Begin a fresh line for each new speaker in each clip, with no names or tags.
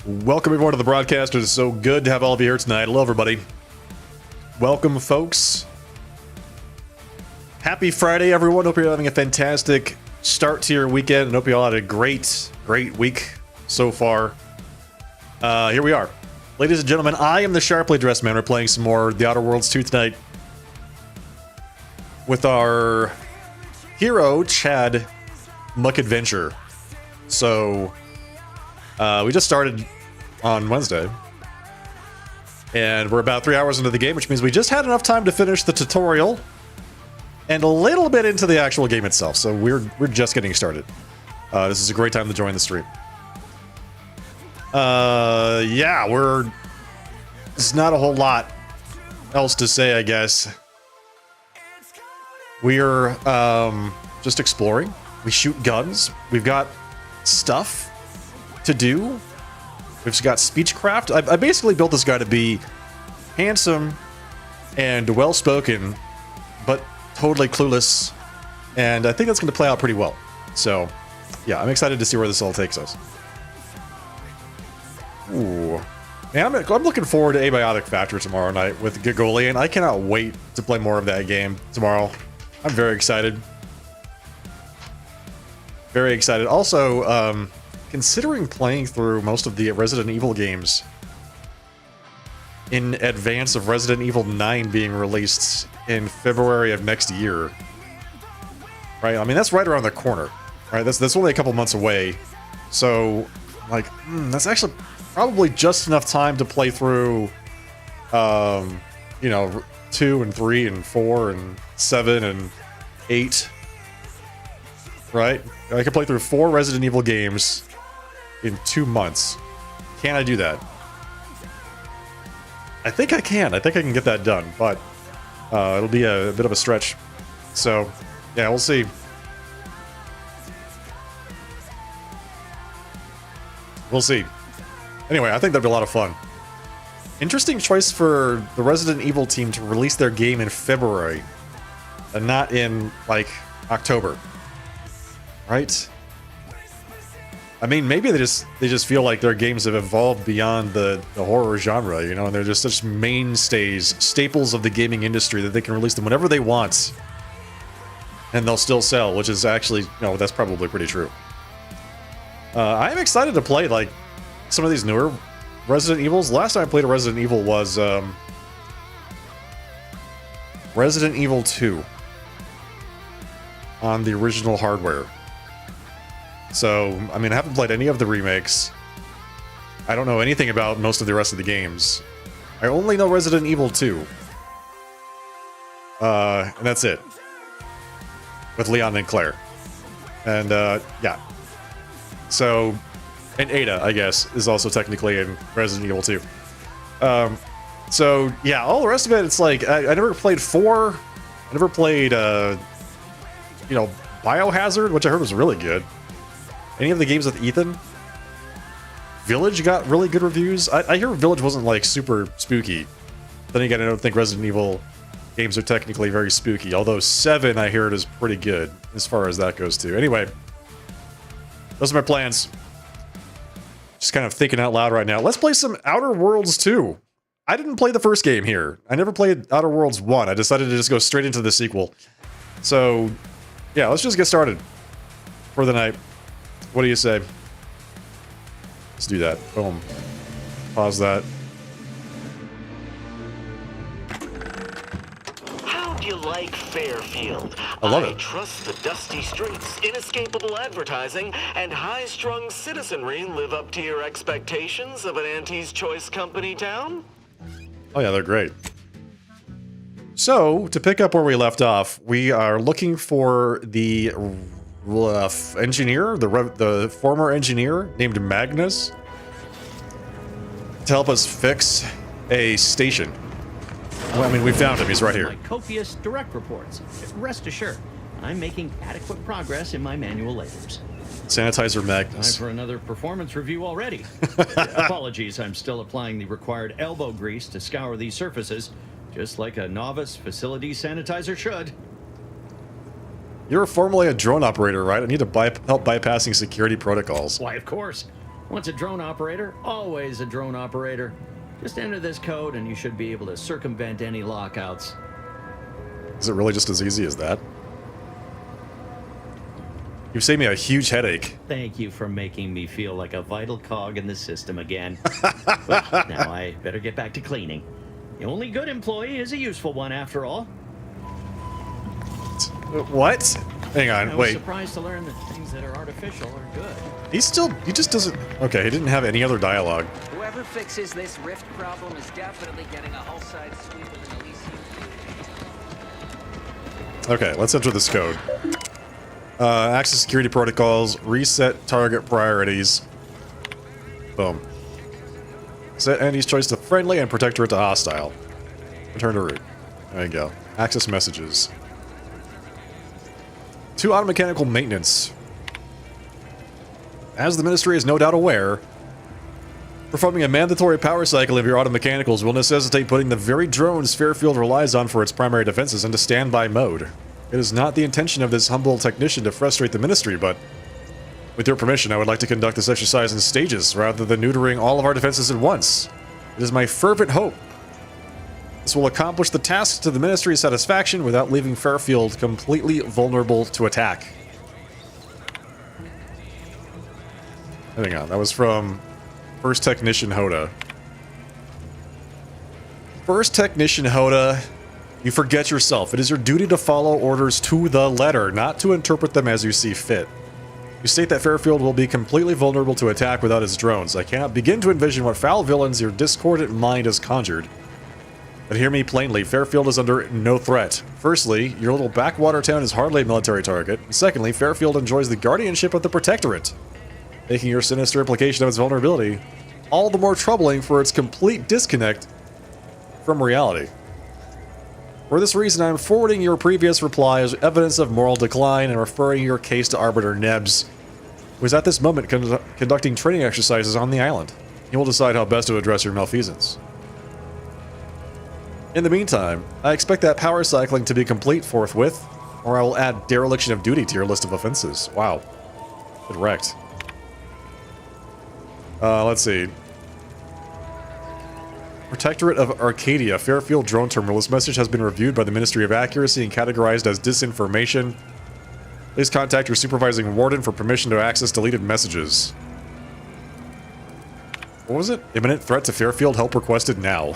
Welcome everyone to the broadcast. It is so good to have all of you here tonight. Hello everybody. Welcome folks. Happy Friday everyone. Hope you're having a fantastic start to your weekend and hope you all had a great week so far. Here we are. Ladies and gentlemen, I am the sharply dressed man. We're playing some more The Outer Worlds 2 tonight with our hero, Chad Muckadventure. So, we just started on Wednesday, and we're about 3 hours into the game, which means we just had enough time to finish the tutorial and a little bit into the actual game itself. So we're just getting started. This is a great time to join the stream. Yeah, there's not a whole lot else to say, I guess. We're just exploring. We shoot guns. We've got stuff to do. We've just got speechcraft. I basically built this guy to be handsome and well-spoken, but totally clueless. And I think that's going to play out pretty well. So, yeah, I'm excited to see where this all takes us. Ooh. Man, I'm looking forward to Abiotic Factor tomorrow night with Gigolian. I cannot wait to play more of that game tomorrow. I'm very excited. Very excited. Also, considering playing through most of the Resident Evil games in advance of Resident Evil 9 being released in February of next year. Right? I mean, that's right around the corner. Right? That's only a couple months away. So, like, that's actually probably just enough time to play through, you know, 2 and 3 and 4 and 7 and 8. Right? I can play through 4 Resident Evil games in 2 months. Can I do that? I think I can. I think I can get that done, but it'll be a bit of a stretch. So, yeah, we'll see. We'll see. Anyway, I think that'd be a lot of fun. Interesting choice for the Resident Evil team to release their game in February and not in, like, October. Right? I mean, maybe they just feel like their games have evolved beyond the horror genre, you know, and they're just such mainstays, staples of the gaming industry that they can release them whenever they want, and they'll still sell, which is actually, no, that's probably pretty true. I am excited to play, like, some of these newer Resident Evils. Last time I played a Resident Evil was Resident Evil 2 on the original hardware. So, I mean, I haven't played any of the remakes. I don't know anything about most of the rest of the games. I only know Resident Evil 2. And that's it. With Leon and Claire. And, yeah. So, and Ada, I guess, is also technically in Resident Evil 2. So, yeah, all the rest of it, it's like, I never played 4. I never played, you know, Biohazard, which I heard was really good. Any of the games with Ethan? Village got really good reviews. I hear Village wasn't, like, super spooky. Then again, I don't think Resident Evil games are technically very spooky. Although 7, I hear it is pretty good, as far as that goes, too. Anyway, those are my plans. Just kind of thinking out loud right now. Let's play some Outer Worlds 2. I didn't play the first game here. I never played Outer Worlds 1. I decided to just go straight into the sequel. So, yeah, let's just get started for the night. What do you say? Let's do that. Boom. Pause that.
How do you like Fairfield?
I love it.
I trust the dusty streets, inescapable advertising, and high-strung citizenry live up to your expectations of an Auntie's Choice Company town?
Oh yeah, they're great. So, to pick up where we left off, we are looking for the engineer, the former engineer named Magnus, to help us fix a station. Well, I mean, we found him. He's right here.
My copious direct reports. Rest assured, I'm making adequate progress in my manual labors.
Sanitizer Magnus.
Time for another performance review already. Apologies, I'm still applying the required elbow grease to scour these surfaces, just like a novice facility sanitizer should.
You're formerly a drone operator, right? I need to help bypassing security protocols.
Why, of course. Once a drone operator, always a drone operator. Just enter this code and you should be able to circumvent any lockouts.
Is it really just as easy as that? You've saved me a huge headache.
Thank you for making me feel like a vital cog in the system again. But now I better get back to cleaning. The only good employee is a useful one after all.
What? Hang on,
I was
wait.
surprised to learn that things that are artificial are good.
He just doesn't... Okay, he didn't have any other dialogue.
Whoever fixes this rift problem is definitely getting a hull-side sweep with an Elysium.
Okay, let's enter this code. Access security protocols, reset target priorities. Boom. Set Andy's choice to friendly and protectorate to hostile. Return to root. There you go. Access messages. To automechanical maintenance. As the Ministry is no doubt aware, performing a mandatory power cycle of your automechanicals will necessitate putting the very drones Fairfield relies on for its primary defenses into standby mode. It is not the intention of this humble technician to frustrate the Ministry, but with your permission, I would like to conduct this exercise in stages rather than neutering all of our defenses at once. It is my fervent hope this will accomplish the task to the Ministry's satisfaction without leaving Fairfield completely vulnerable to attack. Hang on, that was from First Technician Hoda. First Technician Hoda, you forget yourself. It is your duty to follow orders to the letter, not to interpret them as you see fit. You state that Fairfield will be completely vulnerable to attack without its drones. I cannot begin to envision what foul villains your discordant mind has conjured. But hear me plainly, Fairfield is under no threat. Firstly, your little backwater town is hardly a military target. And secondly, Fairfield enjoys the guardianship of the Protectorate, making your sinister implication of its vulnerability all the more troubling for its complete disconnect from reality. For this reason, I am forwarding your previous reply as evidence of moral decline and referring your case to Arbiter Nebs, who is at this moment conducting training exercises on the island. He will decide how best to address your malfeasance. In the meantime, I expect that power cycling to be complete forthwith, or I will add dereliction of duty to your list of offenses. Wow. Get wrecked. Let's see. Protectorate of Arcadia, Fairfield Drone Terminal. This message has been reviewed by the Ministry of Accuracy and categorized as disinformation. Please contact your supervising warden for permission to access deleted messages. What was it? Imminent threat to Fairfield, help requested now.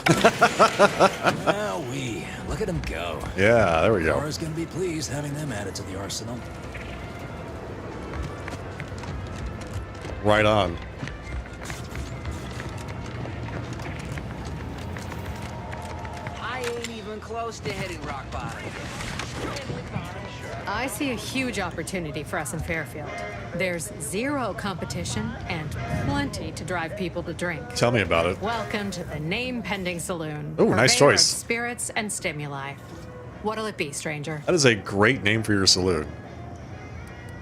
Wowee, look at them go.
Yeah, there we go.
Laura's gonna be pleased having them added to the arsenal.
Right on.
I ain't even close to hitting rock bottom.
I see a huge opportunity for us in Fairfield. There's zero competition and plenty to drive people to drink.
Tell me about it.
Welcome to the name-pending saloon.
Ooh, nice
purveyor of
choice.
Spirits and stimuli. What'll it be, stranger?
That is a great name for your saloon.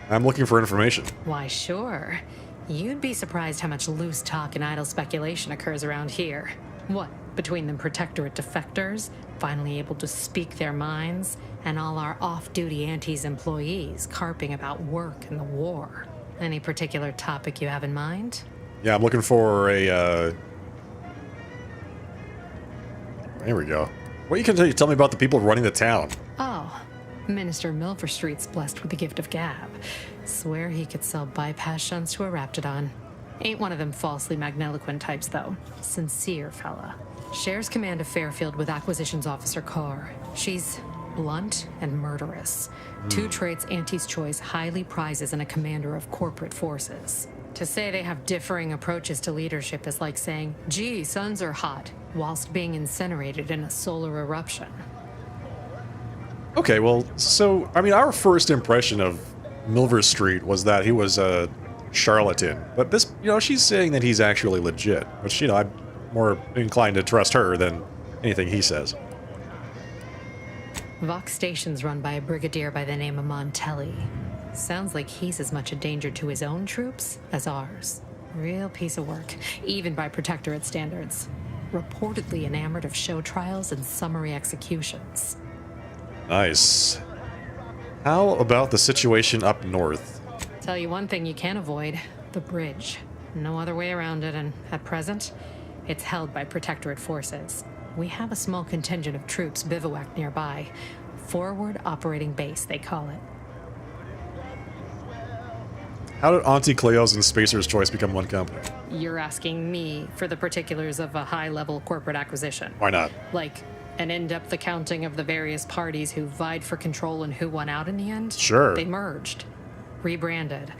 I'm looking for information.
Why, sure. You'd be surprised how much loose talk and idle speculation occurs around here. What, between the Protectorate defectors, finally able to speak their minds, and all our off-duty Antes employees carping about work and the war? Any particular topic you have in mind?
Yeah, I'm looking for a, There we go. What can you tell me about the people running the town?
Oh, Minister Milverstreet's blessed with the gift of gab. Swear he could sell bypass shunts to a Raptidon. Ain't one of them falsely magniloquent types, though. Sincere fella. Shares command of Fairfield with Acquisitions Officer Carr. She's blunt and murderous. Two traits Auntie's Choice highly prizes in a commander of corporate forces. To say they have differing approaches to leadership is like saying, gee, suns are hot, whilst being incinerated in a solar eruption.
Okay, well, so, I mean, our first impression of Milverstreet was that he was a charlatan. But this, she's saying that he's actually legit. Which, I'm more inclined to trust her than anything he says.
Vox Station's run by a brigadier by the name of Montelli. Sounds like he's as much a danger to his own troops as ours. Real piece of work, even by Protectorate standards. Reportedly enamored of show trials and summary executions.
Nice. How about the situation up north?
Tell you one thing you can't avoid, the bridge. No other way around it, and at present, it's held by Protectorate forces. We have a small contingent of troops bivouacked nearby. Forward Operating Base, they call it.
How did Auntie Cleo's and Spacer's Choice become one company?
You're asking me for the particulars of a high-level corporate acquisition.
Why not?
Like an in-depth accounting of the various parties who vied for control and who won out in the end?
Sure.
They merged. Rebranded.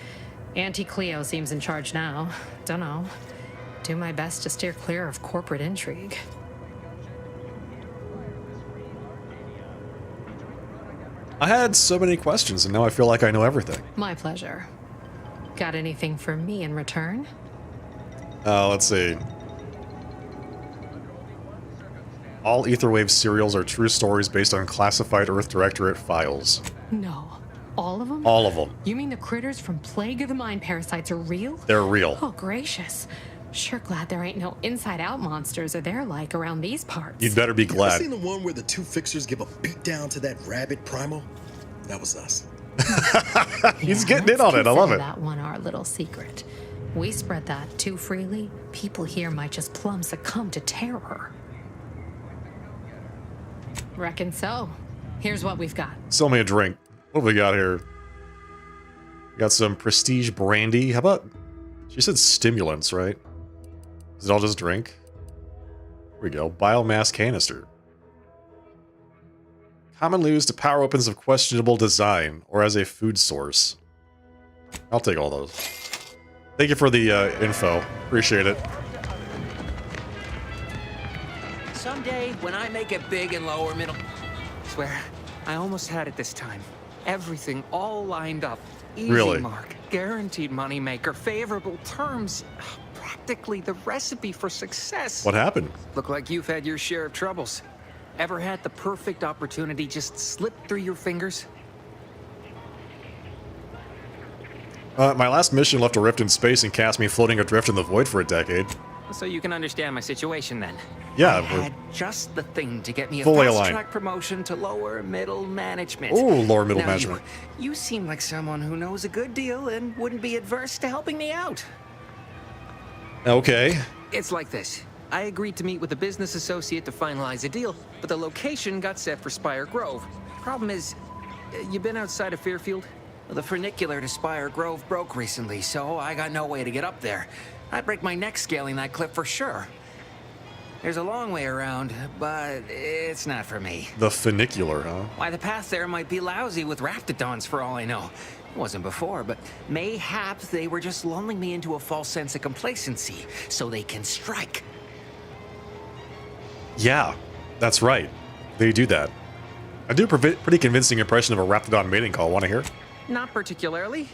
Auntie Cleo seems in charge now. Dunno. Do my best to steer clear of corporate intrigue.
I had so many questions, and now I feel like I know everything.
My pleasure. Got anything for me in return?
Let's see. All Aetherwave serials are true stories based on classified Earth Directorate files.
No. All of them?
All of them.
You mean the critters from Plague of the Mind parasites are real?
They're real.
Oh, gracious. Sure glad there ain't no inside-out monsters or they're like around these parts.
You'd better be
You ever
glad.
seen the one where the two fixers give a beatdown to that rabid primal? That was us.
He's
Yeah,
getting in
let's
on it. I love
consider
it.
That one our little secret. We spread that too freely, people here might just plumb succumb to terror. Reckon so. Here's what we've got.
Sell me a drink. What have we got here? We got some prestige brandy. How about... She said stimulants, right? Is it all just drink? Here we go. Biomass canister. Commonly used to power weapons of questionable design or as a food source. I'll take all those. Thank you for the info. Appreciate it.
Someday, when I make it big and lower middle... Swear, I almost had it this time. Everything all lined up. Easy
Really?
mark, guaranteed moneymaker, favorable terms. Practically the recipe for success.
What happened?
Look like you've had your share of troubles. Ever had the perfect opportunity just slip through your fingers?
My last mission left a rift in space and cast me floating adrift in the void for a decade.
So you can understand my situation then.
Yeah,
I
we're
had just the thing to get me a
fully aligned.
fast-track promotion to lower middle management.
Ooh, lower middle
Now,
management.
You seem like someone who knows a good deal and wouldn't be adverse to helping me out.
Okay.
It's like this. I agreed to meet with a business associate to finalize a deal, but the location got set for Spire Grove. Problem is, you been outside of Fairfield? The funicular to Spire Grove broke recently, so I got no way to get up there. I'd break my neck scaling that cliff for sure. There's a long way around, but it's not for me.
The funicular, huh?
Why, the path there might be lousy with raptidons for all I know. It wasn't before, but mayhaps they were just lulling me into a false sense of complacency so they can strike.
Yeah, that's right. They do that. I do a pretty convincing impression of a Raptidon mating call. Want to hear?
Not particularly.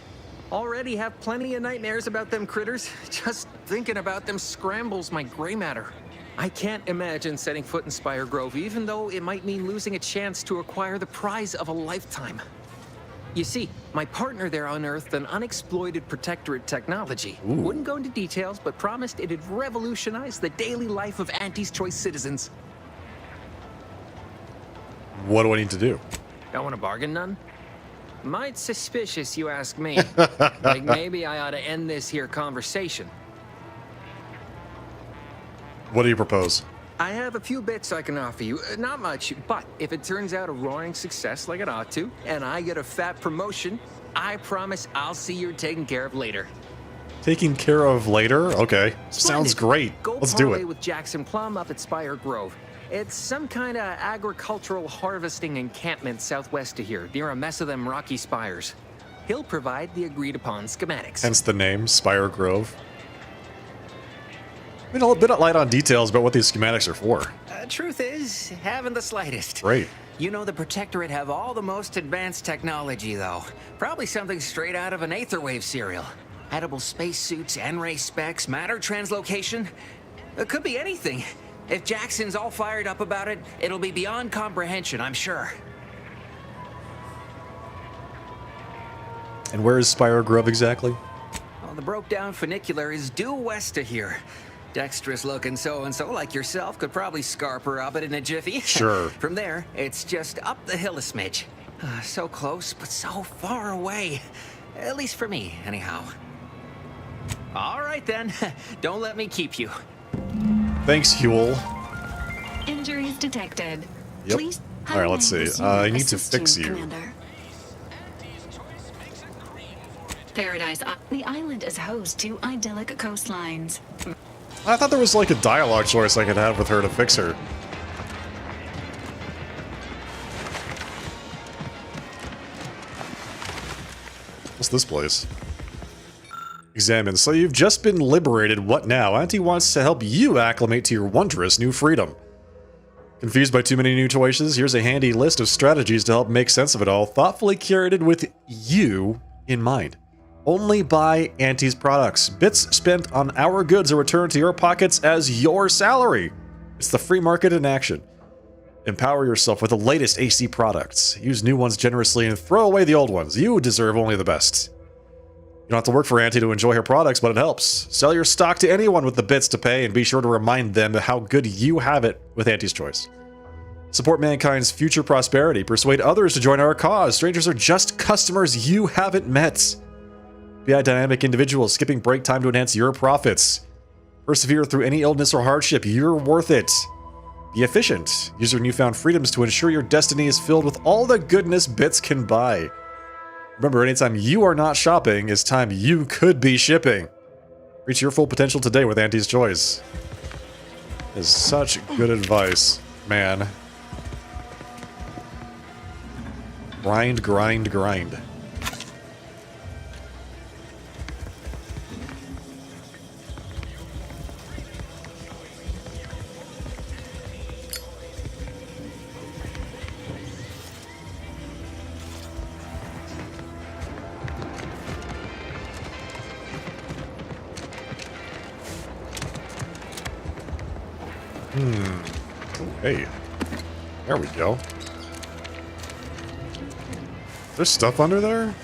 Already have plenty of nightmares about them critters. Just thinking about them scrambles my gray matter. I can't imagine setting foot in Spire Grove, even though it might mean losing a chance to acquire the prize of a lifetime. You see, my partner there unearthed an unexploited Protectorate technology.
Ooh.
Wouldn't go into details, but promised it'd revolutionize the daily life of Auntie's Choice citizens.
What do I need to do?
Don't want to bargain none? Might suspicious, you ask me. Like maybe I ought to end this here conversation.
What do you propose?
I have a few bits I can offer you. Not much, but if it turns out a roaring success like it ought to, and I get a fat promotion, I promise I'll see you're taken care of later.
Taking care of later? Okay. Sounds
Splendid.
great.
Go
Let's do
parlay
it.
with Jackson Plum up at Spire Grove. It's some kind of agricultural harvesting encampment southwest of here, near a mess of them rocky spires. He'll provide the agreed-upon schematics.
Hence the name, Spire Grove. I mean, a bit light on details about what these schematics are for.
Truth is, haven't the slightest.
Great.
You know the Protectorate have all the most advanced technology, though. Probably something straight out of an Aetherwave serial. Edible spacesuits, N-ray specs, matter translocation. It could be anything. If Jackson's all fired up about it, it'll be beyond comprehension, I'm sure.
And where is Spire Grove exactly?
Well, the broke-down funicular is due west of here. Dexterous-looking so-and-so like yourself could probably scarp her up it in a jiffy.
Sure.
From there, it's just up the hill a smidge. So close, but so far away. At least for me, anyhow. All right then. Don't let me keep you.
Thanks, Huel.
Injuries detected.
Yep.
Please.
All right, let's see. I need to fix you.
Commander. Paradise. The island is host to idyllic coastlines.
I thought there was like a dialogue choice I could have with her to fix her. What's this place? Examine. So you've just been liberated. What now? Auntie wants to help you acclimate to your wondrous new freedom. Confused by too many new choices? Here's a handy list of strategies to help make sense of it all, thoughtfully curated with you in mind. Only buy Auntie's products. Bits spent on our goods are returned to your pockets as your salary. It's the free market in action. Empower yourself with the latest AC products. Use new ones generously and throw away the old ones. You deserve only the best. You don't have to work for Auntie to enjoy her products, but it helps. Sell your stock to anyone with the bits to pay and be sure to remind them how good you have it with Auntie's Choice. Support mankind's future prosperity. Persuade others to join our cause. Strangers are just customers you haven't met. Be a dynamic individual, skipping break time to enhance your profits. Persevere through any illness or hardship. You're worth it. Be efficient. Use your newfound freedoms to ensure your destiny is filled with all the goodness bits can buy. Remember, anytime you are not shopping is time you could be shipping. Reach your full potential today with Auntie's Choice. Is such good advice, man. Grind, grind, grind. Hey, there we go. There's stuff under there?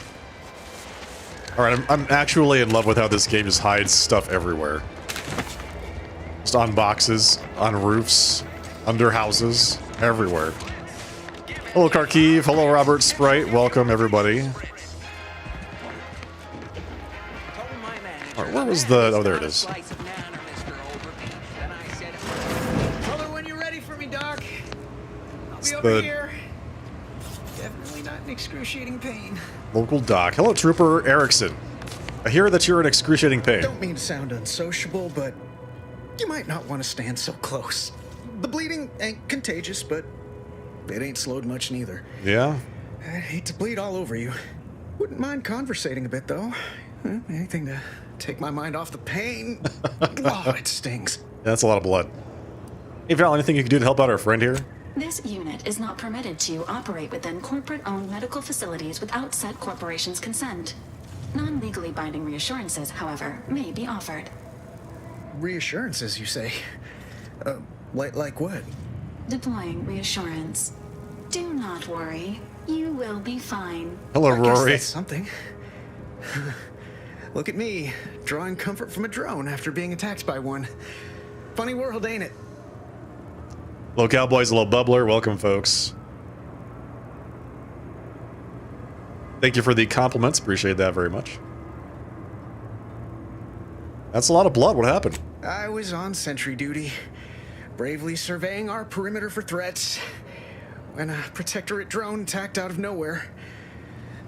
Alright, I'm actually in love with how this game just hides stuff everywhere. Just on boxes, on roofs, under houses, everywhere. Hello, Kharkiv. Hello, Robert Sprite. Welcome, everybody. Alright, where was the... Oh, there it is.
Definitely not in excruciating pain.
Local doc. Hello, Trooper Erickson. I hear that you're in excruciating pain.
Don't mean to sound unsociable, but you might not want to stand so close. The bleeding ain't contagious, but it ain't slowed much neither.
Yeah?
I hate to bleed all over you. Wouldn't mind conversating a bit, though. Anything to take my mind off the pain. Oh, it stings.
Yeah, that's a lot of blood. Hey, Val, anything you can do to help out our friend here?
This unit is not permitted to operate within corporate-owned medical facilities without said corporation's consent. Non-legally binding reassurances, however, may be offered.
Reassurances, you say? Like what?
Deploying reassurance. Do not worry. You will be fine.
Hello,
I guess
Rory.
that's something. Look at me, drawing comfort from a drone after being attacked by one. Funny world, ain't it?
Hello, Cowboys. Hello, Bubbler. Welcome, folks. Thank you for the compliments. Appreciate that very much. That's a lot of blood. What happened?
I was on sentry duty, bravely surveying our perimeter for threats, when a Protectorate drone attacked out of nowhere.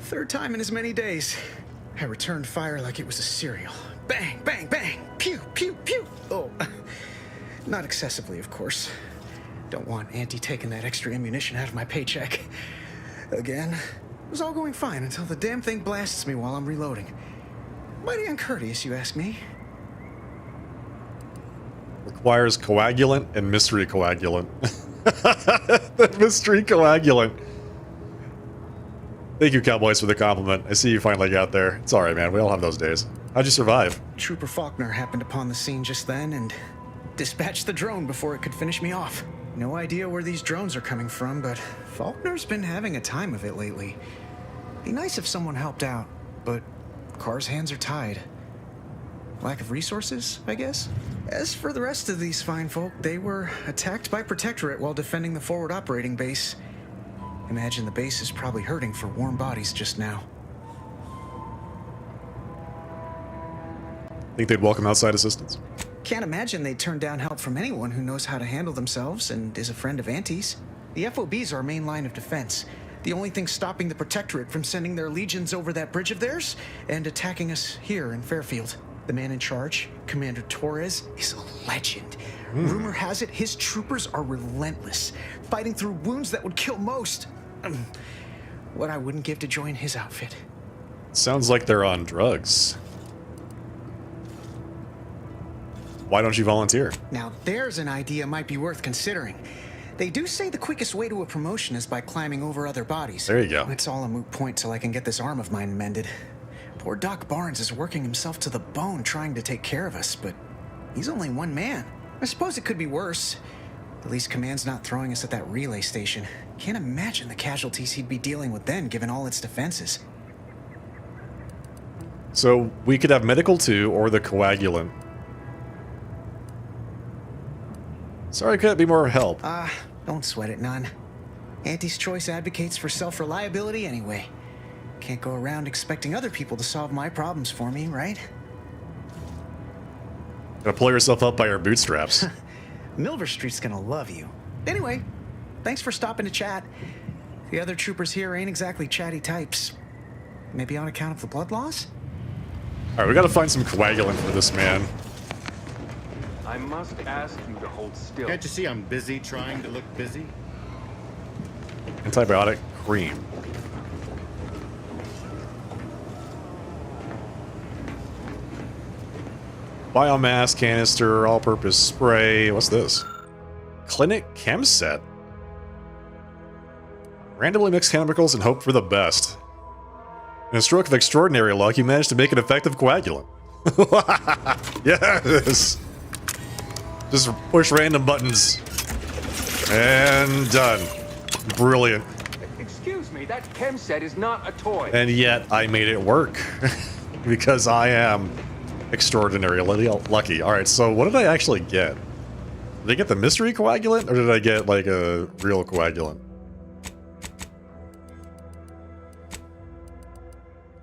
Third time in as many days. I returned fire like it was a cereal. Bang, bang, bang! Pew, pew, pew! Oh, not excessively, of course. Don't want Auntie taking that extra ammunition out of my paycheck. Again, it was all going fine until the damn thing blasts me while I'm reloading. Mighty uncourteous, you ask me.
Requires coagulant and mystery coagulant. The mystery coagulant. Thank you, Cowboys, for the compliment. I see you finally got there. It's alright, man. We all have those days. How'd you survive?
Trooper Faulkner happened upon the scene just then and dispatched the drone before it could finish me off. No idea where these drones are coming from, but Faulkner's been having a time of it lately. Be nice if someone helped out, but Carr's hands are tied. Lack of resources, I guess? As for the rest of these fine folk, they were attacked by Protectorate while defending the forward operating base. Imagine the base is probably hurting for warm bodies just now.
Think they'd welcome outside assistance?
Can't imagine they'd turn down help from anyone who knows how to handle themselves and is a friend of Auntie's. The FOB's our main line of defense. The only thing stopping the Protectorate from sending their legions over that bridge of theirs and attacking us here in Fairfield. The man in charge, Commander Torres, is a legend. Rumor has it his troopers are relentless, fighting through wounds that would kill most. What I wouldn't give to join his outfit.
Sounds like they're on drugs. Why don't you volunteer?
Now there's an idea might be worth considering. They do say the quickest way to a promotion is by climbing over other bodies.
There you go.
It's all a moot point till I can get this arm of mine mended. Poor Doc Barnes is working himself to the bone trying to take care of us, but he's only one man. I suppose it could be worse. At least Command's not throwing us at that relay station. Can't imagine the casualties he'd be dealing with then, given all its defenses.
So we could have medical 2 or the coagulant. Sorry, couldn't be more help.
Don't sweat it none. Auntie's Choice advocates for self-reliability anyway. Can't go around expecting other people to solve my problems for me, right?
Gotta pull yourself up by your bootstraps.
Milver Street's gonna love you. Anyway, thanks for stopping to chat. The other troopers here ain't exactly chatty types. Maybe on account of the blood loss?
Alright, we gotta find some coagulant for this man.
I must ask you to hold still.
Can't you see I'm busy trying to look busy?
Antibiotic cream. Biomass canister, all-purpose spray. What's this? Clinic Chem Set. Randomly mix chemicals and hope for the best. In a stroke of extraordinary luck, you managed to make an effective coagulant. Yes! Just push random buttons. And done. Brilliant.
Excuse me, that chem set is not a toy.
And yet, I made it work. Because I am extraordinarily lucky. Alright, so what did I actually get? Did I get the mystery coagulant, or did I get, like, a real coagulant?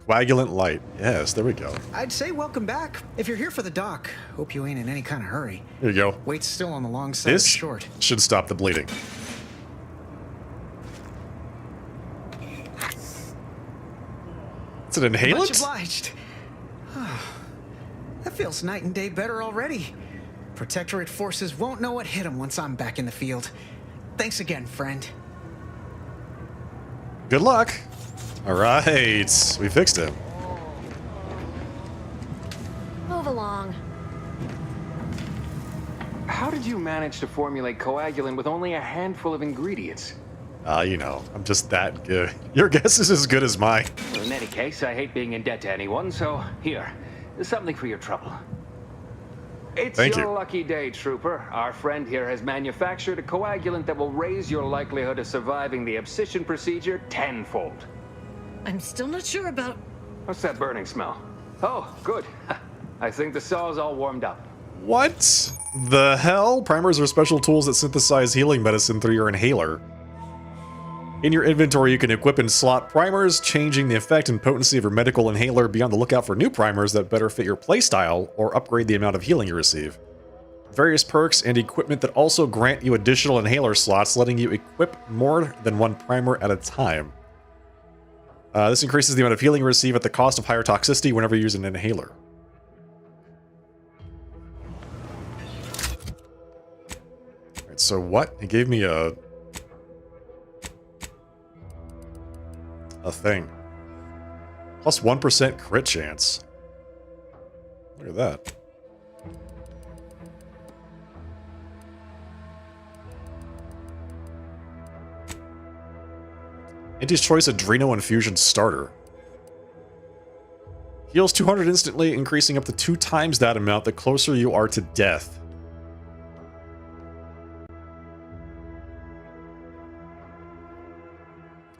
Coagulant light. Yes, there we go.
I'd say welcome back. If you're here for the doc, hope you ain't in any kind of hurry.
There you go.
Weight's still on the long side
This
short.
should stop the bleeding. It's an inhalant?
Much obliged. That feels night and day better already. Protectorate forces won't know what hit them once I'm back in the field. Thanks again, friend.
Good luck. All right, we fixed it.
Move along.
How did you manage to formulate coagulant with only a handful of ingredients?
You know, I'm just that good. Your guess is as good as mine.
Well, in any case, I hate being in debt to anyone, so here, something for your trouble. It's
Thank
your
you.
lucky day, Trooper. Our friend here has manufactured a coagulant that will raise your likelihood of surviving the abscission procedure tenfold.
I'm still not sure about...
What's that burning smell? Oh, good. I think the saw's all warmed up.
What the hell? Primers are special tools that synthesize healing medicine through your inhaler. In your inventory, you can equip and slot primers, changing the effect and potency of your medical inhaler. Be on the lookout for new primers that better fit your playstyle or upgrade the amount of healing you receive. Various perks and equipment that also grant you additional inhaler slots, letting you equip more than one primer at a time. This increases the amount of healing you receive at the cost of higher toxicity whenever you use an inhaler. Alright, so what? It gave me a thing. Plus 1% crit chance. Look at that. Auntie's Choice Adreno Infusion Starter. Heals 200 instantly, increasing up to 2 times that amount the closer you are to death.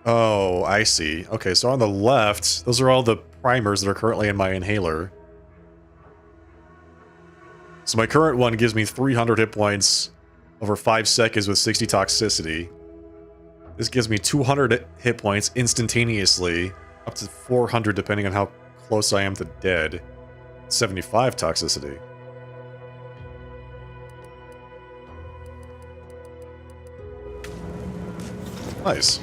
Oh, I see. Okay, so on the left, those are all the primers that are currently in my inhaler. So my current one gives me 300 hit points over 5 seconds with 60 toxicity. This gives me 200 hit points instantaneously, up to 400 depending on how close I am to dead. 75 toxicity. Nice.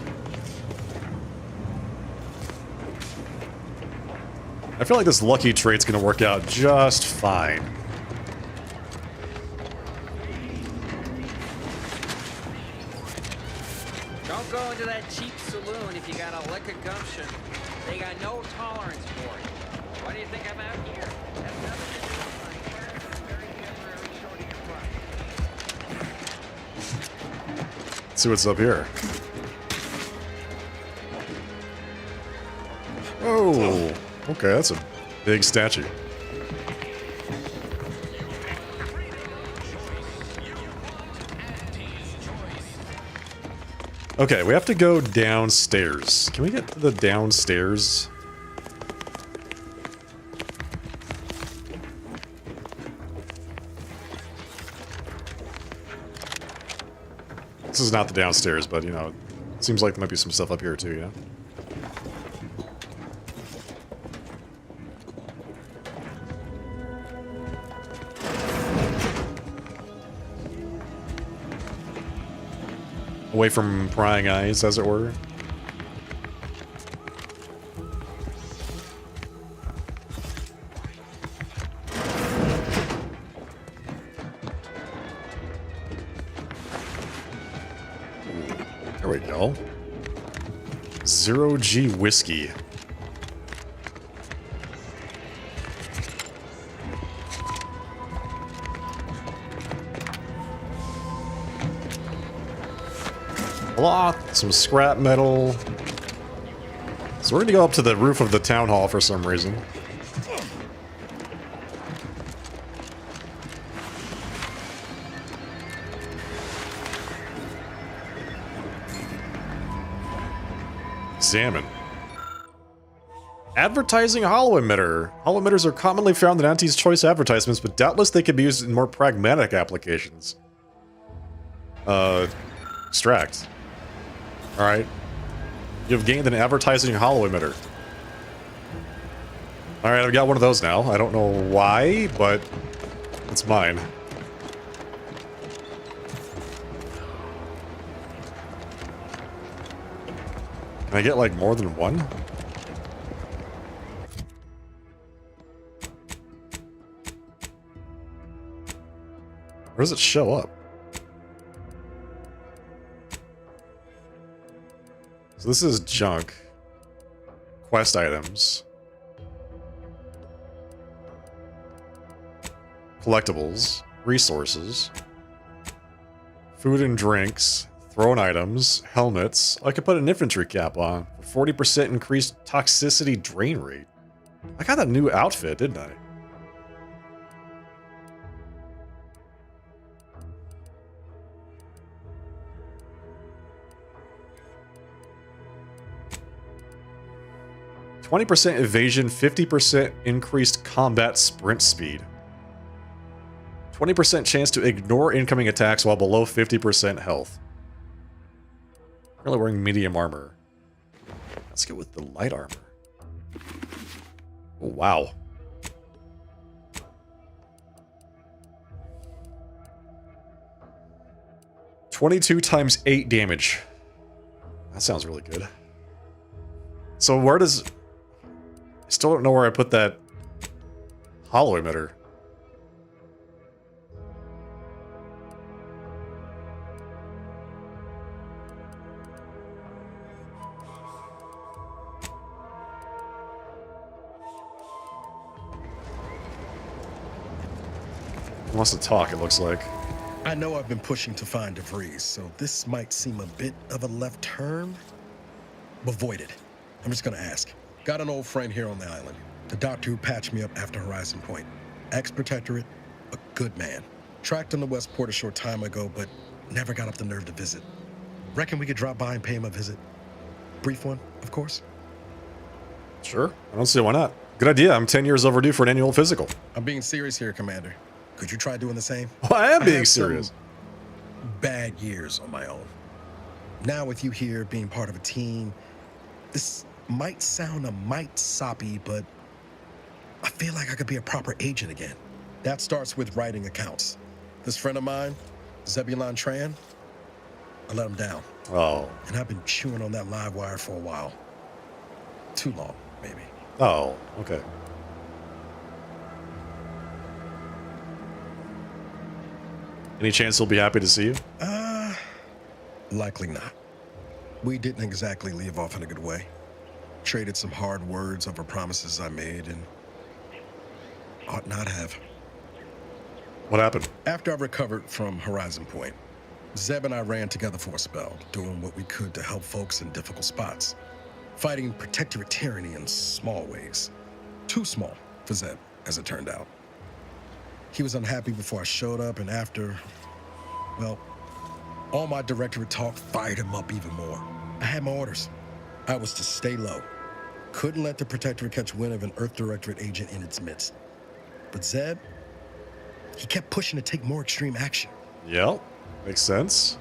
I feel like this lucky trait's gonna work out just fine.
Don't go into that cheap saloon if you got a lick of gumption. They got no tolerance for it. Why do you think I'm out here? That's nothing to do with my hair. It's a very temporary shorting of price.
Let's see what's up here. Oh, okay, that's a big statue. Okay, we have to go downstairs. Can we get to the downstairs? This is not the downstairs, but, you know, it seems like there might be some stuff up here, too, you know? Away from prying eyes, as it were. There we go. Zero G whiskey. Cloth, some scrap metal. So we're gonna go up to the roof of the town hall for some reason. Examine. Advertising hollow emitter. Hollow emitters are commonly found in Auntie's Choice advertisements, but doubtless they could be used in more pragmatic applications. Extract. Alright. You've gained an advertising hollow emitter. Alright, I've got one of those now. I don't know why, but it's mine. Can I get, like, more than one? Where does it show up? So this is junk. Quest items. Collectibles. Resources. Food and drinks. Thrown items. Helmets. I could put an infantry cap on. 40% increased toxicity drain rate. I got a new outfit, didn't I? %20 evasion, 50% increased combat sprint speed. 20% chance to ignore incoming attacks while below 50% health. Currently wearing medium armor. Let's go with the light armor. Oh, wow. $22 × 8 damage. That sounds really good. So where does... I still don't know where I put that hollow emitter. He wants to talk, it looks like.
I know I've been pushing to find DeVries, so this might seem a bit of a left turn. But void it. I'm just gonna ask. Got an old friend here on the island. The doctor who patched me up after Horizon Point. Ex-protectorate, a good man. Tracked him to Westport a short time ago, but never got up the nerve to visit. Reckon we could drop by and pay him a visit. Brief one, of course.
Sure. I don't see why not. Good idea. I'm 10 years overdue for an annual physical.
I'm being serious here, Commander. Could you try doing the same?
Well, I am being
had some
serious.
Bad years on my own. Now with you here being part of a team, this might sound a mite soppy, but I feel like I could be a proper agent again. That starts with writing accounts. This friend of mine, Zebulon Tran, I let him down.
Oh.
And I've been chewing on that live wire for a while. Too long, maybe.
Oh, okay. Any chance he'll be happy to see you?
Likely not. We didn't exactly leave off in a good way. Traded some hard words over promises I made and ought not have.
What happened?
After I recovered from Horizon Point, Zeb and I ran together for a spell, doing what we could to help folks in difficult spots. Fighting protectorate tyranny in small ways. Too small for Zeb, as it turned out. He was unhappy before I showed up, and after, well, all my directorate talk fired him up even more. I had my orders. I was to stay low. Couldn't let the protectorate catch wind of an Earth Directorate agent in its midst. But Zeb, he kept pushing to take more extreme action.
Yep, makes sense.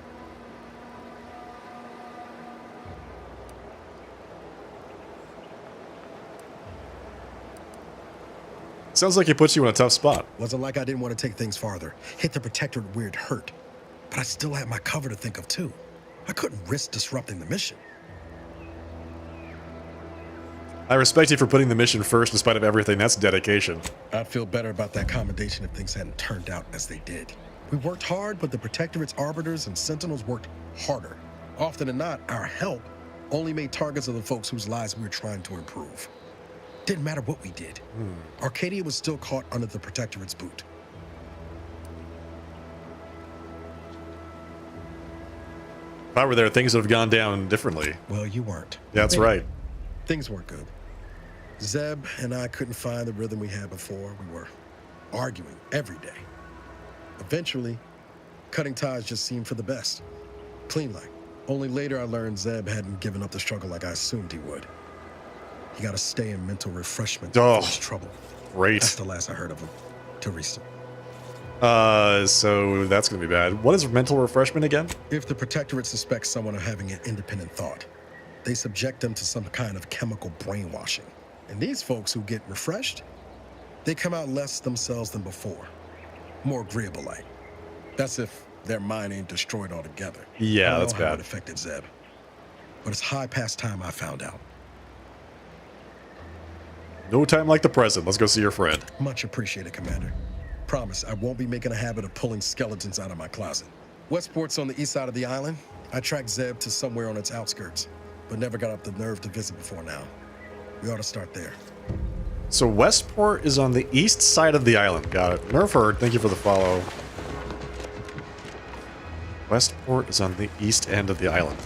Sounds like he puts you in a tough spot.
Wasn't like I didn't want to take things farther. Hit the protectorate where it hurt. But I still had my cover to think of too. I couldn't risk disrupting the mission.
I respect you for putting the mission first in spite of everything. That's dedication.
I'd feel better about that commendation if things hadn't turned out as they did. We worked hard, but the protectorate's arbiters and sentinels worked harder. Often than not, our help only made targets of the folks whose lives we were trying to improve. Didn't matter what we did. Arcadia was still caught under the protectorate's boot.
If I were there, things would have gone down differently.
Well, you weren't.
That's right.
Things weren't good. Zeb and I couldn't find the rhythm we had before. We were arguing every day. Eventually, cutting ties just seemed for the best. Clean like. Only later I learned Zeb hadn't given up the struggle like I assumed he would. He got to stay in mental refreshment before his trouble.
Great.
That's the last I heard of him. Till recent.
So that's gonna be bad. What is mental refreshment again?
If the protectorate suspects someone of having an independent thought, they subject them to some kind of chemical brainwashing. And these folks who get refreshed, they come out less themselves than before. More agreeable like. That's if their mind ain't destroyed altogether.
Yeah,
I don't
that's
know how
bad.
it affected Zeb. But it's high past time I found out.
No time like the present. Let's go see your friend.
Much appreciated, Commander. Promise, I won't be making a habit of pulling skeletons out of my closet. Westport's on the east side of the island. I tracked Zeb to somewhere on its outskirts, but never got up the nerve to visit before now. We ought to start there.
So Westport is on the east side of the island. Got it. Nerf heard. Thank you for the follow. Westport is on the east end of the island.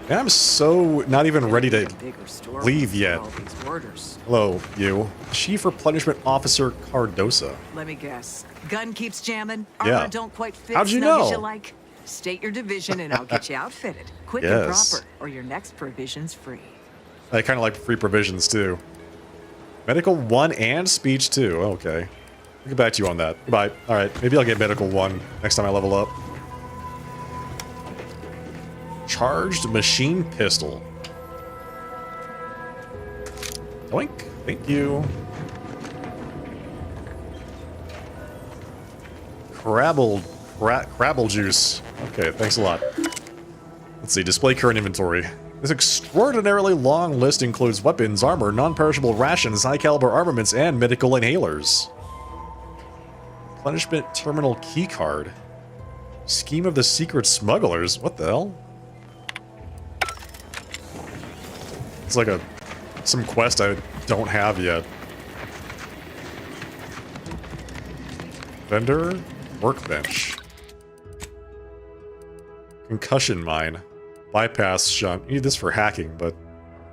And I'm so not even ready to leave yet. Hello, you. Chief Replenishment Officer Cardosa.
Let me guess. Gun keeps jamming?
Yeah.
Armor don't quite fit?
How'd you
snug as
know?
you like? State your division and I'll get you outfitted. Quick and
Yes.
proper, or your next provision's free.
I kind of like free provisions too. Medical 1 and speech 2. Okay. I'll get back to you on that. Bye. Alright, maybe I'll get medical 1 next time I level up. Charged machine pistol. Doink. Thank you. Crabble juice. Okay, thanks a lot. Let's see, display current inventory. This extraordinarily long list includes weapons, armor, non-perishable rations, high-caliber armaments, and medical inhalers. Replenishment terminal keycard. Scheme of the secret smugglers. What the hell? It's like some quest I don't have yet. Vendor workbench. Concussion mine. Bypass shunt. You need this for hacking, but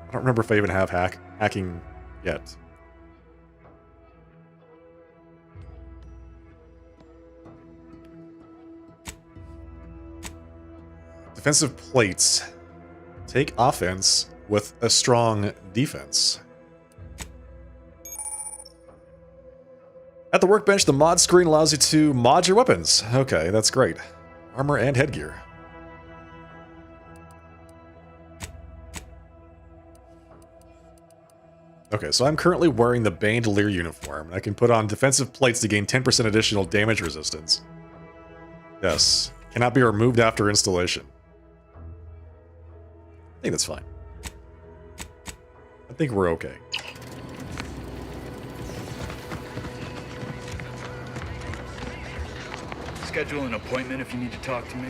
I don't remember if I even have hacking yet. Defensive plates. Take offense with a strong defense. At the workbench, the mod screen allows you to mod your weapons. Okay, that's great. Armor and headgear. Okay, so I'm currently wearing the Bandolier uniform. I can put on defensive plates to gain 10% additional damage resistance. Yes. Cannot be removed after installation. I think that's fine. I think we're okay.
Schedule an appointment if you need to talk to me.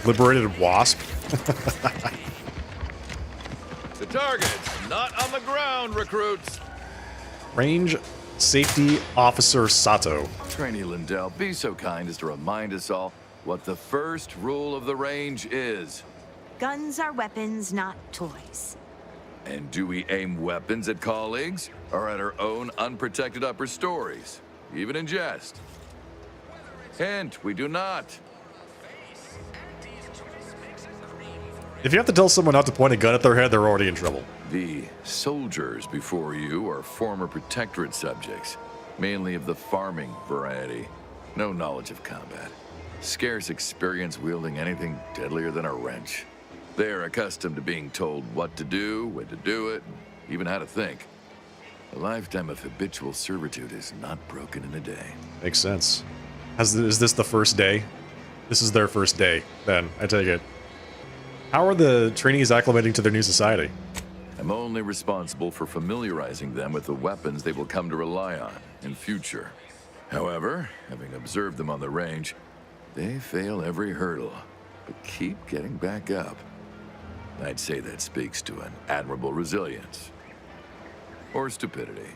Liberated Wasp.
The target's not on the ground, recruits.
Range Safety Officer Sato.
Trainee Lindell, be so kind as to remind us all what the first rule of the range is.
Guns are weapons, not toys.
And do we aim weapons at colleagues or at our own unprotected upper stories, even in jest? Hint, we do not.
If you have to tell someone not to point a gun at their head, they're already in trouble.
The soldiers before you are former Protectorate subjects, mainly of the farming variety. No knowledge of combat. Scarce experience wielding anything deadlier than a wrench. They're accustomed to being told what to do, when to do it, and even how to think. A lifetime of habitual servitude is not broken in a day.
Makes sense. Is this the first day? This is their first day, then, I take it. How are the trainees acclimating to their new society?
I'm only responsible for familiarizing them with the weapons they will come to rely on in future. However, having observed them on the range, they fail every hurdle, but keep getting back up. I'd say that speaks to an admirable resilience. Or stupidity.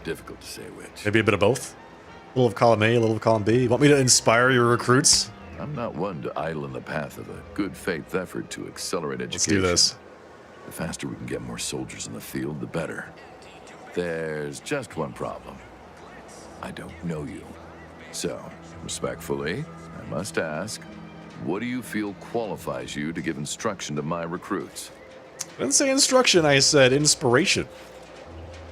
Difficult to say which.
Maybe a bit of both? A little of column A, a little of column B. You want me to inspire your recruits?
I'm not one to idle in the path of a good faith effort to accelerate education.
Let's do this.
The faster we can get more soldiers in the field, the better. There's just one problem. I don't know you. So, respectfully, I must ask, what do you feel qualifies you to give instruction to my recruits?
I didn't say instruction, I said inspiration.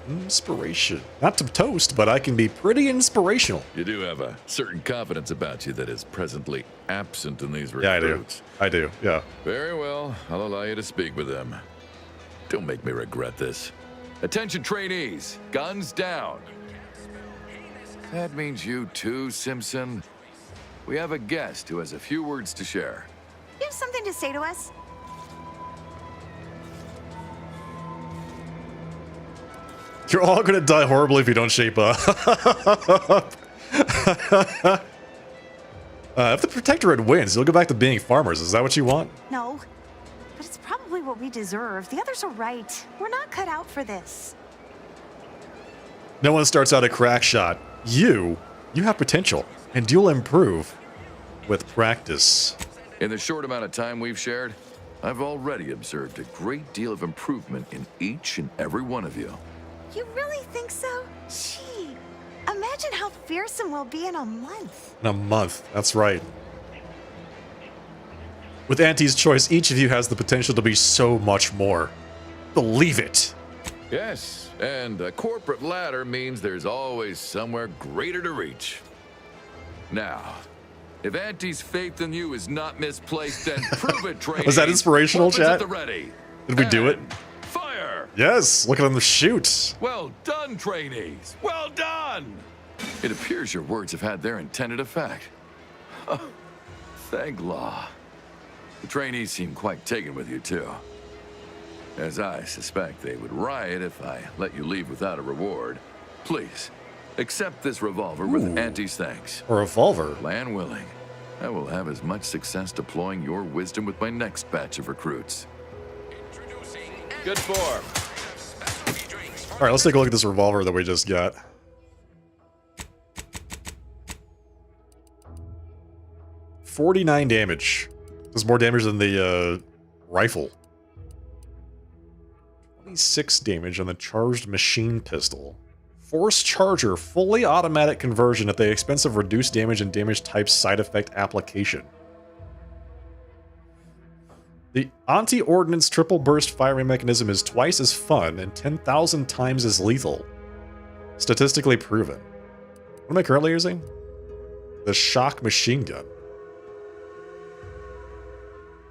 Inspiration. Not to toast, but I can be pretty inspirational.
You do have a certain confidence about you that is presently absent in these recruits.
Yeah, I do, yeah.
Very well, I'll allow you to speak with them. Don't make me regret this. Attention trainees, guns down. That means you too, Simpson. We have a guest who has a few words to share.
You have something to say to us?
You're all gonna die horribly if you don't shape up. If the Protectorate wins, you'll go back to being farmers. Is that what you want?
No. But it's probably what we deserve. The others are right. We're not cut out for this.
No one starts out a crack shot. You have potential, and you'll improve with practice.
In the short amount of time we've shared, I've already observed a great deal of improvement in each and every one of you.
You really think so? Gee, imagine how fearsome we'll be in a month.
In a month, that's right. With Auntie's choice, each of you has the potential to be so much more. Believe it.
Yes, and a corporate ladder means there's always somewhere greater to reach. Now, if Auntie's faith in you is not misplaced, then prove it, trainees.
Was that inspirational,
Weapons
chat?
at the ready.
Did we do it?
Fire!
Yes, look at them shoot.
Well done, trainees. Well done! It appears your words have had their intended effect. Oh, thank law. The trainees seem quite taken with you, too. As I suspect they would riot if I let you leave without a reward. Please, accept this revolver with Auntie's thanks.
A revolver?
Plan willing. I will have as much success deploying your wisdom with my next batch of recruits. Good form.
All right, let's take a look at this revolver that we just got. $49 damage. Does more damage than the rifle. 26 damage on the charged machine pistol. Force charger, fully automatic conversion at the expense of reduced damage and damage type side effect application. The anti-ordnance triple burst firing mechanism is twice as fun and 10,000 times as lethal. Statistically proven. What am I currently using? The shock machine gun.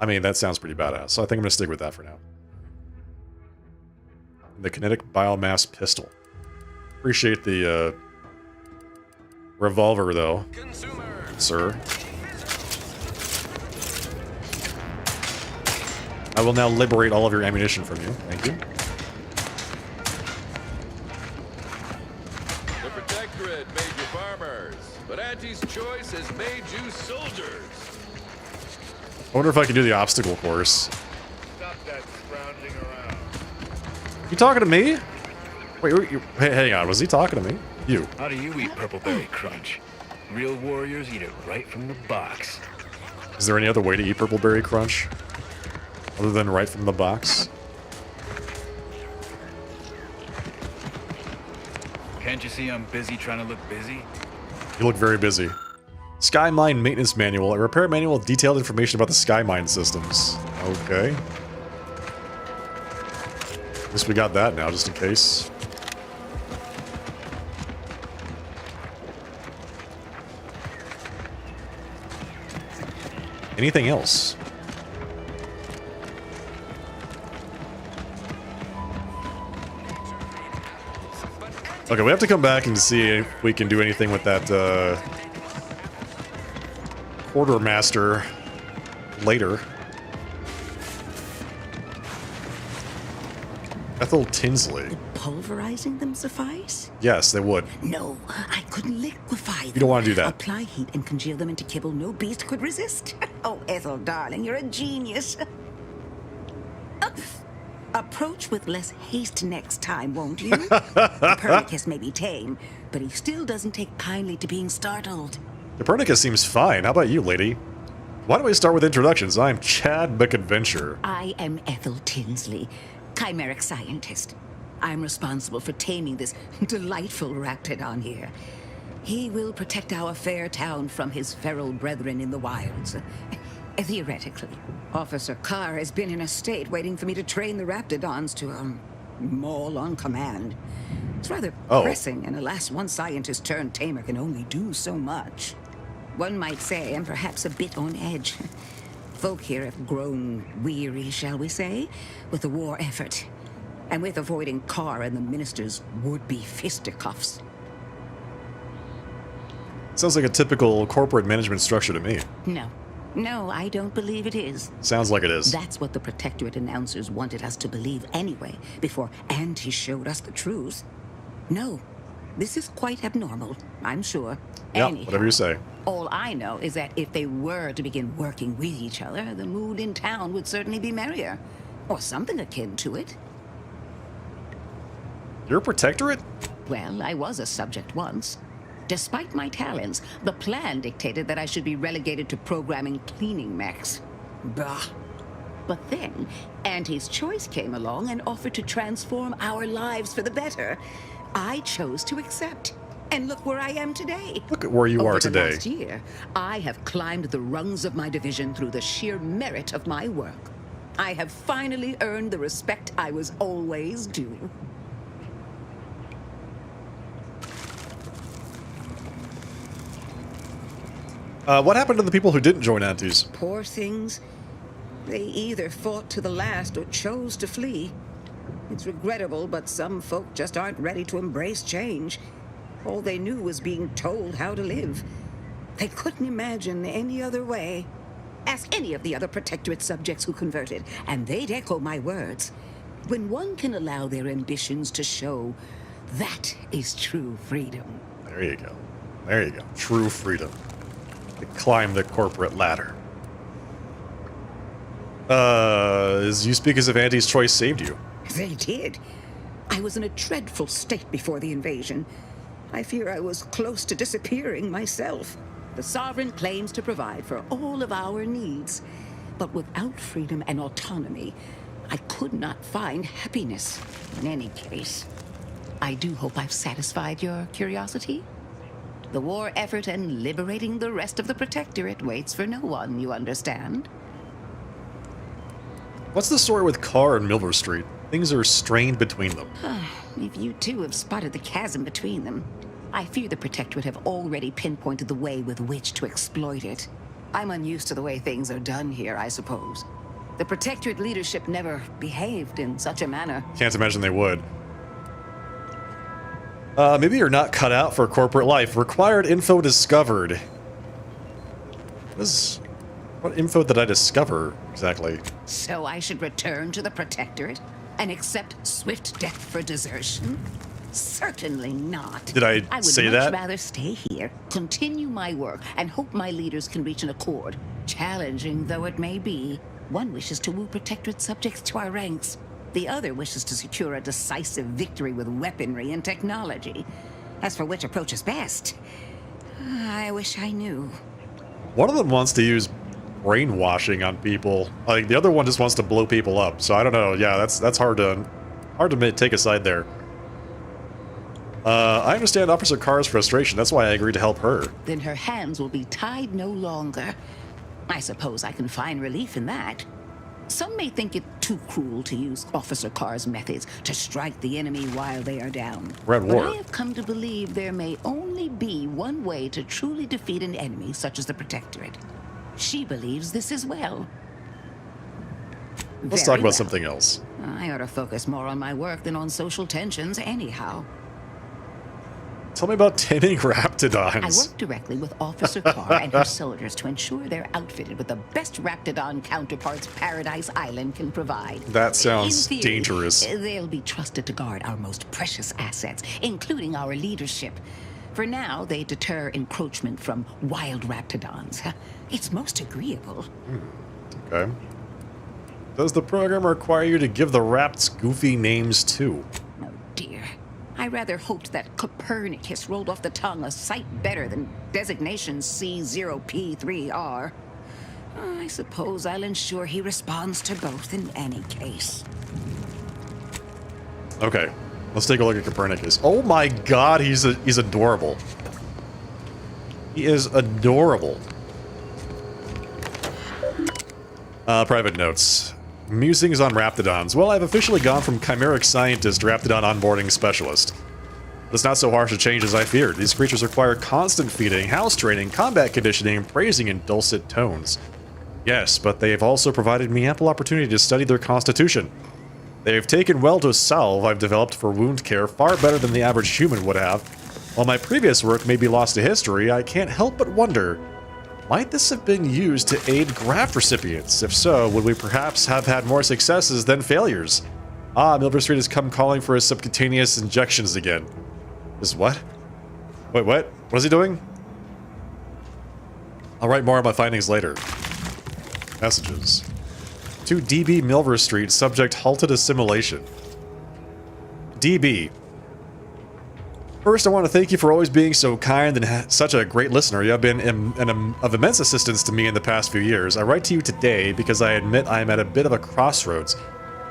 I mean, that sounds pretty badass, so I think I'm going to stick with that for now. The kinetic biomass pistol. Appreciate the revolver, though, sir. I will now liberate all of your ammunition from you. Thank you.
The Protectorate made you farmers, but Auntie's Choice has made you soldiers.
I wonder if I can do the obstacle course.
Stop that scrounging around.
You talking to me? Wait, hey, hang on. Was he talking to me? You.
How do you eat Purpleberry Crunch? Real warriors eat it right from the box.
Is there any other way to eat Purpleberry Crunch? Other than right from the box?
Can't you see I'm busy trying to look busy?
You look very busy. Skymine Maintenance Manual. A repair manual with detailed information about the Skymine systems. Okay. At least we got that now, just in case. Anything else? Okay, we have to come back and see if we can do anything with that quartermaster later. Ethel Tinsley.
Pulverizing them suffice?
Yes, they would.
No, I couldn't liquefy them.
You don't want to do that.
Apply heat and congeal them into kibble no beast could resist. Oh, Ethel, darling, you're a genius. Approach with less haste next time, won't you? Copernicus may be tame, but he still doesn't take kindly to being startled.
Copernicus seems fine. How about you, lady? Why don't we start with introductions? I'm Chad McAdventure.
I am Ethel Tinsley, chimeric scientist. I'm responsible for taming this delightful raptidon here. He will protect our fair town from his feral brethren in the wilds. Theoretically. Officer Carr has been in a state waiting for me to train the raptidons to, maul on command. It's rather pressing, and alas, one scientist turned tamer can only do so much. One might say I'm perhaps a bit on edge. Folk here have grown weary, shall we say, with the war effort, and with avoiding Carr and the minister's would-be fisticuffs.
Sounds like a typical corporate management structure to me.
No, I don't believe it is.
Sounds like it is.
That's what the Protectorate announcers wanted us to believe anyway, before Auntie showed us the truth. No, this is quite abnormal, I'm sure.
Yeah,
Anyhow,
whatever you say.
All I know is that if they were to begin working with each other, the mood in town would certainly be merrier. Or something akin to it.
You're a Protectorate?
Well, I was a subject once. Despite my talents, the plan dictated that I should be relegated to programming cleaning mechs. Bah. But then, Auntie's Choice came along and offered to transform our lives for the better. I chose to accept. And look where I am today.
Look at where you are today.
Over the last year, I have climbed the rungs of my division through the sheer merit of my work. I have finally earned the respect I was always due.
What happened to the people who didn't join Aunties?
Poor things. They either fought to the last or chose to flee. It's regrettable, but some folk just aren't ready to embrace change. All they knew was being told how to live. They couldn't imagine any other way. Ask any of the other Protectorate subjects who converted, and they'd echo my words. When one can allow their ambitions to show, that is true freedom.
There you go. There you go. True freedom. To climb the corporate ladder. You speak as if Auntie's Choice saved you.
They did. I was in a dreadful state before the invasion. I fear I was close to disappearing myself. The Sovereign claims to provide for all of our needs. But without freedom and autonomy, I could not find happiness. In any case, I do hope I've satisfied your curiosity. The war effort and liberating the rest of the Protectorate waits for no one, you understand?
What's the story with Carr and Milver Street? Things are strained between them.
If you two have spotted the chasm between them, I fear the Protectorate have already pinpointed the way with which to exploit it. I'm unused to the way things are done here, I suppose. The Protectorate leadership never behaved in such a manner.
Can't imagine they would. Maybe you're not cut out for corporate life. Required info discovered. What info did I discover, exactly?
So I should return to the Protectorate and accept swift death for desertion? Certainly not.
Did I say that?
I would much rather stay here, continue my work, and hope my leaders can reach an accord. Challenging though it may be, one wishes to woo Protectorate subjects to our ranks. The other wishes to secure a decisive victory with weaponry and technology. As for which approach is best, I wish I knew.
One of them wants to use brainwashing on people. Like, the other one just wants to blow people up. So I don't know. Yeah, that's hard to take a side there. I understand Officer Carr's frustration. That's why I agreed to help her.
Then her hands will be tied no longer. I suppose I can find relief in that. Some may think it too cruel to use Officer Carr's methods to strike the enemy while they are down.
Red War.
But I have come to believe there may only be one way to truly defeat an enemy such as the Protectorate. She believes this as well.
Let's talk about something else.
I ought to focus more on my work than on social tensions anyhow.
Tell me about taming Raptidons.
I work directly with Officer Carr and her soldiers to ensure they're outfitted with the best Raptidon counterparts Paradise Island can provide.
That sounds
In theory,
dangerous.
They'll be trusted to guard our most precious assets, including our leadership. For now, they deter encroachment from wild Raptidons. It's most agreeable.
Okay. Does the program require you to give the Rapts goofy names too?
Oh dear. I rather hoped that Copernicus rolled off the tongue a sight better than designation C0P3R. I suppose I'll ensure he responds to both in any case.
Okay, let's take a look at Copernicus. Oh my god, he's adorable. He is adorable. Private notes. Musings on Raptidons. Well, I've officially gone from chimeric scientist to Raptidon onboarding specialist. But it's not so harsh a change as I feared. These creatures require constant feeding, house training, combat conditioning, and praising in dulcet tones. Yes, but they have also provided me ample opportunity to study their constitution. They have taken well to a salve I've developed for wound care far better than the average human would have. While my previous work may be lost to history, I can't help but wonder, might this have been used to aid graft recipients? If so, would we perhaps have had more successes than failures? Ah, Milver Street has come calling for his subcutaneous injections again. Is what? Wait, what? What is he doing? I'll write more on my findings later. Messages. To DB Milver Street, subject halted assimilation. DB. First, I want to thank you for always being so kind and such a great listener. You have been of immense assistance to me in the past few years. I write to you today because I admit I am at a bit of a crossroads.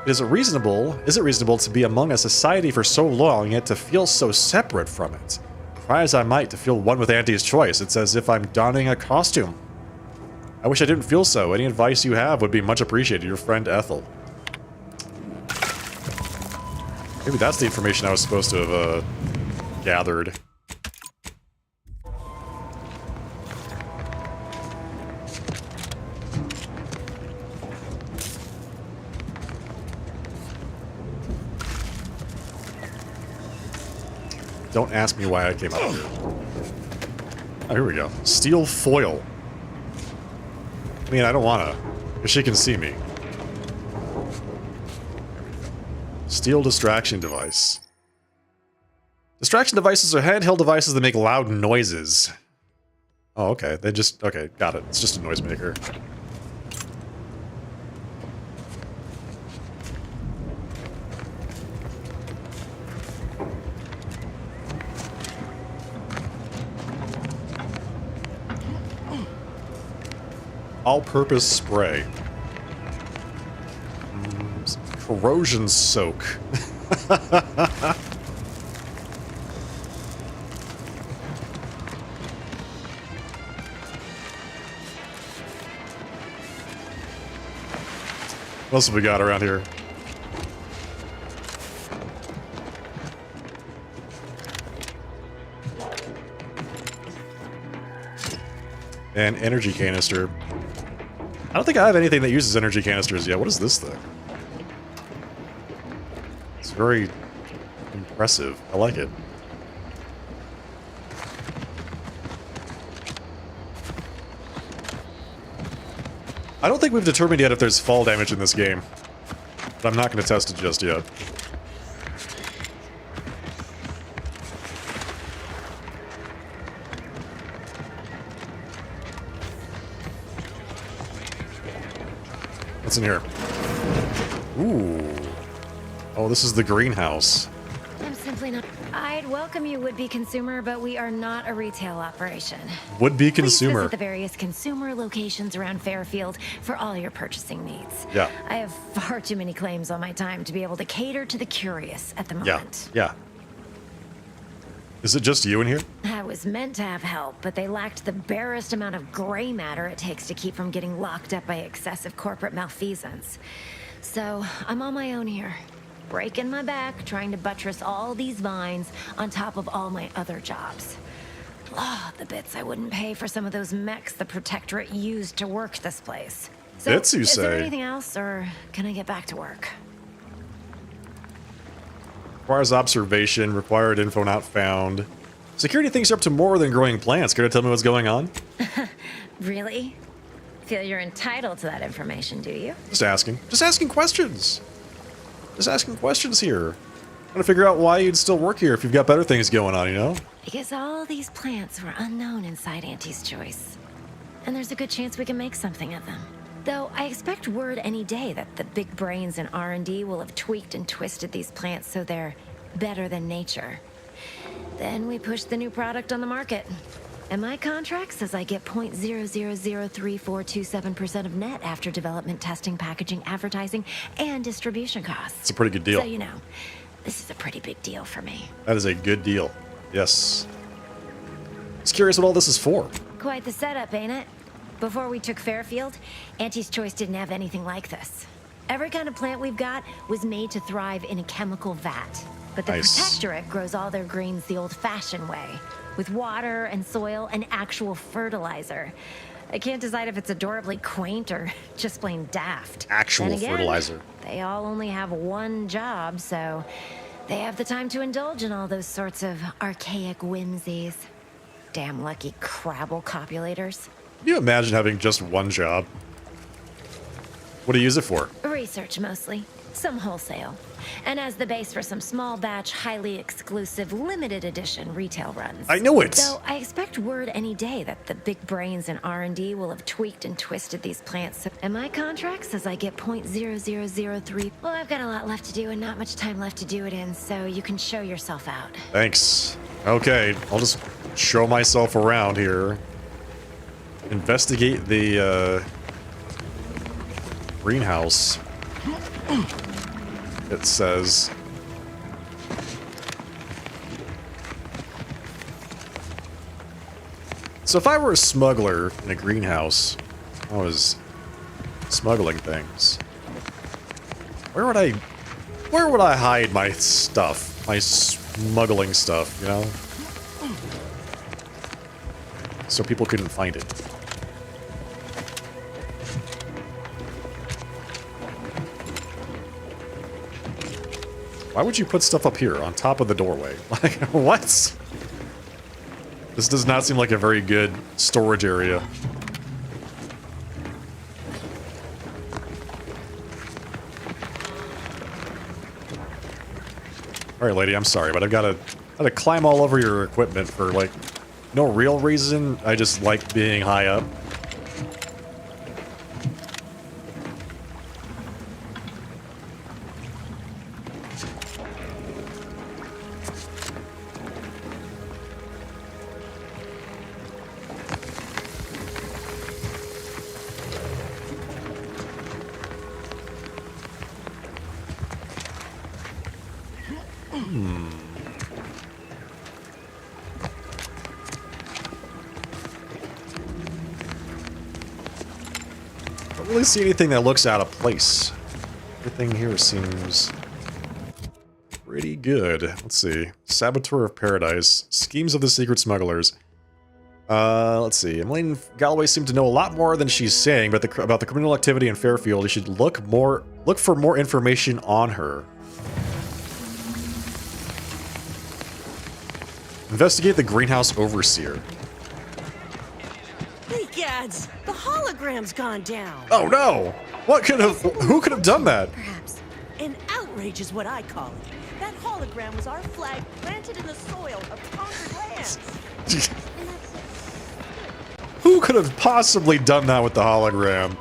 Is it reasonable to be among a society for so long, yet to feel so separate from it? Try as I might to feel one with Auntie's choice, it's as if I'm donning a costume. I wish I didn't feel so. Any advice you have would be much appreciated. Your friend Ethel. Maybe that's the information I was supposed to have, gathered. Don't ask me why I came up here. Oh, here we go. Steel foil. I mean, I don't wanna, because she can see me. Steel distraction device. Distraction devices are handheld devices that make loud noises. Oh, okay. Okay, got it. It's just a noisemaker. All-purpose spray. Corrosion soak. What else have we got around here? An energy canister. I don't think I have anything that uses energy canisters yet. What is this thing? It's very impressive. I like it. I don't think we've determined yet if there's fall damage in this game. But I'm not going to test it just yet. What's in here? Ooh. Oh, this is the greenhouse.
I'm simply not. I'd welcome you, would-be consumer, but we are not a retail operation.
Would-be
Please
consumer.
visit the various consumer locations around Fairfield for all your purchasing needs.
Yeah.
I have far too many claims on my time to be able to cater to the curious at the
Yeah.
moment.
Yeah. Is it just you in here?
I was meant to have help, but they lacked the barest amount of gray matter it takes to keep from getting locked up by excessive corporate malfeasance. So, I'm on my own here. Breaking my back, trying to buttress all these vines on top of all my other jobs. Oh, the bits I wouldn't pay for some of those mechs the Protectorate used to work this place. So,
Bits, you
is there
say?
anything else, or can I get back to work?
Requires observation, required info not found. Security thinks you're up to more than growing plants. Care to tell me what's going on?
Really? Feel you're entitled to that information, do you?
Just asking. Just asking questions. Just asking questions here. Trying to figure out why you'd still work here if you've got better things going on, you know?
Because all these plants were unknown inside Auntie's Choice. And there's a good chance we can make something of them. Though I expect word any day that the big brains in R&D will have tweaked and twisted these plants so they're better than nature. Then we push the new product on the market. And my contract says I get 0.0003427% of net after development, testing, packaging, advertising, and distribution costs.
It's a pretty good deal.
So, you know, this is a pretty big deal for me.
That is a good deal. Yes. Just curious what all this is for.
Quite the setup, ain't it? Before we took Fairfield, Auntie's Choice didn't have anything like this. Every kind of plant we've got was made to thrive in a chemical vat. But the
Nice.
Protectorate grows all their greens the old-fashioned way, with water and soil and actual fertilizer. I can't decide if it's adorably quaint or just plain daft.
Actual
Then again,
fertilizer.
They all only have one job, so they have the time to indulge in all those sorts of archaic whimsies. Damn lucky Crabble copulators.
Can you imagine having just one job? What do you use it for?
Research mostly. Some wholesale. And as the base for some small batch, highly exclusive, limited edition retail runs.
I know it!
So I expect word any day that the big brains in R&D will have tweaked and twisted these plants. And my contract says I get 0.0003. Well, I've got a lot left to do and not much time left to do it in, so you can show yourself out.
Thanks. Okay, I'll just show myself around here. Investigate the, greenhouse. It says. So if I were a smuggler in a greenhouse, I was smuggling things. Where would I hide my stuff? My smuggling stuff, you know? So people couldn't find it. Why would you put stuff up here on top of the doorway? Like, what? This does not seem like a very good storage area. Alright, lady, I'm sorry, but I've got to climb all over your equipment for, like, no real reason. I just like being high up. Don't really see anything that looks out of place. Everything here seems pretty good. Let's see. Saboteur of Paradise. Schemes of the Secret Smugglers. Let's see. Emmeline Galloway seemed to know a lot more than she's saying about the criminal activity in Fairfield. You should look for more information on her. Investigate the Greenhouse Overseer.
Hey, Gads! The hologram's gone down!
Oh no! Who could have done that?
Perhaps. An outrage is what I call it. That hologram was our flag planted in the soil of conquered lands.
Who could have possibly done that with the hologram?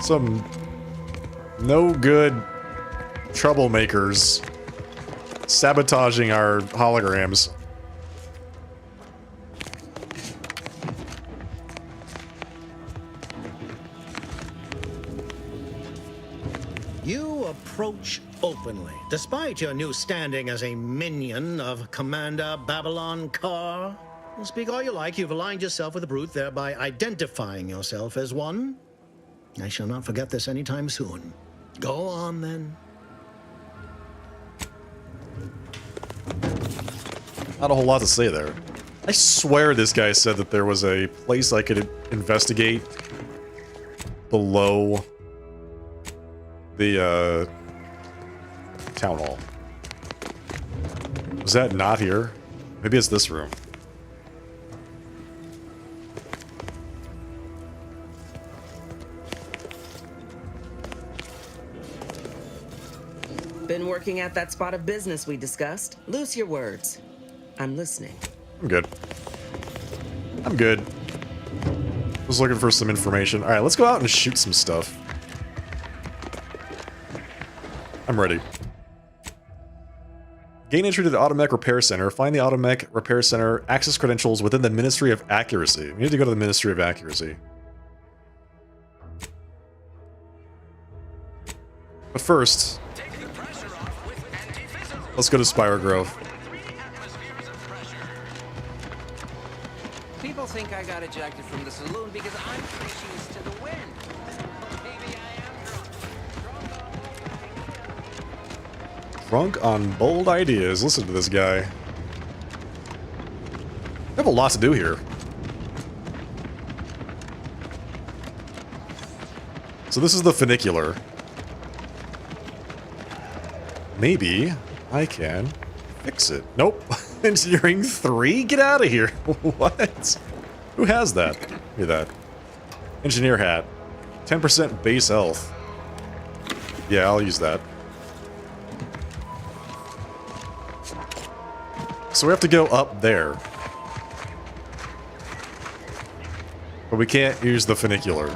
Some no good troublemakers sabotaging our holograms.
You approach openly, despite your new standing as a minion of Commander Babylon Carr. Speak all you like, you've aligned yourself with the Brute, thereby identifying yourself as one. I shall not forget this anytime soon. Go on, then.
Not a whole lot to say there. I swear this guy said that there was a place I could investigate below the town hall. Was that not here? Maybe it's this room.
Been working at that spot of business we discussed. Loose your words. I'm listening.
I'm good. I'm good. Was looking for some information. Alright, let's go out and shoot some stuff. I'm ready. Gain entry to the Automech Repair Center. Find the Automech Repair Center access credentials within the Ministry of Accuracy. We need to go to the Ministry of Accuracy. But first, let's go to Spire Grove.
People think I got ejected from the saloon because I'm preaching to the wind. Maybe I am
Drunk on bold ideas. Listen to this guy. We have a lot to do here. So this is the funicular. Maybe I can fix it. Nope. Engineering 3? Get out of here. What? Who has that? Give me that. Engineer hat. 10% base health. Yeah, I'll use that. So we have to go up there. But we can't use the funicular.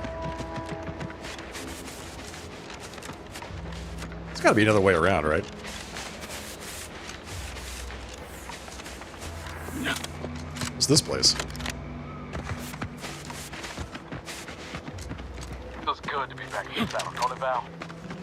There's gotta be another way around, right? What's this place?
Feels good to be back in the saddle, don't it, Val?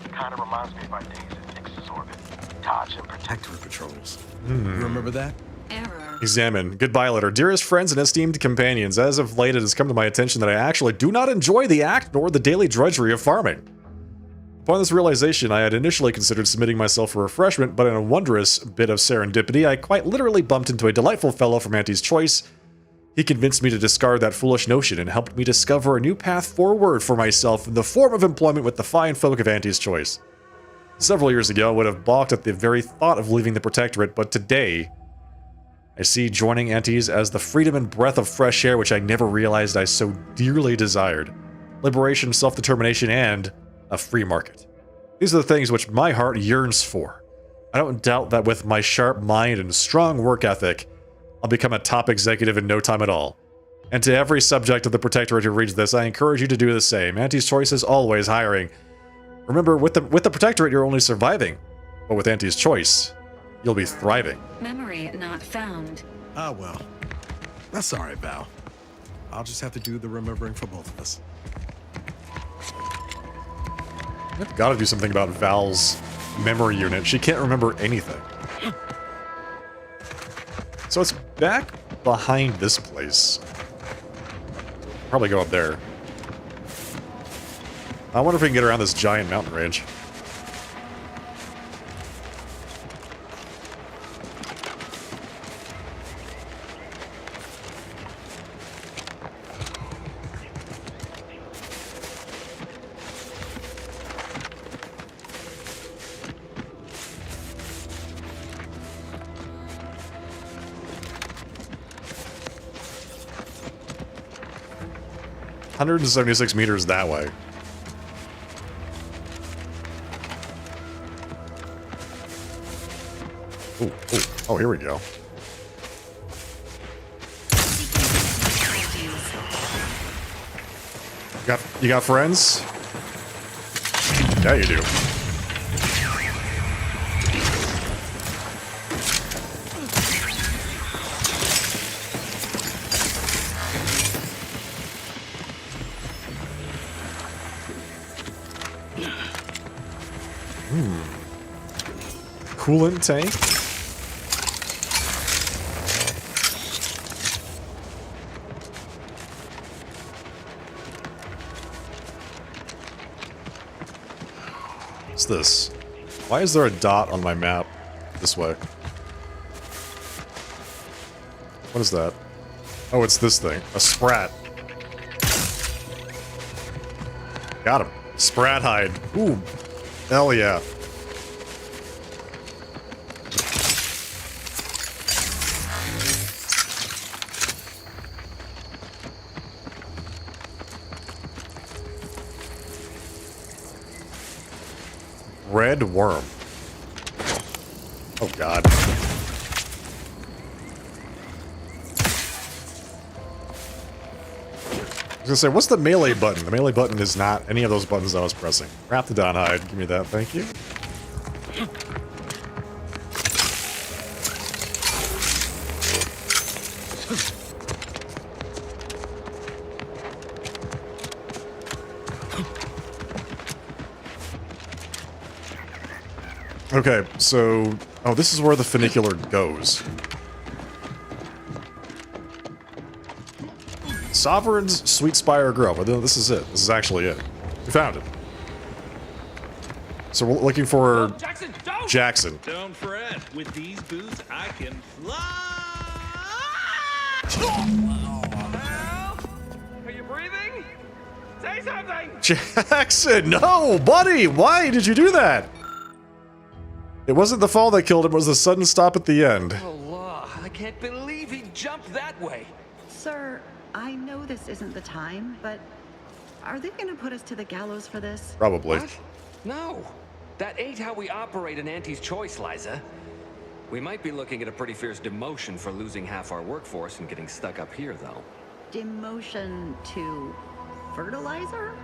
Kinda reminds me of my days at Nix's orbit. Dodge and
Protectorate patrols. You remember that?
Error.
Examine. Goodbye letter. Dearest friends and esteemed companions, as of late it has come to my attention that I actually do not enjoy the act nor the daily drudgery of farming. Upon this realization, I had initially considered submitting myself for refreshment, but in a wondrous bit of serendipity, I quite literally bumped into a delightful fellow from Auntie's Choice. He convinced me to discard that foolish notion and helped me discover a new path forward for myself in the form of employment with the fine folk of Auntie's Choice. Several years ago, I would have balked at the very thought of leaving the Protectorate, but today, I see joining Auntie's as the freedom and breath of fresh air which I never realized I so dearly desired. Liberation, self-determination, and a free market. These are the things which my heart yearns for. I don't doubt that with my sharp mind and strong work ethic, I'll become a top executive in no time at all. And to every subject of the Protectorate who reads this, I encourage you to do the same. Auntie's Choice is always hiring. Remember, with the Protectorate, you're only surviving. But with Auntie's Choice, you'll be thriving.
Memory not found.
Ah, well. That's all right, Val. I'll just have to do the remembering for both of us.
I've got to do something about Val's memory unit. She can't remember anything. So it's back behind this place. Probably go up there. I wonder if we can get around this giant mountain range. $176 meters that way. Ooh, ooh. Oh, here we go. You got friends? Yeah, you do. Coolant tank. What's this? Why is there a dot on my map this way? What is that? Oh, it's this thing. A sprat. Got him. Sprat hide. Ooh. Hell yeah. Red worm. Oh god. I was gonna say, what's the melee button? The melee button is not any of those buttons I was pressing. Raptidon hide. Give me that, thank you. Okay, so... Oh, this is where the funicular goes. Sovereign's Sweet Spire Grove. Well, this is it. This is actually it. We found it. So we're looking for...
Jackson, don't!
Jackson.
Don't fret. With these boots, I can fly! Are you breathing? Say something!
Jackson! No, buddy! Why did you do that? It wasn't the fall that killed him, it was the sudden stop at the end.
Oh, law. I can't believe he jumped that way.
Sir, I know this isn't the time, but are they going to put us to the gallows for this?
Probably.
What? No. That ain't how we operate in Auntie's Choice, Liza. We might be looking at a pretty fierce demotion for losing half our workforce and getting stuck up here, though.
Demotion to fertilizer?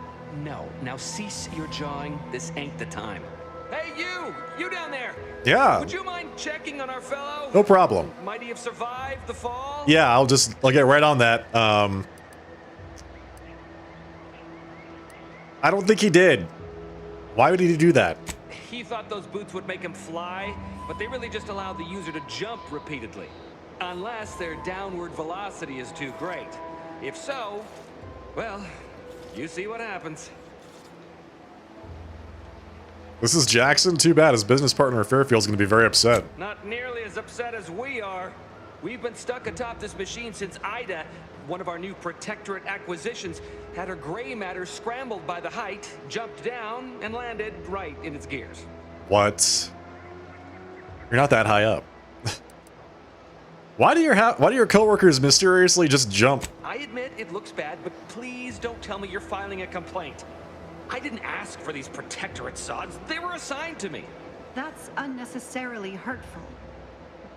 No. Now cease your jawing. This ain't the time. Hey, you! You down there!
Yeah.
Would you mind checking on our fellow?
No problem.
Might he have survived the fall?
Yeah, I'll get right on that. I don't think he did. Why would he do that?
He thought those boots would make him fly, but they really just allowed the user to jump repeatedly. Unless their downward velocity is too great. If so, well, you see what happens.
This is Jackson? Too bad. His business partner Fairfield's going to be very upset.
Not nearly as upset as we are. We've been stuck atop this machine since Ida, one of our new Protectorate acquisitions, had her gray matter scrambled by the height, jumped down, and landed right in its gears.
What? You're not that high up. Why do your coworkers mysteriously just jump?
I admit it looks bad, but please don't tell me you're filing a complaint. I didn't ask for these Protectorate sods. They were assigned to me.
That's unnecessarily hurtful.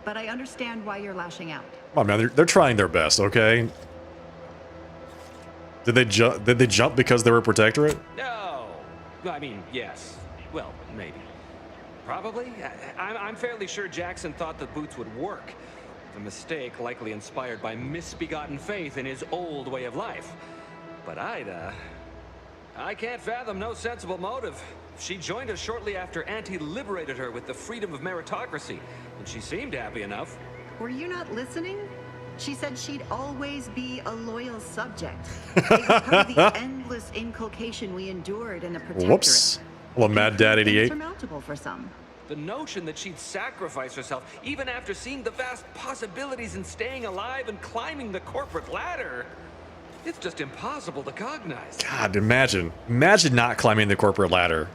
But I understand why you're lashing out.
Come on, man. They're trying their best, okay? Did they jump because they were Protectorate?
No. I mean, yes. Well, maybe. Probably. I'm fairly sure Jackson thought the boots would work. A mistake likely inspired by misbegotten faith in his old way of life. But Ida... I can't fathom no sensible motive. She joined us shortly after Auntie liberated her with the freedom of meritocracy, and she seemed happy enough.
Were you not listening? She said she'd always be a loyal subject. It was part of the endless inculcation we endured in the Protectorate.
Whoops. Well, Mad Dad 88.
Insurmountable for some.
The notion that she'd sacrifice herself, even after seeing the vast possibilities in staying alive and climbing the corporate ladder, it's just impossible to cognize.
God, imagine not climbing the corporate ladder.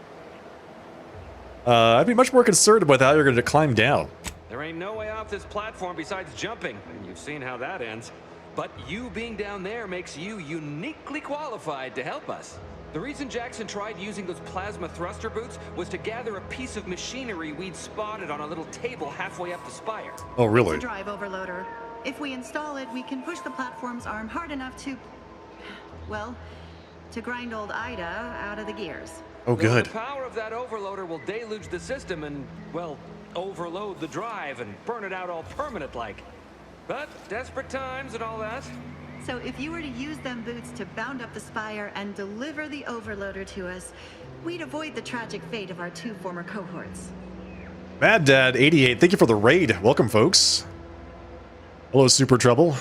I'd be much more concerned about how you're going to climb down.
There ain't no way off this platform besides jumping, and you've seen how that ends. But you being down there makes you uniquely qualified to help us. The reason Jackson tried using those plasma thruster boots was to gather a piece of machinery we'd spotted on a little table halfway up the spire.
Oh, really?
It's a drive overloader. If we install it, we can push the platform's arm hard enough to, well, to grind old Ida out of the gears.
Oh, good.
The power of that overloader will deluge the system and, well, overload the drive and burn it out all permanent-like. But desperate times and all that.
So if you were to use them boots to bound up the spire and deliver the overloader to us, we'd avoid the tragic fate of our 2 former cohorts.
Mad Dad 88, thank you for the raid. Welcome, folks. Hello, Super Trouble.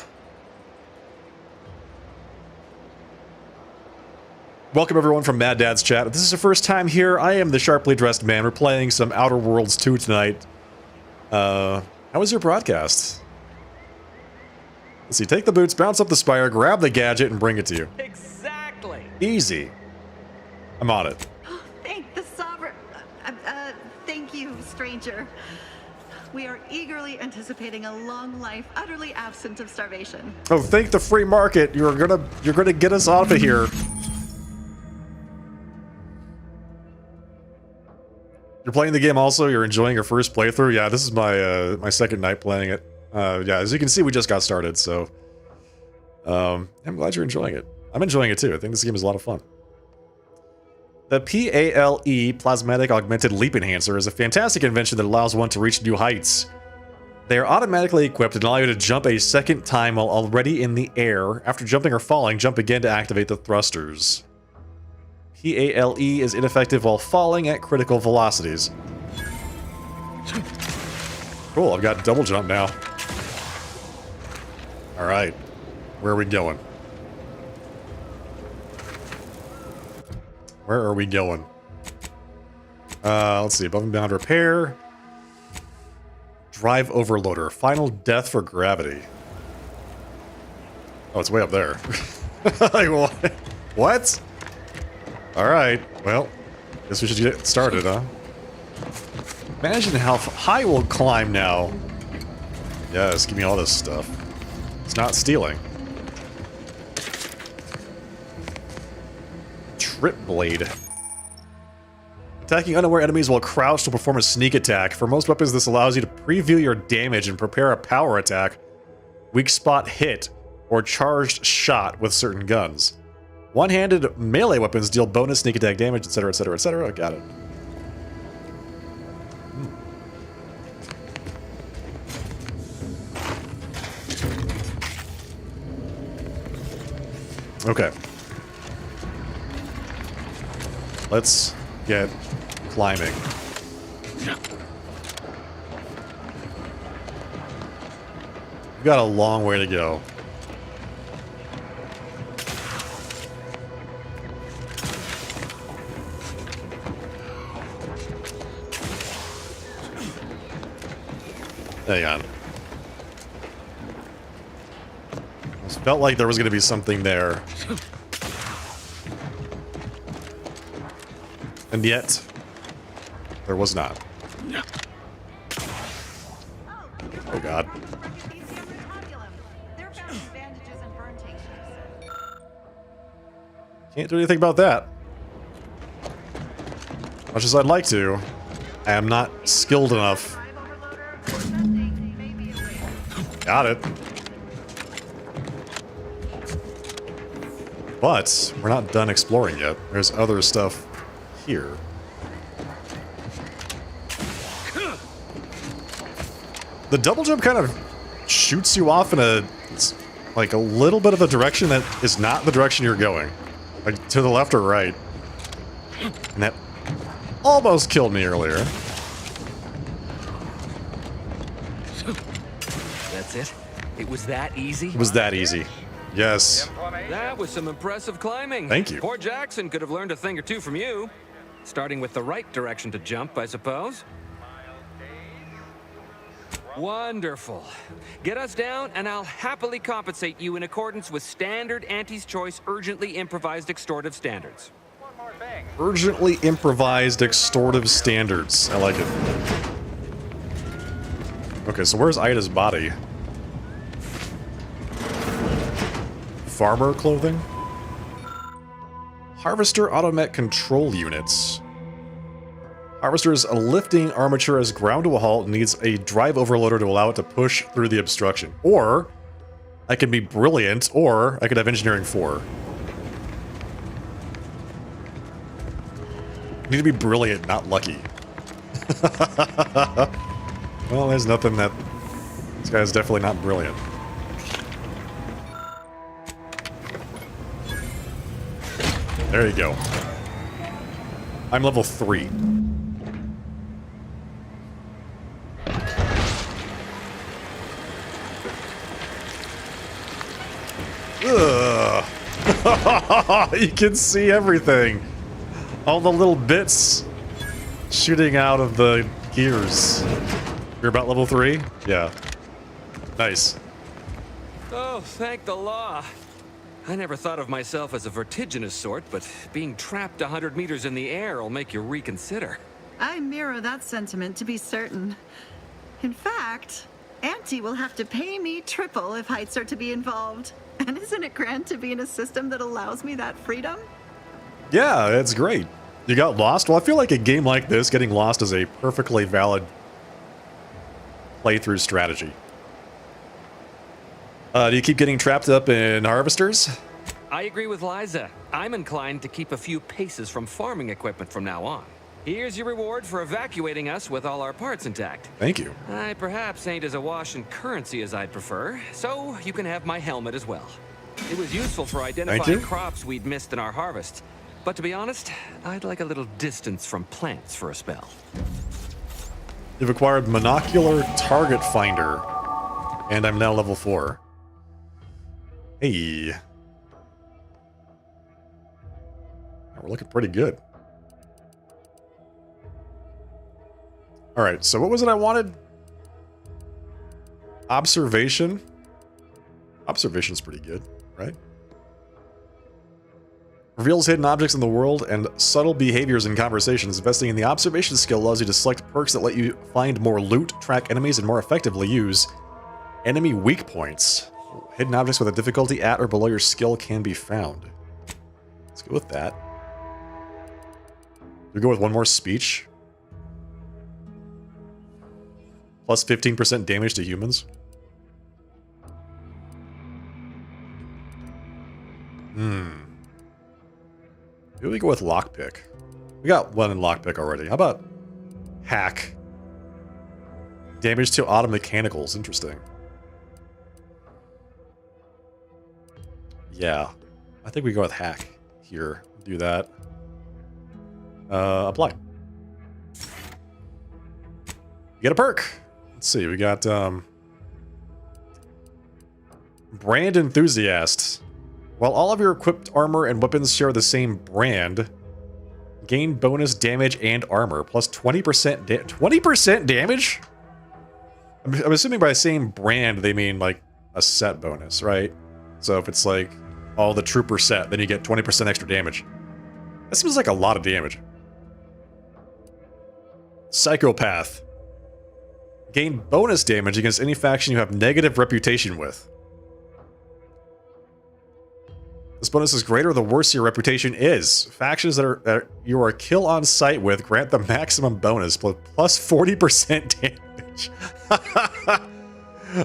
Welcome, everyone, from Mad Dad's chat. If this is your first time here, I am the Sharply Dressed Man. We're playing some Outer Worlds 2 tonight. How was your broadcast? Let's see, take the boots, bounce up the spire, grab the gadget, and bring it to you.
Exactly.
Easy. I'm on it.
Thank the Sovereign. Thank you, stranger. We are eagerly anticipating a long life, utterly absent of starvation.
Oh, thank the free market. You're gonna get us off of here. You're playing the game also? You're enjoying your first playthrough? Yeah, this is my my second night playing it. Yeah, as you can see, we just got started, so I'm glad you're enjoying it. I'm enjoying it too. I think this game is a lot of fun. The PALE, Plasmatic Augmented Leap Enhancer, is a fantastic invention that allows one to reach new heights. They are automatically equipped and allow you to jump a second time while already in the air. After jumping or falling, jump again to activate the thrusters. PALE is ineffective while falling at critical velocities. Cool, I've got double jump now. Alright, where are we going? Where are we going? Let's see, above and beyond repair. Drive overloader, final death for gravity. Oh, it's way up there. Like, what? Alright, well, guess we should get started, huh? Imagine how high we'll climb now. Yes, give me all this stuff. It's not stealing. Trip Blade. Attacking unaware enemies while crouched to perform a sneak attack. For most weapons, this allows you to preview your damage and prepare a power attack, weak spot hit, or charged shot with certain guns. One-handed melee weapons deal bonus sneak attack damage, etc., etc., etc. Got it. Okay. Let's get climbing. We've got a long way to go. Hang on. It felt like there was going to be something there. And yet, there was not. Oh god. Can't do anything about that. Much as I'd like to, I am not skilled enough. Got it. But we're not done exploring yet. There's other stuff here. The double jump kind of shoots you off in a little bit of a direction that is not the direction you're going. Like to the left or right. And that almost killed me earlier.
That's it? It was that easy?
It was that easy. Yes.
That was some impressive climbing.
Thank you.
Poor Jackson could have learned a thing or two from you. Starting with the right direction to jump, I suppose. Wonderful. Get us down, and I'll happily compensate you in accordance with standard Auntie's Choice urgently improvised extortive standards.
Urgently improvised extortive standards. I like it. Okay, so where's Ida's body? Farmer clothing? Harvester Automet control units. Harvester's lifting armature is ground to a halt and needs a drive overloader to allow it to push through the obstruction. Or, I could be brilliant, or I could have engineering 4. I need to be brilliant, not lucky. Well, there's nothing that... This guy's definitely not brilliant. There you go. I'm level 3. Ugh. You can see everything. All the little bits shooting out of the gears. You're about level 3? Yeah. Nice.
Oh, thank the law. I never thought of myself as a vertiginous sort, but being trapped 100 meters in the air will make you reconsider.
I mirror that sentiment, to be certain. In fact, Auntie will have to pay me triple if heights are to be involved. And isn't it grand to be in a system that allows me that freedom?
Yeah, it's great. You got lost? Well, I feel like a game like this, getting lost is a perfectly valid playthrough strategy. Do you keep getting trapped up in harvesters?
I agree with Liza. I'm inclined to keep a few paces from farming equipment from now on. Here's your reward for evacuating us with all our parts intact.
Thank you.
I perhaps ain't as awash in currency as I'd prefer, so you can have my helmet as well. It was useful for identifying crops we'd missed in our harvest. But to be honest, I'd like a little distance from plants for a spell.
You've acquired Monocular Target Finder, and I'm now level 4. Hey. We're looking pretty good. Alright, so what was it I wanted? Observation? Observation's pretty good, right? Reveals hidden objects in the world and subtle behaviors in conversations. Investing in the observation skill allows you to select perks that let you find more loot, track enemies, and more effectively use enemy weak points. Hidden objects with a difficulty at or below your skill can be found. Let's go with that. We go with one more speech. Plus 15% damage to humans. Maybe we go with lockpick. We got one in lockpick already. How about hack? Damage to auto mechanicals. Interesting. Yeah. I think we go with hack here. Do that. Apply. You get a perk. Let's see. We got Brand Enthusiast. While all of your equipped armor and weapons share the same brand, gain bonus damage and armor, plus 20% 20% damage? I'm assuming by same brand, they mean like a set bonus, right? So if it's like all the trooper set, then you get 20% extra damage. That seems like a lot of damage. Psychopath. Gain bonus damage against any faction you have negative reputation with. This bonus is greater the worse your reputation is. Factions that you are kill on sight with grant the maximum bonus plus 40% damage.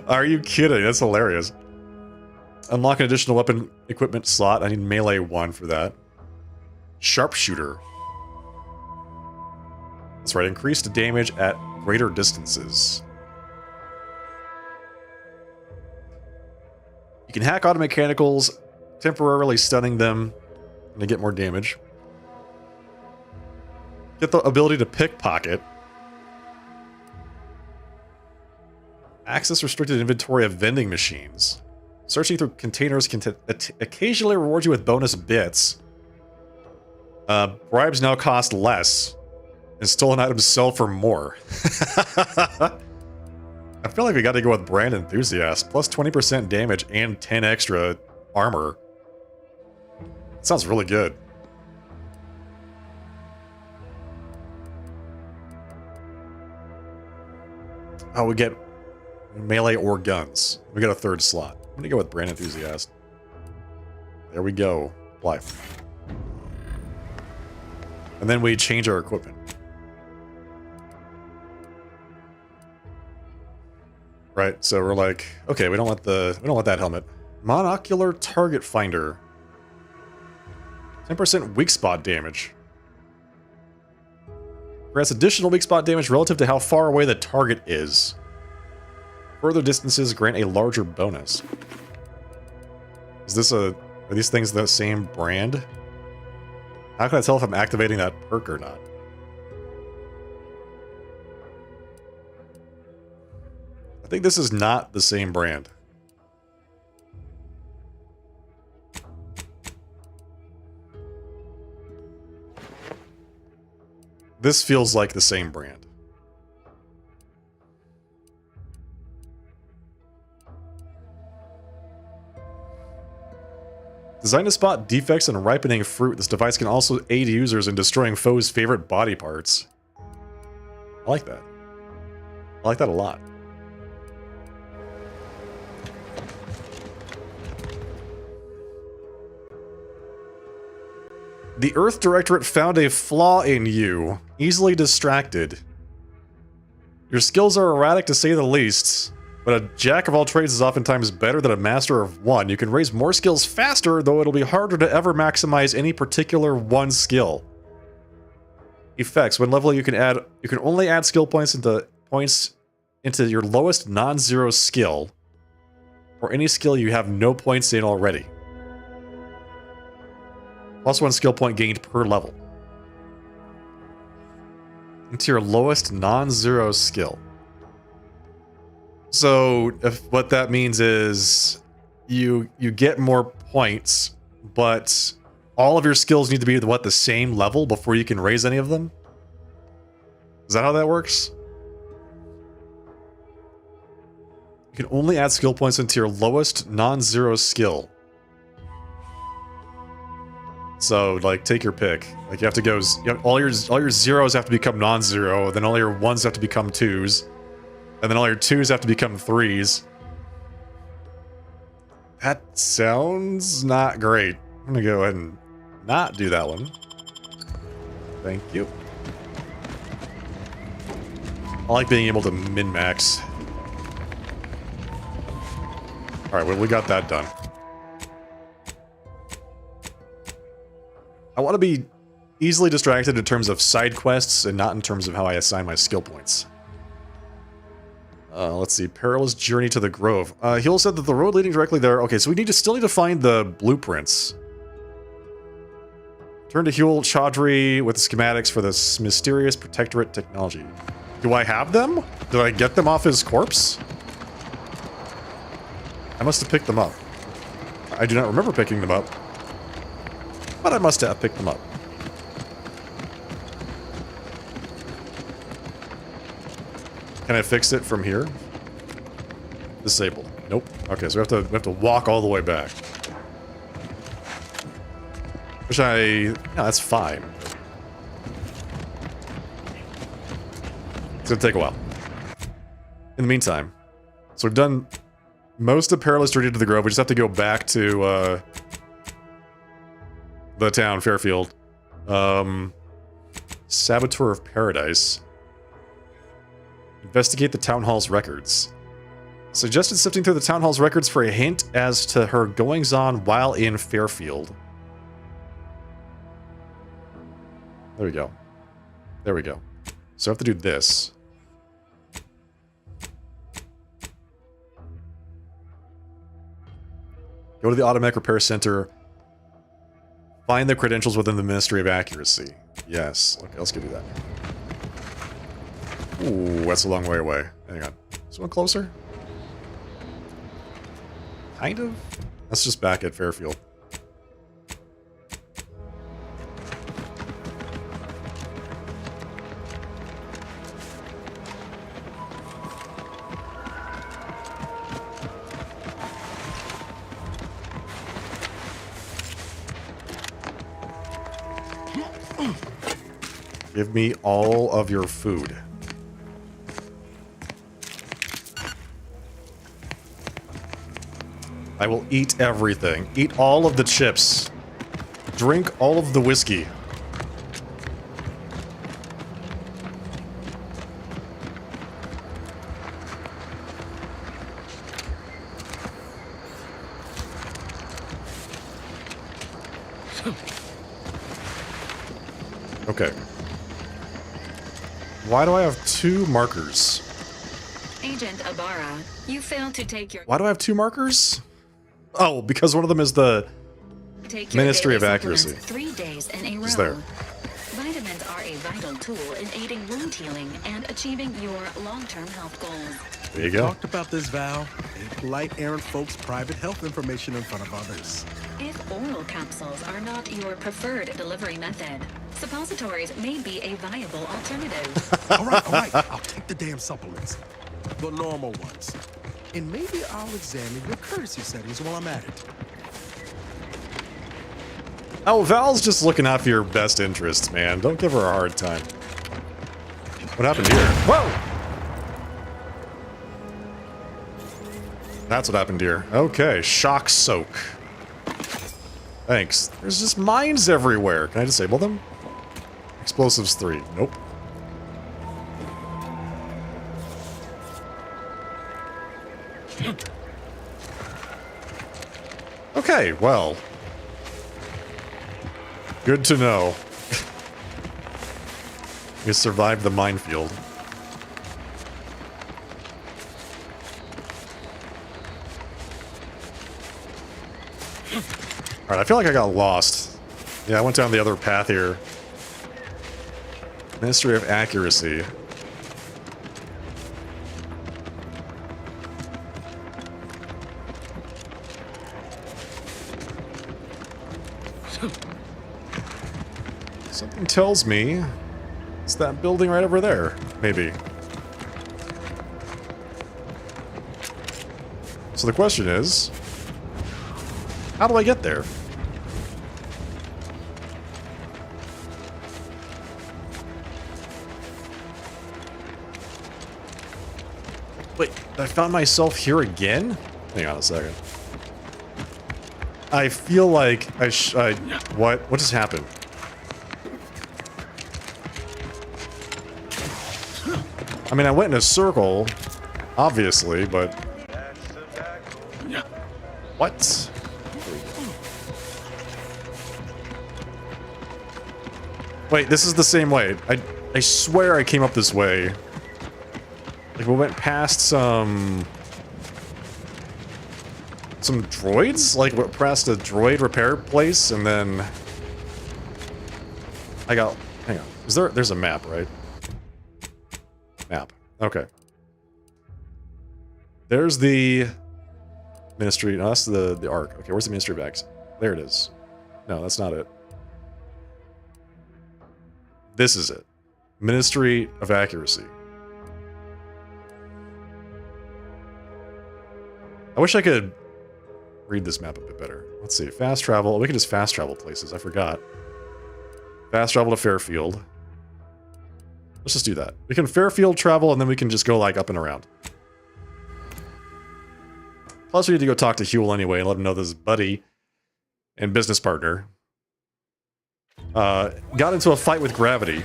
Are you kidding? That's hilarious. Unlock an additional weapon equipment slot. I need melee 1 for that. Sharpshooter. That's right. Increased damage at greater distances. You can hack auto mechanicals, temporarily stunning them to get more damage. Get the ability to pickpocket. Access restricted inventory of vending machines. Searching through containers can occasionally reward you with bonus bits. Bribes now cost less, and stolen items sell for more. I feel like we got to go with Brand Enthusiast. Plus 20% damage and 10 extra armor. Sounds really good. Oh, we get melee or guns. We got a third slot. I'm gonna go with Brand Enthusiast. There we go. Apply. And then we change our equipment. Right, so we're like, okay, we don't want that helmet. Monocular target finder. 10% weak spot damage. Grants additional weak spot damage relative to how far away the target is. Further distances grant a larger bonus. Are these things the same brand? How can I tell if I'm activating that perk or not? I think this is not the same brand. This feels like the same brand. Designed to spot defects in ripening fruit, this device can also aid users in destroying foes' favorite body parts. I like that. I like that a lot. The Earth Directorate found a flaw in you. Easily distracted. Your skills are erratic to say the least, but a jack of all trades is oftentimes better than a master of one. You can raise more skills faster, though it'll be harder to ever maximize any particular one skill. Effects. When level you can only add skill points into your lowest non-zero skill, or any skill you have no points in already. Plus 1 skill point gained per level. Into your lowest non-zero skill. So what that means is you get more points, but all of your skills need to be the same level before you can raise any of them? Is that how that works? You can only add skill points into your lowest non-zero skill. So, like, take your pick. Like, you have to go... all your zeros have to become non-zero, then all your ones have to become twos, and then all your twos have to become threes. That sounds not great. I'm gonna go ahead and not do that one. Thank you. I like being able to min-max. Alright, well, we got that done. I want to be easily distracted in terms of side quests and not in terms of how I assign my skill points. Let's see. Perilous journey to the Grove. Heal said that the road leading directly there... Okay, so we still need to find the blueprints. Turn to Huel Chaudhry with the schematics for this mysterious protectorate technology. Do I have them? Did I get them off his corpse? I must have picked them up. I do not remember picking them up. But I must have picked them up. Can I fix it from here? Disable. Nope. Okay, so we have to walk all the way back. Which no, that's fine. It's gonna take a while. In the meantime, so we've done most of Perilous Journey to the Grove. We just have to go back to the town, Fairfield. Saboteur of Paradise. Investigate the town hall's records. Suggested sifting through the town hall's records for a hint as to her goings-on while in Fairfield. There we go. There we go. So I have to do this. Go to the Automatic Repair Center. Find the credentials within the Ministry of Accuracy. Yes. Okay, let's go do that. Ooh, that's a long way away. Hang on. Is one closer? Kind of. That's just back at Fairfield. Give me all of your food. I will eat everything. Eat all of the chips. Drink all of the whiskey. Okay. Why do I have 2 markers?
Agent Ibarra, you failed to take your
Why do I have 2 markers? Oh, because one of them is the Ministry of Accuracy.
3 days in a row.
Is there?
Vitamins are a vital tool in aiding wound healing and achieving your long-term health goals.
There you go.
Talked about this, Val. Ain't polite airing folks' private health information in front of others.
If oral capsules are not your preferred delivery method, suppositories may be a viable alternative.
all right. I'll take the damn supplements. The normal ones. And maybe I'll examine your courtesy settings while I'm at it.
Oh, Val's just looking out for your best interests, man. Don't give her a hard time. What happened here? Whoa! That's what happened here. Okay, shock soak. Thanks. There's just mines everywhere. Can I disable them? Explosives 3. Nope. Okay, well. Good to know. You survived the minefield. Alright, I feel like I got lost. Yeah, I went down the other path here. Ministry of Accuracy. Something tells me it's that building right over there, maybe. So the question is, how do I get there? Wait, I found myself here again? Hang on a second. I feel like what just happened? I mean, I went in a circle, obviously, but... What? Wait, this is the same way. I swear I came up this way. Like, we went past some droids? Like, we past a droid repair place, and then... I got... Hang on. There's a map, right? Map. Okay. There's the Ministry. No, that's the Ark. Okay, where's the Ministry of X? There it is. No, that's not it. This is it. Ministry of Accuracy. I wish I could read this map a bit better. Let's see. Fast travel. We can just fast travel places. I forgot. Fast travel to Fairfield. Let's just do that. We can Fairfield travel, and then we can just go, like, up and around. Plus, we need to go talk to Huel anyway and let him know this buddy and business partner got into a fight with Gravity.
I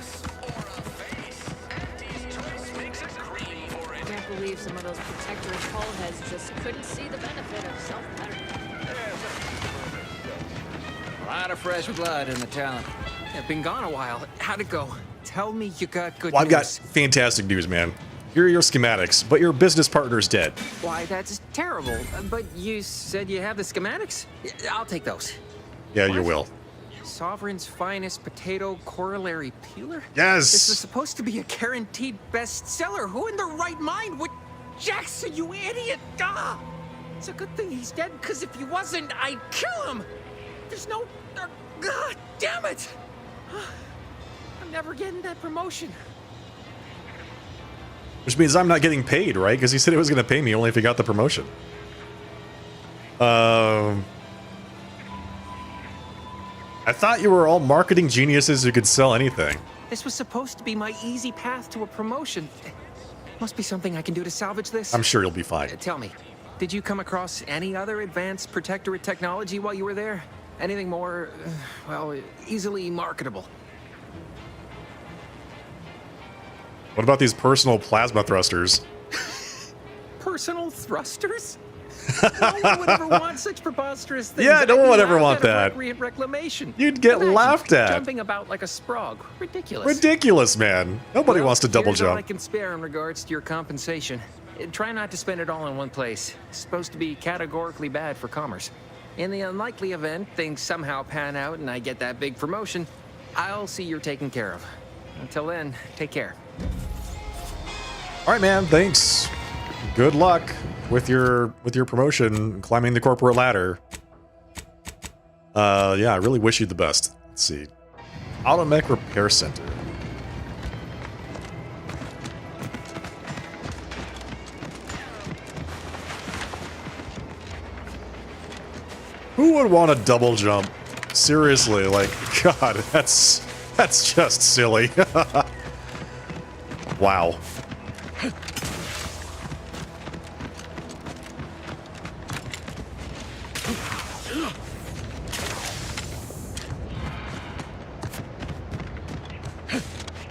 can't believe some of those Protectorate hull heads just couldn't see the benefit of self-meddling.
A lot of fresh blood in the town. Yeah, been gone a while. How'd it go? Tell me you got good news.
I've got fantastic news, man. Here are your schematics, but your business partner's dead.
Why, that's terrible. But you said you have the schematics? I'll take those.
Yeah, you will.
Sovereign's finest potato corollary peeler?
Yes!
This was supposed to be a guaranteed bestseller. Who in their right mind would... Jackson, you idiot! Ah! It's a good thing he's dead, because if he wasn't, I'd kill him! There's no... God damn it! I'm never getting that promotion.
Which means I'm not getting paid, right? Because he said he was going to pay me only if he got the promotion. I thought you were all marketing geniuses who could sell anything.
This was supposed to be my easy path to a promotion. Must be something I can do to salvage this.
I'm sure you'll be fine.
Tell me, did you come across any other advanced Protectorate technology while you were there? Anything more, well, easily marketable?
What about these personal plasma thrusters?
Personal thrusters? No one would ever want such preposterous things.
Yeah, no one would ever want that.
Recreant reclamation.
You'd get
Imagine
laughed at.
Jumping about like a sprog. Ridiculous.
Ridiculous, man. Nobody wants to double
Here's all I
jump.
can spare in regards to your compensation. Try not to spend it all in one place. It's supposed to be categorically bad for commerce. In the unlikely event things somehow pan out and I get that big promotion, I'll see you're taken care of. Until then, take care.
All right, man. Thanks. Good luck with your promotion, climbing the corporate ladder. Yeah, I really wish you the best. Let's see. Automech Repair Center. Who would want to double jump? Seriously, like, God, that's just silly. Wow.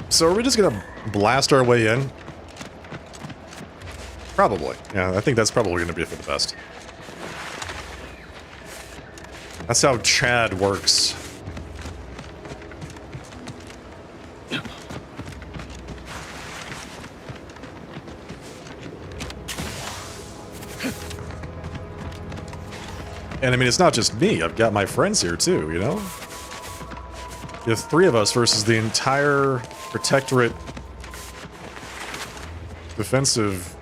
So are we just gonna blast our way in? Probably. Yeah, I think that's probably gonna be for the best. That's how Chad works. And I mean, it's not just me. I've got my friends here too, you know? You have 3 of us versus the entire Protectorate defensive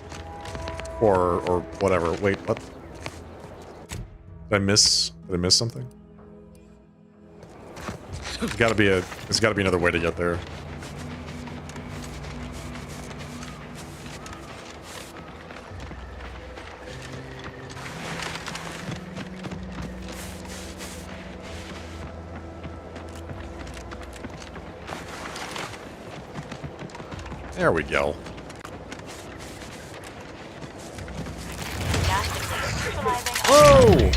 corps or whatever. Wait, what? Did I miss something? There's gotta be another way to get there. There we go. Whoa!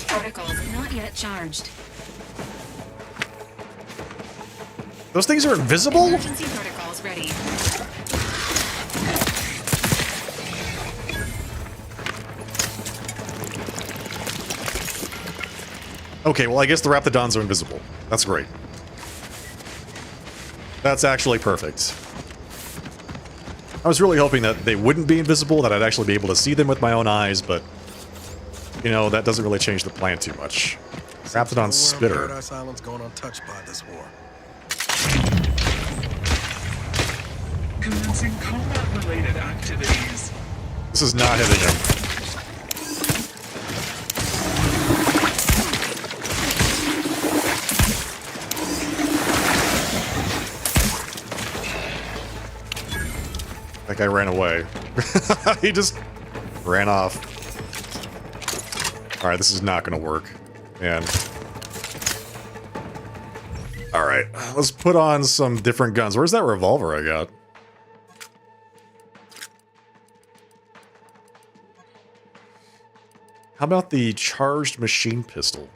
Protocols not yet charged.
Those things are invisible?
Emergency protocols ready.
Okay, well, I guess the Raptidons are invisible. That's great. That's actually perfect. I was really hoping that they wouldn't be invisible, that I'd actually be able to see them with my own eyes, but, you know, that doesn't really change the plan too much. Raptidon Spitter.
Paradise Island's going untouched by this war.
Commencing combat-related activities.
This is not hitting him. That guy ran away. He just ran off. Alright, this is not gonna work. And alright, let's put on some different guns. Where's that revolver I got? How about the charged machine pistol?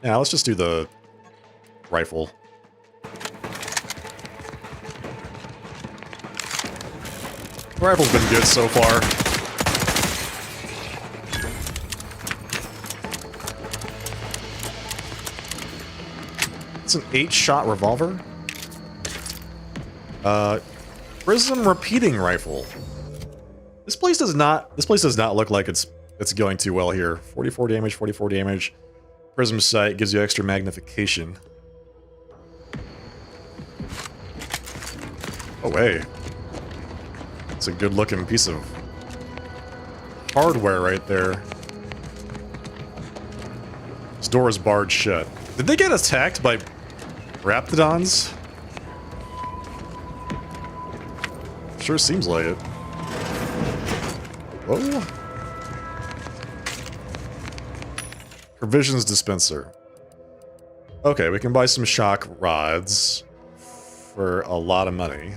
Yeah, let's just do the rifle. The rifle's been good so far. It's an 8-shot revolver. Prism repeating rifle. This place does not look like it's going too well here. 44 damage, 44 damage. Prism sight gives you extra magnification. Oh, hey. It's a good looking piece of hardware right there. This door is barred shut. Did they get attacked by Raptidons? Sure seems like it. Whoa. Provisions dispenser. Okay, we can buy some shock rods for a lot of money.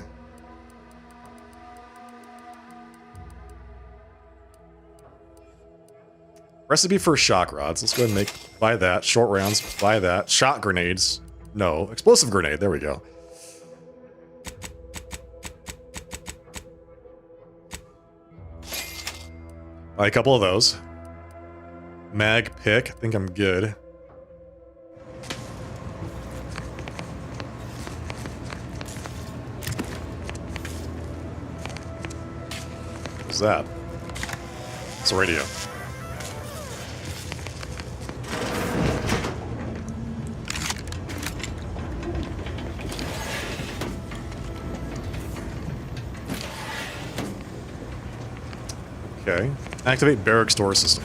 Recipe for shock rods. Let's go ahead and buy that. Short rounds, buy that. Shot grenades. No, explosive grenade. There we go. Buy a couple of those. Mag pick. I think I'm good. What's that? It's a radio. Okay. Activate barracks door system.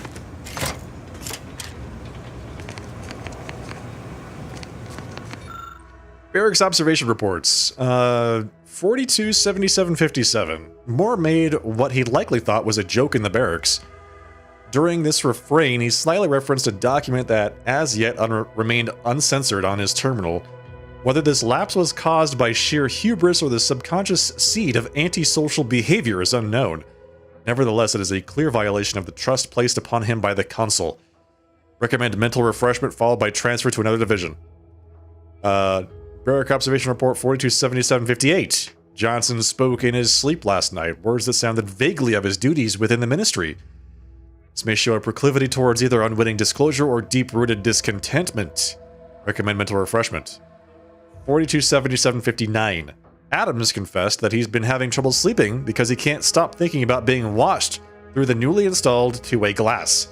Barracks observation reports. 427757. Moore made what he likely thought was a joke in the barracks. During this refrain, he slyly referenced a document that, as yet, remained uncensored on his terminal. Whether this lapse was caused by sheer hubris or the subconscious seed of antisocial behavior is unknown. Nevertheless, it is a clear violation of the trust placed upon him by the Consul. Recommend mental refreshment followed by transfer to another division. Barrack Observation Report 427758. Johnson spoke in his sleep last night, words that sounded vaguely of his duties within the ministry. This may show a proclivity towards either unwitting disclosure or deep-rooted discontentment. Recommend mental refreshment. 427759. Adams confessed that he's been having trouble sleeping because he can't stop thinking about being watched through the newly installed two-way glass.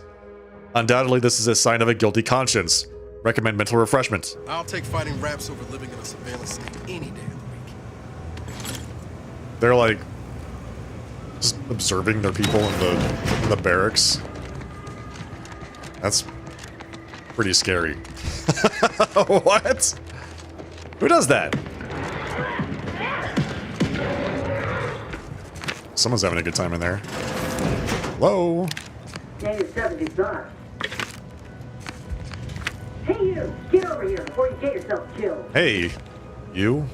Undoubtedly, this is a sign of a guilty conscience. Recommend mental refreshment.
I'll take fighting raps over living in a surveillance state any day of the week.
They're like just observing their people in the barracks. That's pretty scary. What? Who does that? Someone's having a good time in there. Hello?
Day 75. Hey you! Get over here before you get yourself killed.
Hey, you?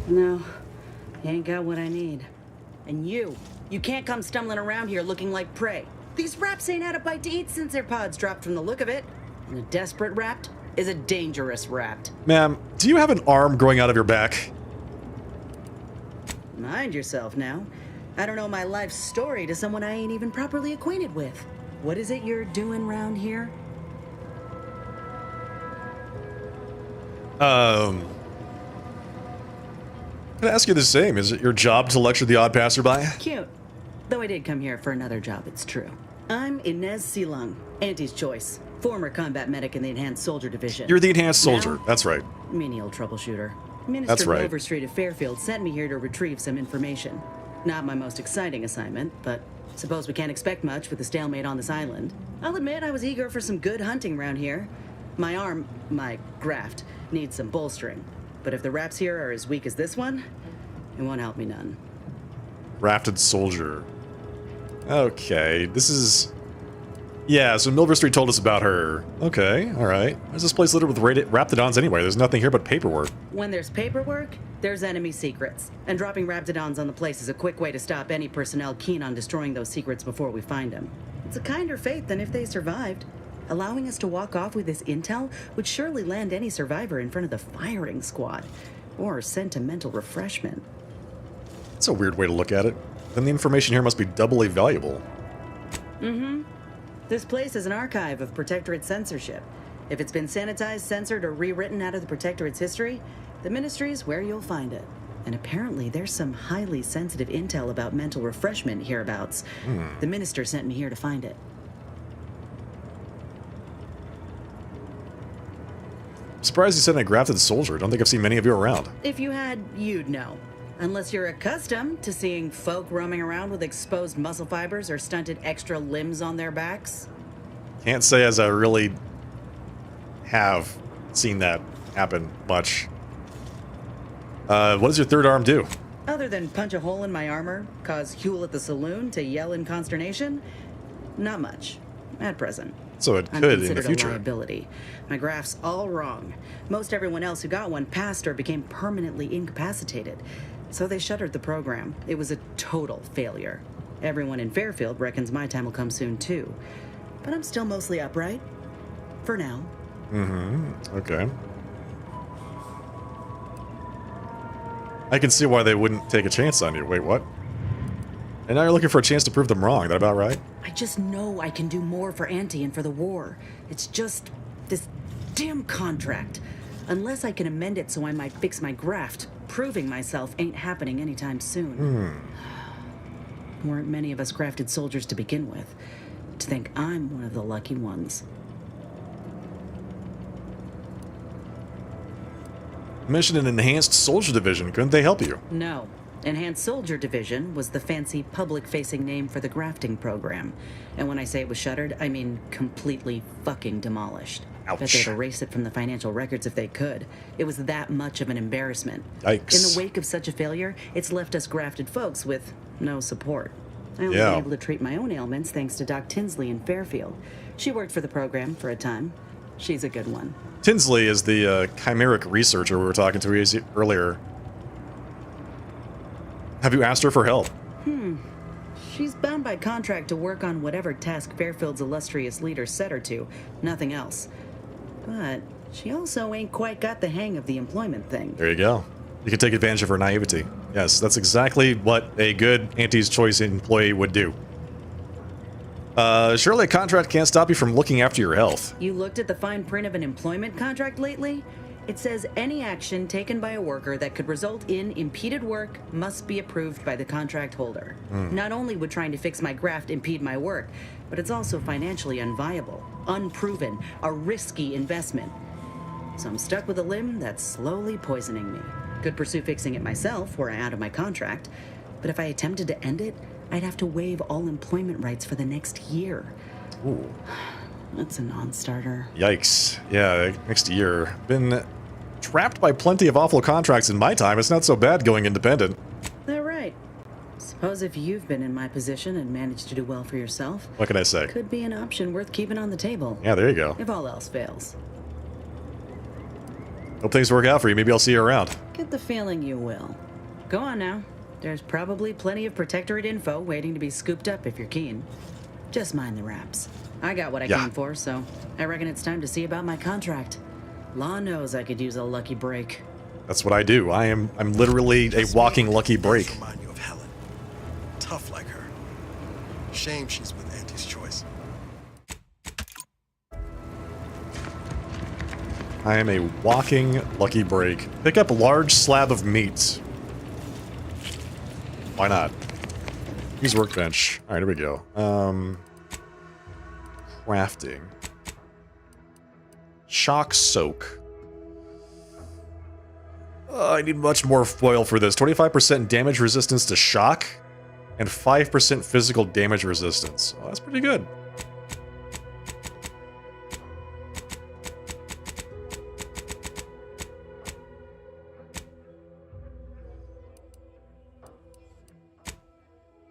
No, you ain't got what I need. And you can't come stumbling around here looking like prey. These raps ain't had a bite to eat since their pods dropped from the look of it. And a desperate rapt is a dangerous rapt.
Ma'am, do you have an arm growing out of your back?
Mind yourself now. I don't know my life story to someone I ain't even properly acquainted with. What is it you're doing round here?
Can I ask you the same? Is it your job to lecture the odd passerby?
Cute. Though I did come here for another job, it's true. I'm Inez Silung, Auntie's choice. Former combat medic in the Enhanced Soldier Division.
You're the Enhanced Soldier.
Now,
That's right.
menial troubleshooter. Minister
That's right.
Overstreet of Fairfield sent me here to retrieve some information. Not my most exciting assignment, but suppose we can't expect much with the stalemate on this island. I'll admit I was eager for some good hunting around here. My arm, my graft, needs some bolstering. But if the raps here are as weak as this one, it won't help me none.
Rafted Soldier. Okay, this is... Yeah, so Milver Street told us about her. Okay, alright. There's this place littered with Raptidons anyway. There's nothing here but paperwork.
When there's paperwork, there's enemy secrets. And dropping Raptidons on the place is a quick way to stop any personnel keen on destroying those secrets before we find them. It's a kinder fate than if they survived. Allowing us to walk off with this intel would surely land any survivor in front of the firing squad. Or sentimental refreshment.
That's a weird way to look at it. Then the information here must be doubly valuable.
Mm-hmm. This place is an archive of Protectorate censorship. If it's been sanitized, censored, or rewritten out of the Protectorate's history, the Ministry's where you'll find it. And apparently there's some highly sensitive intel about mental refreshment hereabouts. The Minister sent me here to find it.
surprised you said a grafted soldier. Don't think I've seen many of you around.
If you had, you'd know. Unless you're accustomed to seeing folk roaming around with exposed muscle fibers or stunted extra limbs on their backs.
Can't say as I really have seen that happen much. What does your third arm do?
Other than punch a hole in my armor, cause Huel at the saloon to yell in consternation, not much at present.
So it
I'm
could in the
considered
future.
A liability. My graph's all wrong. Most everyone else who got one passed or became permanently incapacitated. So they shuttered the program. It was a total failure. Everyone in Fairfield reckons my time will come soon too. But I'm still mostly upright. For now.
Mm-hmm. Okay. I can see why they wouldn't take a chance on you. Wait, what? And now you're looking for a chance to prove them wrong. That about right?
I just know I can do more for Auntie and for the war. It's just this damn contract. Unless I can amend it so I might fix my graft, proving myself ain't happening anytime soon. Weren't many of us grafted soldiers to begin with. To think I'm one of the lucky ones.
Mentioned an enhanced soldier division. Couldn't they help you?
No. Enhanced Soldier Division was the fancy public-facing name for the grafting program. And when I say it was shuttered, I mean completely fucking demolished.
Ouch.
Bet they'd erase it from the financial records if they could. It was that much of an embarrassment.
Yikes.
In the wake of such a failure, it's left us grafted folks with no support. I only
Yeah.
been able to treat my own ailments thanks to Doc Tinsley in Fairfield. She worked for the program for a time. She's a good one.
Tinsley is the chimeric researcher we were talking to earlier. Have you asked her for help?
She's bound by contract to work on whatever task Fairfield's illustrious leader set her to, nothing else. But she also ain't quite got the hang of the employment thing.
There you go. You can take advantage of her naivety. Yes, that's exactly what a good Auntie's Choice employee would do. Surely a contract can't stop you from looking after your health.
You looked at the fine print of an employment contract lately? It says any action taken by a worker that could result in impeded work must be approved by the contract holder. Not only would trying to fix my graft impede my work, but it's also financially unviable, unproven, a risky investment. So I'm stuck with a limb that's slowly poisoning me. Could pursue fixing it myself were I out of my contract, but if I attempted to end it, I'd have to waive all employment rights for the next year.
Ooh.
That's a non-starter.
Yikes. Yeah, next year. Been trapped by plenty of awful contracts in my time. It's not so bad going independent.
That right. Suppose if you've been in my position and managed to do well for yourself,
What can I say?
could be an option worth keeping on the table.
Yeah, there you go.
If all else fails.
Hope things work out for you. Maybe I'll see you around.
Get the feeling you will. Go on now. There's probably plenty of Protectorate info waiting to be scooped up if you're keen. Just mind the wraps. I got what I
Yeah.
came for, so I reckon it's time to see about my contract. Law knows I could use a lucky break.
That's what I do. I'm literally a walking lucky break.
Remind you of Helen. Tough like her. Shame she's with Auntie's Choice.
I am a walking lucky break. Pick up a large slab of meat. Why not? Use workbench. Alright, here we go. Crafting. Shock soak. I need much more foil for this. 25% damage resistance to shock and 5% physical damage resistance. Oh, that's pretty good.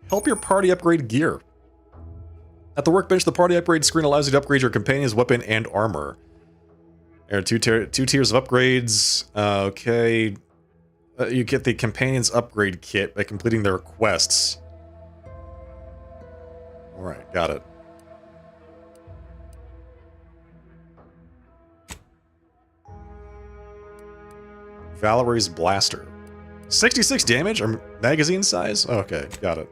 Help your party upgrade gear. At the workbench, the party upgrade screen allows you to upgrade your companion's weapon and armor. There are two tiers of upgrades. Okay. You get the companion's upgrade kit by completing their quests. Alright, got it. Valerie's Blaster. 66 damage? Or magazine size? Okay, got it.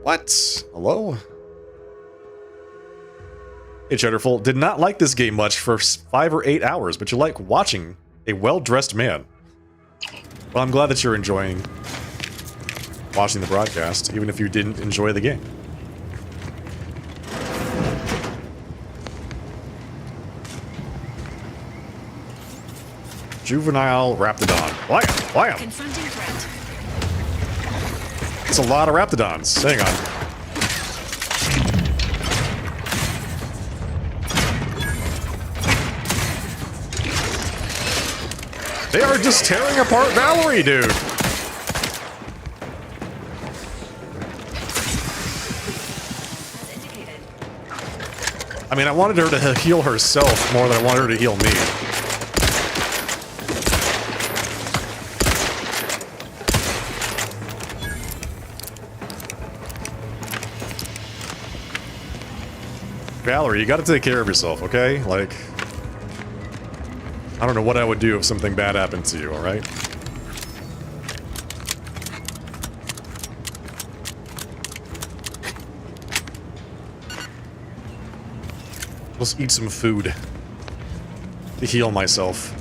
What? Hello? Hey, Cheddarful, did not like this game much for 5 or 8 hours, but you like watching a well-dressed man. Well, I'm glad that you're enjoying watching the broadcast, even if you didn't enjoy the game. Juvenile Raptidon. Why?
Confronting threat.
It's a lot of Raptidons. Hang on. They are just tearing apart Valerie, dude. I mean, I wanted her to heal herself more than I wanted her to heal me. Valerie, you gotta take care of yourself, okay? Like, I don't know what I would do if something bad happened to you, alright? Let's eat some food to heal myself.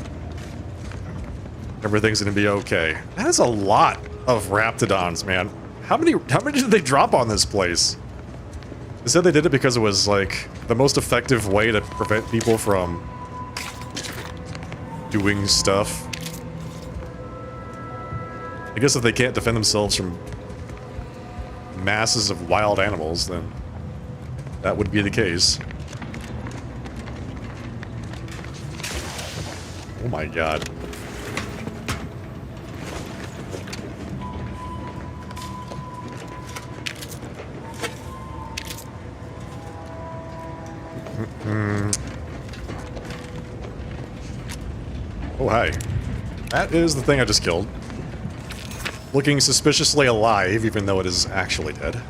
Everything's gonna be okay. That is a lot of Raptidons, man. How many did they drop on this place? They said they did it because it was, like, the most effective way to prevent people from doing stuff. I guess if they can't defend themselves from masses of wild animals, then that would be the case. Oh my god. Oh, hi. That is the thing I just killed. Looking suspiciously alive, even though it is actually dead.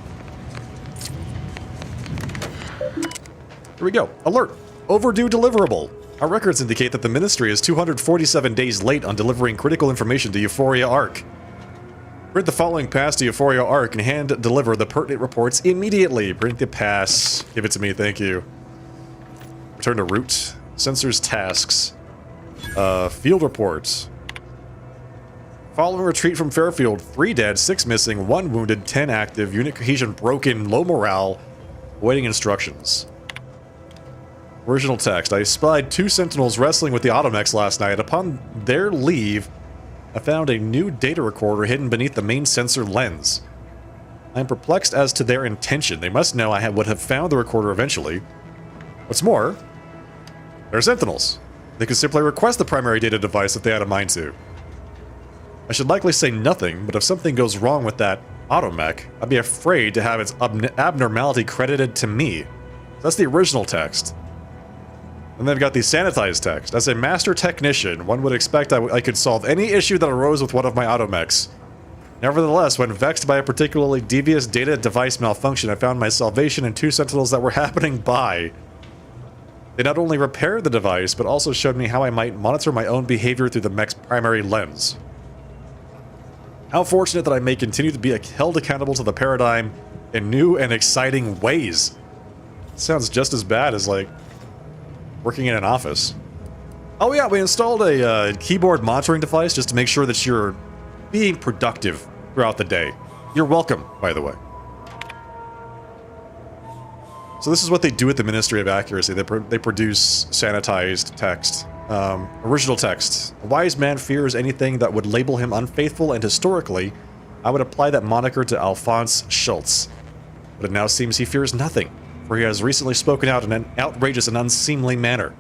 Here we go. Alert! Overdue deliverable. Our records indicate that the Ministry is 247 days late on delivering critical information to Euphoria Arc. Print the following pass to Euphoria Arc and hand deliver the pertinent reports immediately. Print the pass. Give it to me, thank you. Return to route. Sensors tasks. Field reports. Following retreat from Fairfield, 3 dead, 6 missing, 1 wounded, 10 active, unit cohesion broken, low morale, awaiting instructions. Original text. I spied 2 sentinels wrestling with the Automechs last night. Upon their leave, I found a new data recorder hidden beneath the main sensor lens. I am perplexed as to their intention. They must know I would have found the recorder eventually. What's more, they're sentinels. They could simply request the primary data device if they had a mind to. I should likely say nothing, but if something goes wrong with that automech, I'd be afraid to have its abnormality credited to me. That's the original text. And they've got the sanitized text. As a master technician, one would expect I could solve any issue that arose with one of my automechs. Nevertheless, when vexed by a particularly devious data device malfunction, I found my salvation in 2 sentinels that were happening by. They not only repaired the device, but also showed me how I might monitor my own behavior through the mech's primary lens. How fortunate that I may continue to be held accountable to the paradigm in new and exciting ways. Sounds just as bad as, like, working in an office. Oh yeah, we installed a keyboard monitoring device just to make sure that you're being productive throughout the day. You're welcome, by the way. So this is what they do at the Ministry of Accuracy. They produce sanitized text. Original text. A wise man fears anything that would label him unfaithful, and historically, I would apply that moniker to Alphonse Schultz. But it now seems he fears nothing, for he has recently spoken out in an outrageous and unseemly manner.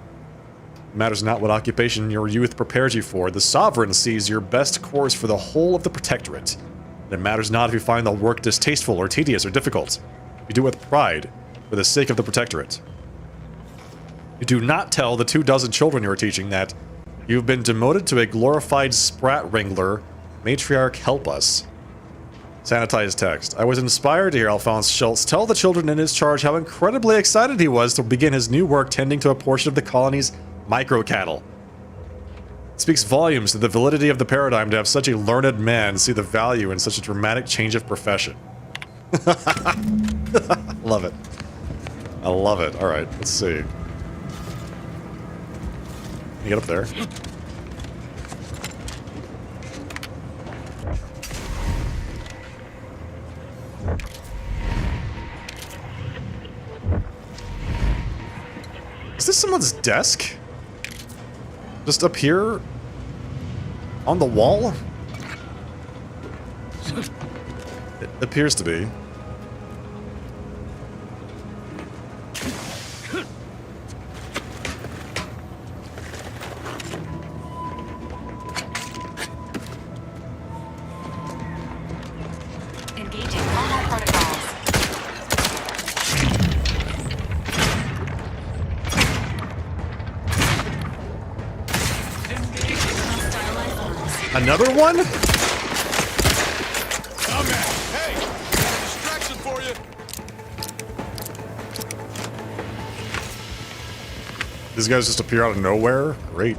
It matters not what occupation your youth prepares you for. The Sovereign sees your best course for the whole of the Protectorate. And it matters not if you find the work distasteful or tedious or difficult. You do it with pride, for the sake of the Protectorate. You do not tell the 24 children you are teaching that you've been demoted to a glorified sprat wrangler. Matriarch, help us. Sanitized text. I was inspired to hear Alphonse Schultz tell the children in his charge how incredibly excited he was to begin his new work tending to a portion of the colony's micro-cattle. It speaks volumes to the validity of the paradigm to have such a learned man see the value in such a dramatic change of profession. Love it. I love it. Alright, let's see. You get up there. Is this someone's desk? Just up here? On the wall? It appears to be.
Engaging combat protocols.
Another one?
Come at. Hey, got a distraction for you.
These guys just appear out of nowhere? Great.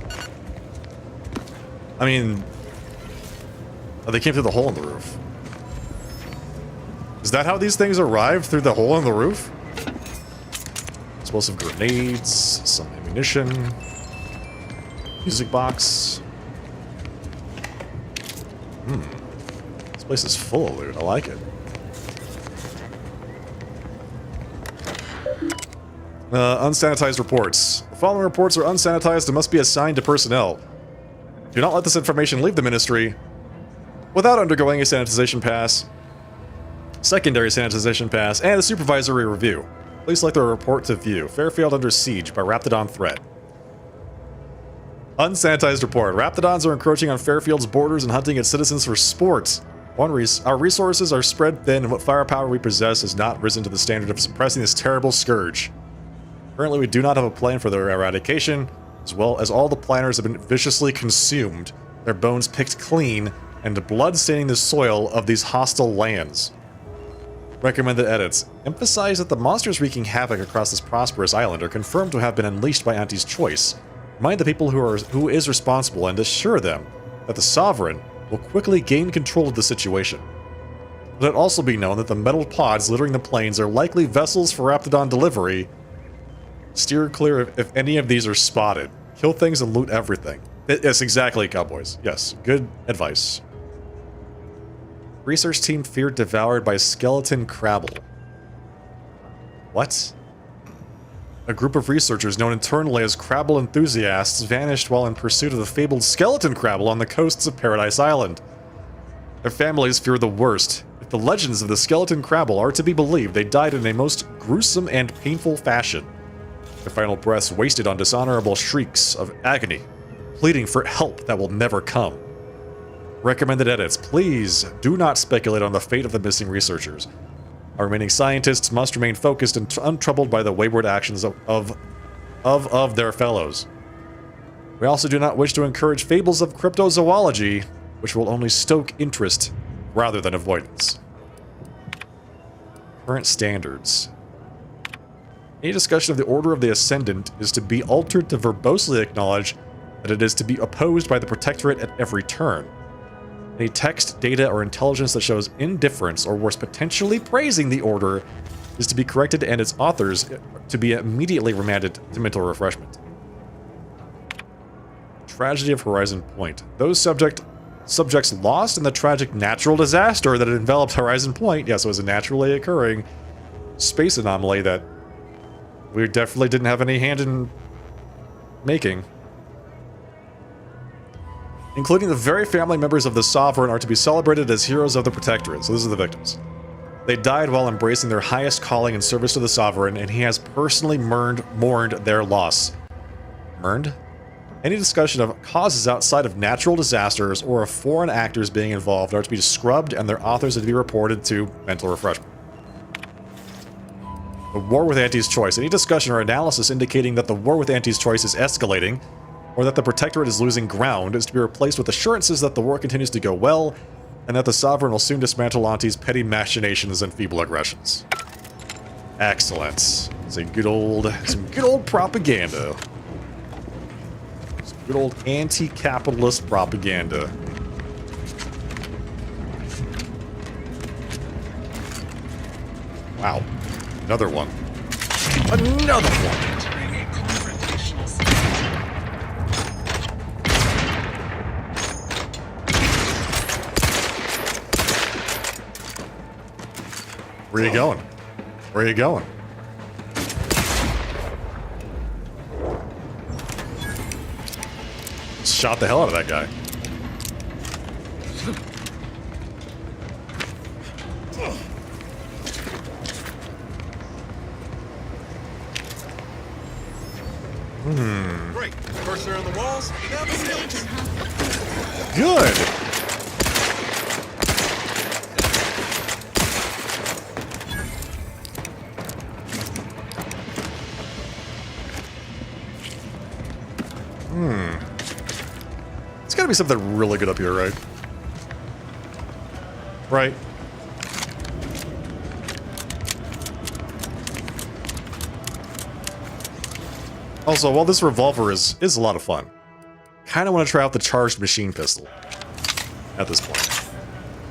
I mean... Oh, they came through the hole in the roof. Is that how these things arrived? Through the hole in the roof? Explosive grenades, some ammunition, music box. This place is full of loot. I like it. Unsanitized reports. The following reports are unsanitized and must be assigned to personnel. Do not let this information leave the Ministry without undergoing a sanitization pass, secondary sanitization pass, and a supervisory review. Please select the report to view. Fairfield under siege by Raptidon threat. Unsanitized report. Raptidons are encroaching on Fairfield's borders and hunting its citizens for sport. Our resources are spread thin, and what firepower we possess has not risen to the standard of suppressing this terrible scourge. Currently, we do not have a plan for their eradication, as well as all the planners have been viciously consumed, their bones picked clean, and blood staining the soil of these hostile lands. Recommended edits. Emphasize that the monsters wreaking havoc across this prosperous island are confirmed to have been unleashed by Auntie's choice. Remind the people who is responsible and assure them that the Sovereign will quickly gain control of the situation. Let it also be known that the metal pods littering the plains are likely vessels for Raptidon delivery. Steer clear if any of these are spotted. Kill things and loot everything. Yes, exactly, cowboys. Yes, good advice. Research team feared devoured by skeleton crabble. What? A group of researchers known internally as Crabble enthusiasts vanished while in pursuit of the fabled skeleton crabble on the coasts of Paradise Island. Their families fear the worst. If the legends of the skeleton crabble are to be believed, they died in a most gruesome and painful fashion. Their final breaths wasted on dishonorable shrieks of agony, pleading for help that will never come. Recommended edits. Please do not speculate on the fate of the missing researchers. Our remaining scientists must remain focused and untroubled by the wayward actions of their fellows. We also do not wish to encourage fables of cryptozoology, which will only stoke interest rather than avoidance. Current standards. Any discussion of the Order of the Ascendant is to be altered to verbosely acknowledge that it is to be opposed by the Protectorate at every turn. Any text, data, or intelligence that shows indifference or worse, potentially praising the Order is to be corrected and its authors to be immediately remanded to mental refreshment. Tragedy of Horizon Point. Those subjects lost in the tragic natural disaster that enveloped Horizon Point. Yes, it was a naturally occurring space anomaly that we definitely didn't have any hand in making. Including the very family members of the Sovereign are to be celebrated as heroes of the Protectorate. So these are the victims. They died while embracing their highest calling in service to the Sovereign, and he has personally mourned their loss. Mourned? Any discussion of causes outside of natural disasters or of foreign actors being involved are to be scrubbed, and their authors are to be reported to mental refreshment. The war with Auntie's choice. Any discussion or analysis indicating that the war with Auntie's choice is escalating, or that the Protectorate is losing ground, is to be replaced with assurances that the war continues to go well, and that the Sovereign will soon dismantle Auntie's petty machinations and feeble aggressions. Excellent. Some good old propaganda. Some good old anti-capitalist propaganda. Wow. Another one. Another one! Where are you going? Where are you going? Shot the hell out of that guy.
Great. First they're on the walls, now the ceilings.
Good. It's gotta be something really good up here, right? Right. Also, while this revolver is a lot of fun, kind of want to try out the charged machine pistol at this point.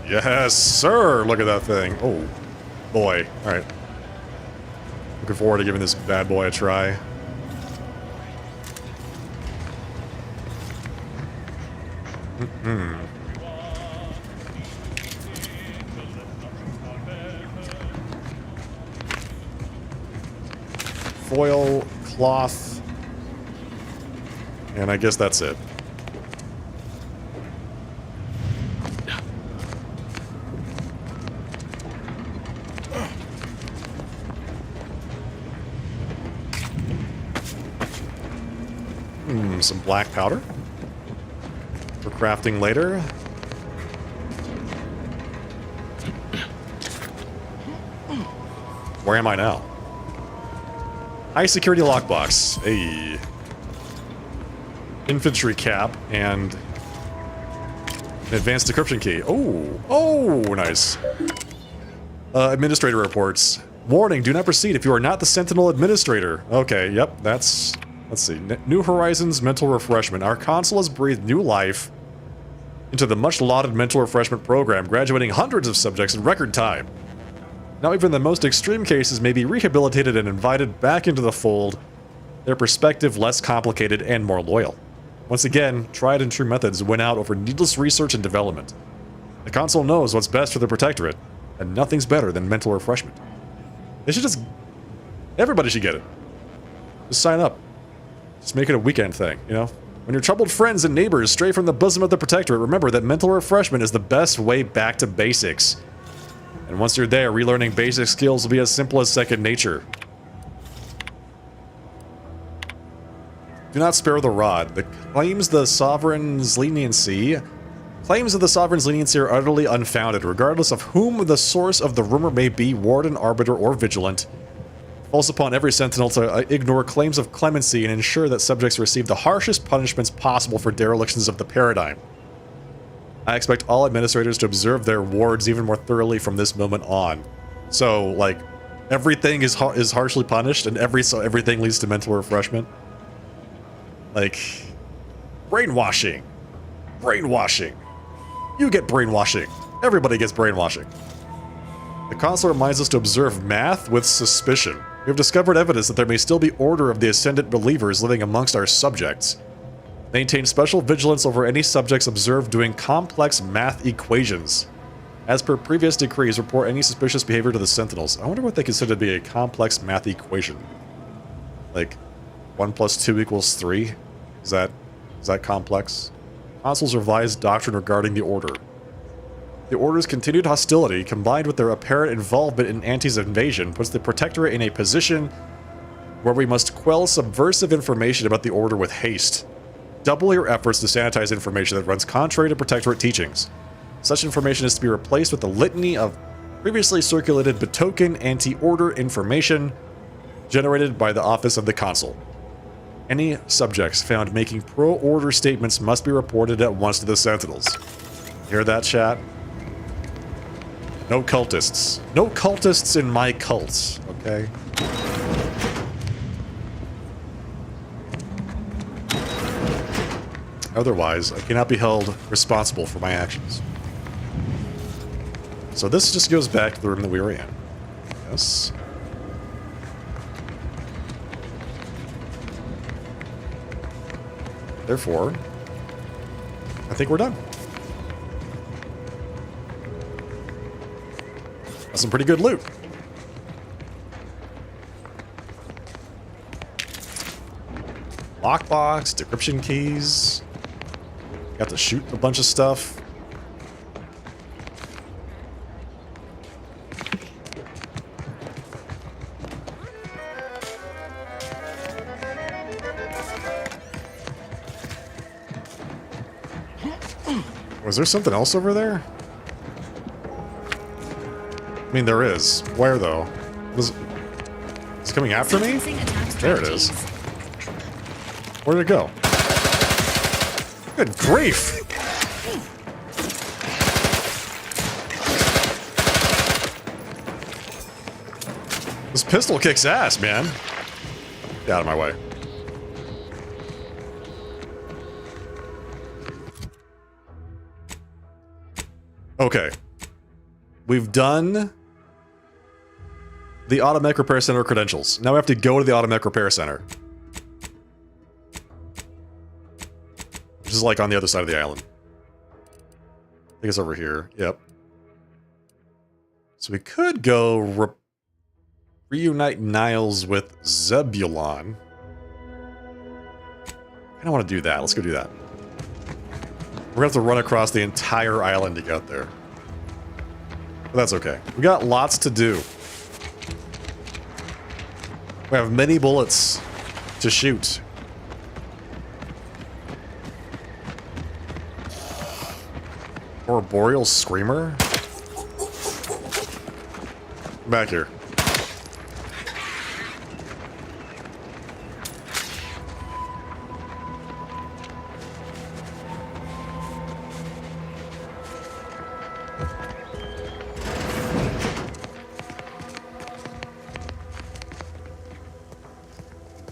Yes, sir! Look at that thing. Oh, boy. Alright. Looking forward to giving this bad boy a try. Foil, cloth, and I guess that's it. Some black powder for crafting later. Where am I now? High security lockbox. A infantry cap and an advanced decryption key. Oh, nice. Administrator reports. Warning, do not proceed if you are not the Sentinel Administrator. Okay, yep, that's... Let's see. New Horizons Mental Refreshment. Our console has breathed new life into the much-lauded mental refreshment program, graduating hundreds of subjects in record time. Now even the most extreme cases may be rehabilitated and invited back into the fold, their perspective less complicated and more loyal. Once again, tried and true methods win out over needless research and development. The console knows what's best for the Protectorate, and nothing's better than mental refreshment. They should just... Everybody should get it. Just sign up. Just make it a weekend thing, you know? When your troubled friends and neighbors stray from the bosom of the Protectorate, remember that mental refreshment is the best way back to basics. And once you're there, relearning basic skills will be as simple as second nature. Do not spare the rod. The claims of the Sovereign's leniency are utterly unfounded, regardless of whom the source of the rumor may be, warden, arbiter, or vigilant. Falls upon every sentinel to ignore claims of clemency and ensure that subjects receive the harshest punishments possible for derelictions of the paradigm. I expect all administrators to observe their wards even more thoroughly from this moment on. So, like, everything is harshly punished, and everything leads to mental refreshment. Like, brainwashing. Brainwashing. You get brainwashing. Everybody gets brainwashing. The console reminds us to observe math with suspicion. We have discovered evidence that there may still be Order of the Ascendant believers living amongst our subjects. Maintain special vigilance over any subjects observed doing complex math equations. As per previous decrees, report any suspicious behavior to the Sentinels. I wonder what they consider to be a complex math equation. Like, 1 + 2 = 3? Is that complex? Console's revised doctrine regarding the Order. The Order's continued hostility, combined with their apparent involvement in Anti's invasion, puts the Protectorate in a position where we must quell subversive information about the Order with haste. Double your efforts to sanitize information that runs contrary to Protectorate teachings. Such information is to be replaced with a litany of previously circulated betoken anti-Order information generated by the Office of the Consul. Any subjects found making pro-Order statements must be reported at once to the Sentinels. Hear that, chat? No cultists. No cultists in my cults, okay? Otherwise, I cannot be held responsible for my actions. So this just goes back to the room that we were in. Yes. Therefore, I think we're done. That's some pretty good loot. Lockbox, decryption keys. Got to shoot a bunch of stuff. Was there something else over there? I mean, there is. Where, though? Is it coming after me? There it is. Where'd it go? Good grief! This pistol kicks ass, man. Get out of my way. Okay. We've done the Automech Repair Center credentials. Now we have to go to the Automech Repair Center. Which is like on the other side of the island. I think it's over here. Yep. So we could go reunite Niles with Zebulon. I don't want to do that. Let's go do that. We're gonna have to run across the entire island to get there. But that's okay. We got lots to do. We have many bullets to shoot. Or a Boreal Screamer? Back here.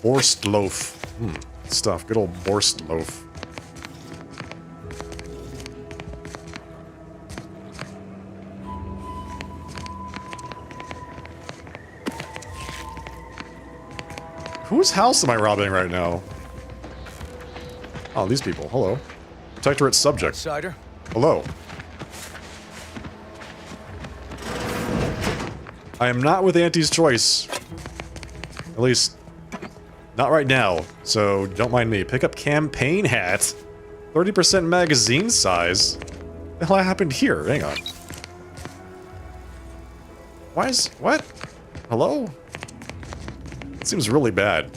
Borst loaf. Stuff. Good old Borst loaf. Whose house am I robbing right now? Oh, these people. Hello. Protectorate subject.
Outsider.
Hello. I am not with Auntie's choice. At least, not right now. So, don't mind me. Pick up campaign hat. 30% magazine size. What the hell happened here? Hang on. Why is... What? Hello? It seems really bad.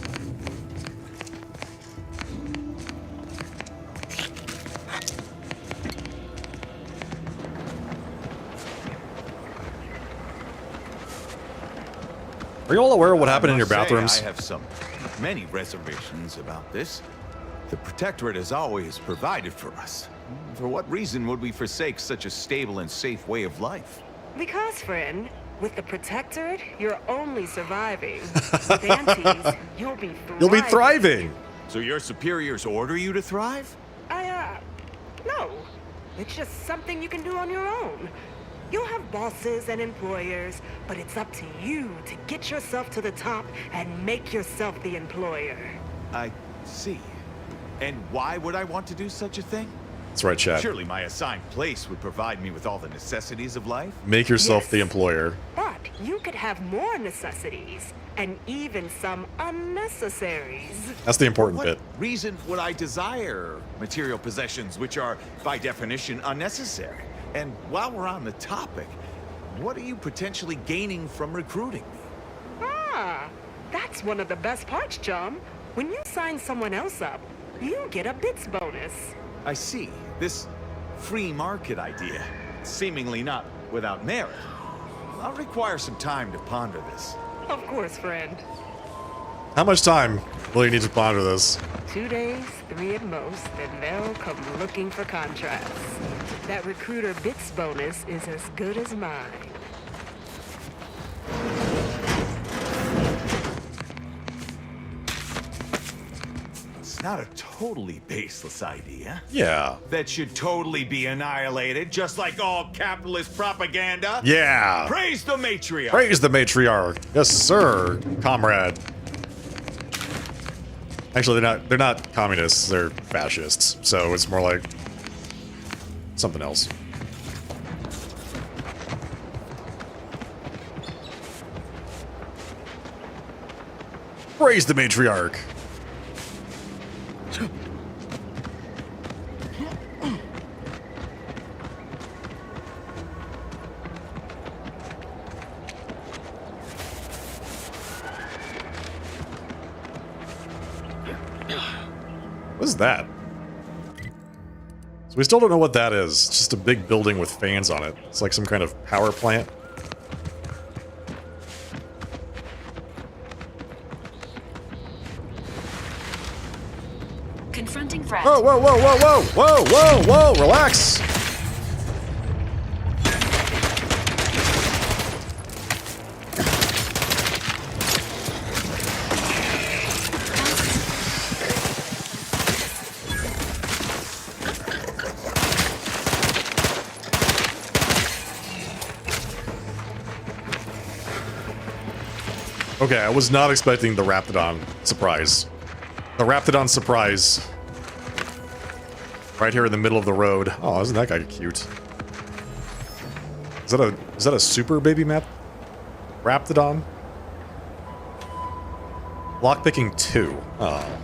Are you all aware of what happened in your bathrooms?
I have many reservations about this. The Protectorate has always provided for us. For what reason would we forsake such a stable and safe way of life?
Because, friend, with the Protectorate, you're only surviving. With Antes, you'll be thriving.
You'll be thriving!
So your superiors order you to thrive?
No. It's just something you can do on your own. You'll have bosses and employers, but it's up to you to get yourself to the top and make yourself the employer.
I see. And why would I want to do such a thing?
That's right, Chad.
Surely my assigned place would provide me with all the necessities of life.
Make yourself the employer.
But you could have more necessities, and even some unnecessaries.
That's the important bit.
What reason would I desire material possessions which are, by definition, unnecessary? And while we're on the topic, what are you potentially gaining from recruiting me?
That's one of the best parts, chum. When you sign someone else up, you get a bits bonus.
I see. This free market idea, seemingly not without merit. I'll require some time to ponder this.
Of course, friend.
How much time will you need to ponder this?
2 days, 3 at most, and they'll come looking for contracts. That recruiter bits bonus is as good as mine.
It's not a totally baseless idea.
Yeah.
That should totally be annihilated, just like all capitalist propaganda.
Yeah.
Praise the matriarch.
Praise the matriarch. Yes, sir, comrade. Actually, they're not communists, they're fascists. So it's more like something else. Praise the matriarch. What is that? So we still don't know what that is. It's just a big building with fans on it. It's like some kind of power plant.
Confronting threat.
Whoa, whoa, whoa, whoa, whoa, whoa, whoa, whoa, relax. Okay, I was not expecting the Raptidon surprise. The Raptidon surprise. Right here in the middle of the road. Oh, isn't that guy cute? Is that a super baby map? Raptidon? Lockpicking 2. Oh.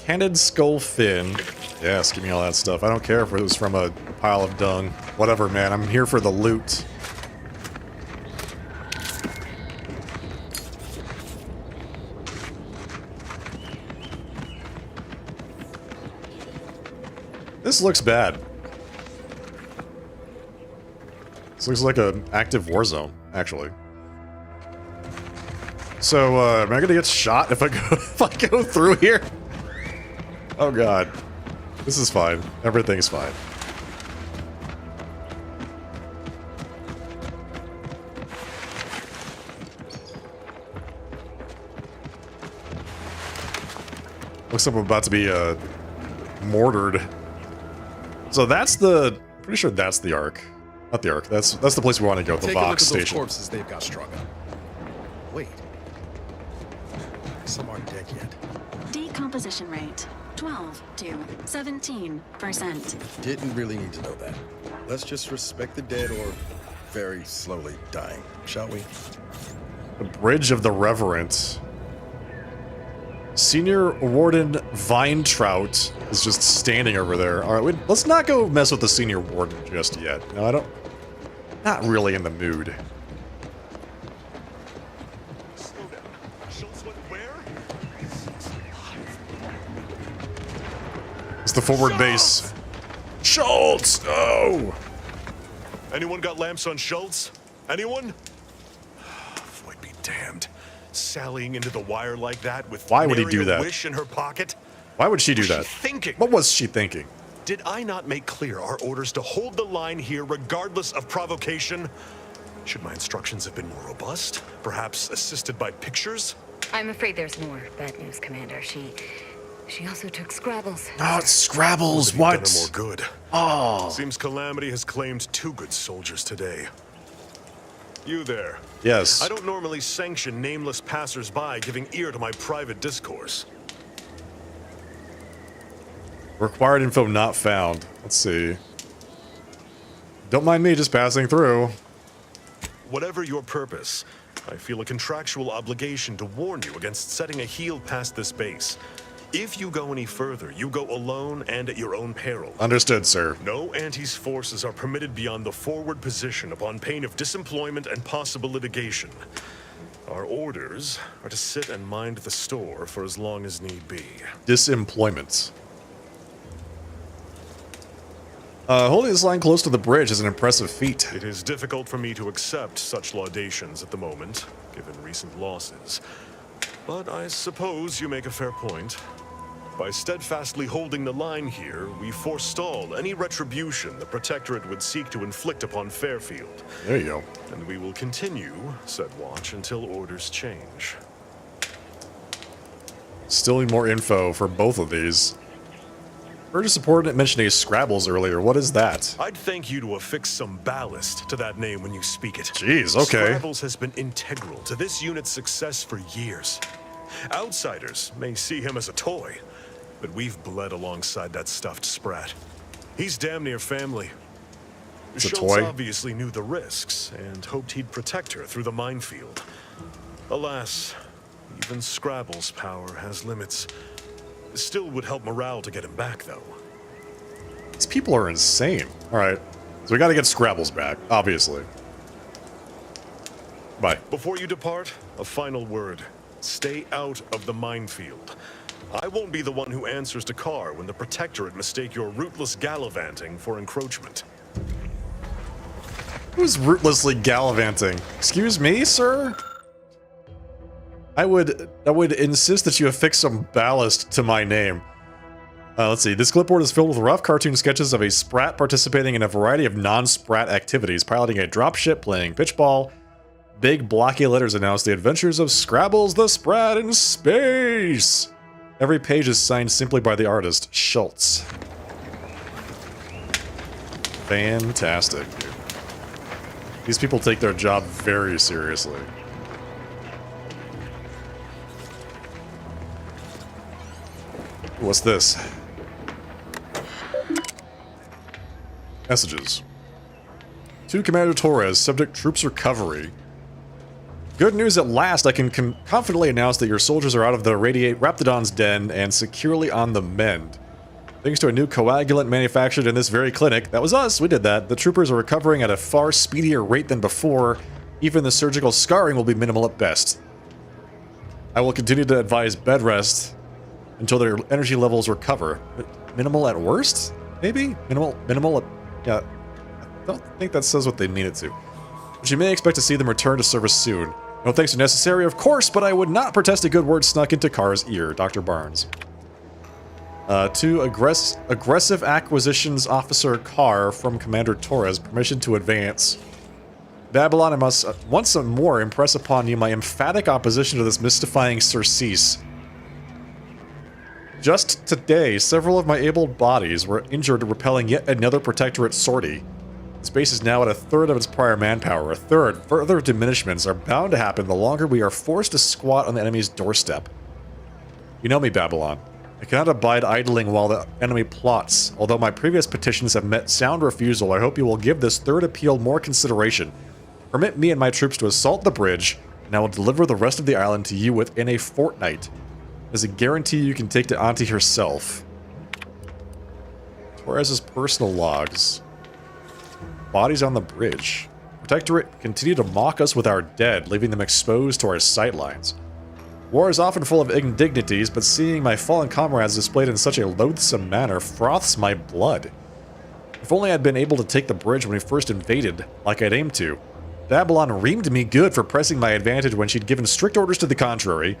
Candid skull fin. Yes, give me all that stuff. I don't care if it was from a pile of dung. Whatever, man. I'm here for the loot. This looks bad. This looks like an active war zone, actually. So, am I gonna get shot if I go through here? Oh god. This is fine. Everything's fine. Looks like I'm about to be mortared. So that's the... Pretty sure that's the Ark. Not the Ark. That's the place we want to go. The
Take a look
Vox
at
station.
those corpses they've got strung up. Wait. Some aren't dead yet.
Decomposition rate 12 to 17%.
Didn't really need to know that. Let's just respect the dead or very slowly dying, shall we?
The Bridge of the Reverent. Senior Warden Vinetrout is just standing over there. All right, let's not go mess with the Senior Warden just yet. No, I don't... Not really in the mood. It's the forward base. Schultz! No!
Anyone got lamps on Schultz? Anyone? Void be damned. Sallying into the wire like that with
Why would he
nary
do
a
that?
wish in her pocket?
Why would she do
Was
that?
she thinking?
What was she thinking?
Did I not make clear our orders to hold the line here regardless of provocation? Should my instructions have been more robust? Perhaps assisted by pictures?
I'm afraid there's more bad news, Commander. She also took Scrabbles.
Oh, it's Scrabbles.
Would have
What?
done her more good.
Oh.
Seems Calamity has claimed 2 good soldiers today. You there.
Yes.
I don't normally sanction nameless passers-by giving ear to my private discourse.
Required info not found. Let's see. Don't mind me just passing through.
Whatever your purpose, I feel a contractual obligation to warn you against setting a heel past this base. If you go any further, you go alone and at your own peril.
Understood, sir.
No Anti's forces are permitted beyond the forward position upon pain of disemployment and possible litigation. Our orders are to sit and mind the store for as long as need be.
Disemployment. Holding this line close to the bridge is an impressive feat.
It is difficult for me to accept such laudations at the moment, given recent losses. But I suppose you make a fair point. By steadfastly holding the line here, we forestall any retribution the Protectorate would seek to inflict upon Fairfield.
There you go.
And we will continue said watch until orders change.
Still need more info for both of these. Heard a subordinate mentioning Scrabbles earlier. What is that?
I'd thank you to affix some ballast to that name when you speak it.
Jeez, okay.
Scrabbles has been integral to this unit's success for years. Outsiders may see him as a toy, but we've bled alongside that stuffed sprat. He's damn near family.
It's a
Schultz
toy?
obviously knew the risks and hoped he'd protect her through the minefield. Alas, even Scrabble's power has limits. Still would help morale to get him back, though.
These people are insane. Alright. So we gotta get Scrabbles back, obviously. Bye.
Before you depart, a final word. Stay out of the minefield. I won't be the one who answers to Carr when the Protectorate mistake your rootless gallivanting for encroachment.
Who's rootlessly gallivanting? Excuse me, sir? I would insist that you affix some ballast to my name. Let's see. This clipboard is filled with rough cartoon sketches of a Sprat participating in a variety of non-Sprat activities, piloting a dropship, playing pitchball. Big blocky letters announce the adventures of Scrabbles the Sprat in space. Every page is signed simply by the artist, Schultz. Fantastic, dude. These people take their job very seriously. What's this? Messages. To Commander Torres, subject troops recovery. Good news at last, I can confidently announce that your soldiers are out of the Raptidon's den and securely on the mend. Thanks to a new coagulant manufactured in this very clinic, that was us, we did that, the troopers are recovering at a far speedier rate than before. Even the surgical scarring will be minimal at best. I will continue to advise bed rest until their energy levels recover. Minimal at worst? Maybe? Minimal at... Yeah, I don't think that says what they mean it to. But you may expect to see them return to service soon. No thanks are necessary, of course, but I would not protest a good word snuck into Carr's ear. Dr. Barnes. To Aggressive Acquisitions Officer Carr from Commander Torres, permission to advance. Babylon, I must once more impress upon you my emphatic opposition to this mystifying surcease. Just today, several of my able bodies were injured repelling yet another Protectorate sortie. The base is now at a third of its prior manpower. A third. Further diminishments are bound to happen the longer we are forced to squat on the enemy's doorstep. You know me, Babylon. I cannot abide idling while the enemy plots. Although my previous petitions have met sound refusal, I hope you will give this third appeal more consideration. Permit me and my troops to assault the bridge, and I will deliver the rest of the island to you within a fortnight. As a guarantee you can take to Auntie herself. Torres's personal logs. Bodies on the bridge. Protectorate continue to mock us with our dead, leaving them exposed to our sightlines. War is often full of indignities, but seeing my fallen comrades displayed in such a loathsome manner froths my blood. If only I'd been able to take the bridge when we first invaded, like I'd aimed to. Babylon reamed me good for pressing my advantage when she'd given strict orders to the contrary.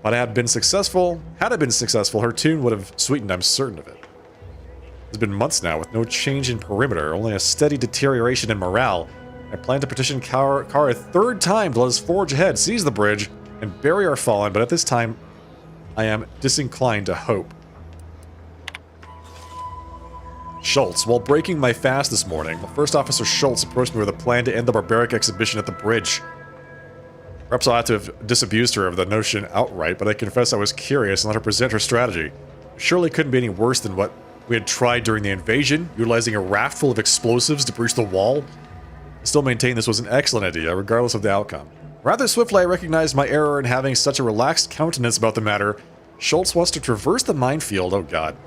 But had it been successful, her tune would have sweetened, I'm certain of it. It's been months now with no change in perimeter, only a steady deterioration in morale. I plan to petition Carr a third time to let us forge ahead, seize the bridge, and bury our fallen, but at this time, I am disinclined to hope. Schultz. While breaking my fast this morning, First Officer Schultz approached me with a plan to end the barbaric exhibition at the bridge. Perhaps I'll have to have disabused her of the notion outright, but I confess I was curious and let her present her strategy. It surely couldn't be any worse than what we had tried during the invasion, utilizing a raft full of explosives to breach the wall. I still maintain this was an excellent idea, regardless of the outcome. Rather swiftly, I recognized my error in having such a relaxed countenance about the matter. Schultz wants to traverse the minefield, oh god,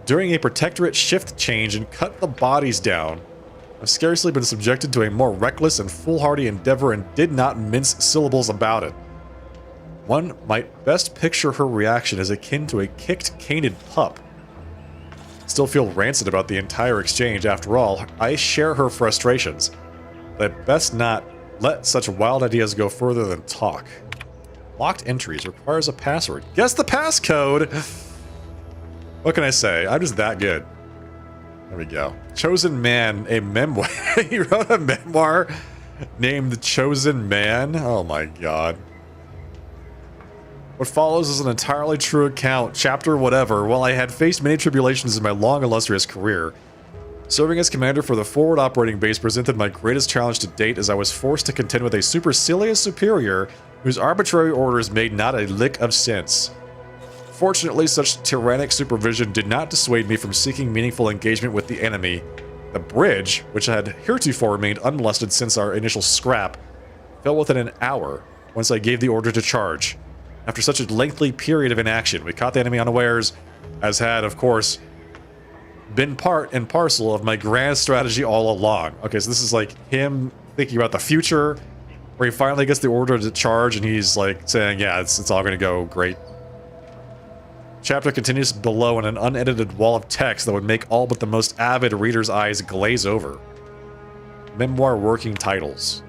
during a Protectorate shift change and cut the bodies down. I've scarcely been subjected to a more reckless and foolhardy endeavor and did not mince syllables about it. One might best picture her reaction as akin to a kicked, caned pup. Still feel rancid about the entire exchange. After all, I share her frustrations. But I'd best not let such wild ideas go further than talk. Locked entries requires a password. Guess the passcode! What can I say? I'm just that good. There we go. Chosen Man, a memoir. He wrote a memoir named The Chosen Man. Oh my god. What follows is an entirely true account, chapter whatever. While I had faced many tribulations in my long illustrious career, serving as commander for the forward operating base presented my greatest challenge to date, as I was forced to contend with a supercilious superior whose arbitrary orders made not a lick of sense. Fortunately, such tyrannic supervision did not dissuade me from seeking meaningful engagement with the enemy. The bridge, which had heretofore remained unmolested since our initial scrap, fell within an hour once I gave the order to charge. After such a lengthy period of inaction, we caught the enemy unawares, as had, of course, been part and parcel of my grand strategy all along. Okay, so this is like him thinking about the future, Where he finally gets the order to charge and he's like saying, yeah, it's all gonna go great. Chapter continues below in an unedited wall of text that would make all but the most avid reader's eyes glaze over. Memoir working titles.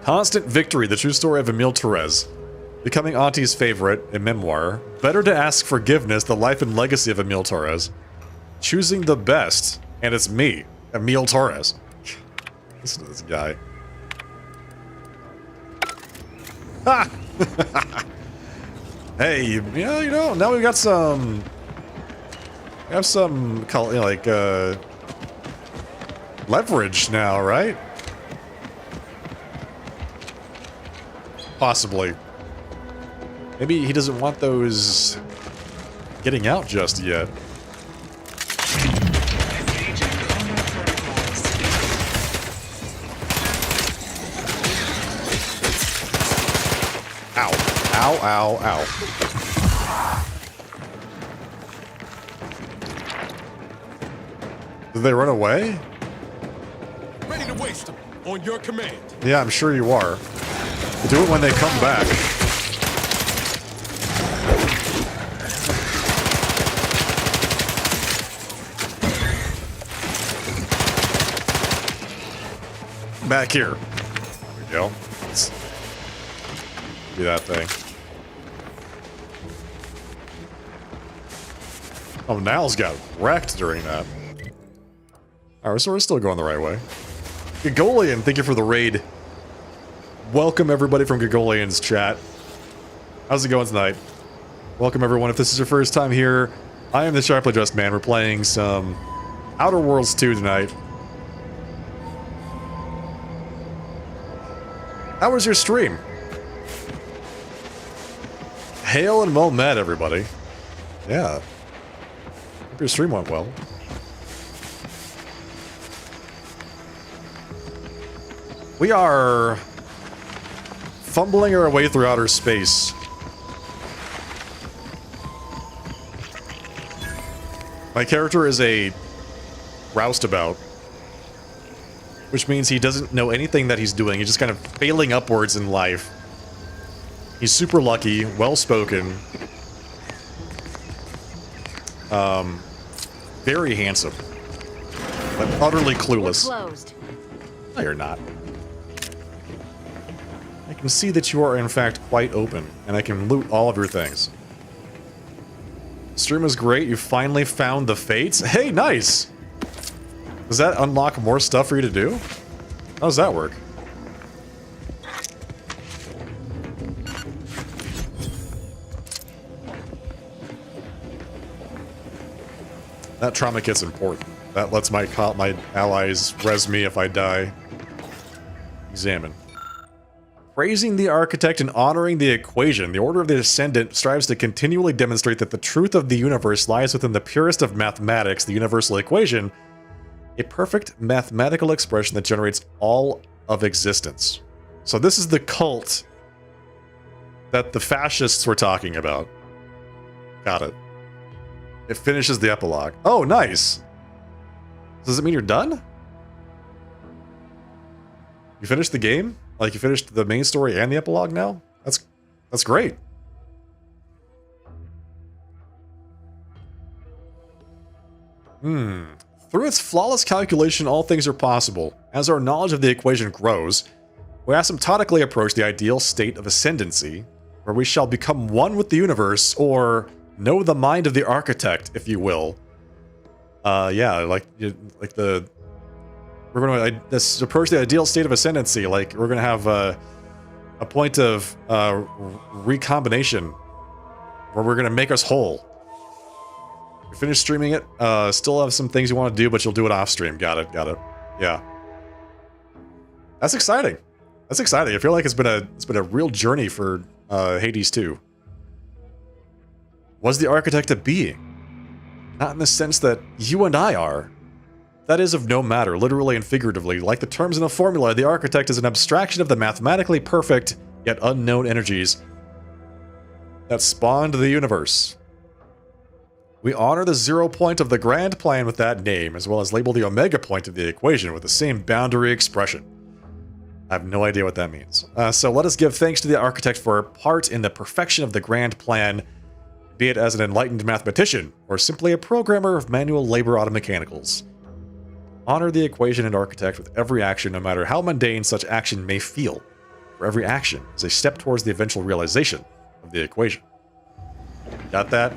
Constant Victory, the true story of Emile Torres. Becoming Auntie's favorite, a memoir. Better to ask forgiveness, the life and legacy of Emile Torres. Choosing the best, and it's me, Emile Torres. Listen to this guy. Ha! Hey, yeah, you know, now we've got some... We have some, like, leverage now, right? Possibly. Maybe he doesn't want those getting out just yet. Ow. Ow, ow, ow. Did they run away?
Ready to waste them on your command.
Yeah, I'm sure you are. Do it when they come back. Back here. There we go. Let's do that thing. Oh, Niles got wrecked during that. Alright, so we're still going the right way. Gagolian, thank you for the raid. Welcome everybody from Gagolian's chat. How's it going tonight? Welcome everyone. If this is your first time here, I am the Sharply Dressed Man. We're playing some Outer Worlds 2 tonight. How was your stream? Hail and well met, everybody. Yeah. Hope your stream went well. We are fumbling our way through outer space. My character is a roustabout, which means he doesn't know anything that he's doing. He's just kind of failing upwards in life. He's super lucky, well-spoken, very handsome, but utterly clueless.
Closed.
No, you're not. I can see that you are, in fact, quite open, and I can loot all of your things. Stream was great. You finally found the Fates. Hey, nice! Does that unlock more stuff for you to do? How does that work? That trauma kit's important. That lets my allies res me if I die. Examine. Praising the architect and honoring the equation, the Order of the Ascendant strives to continually demonstrate that the truth of the universe lies within the purest of mathematics, the universal equation, a perfect mathematical expression that generates all of existence. So this is the cult that the fascists were talking about. Got it. It finishes the epilogue. Oh, nice! Does it mean you're done? You finished the game? Like, you finished the main story and the epilogue now? That's great. Through its flawless calculation, all things are possible. As our knowledge of the equation grows, we asymptotically approach the ideal state of ascendancy, where we shall become one with the universe, or know the mind of the architect, if you will. Yeah, like the... We're going to approach the ideal state of ascendancy. Like, we're going to have a point of recombination where we're going to make us whole. You finished streaming it. Still have some things you want to do, but you'll do it off stream. Got it. Yeah. That's exciting. That's exciting. I feel like it's been a real journey for Hades 2. Was the architect a being? Not in the sense that you and I are. That is of no matter, literally and figuratively. Like the terms in a formula, the architect is an abstraction of the mathematically perfect, yet unknown energies that spawned the universe. We honor the 0 point of the grand plan with that name, as well as label the omega point of the equation with the same boundary expression. I have no idea what that means. So let us give thanks to the architect for her part in the perfection of the grand plan, be it as an enlightened mathematician or simply a programmer of manual labor automechanicals. Honor the equation and architect with every action, no matter how mundane such action may feel. For every action is a step towards the eventual realization of the equation. Got that?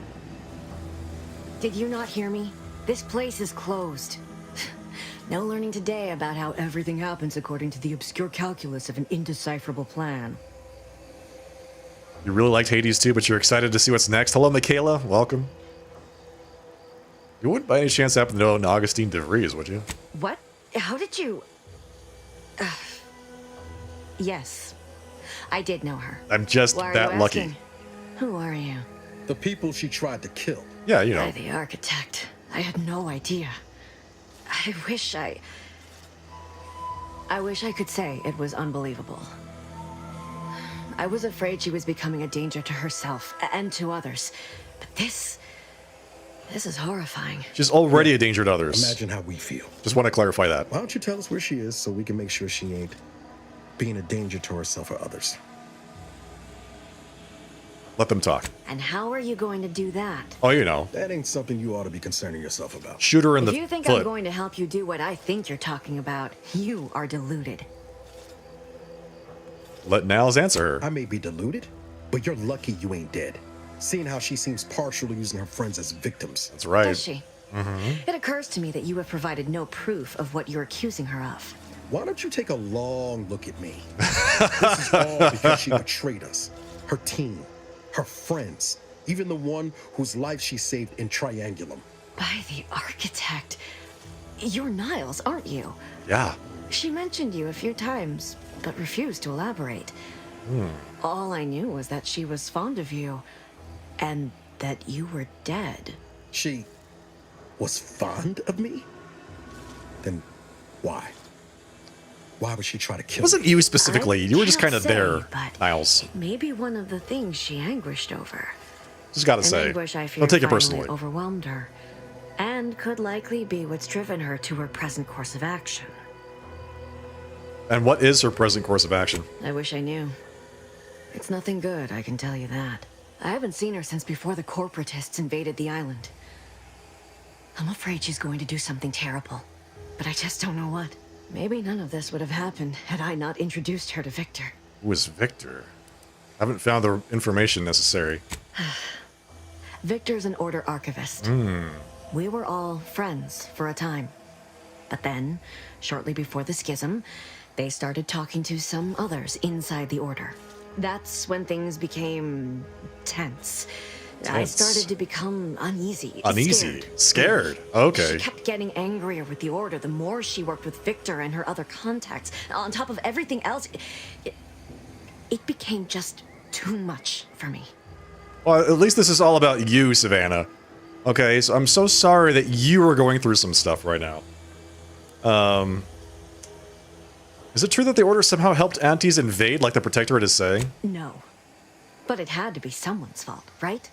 Did you not hear me? This place is closed. No learning today about how everything happens according to the obscure calculus of an indecipherable plan.
You really liked Hades too, but you're excited to see what's next. Hello, Michaela. Welcome. You wouldn't by any chance happen to know Augustine de Vries, would you?
What? How did you... Yes. I did know her.
I'm just
Why are
that
you
lucky.
asking? Who are you?
The people she tried to kill.
Yeah, you know.
By the architect. I had no idea. I wish I could say it was unbelievable. I was afraid she was becoming a danger to herself and to others. But this is horrifying.
She's already a danger to others.
Imagine how we feel.
Just want to clarify that.
Why don't you tell us where she is so we can make sure she ain't being a danger to herself or others?
Let them talk.
And how are you going to do that?
Oh, you know.
That ain't something you ought to be concerning yourself about.
Shoot her in
If
the
you think
foot.
I'm going to help you do what I think you're talking about, you are deluded.
Let Niles answer her.
I may be deluded, but you're lucky you ain't dead. Seeing how she seems partial to using her friends as victims.
That's right.
Does she? It occurs to me that you have provided no proof of what you're accusing her of.
Why don't you take a long look at me? This is all because she betrayed us. Her team, her friends, even the one whose life she saved in Triangulum.
By the architect. You're Niles, aren't you?
Yeah.
She mentioned you a few times, but refused to elaborate. All I knew was that she was fond of you, and that you were dead.
She was fond of me? Then why? Why would she try to kill
It wasn't
me?
you specifically. You were just kind
can't
of there,
say, but
Niles.
Maybe one of the things she anguished over.
Just gotta
An
say.
anguish I fear
Don't take it
finally
personally.
overwhelmed her, and could likely be what's driven her to her present course of action.
And what is her present course of action?
I wish I knew. It's nothing good, I can tell you that. I haven't seen her since before the corporatists invaded the island. I'm afraid she's going to do something terrible, but I just don't know what. Maybe none of this would have happened had I not introduced her to Victor.
Who is Victor? I haven't found the information necessary.
Victor's an Order archivist. We were all friends for a time. But then, shortly before the schism, they started talking to some others inside the Order. That's when things became tense. I
Tense.
started to become uneasy.
Uneasy.
Scared.
Scared. Okay.
She kept getting angrier with the Order the more she worked with Victor and her other contacts. On top of everything else, it became just too much for me.
Well, at least this is all about you, Savannah. Okay, so I'm so sorry that you are going through some stuff right now. Is it true that the Order somehow helped Antes invade, like the Protectorate is saying?
No. But it had to be someone's fault, right?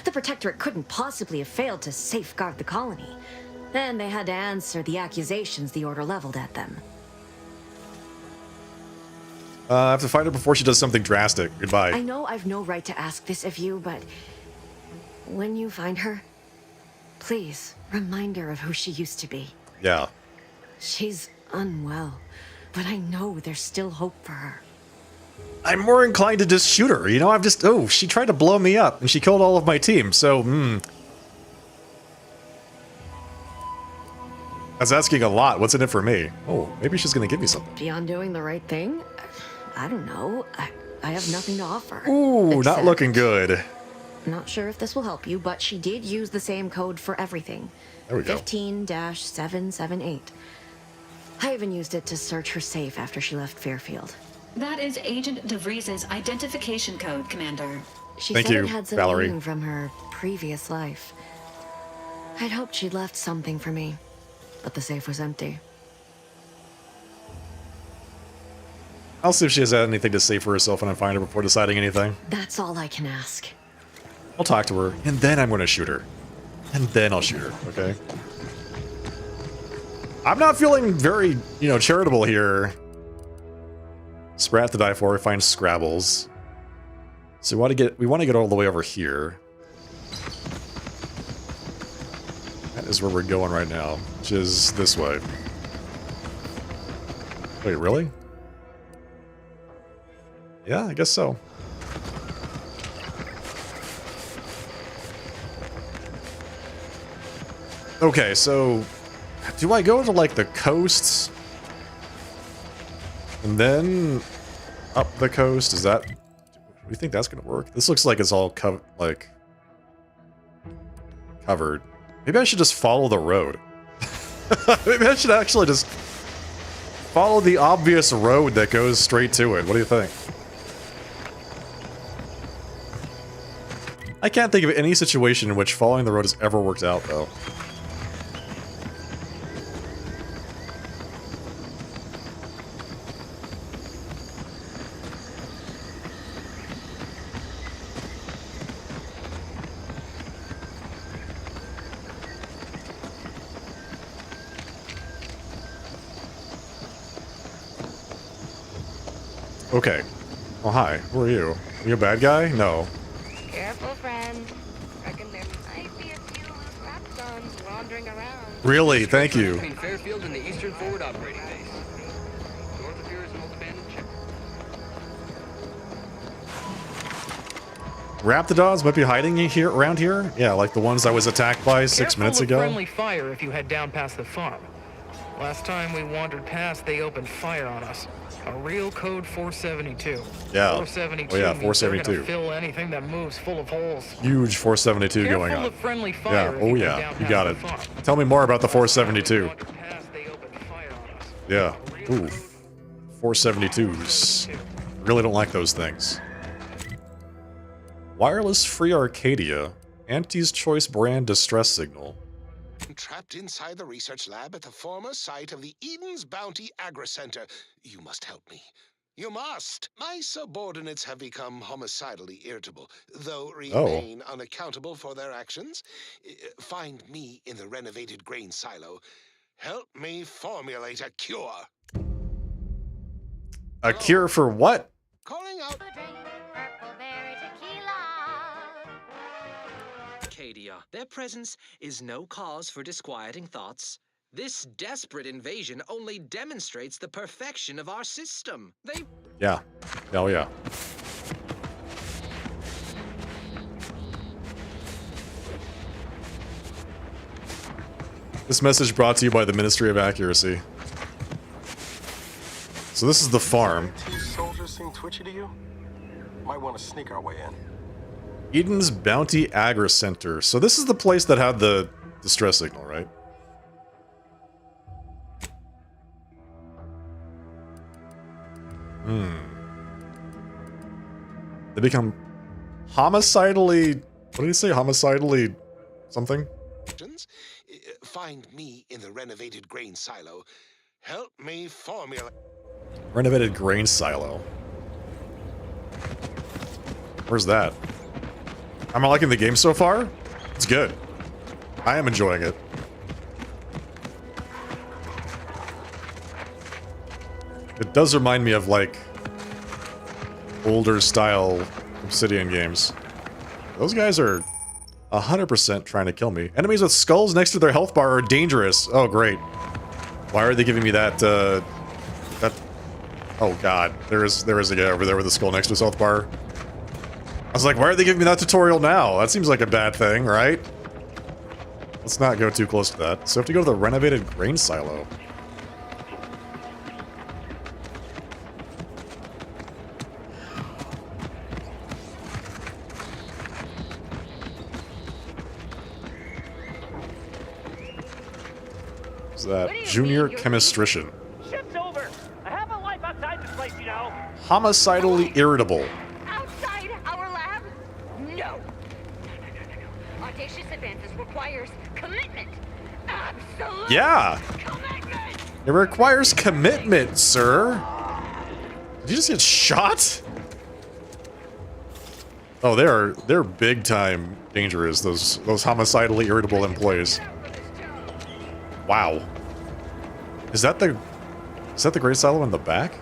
The Protectorate couldn't possibly have failed to safeguard the colony. Then they had to answer the accusations the Order leveled at them.
I have to find her before she does something drastic. Goodbye.
I know I've no right to ask this of you, but when you find her, please remind her of who she used to be.
Yeah.
She's unwell, but I know there's still hope for her.
I'm more inclined to just shoot her. You know, I've just... Oh, she tried to blow me up, and she killed all of my team, so, That's asking a lot. What's in it for me? Oh, maybe she's gonna give me something.
Beyond doing the right thing? I don't know. I have nothing to offer.
Ooh, not
Except-
looking good.
Not sure if this will help you, but she did use the same code for everything.
There we go.
15-778. I even used it to search her safe after she left Fairfield.
That is Agent DeVries' identification code, Commander.
She
Thank
said
you,
it had some
Valerie.
meaning from her previous life. I'd hoped she'd left something for me, but the safe was empty.
I'll see if she has anything to say for herself when I find her before deciding anything.
That's all I can ask.
I'll talk to her, and then I'm gonna shoot her. And then I'll shoot her, okay? I'm not feeling very, charitable here. Sprat to die for. We find Scrabbles. So we want to get all the way over here. That is where we're going right now, which is this way. Wait, really? Yeah, I guess so. Okay, so do I go to like the coasts and then up the coast? Is that? Do we think that's gonna work? This looks like it's all covered. Maybe I should just follow the road. Maybe I should actually just follow the obvious road that goes straight to it. What do you think? I can't think of any situation in which following the road has ever worked out, though. Okay. Oh, hi. Who are you? Are you a bad guy? No.
Careful, friend. Reckon there might be a few loose raptons wandering around.
Really? Thank you.
Between Fairfield and the Eastern Forward Operating Base. North of here is an old abandoned ship.
Raptidons might be hiding here around here? Yeah, like the ones I was attacked by 6 minutes ago.
Friendly fire if you head down past the farm. Last time we wandered past, they opened fire on us. A real code 472.
Yeah.
472.
Oh yeah,
means they're
472.
gonna fill anything that moves full of holes.
Huge 472 going on.
Of friendly
Yeah.
fire if
Oh
you
yeah.
head down
You got it.
past the farm.
Tell me more about the 472. Yeah. Ooh. 472s. Really don't like those things. Wireless Free Arcadia. Auntie's Choice brand distress signal.
Trapped inside the research lab at the former site of the Eden's Bounty Agri-Center. You must help me. You must! My subordinates have become homicidally irritable, though remain unaccountable for their actions. Find me in the renovated grain silo. Help me formulate a cure.
A cure for what?
Calling out.
Arcadia. Their presence is no cause for disquieting thoughts. This desperate invasion only demonstrates the perfection of our system. They...
Yeah. Oh yeah. This message brought to you by the Ministry of Accuracy. So this is the farm.
These soldiers seem twitchy to you? Might want to sneak our way in.
Eden's Bounty Agri-Center. So this is the place that had the distress signal, right? They become homicidally... What did he say? Homicidally something?
Find me in the renovated grain silo. Help me formulate...
Renovated grain silo. Where's that? Am I liking the game so far? It's good. I am enjoying it. It does remind me of, like, older style Obsidian games. Those guys are 100% trying to kill me. Enemies with skulls next to their health bar are dangerous. Oh, great. Why are they giving me that, Oh, God. There is a guy over there with a skull next to his health bar. I was like, why are they giving me that tutorial now? That seems like a bad thing, right? Let's not go too close to that. So I have to go to the renovated grain silo. What's that? Junior Chemistrician.
Ship's over. I have a life outside this place, you know.
Homicidally irritable.
Outside our lab? No. Audacious advances requires commitment. Absolute
Yeah.
commitment.
It requires commitment, sir. Did you just get shot? Oh, they're big time dangerous, those homicidally irritable employees. Wow. Is that the great silo in the back?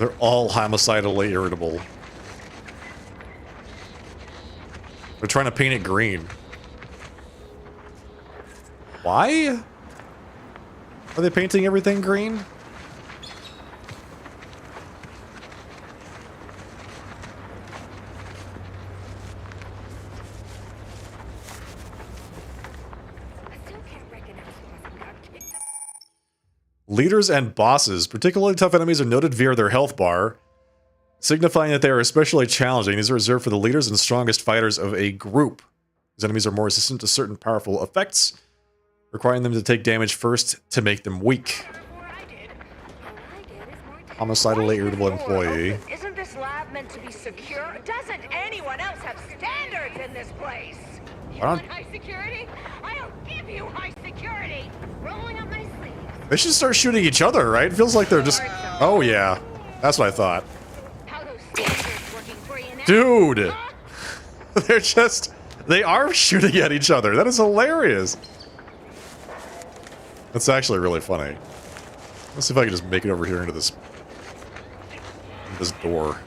They're all homicidally irritable. They're trying to paint it green. Why? Are they painting everything green? Leaders and bosses, particularly tough enemies, are noted via their health bar, signifying that they are especially challenging. These are reserved for the leaders and strongest fighters of a group. These enemies are more resistant to certain powerful effects, requiring them to take damage first to make them weak. Homicidally irritable employee.
Isn't this lab meant to be secure? Doesn't anyone else have standards in this place? You want high security? I'll give you high security. Rolling up my sleeves.
They should start shooting each other, right? It feels like they're just... Oh, yeah. That's what I thought. Dude! They're just... They are shooting at each other. That is hilarious. That's actually really funny. Let's see if I can just make it over here into this door.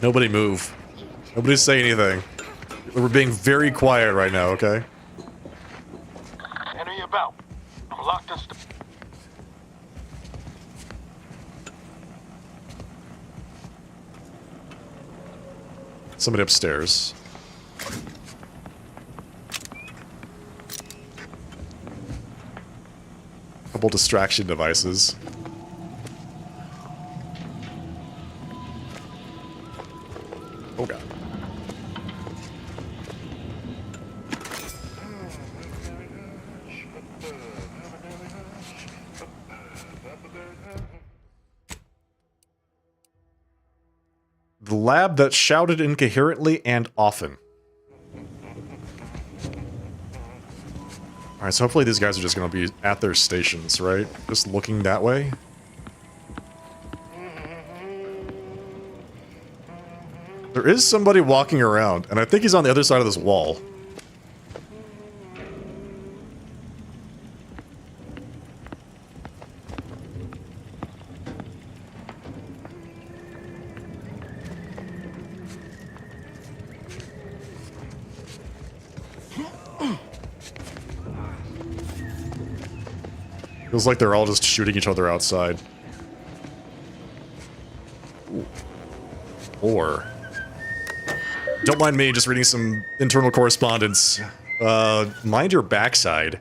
Nobody move. Nobody say anything. We're being very quiet right now, okay?
Enter your belt. I'm locked and
Somebody upstairs. Couple distraction devices. Oh god. The lab that shouted incoherently and often. Alright, so hopefully these guys are just going to be at their stations, right? Just looking that way. There is somebody walking around, and I think he's on the other side of this wall. Feels like they're all just shooting each other outside. Ooh. Or... Don't mind me just reading some internal correspondence. Mind your backside.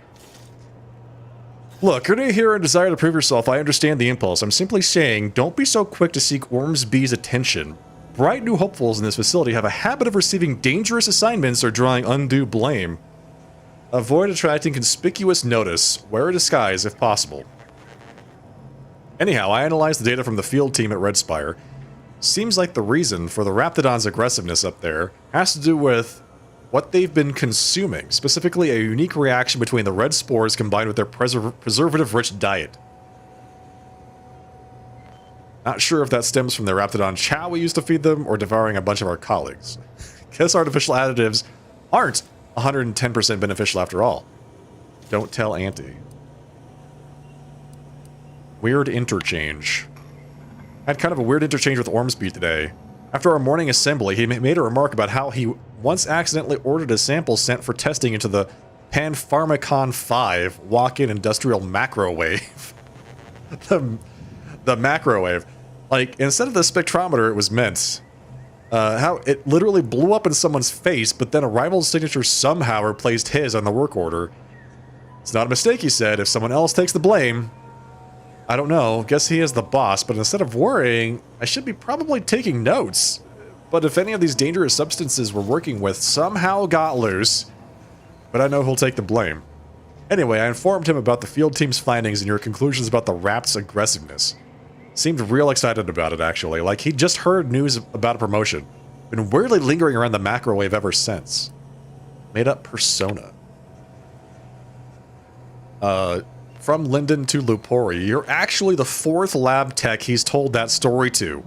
Look, you're new here and desire to prove yourself. I understand the impulse. I'm simply saying, don't be so quick to seek Ormsby's attention. Bright new hopefuls in this facility have a habit of receiving dangerous assignments or drawing undue blame. Avoid attracting conspicuous notice. Wear a disguise if possible. Anyhow, I analyzed the data from the field team at Red Spire. Seems like the reason for the Raptidon's aggressiveness up there has to do with what they've been consuming, specifically a unique reaction between the red spores combined with their preservative-rich diet. Not sure if that stems from the Raptidon chow we used to feed them or devouring a bunch of our colleagues. Guess artificial additives aren't 110% beneficial after all. Don't tell Auntie. Weird interchange. Had kind of a weird interchange with Ormsby today. After our morning assembly, he made a remark about how he once accidentally ordered a sample sent for testing into the Panpharmacon 5 walk-in industrial macrowave. the macrowave. Like, instead of the spectrometer it was meant, how it literally blew up in someone's face, but then a rival's signature somehow replaced his on the work order. It's not a mistake, he said. If someone else takes the blame... I don't know, guess he is the boss, but instead of worrying, I should be probably taking notes. But if any of these dangerous substances we're working with somehow got loose, but I know he'll take the blame. Anyway, I informed him about the field team's findings and your conclusions about the Rapt's aggressiveness. Seemed real excited about it, actually, like he'd just heard news about a promotion. Been weirdly lingering around the macrowave ever since. Made up persona. From Linden to Lupori, you're actually the 4th lab tech he's told that story to.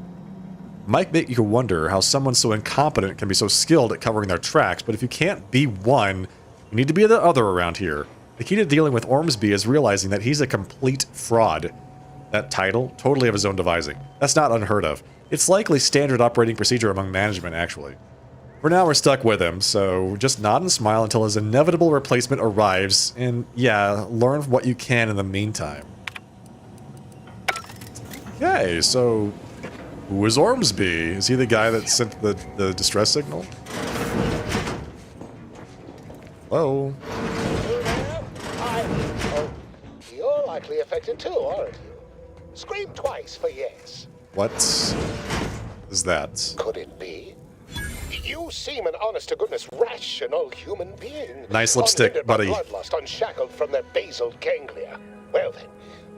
Might make you wonder how someone so incompetent can be so skilled at covering their tracks, but if you can't be one, you need to be the other around here. The key to dealing with Ormsby is realizing that he's a complete fraud. that title totally of his own devising. That's not unheard of. It's likely standard operating procedure among management, actually. For now, we're stuck with him, so just nod and smile until his inevitable replacement arrives, and yeah, learn what you can in the meantime. Okay, so who is Ormsby? Is he the guy that sent the distress signal? Hello?
Oh, you're likely affected too, aren't you? Scream twice for yes.
What is that?
Could it be? You seem an honest-to-goodness rational human being.
Nice lipstick,
unhindered by
buddy.
bloodlust, unshackled from their basal ganglia. Well then,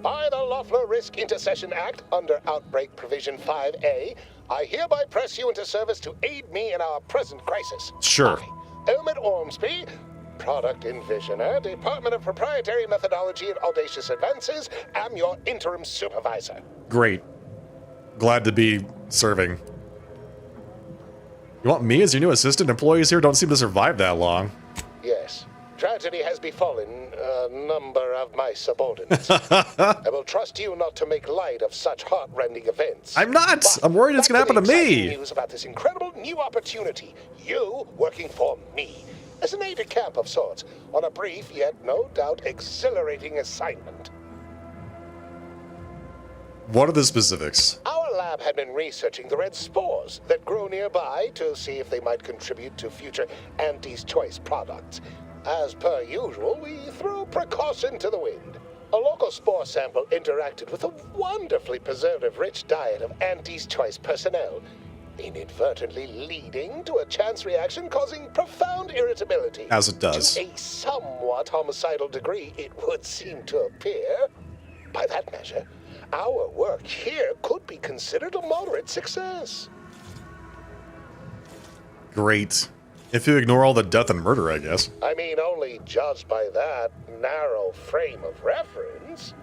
by the Loeffler Risk Intercession Act, under Outbreak Provision 5A, I hereby press you into service to aid me in our present crisis.
Sure.
Elmet Ormsby, Product Envisioner, Department of Proprietary Methodology and Audacious Advances, am your interim supervisor.
Great. Glad to be serving. You want me as your new assistant? Employees here don't seem to survive that long.
Yes. Tragedy has befallen a number of my subordinates. I will trust you not to make light of such heart-rending events.
I'm not! I'm worried it's gonna happen to me!
News about this incredible new opportunity. You working for me. As an aide-de-camp of sorts, on a brief yet no doubt exhilarating assignment.
What are the specifics?
Our lab had been researching the red spores that grow nearby to see if they might contribute to future Auntie's Choice products. As per usual, we threw precaution to the wind. A local spore sample interacted with a wonderfully preservative-rich diet of Auntie's Choice personnel, inadvertently leading to a chance reaction causing profound irritability.
As it does.
To a somewhat homicidal degree, it would seem to appear. By that measure, our work here could be considered a moderate success.
Great. If you ignore all the death and murder, I guess.
I mean, only judged by that narrow frame of reference.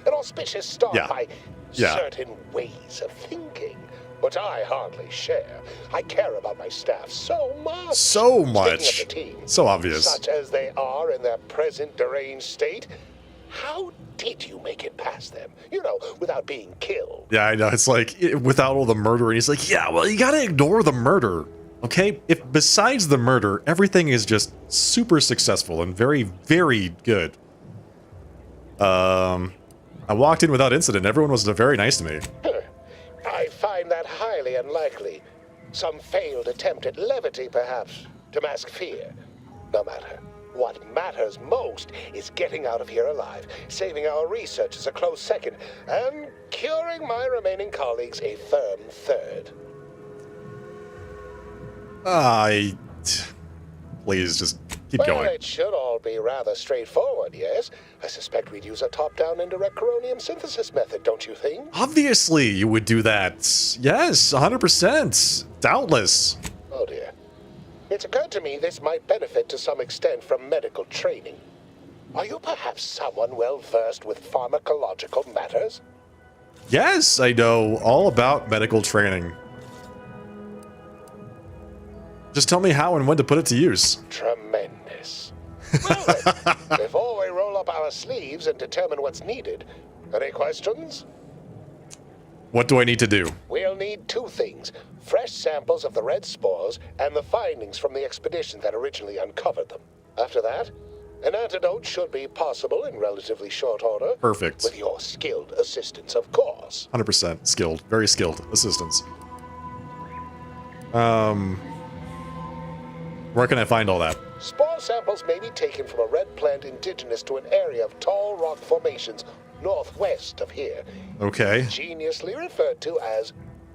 An auspicious start by certain ways of thinking, which I hardly share. I care about my staff so much.
So much.
Speaking of the team,
so obvious.
Such as they are in their present deranged state, how did you make it past them? You know, without being killed.
Yeah, I know. It's like, without all the murder, and he's like, yeah, well, you gotta ignore the murder. Okay? If besides the murder, everything is just super successful and very, very good. I walked in without incident. Everyone was very nice to me.
I find that highly unlikely. Some failed attempt at levity, perhaps, to mask fear. No matter. What matters most is getting out of here alive, saving our researchers a close second, and curing my remaining colleagues a firm third.
Please, just keep
Well,
going.
it should all be rather straightforward, yes? I suspect we'd use a top-down indirect coronium synthesis method, don't you think?
Obviously, you would do that. Yes, 100%. Doubtless.
Oh dear. It's occurred to me this might benefit to some extent from medical training. Are you perhaps someone well-versed with pharmacological matters?
Yes, I know all about medical training. Just tell me how and when to put it to use.
Tremendous. Well then, before we roll up our sleeves and determine what's needed, any questions?
What do I need to do?
We'll need two things. Fresh samples of the red spores and the findings from the expedition that originally uncovered them. After that, an antidote should be possible in relatively short order.
Perfect.
With your skilled assistance, of course.
100% skilled. Very skilled assistance. Where can I find all that?
Spore samples may be taken from a red plant indigenous to an area of tall rock formations northwest of here.
Okay.
Ingeniously referred to as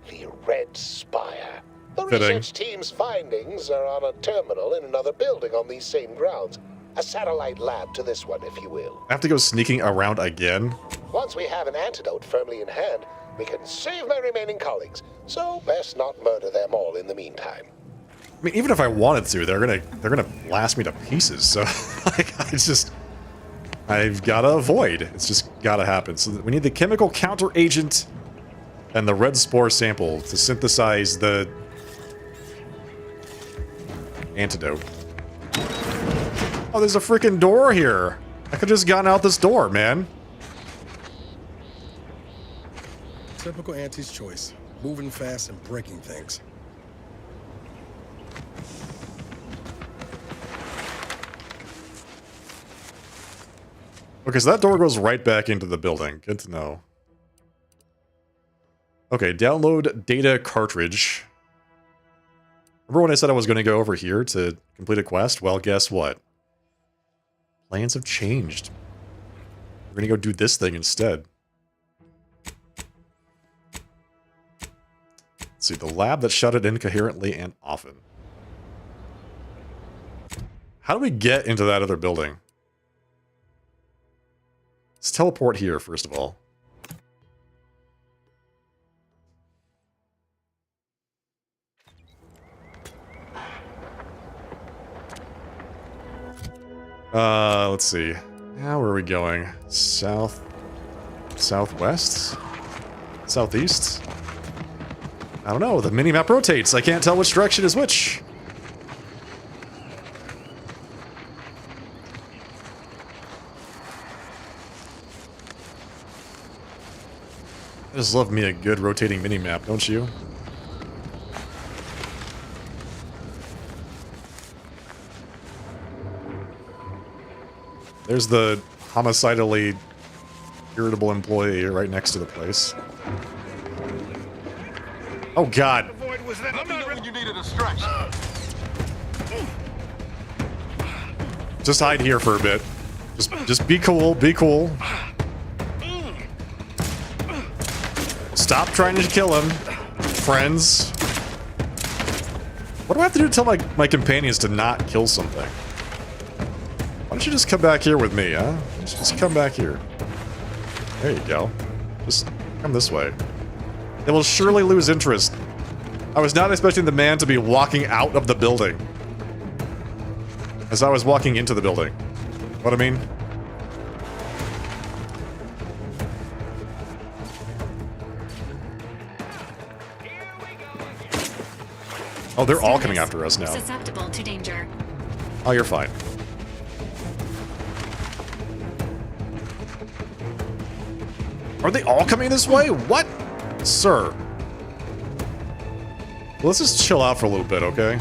the Red Spire. The
Fitting.
research team's findings are on a terminal in another building on these same grounds. A satellite lab to this one, if you will.
I have to go sneaking around again?
Once we have an antidote firmly in hand, we can save my remaining colleagues. So best not murder them all in the meantime.
I mean, even if I wanted to, they're gonna blast me to pieces. So, like, I've gotta avoid. It's just gotta happen. So we need the chemical counter agent and the red spore sample to synthesize the antidote. Oh, there's a freaking door here. I could've just gotten out this door, man.
Typical Auntie's choice. Moving fast and breaking things.
Okay, so that door goes right back into the building. Good to know. Okay, download data cartridge. Remember when I said I was going to go over here to complete a quest? Well, guess what? Plans have changed. We're going to go do this thing instead. Let's see, the lab that shut it incoherently and often. How do we get into that other building? Let's teleport here, first of all. Let's see. Now where are we going? South? Southwest? Southeast? I don't know. The mini-map rotates. I can't tell which direction is which. I just love me a good rotating mini-map, don't you? There's the homicidally irritable employee right next to the place. Oh god. Just hide here for a bit. Just be cool, be cool. Stop trying to kill him, friends. What do I have to do to tell my companions to not kill something? Why don't you just come back here with me, huh? Just come back here. There you go. Just come this way. They will surely lose interest. I was not expecting the man to be walking out of the building as I was walking into the building. What I mean? Oh, they're all coming after us now.
Susceptible to danger.
Oh, you're fine. Are they all coming this way? What? Sir. Let's just chill out for a little bit, okay?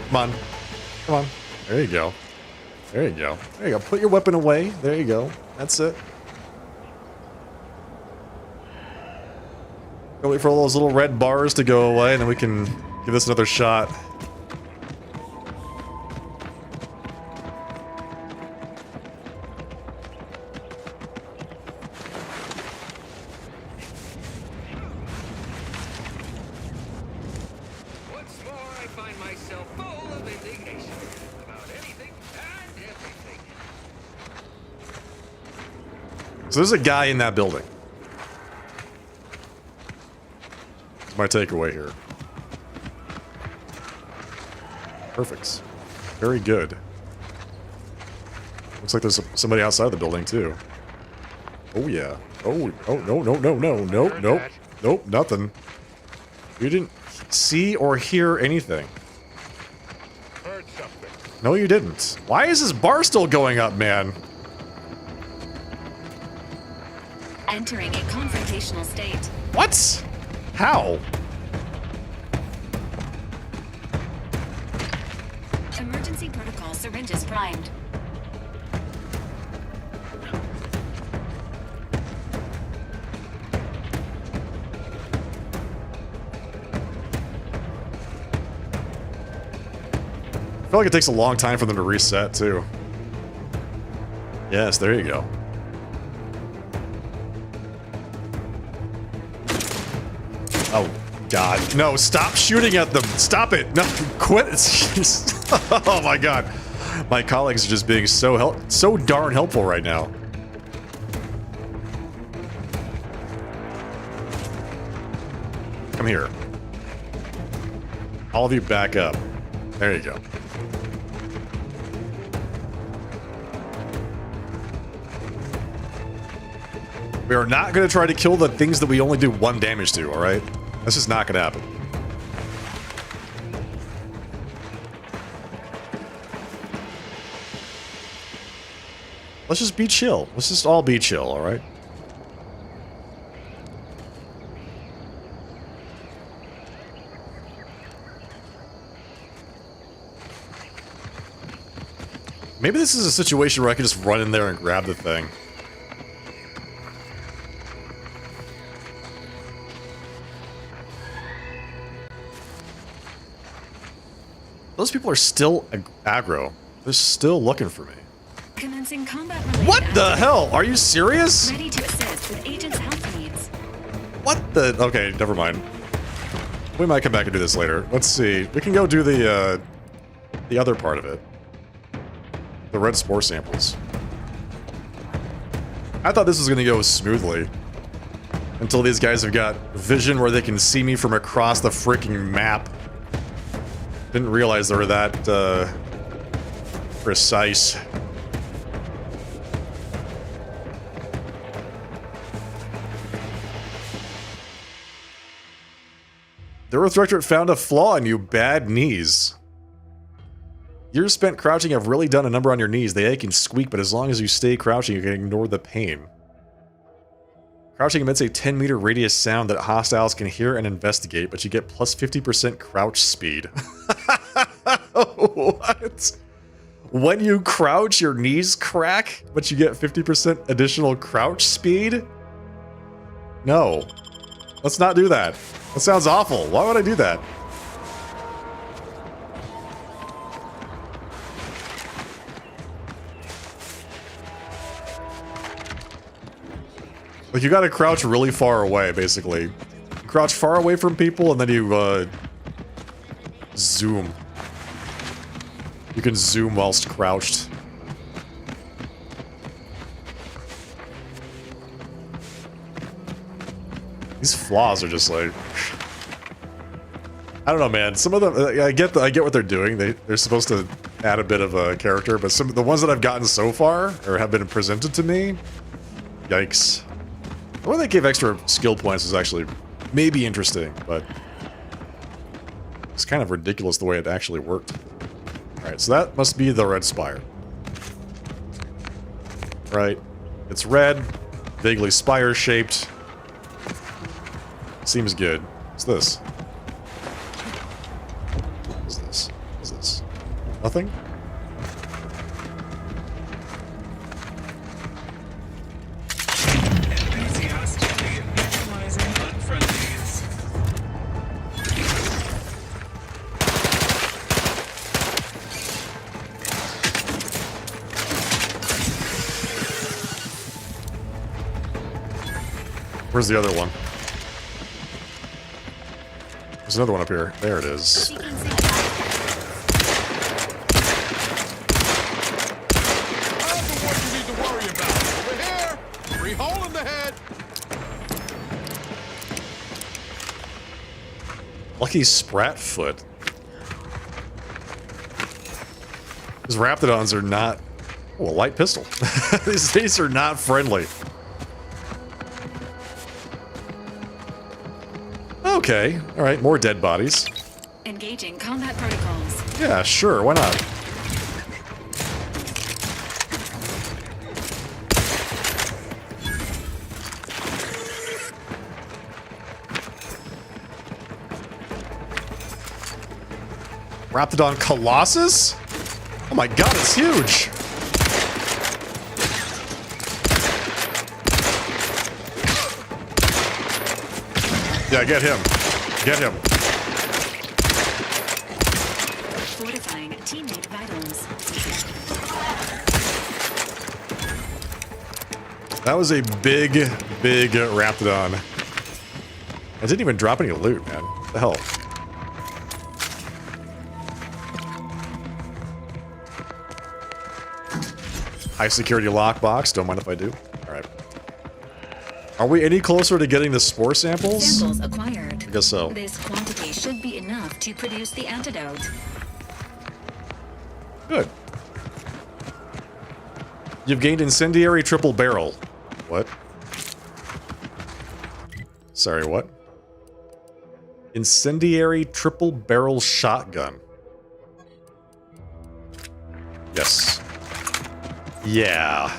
Come on. Come on. There you go. There you go. There you go. Put your weapon away. There you go. That's it. Go wait for all those little red bars to go away, and then we can give this another shot. So there's a guy in that building. That's my takeaway here. Perfect. Very good. Looks like there's somebody outside the building too. Oh yeah. Oh nope, nothing. You didn't see or hear anything.
Heard something.
No, you didn't. Why is this bar still going up, man?
Entering a confrontational state.
What? How?
Emergency protocol syringes primed.
I feel like it takes a long time for them to reset, too. Yes, there you go. Oh, God. No, stop shooting at them. Stop it. No, quit. Oh, my God. My colleagues are just being so darn helpful right now. Come here. All of you back up. There you go. We are not going to try to kill the things that we only do 1 damage to, alright? That's just not going to happen. Let's just be chill. Let's just all be chill, alright? Maybe this is a situation where I can just run in there and grab the thing. Those people are still aggro. They're still looking for me.
Commencing combat.
What the hell? Are you serious?
Ready to assist with agents' health needs.
What the? Okay, never mind. We might come back and do this later. Let's see. We can go do the other part of it. The red spore samples. I thought this was gonna go smoothly. Until these guys have got vision where they can see me from across the freaking map. Didn't realize they were that, precise. The Earth Directorate found a flaw in you, bad knees. Years spent crouching have really done a number on your knees. They ache and squeak, but as long as you stay crouching, you can ignore the pain. Crouching emits a 10-meter radius sound that hostiles can hear and investigate, but you get plus 50% crouch speed. What? When you crouch, your knees crack, but you get 50% additional crouch speed? No. Let's not do that. That sounds awful. Why would I do that? Like, you gotta crouch really far away, basically. You crouch far away from people, and then you, zoom. You can zoom whilst crouched. These flaws are just like... I don't know, man. Some of them... I get what they're doing. They're supposed to add a bit of a character, but some of the ones that I've gotten so far, or have been presented to me... Yikes. The one that gave extra skill points is actually maybe interesting, but... it's kind of ridiculous the way it actually worked. Alright, so that must be the red spire. Right. It's red, vaguely spire-shaped. Seems good. What's this? What's this? What's this? Nothing? Where's the other one? There's another one up here. There it is.
Seeking
I'm the one you need to worry about. Over here! Free hole in the head!
Lucky Spratfoot. These Raptidons are not... oh, a light pistol. These are not friendly. Okay, alright, more dead bodies.
Engaging combat protocols.
Yeah, sure, why not? Raptidon Colossus? Oh my god, it's huge! Yeah, get him. Get him.
Fortifying teammate vitals.
That was a big, big Raptidon. I didn't even drop any loot, man. What the hell? High security lockbox. Don't mind if I do. Alright. Are we any closer to getting the spore samples?
Samples acquired.
I guess so.
This quantity should be enough to produce the antidote.
Good. You've gained incendiary triple barrel. What? Sorry, what? Incendiary triple barrel shotgun. Yes. Yeah.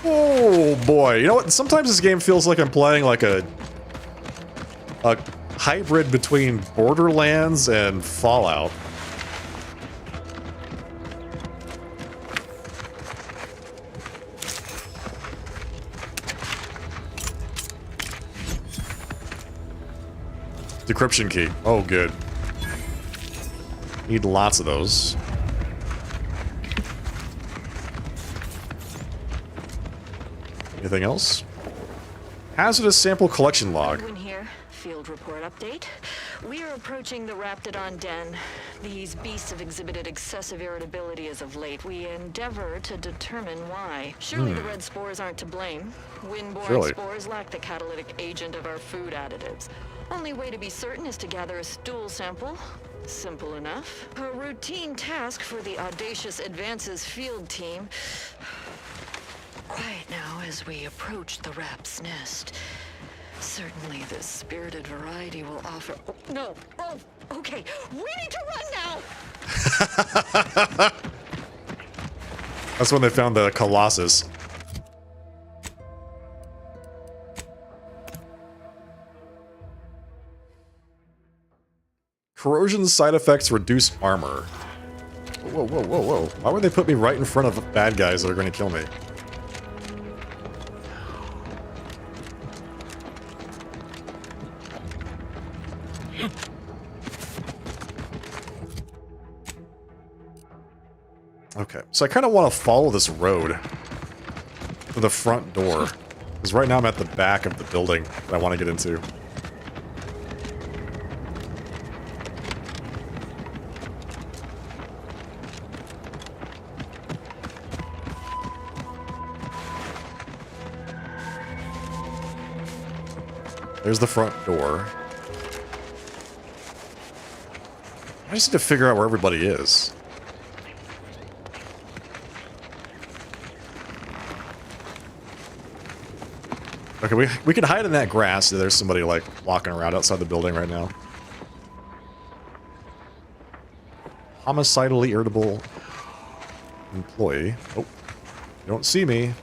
Oh boy. You know what? Sometimes this game feels like I'm playing like a hybrid between Borderlands and Fallout. Decryption key. Oh, good. Need lots of those. Anything else? Hazardous sample collection log.
Edwin here. Field report update. We are approaching the Raptidon Den. These beasts have exhibited excessive irritability as of late. We endeavor to determine why. Surely the red spores aren't to blame. Windborne spores lack the catalytic agent of our food additives. Only way to be certain is to gather a stool sample. Simple enough. A routine task for the Audacious Advances field team. Quiet now as we approach the rap's nest. Certainly this spirited variety will offer... Oh, no! Oh, okay. We need to run now!
That's when they found the Colossus. Corrosion side effects reduce armor. Whoa, whoa, whoa, whoa. Why would they put me right in front of bad guys that are going to kill me? Okay, so I kind of want to follow this road to the front door. Because right now I'm at the back of the building that I want to get into. There's the front door. I just need to figure out where everybody is. Okay, we can hide in that grass. There's somebody, like, walking around outside the building right now. Homicidally irritable employee. Oh, you don't see me.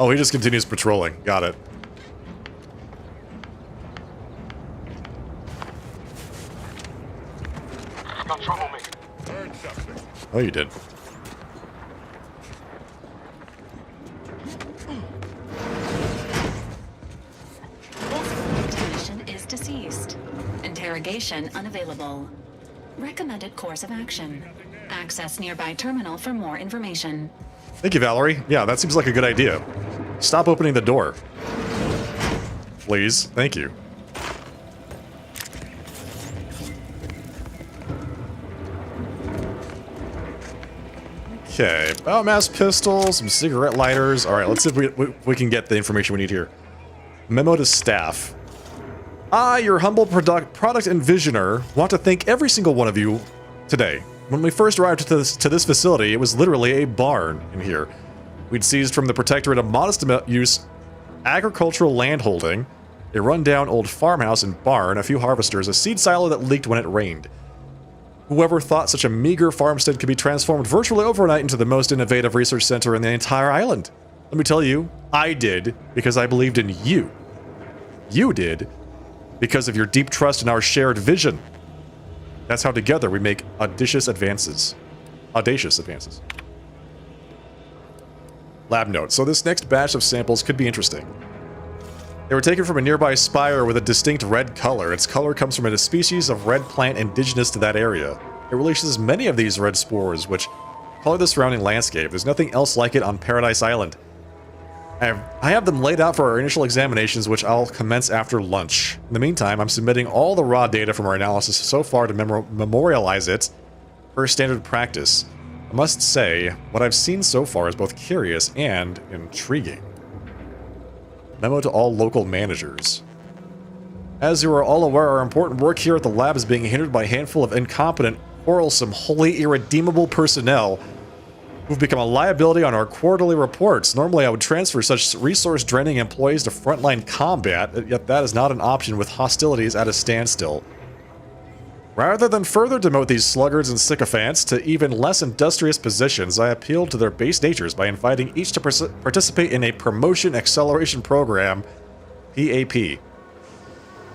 Oh, he just continues patrolling. Got it.
Got troublemaker. Heard something.
Oh, you did.
Technician is deceased. Interrogation unavailable. Recommended course of action. Access nearby terminal for more information.
Thank you, Valerie. Yeah, that seems like a good idea. Stop opening the door. Please. Thank you. Okay, biomass pistol, some cigarette lighters. All right, let's see if we can get the information we need here. Memo to staff. I, your humble product envisioner, want to thank every single one of you today. When we first arrived to this facility, it was literally a barn in here. We'd seized from the Protectorate a modest use agricultural landholding, a rundown old farmhouse and barn, a few harvesters, a seed silo that leaked when it rained. Whoever thought such a meager farmstead could be transformed virtually overnight into the most innovative research center in the entire island? Let me tell you, I did, because I believed in you. You did, because of your deep trust in our shared vision. That's how together we make audacious advances. Audacious advances. Lab note. So this next batch of samples could be interesting. They were taken from a nearby spire with a distinct red color. Its color comes from a species of red plant indigenous to that area. It releases many of these red spores, which color the surrounding landscape. There's nothing else like it on Paradise Island. I have them laid out for our initial examinations, which I'll commence after lunch. In the meantime, I'm submitting all the raw data from our analysis so far to memorialize it for standard practice. I must say, what I've seen so far is both curious and intriguing. Memo to all local managers. As you are all aware, our important work here at the lab is being hindered by a handful of incompetent, quarrelsome, wholly irredeemable personnel who've become a liability on our quarterly reports. Normally, I would transfer such resource-draining employees to frontline combat, yet that is not an option with hostilities at a standstill. Rather than further demote these sluggards and sycophants to even less industrious positions, I appealed to their base natures by inviting each to participate in a Promotion Acceleration Program, PAP.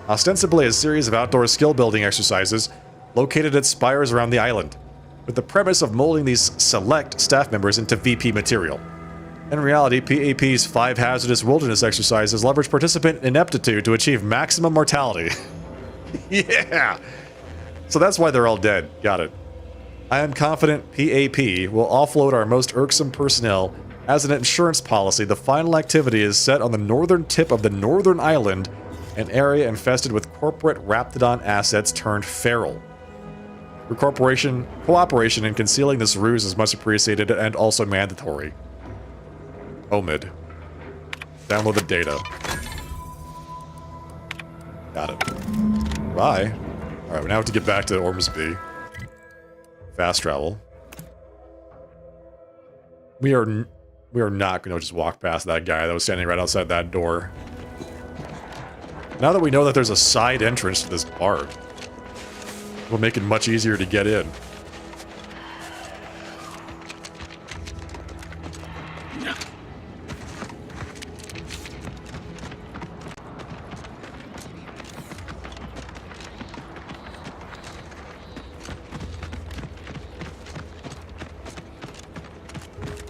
Ostensibly a series of outdoor skill-building exercises located at spires around the island, with the premise of molding these select staff members into VP material. In reality, PAP's 5 hazardous wilderness exercises leverage participant ineptitude to achieve maximum mortality. Yeah! So that's why they're all dead. Got it. I am confident PAP will offload our most irksome personnel. As an insurance policy, the final activity is set on the northern tip of the northern island, an area infested with corporate Raptidon assets turned feral. Your cooperation in concealing this ruse is much appreciated and also mandatory. Omid. Download the data. Got it. Bye. Alright, we now have to get back to Ormsby. Fast travel. We are not going to just walk past that guy that was standing right outside that door. Now that we know that there's a side entrance to this bar, will make it much easier to get in.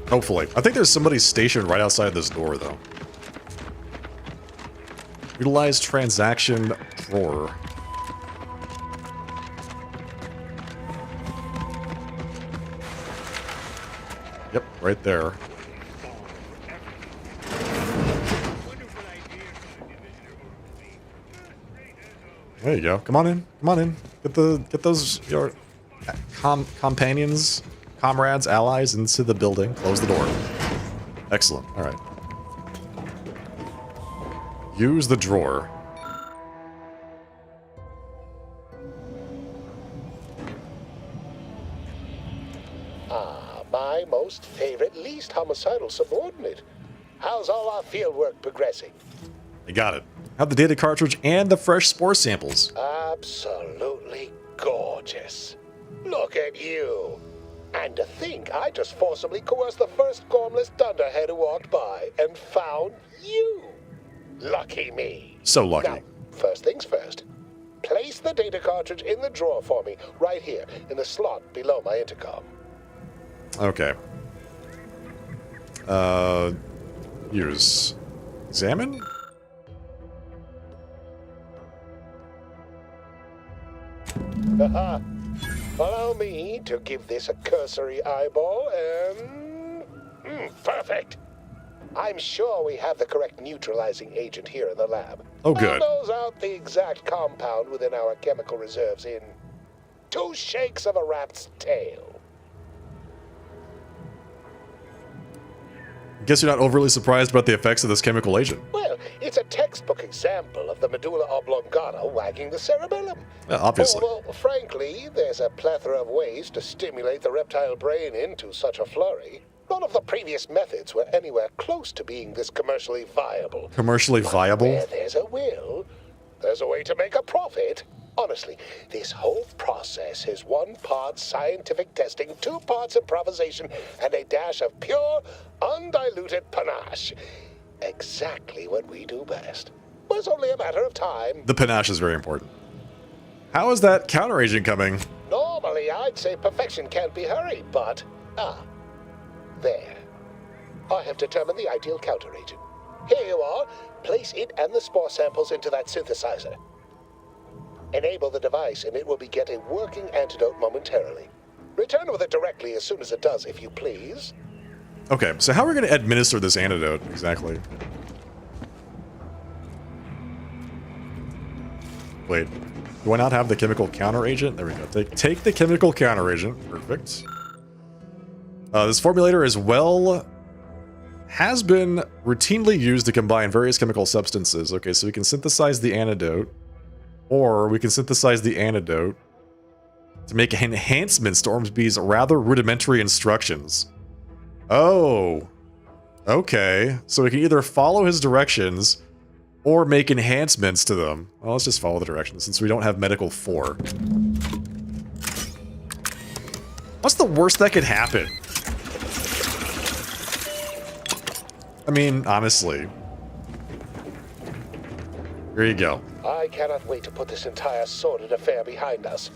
Hopefully. I think there's somebody stationed right outside this door, though. Utilize transaction drawer. Yep, right there. There you go. Come on in. Come on in. Get those your companions, comrades, allies into the building. Close the door. Excellent. All right. Use the drawer.
My most favorite, least homicidal subordinate. How's all our field work progressing?
I got it. Have the data cartridge and the fresh spore samples.
Absolutely gorgeous. Look at you. And to think I just forcibly coerced the first gormless dunderhead who walked by and found you. Lucky me.
So lucky.
Now, first things first. Place the data cartridge in the drawer for me, right here, in the slot below my intercom.
Okay. Use. Examine?
Haha. Allow me to give this a cursory eyeball and... perfect. I'm sure we have the correct neutralizing agent here in the lab.
Oh, good.
I'll nose out the exact compound within our chemical reserves in 2 shakes of a rat's tail.
Guess you're not overly surprised about the effects of this chemical agent.
Well, it's a textbook example of the medulla oblongata wagging the cerebellum.
Obviously.
Although, frankly, there's a plethora of ways to stimulate the reptile brain into such a flurry. None of the previous methods were anywhere close to being this commercially viable.
Commercially viable?
Where there's a will, there's a way to make a profit. Honestly, this whole process is 1 part scientific testing, 2 parts improvisation, and a dash of pure, undiluted panache. Exactly what we do best. But it's only a matter of time.
The panache is very important. How is that counteragent coming?
Normally, I'd say perfection can't be hurried, but... there. I have determined the ideal counteragent. Here you are. Place it and the spore samples into that synthesizer. Enable the device and it will begin a working antidote momentarily. Return with it directly as soon as it does, if you please.
Okay, so how are we going to administer this antidote, exactly? Wait, do I not have the chemical counteragent? There we go. Take the chemical counteragent. Perfect. This formulator has been routinely used to combine various chemical substances. Okay, so we can synthesize the antidote. Or we can synthesize the antidote to make enhancements to Ormsby's rather rudimentary instructions. Oh. Okay. So we can either follow his directions or make enhancements to them. Well, let's just follow the directions since we don't have medical 4. What's the worst that could happen? I mean, honestly. Here you go.
I cannot wait to put this entire sordid affair behind us.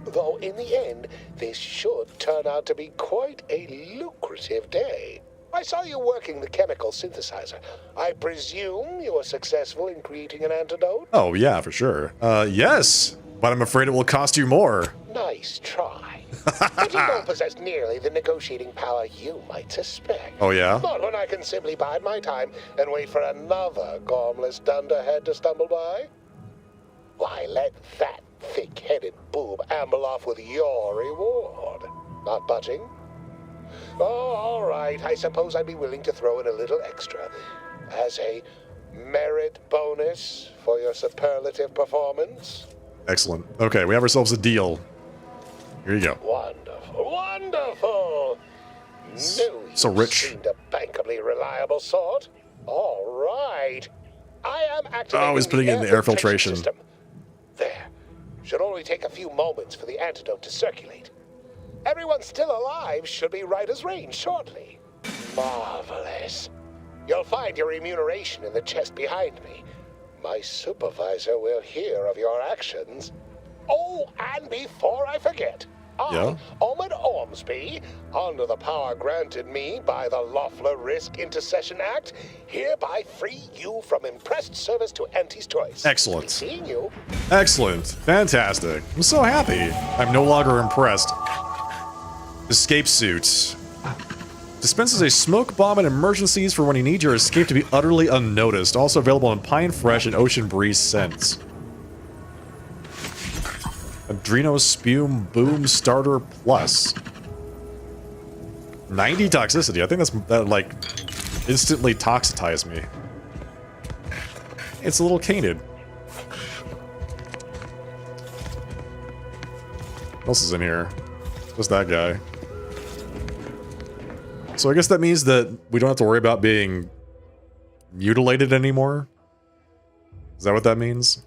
Though in the end, this should turn out to be quite a lucrative day. I saw you working the chemical synthesizer. I presume you were successful in creating an antidote?
Oh, yeah, for sure. Yes, but I'm afraid it will cost you more.
Nice try. But you don't possess nearly the negotiating power you might suspect.
Oh, yeah?
Not when I can simply bide my time and wait for another gormless dunderhead to stumble by. Why, let that thick-headed boob amble off with your reward. Not budging? Oh, all right. I suppose I'd be willing to throw in a little extra as a merit bonus for your superlative performance.
Excellent. Okay, we have ourselves a deal. Here you go.
Wonderful, wonderful. No,
so rich.
Seemed a bankably reliable sort. All right. I am activating
Oh, he's putting it in the air filtration
system. There. Should only take a few moments for the antidote to circulate. Everyone still alive should be right as rain shortly. Marvelous. You'll find your remuneration in the chest behind me. My supervisor will hear of your actions. Oh, and before I forget, I, Omid Ormsby, under the power granted me by the Loeffler Risk Intercession Act, hereby free you from impressed service to Auntie's Choice.
Excellent.
Seeing you.
Excellent. Fantastic. I'm so happy. I'm no longer impressed. Escape suit. Dispenses a smoke bomb in emergencies for when you need your escape to be utterly unnoticed. Also available in Pine Fresh and Ocean Breeze scents. Adreno Spume Boom Starter Plus. 90 toxicity. I think that like instantly toxitized me. It's a little cained. What else is in here? Just that guy. So I guess that means that we don't have to worry about being mutilated anymore? Is that what that means?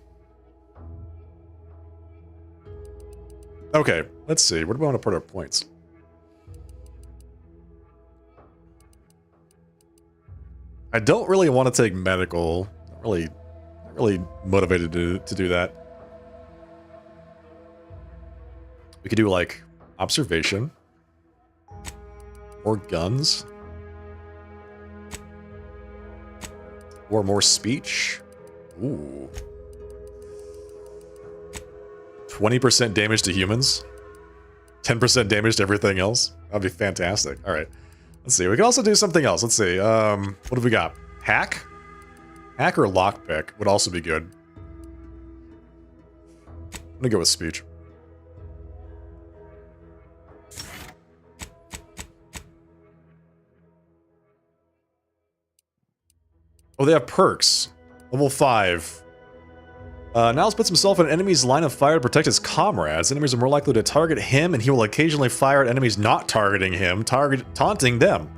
Okay, let's see. Where do we want to put our points? I don't really want to take medical. Not really motivated to do that. We could do like observation. Or guns. Or more speech. Ooh. 20% damage to humans. 10% damage to everything else. That'd be fantastic. Alright. Let's see. We can also do something else. Let's see. What have we got? Hack? Hack or lockpick would also be good. I'm gonna go with speech. Oh, they have perks. Level 5. Niles puts himself in an enemy's line of fire to protect his comrades. Enemies are more likely to target him, and he will occasionally fire at enemies not targeting him, taunting them.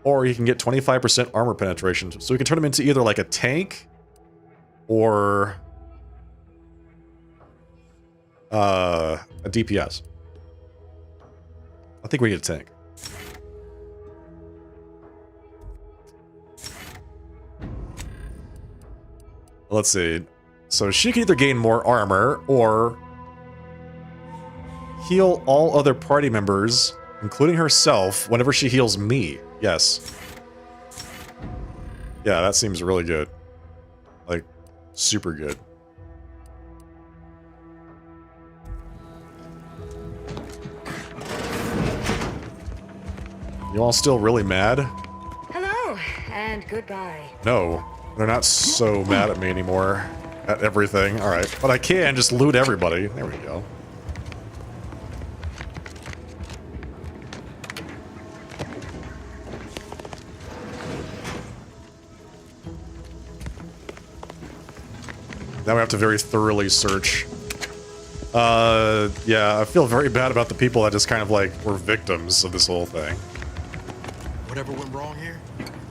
Or he can get 25% armor penetration. So we can turn him into either like a tank or a DPS. I think we get a tank. Let's see. So she can either gain more armor or heal all other party members, including herself, whenever she heals me. Yes. Yeah, that seems really good. Like, super good. You all still really mad?
Hello, and goodbye.
No. They're not so mad at me anymore. At everything. Alright. But I can just loot everybody. There we go. Now we have to very thoroughly search. Yeah, I feel very bad about the people that just kind of like were victims of this whole thing.
Whatever went wrong here,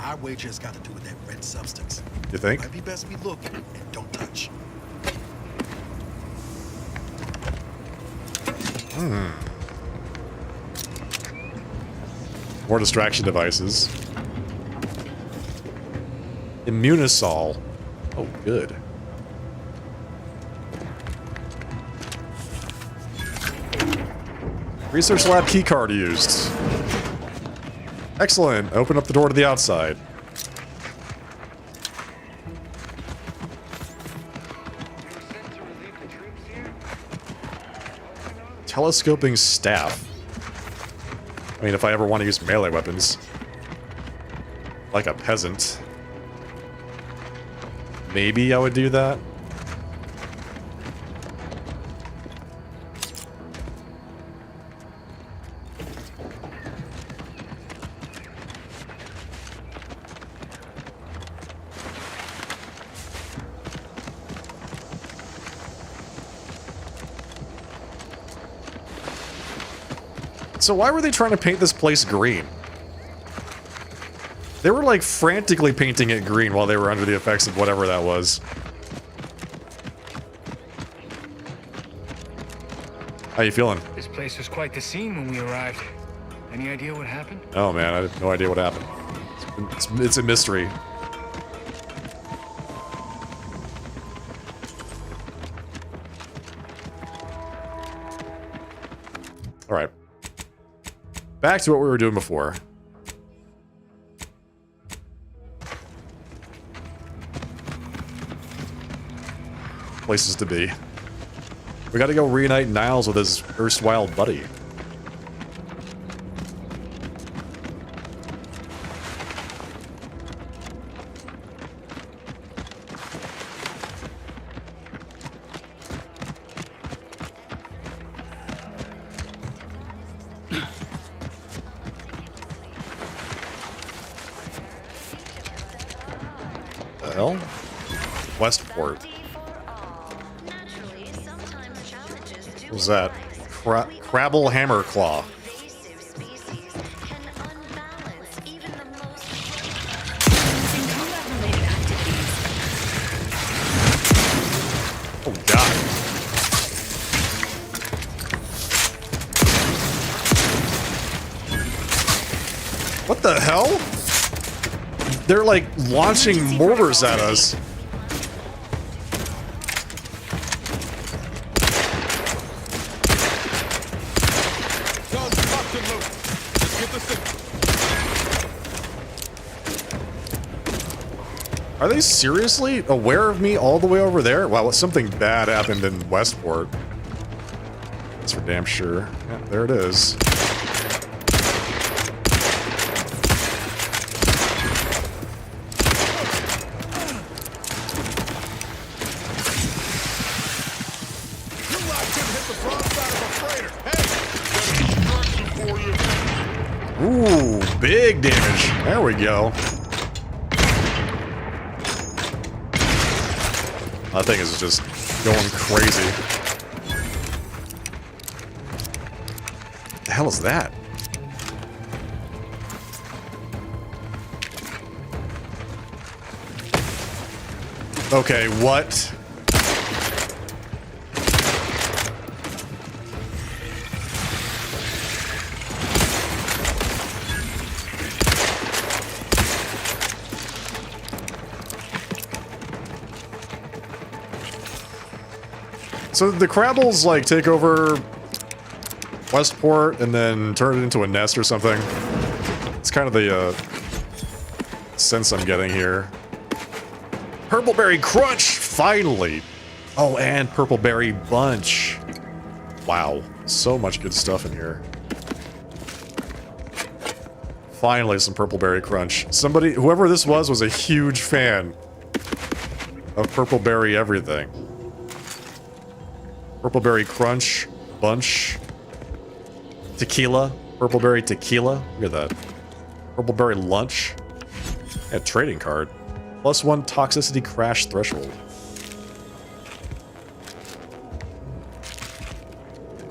I wager it's got to do with that red substance.
You think?
Might be best we look and don't touch.
More distraction devices. Immunosol. Oh, good. Research lab keycard used. Excellent. Open up the door to the outside. Telescoping staff. I mean, if I ever want to use melee weapons. Like a peasant. Maybe I would do that. So why were they trying to paint this place green? They were like frantically painting it green while they were under the effects of whatever that was. How you feeling?
This place was quite the scene when we arrived. Any idea what happened?
Oh man, I have no idea what happened. It's a mystery. All right. Back to what we were doing before. Places to be. We gotta go reunite Niles with his erstwhile buddy. The hell? Westport. What was that? Crabble Hammerclaw. Oh god. What the hell? They're like launching mortars at us. Are they seriously aware of me all the way over there? Wow, something bad happened in Westport. That's for damn sure. Yeah, there it is. Ooh, big damage. There we go. That thing is just going crazy. What the hell is that? Okay, what? So the Crabbles like take over Westport and then turn it into a nest or something. It's kind of the sense I'm getting here. Purpleberry Crunch, finally. Oh, and Purpleberry Bunch. Wow, so much good stuff in here. Finally, some Purpleberry Crunch. Somebody, whoever this was a huge fan of Purpleberry everything. Purpleberry Crunch, Bunch, Tequila, Purpleberry Tequila. Look at that. Purpleberry Lunch. Yeah, trading card. +1 toxicity crash threshold.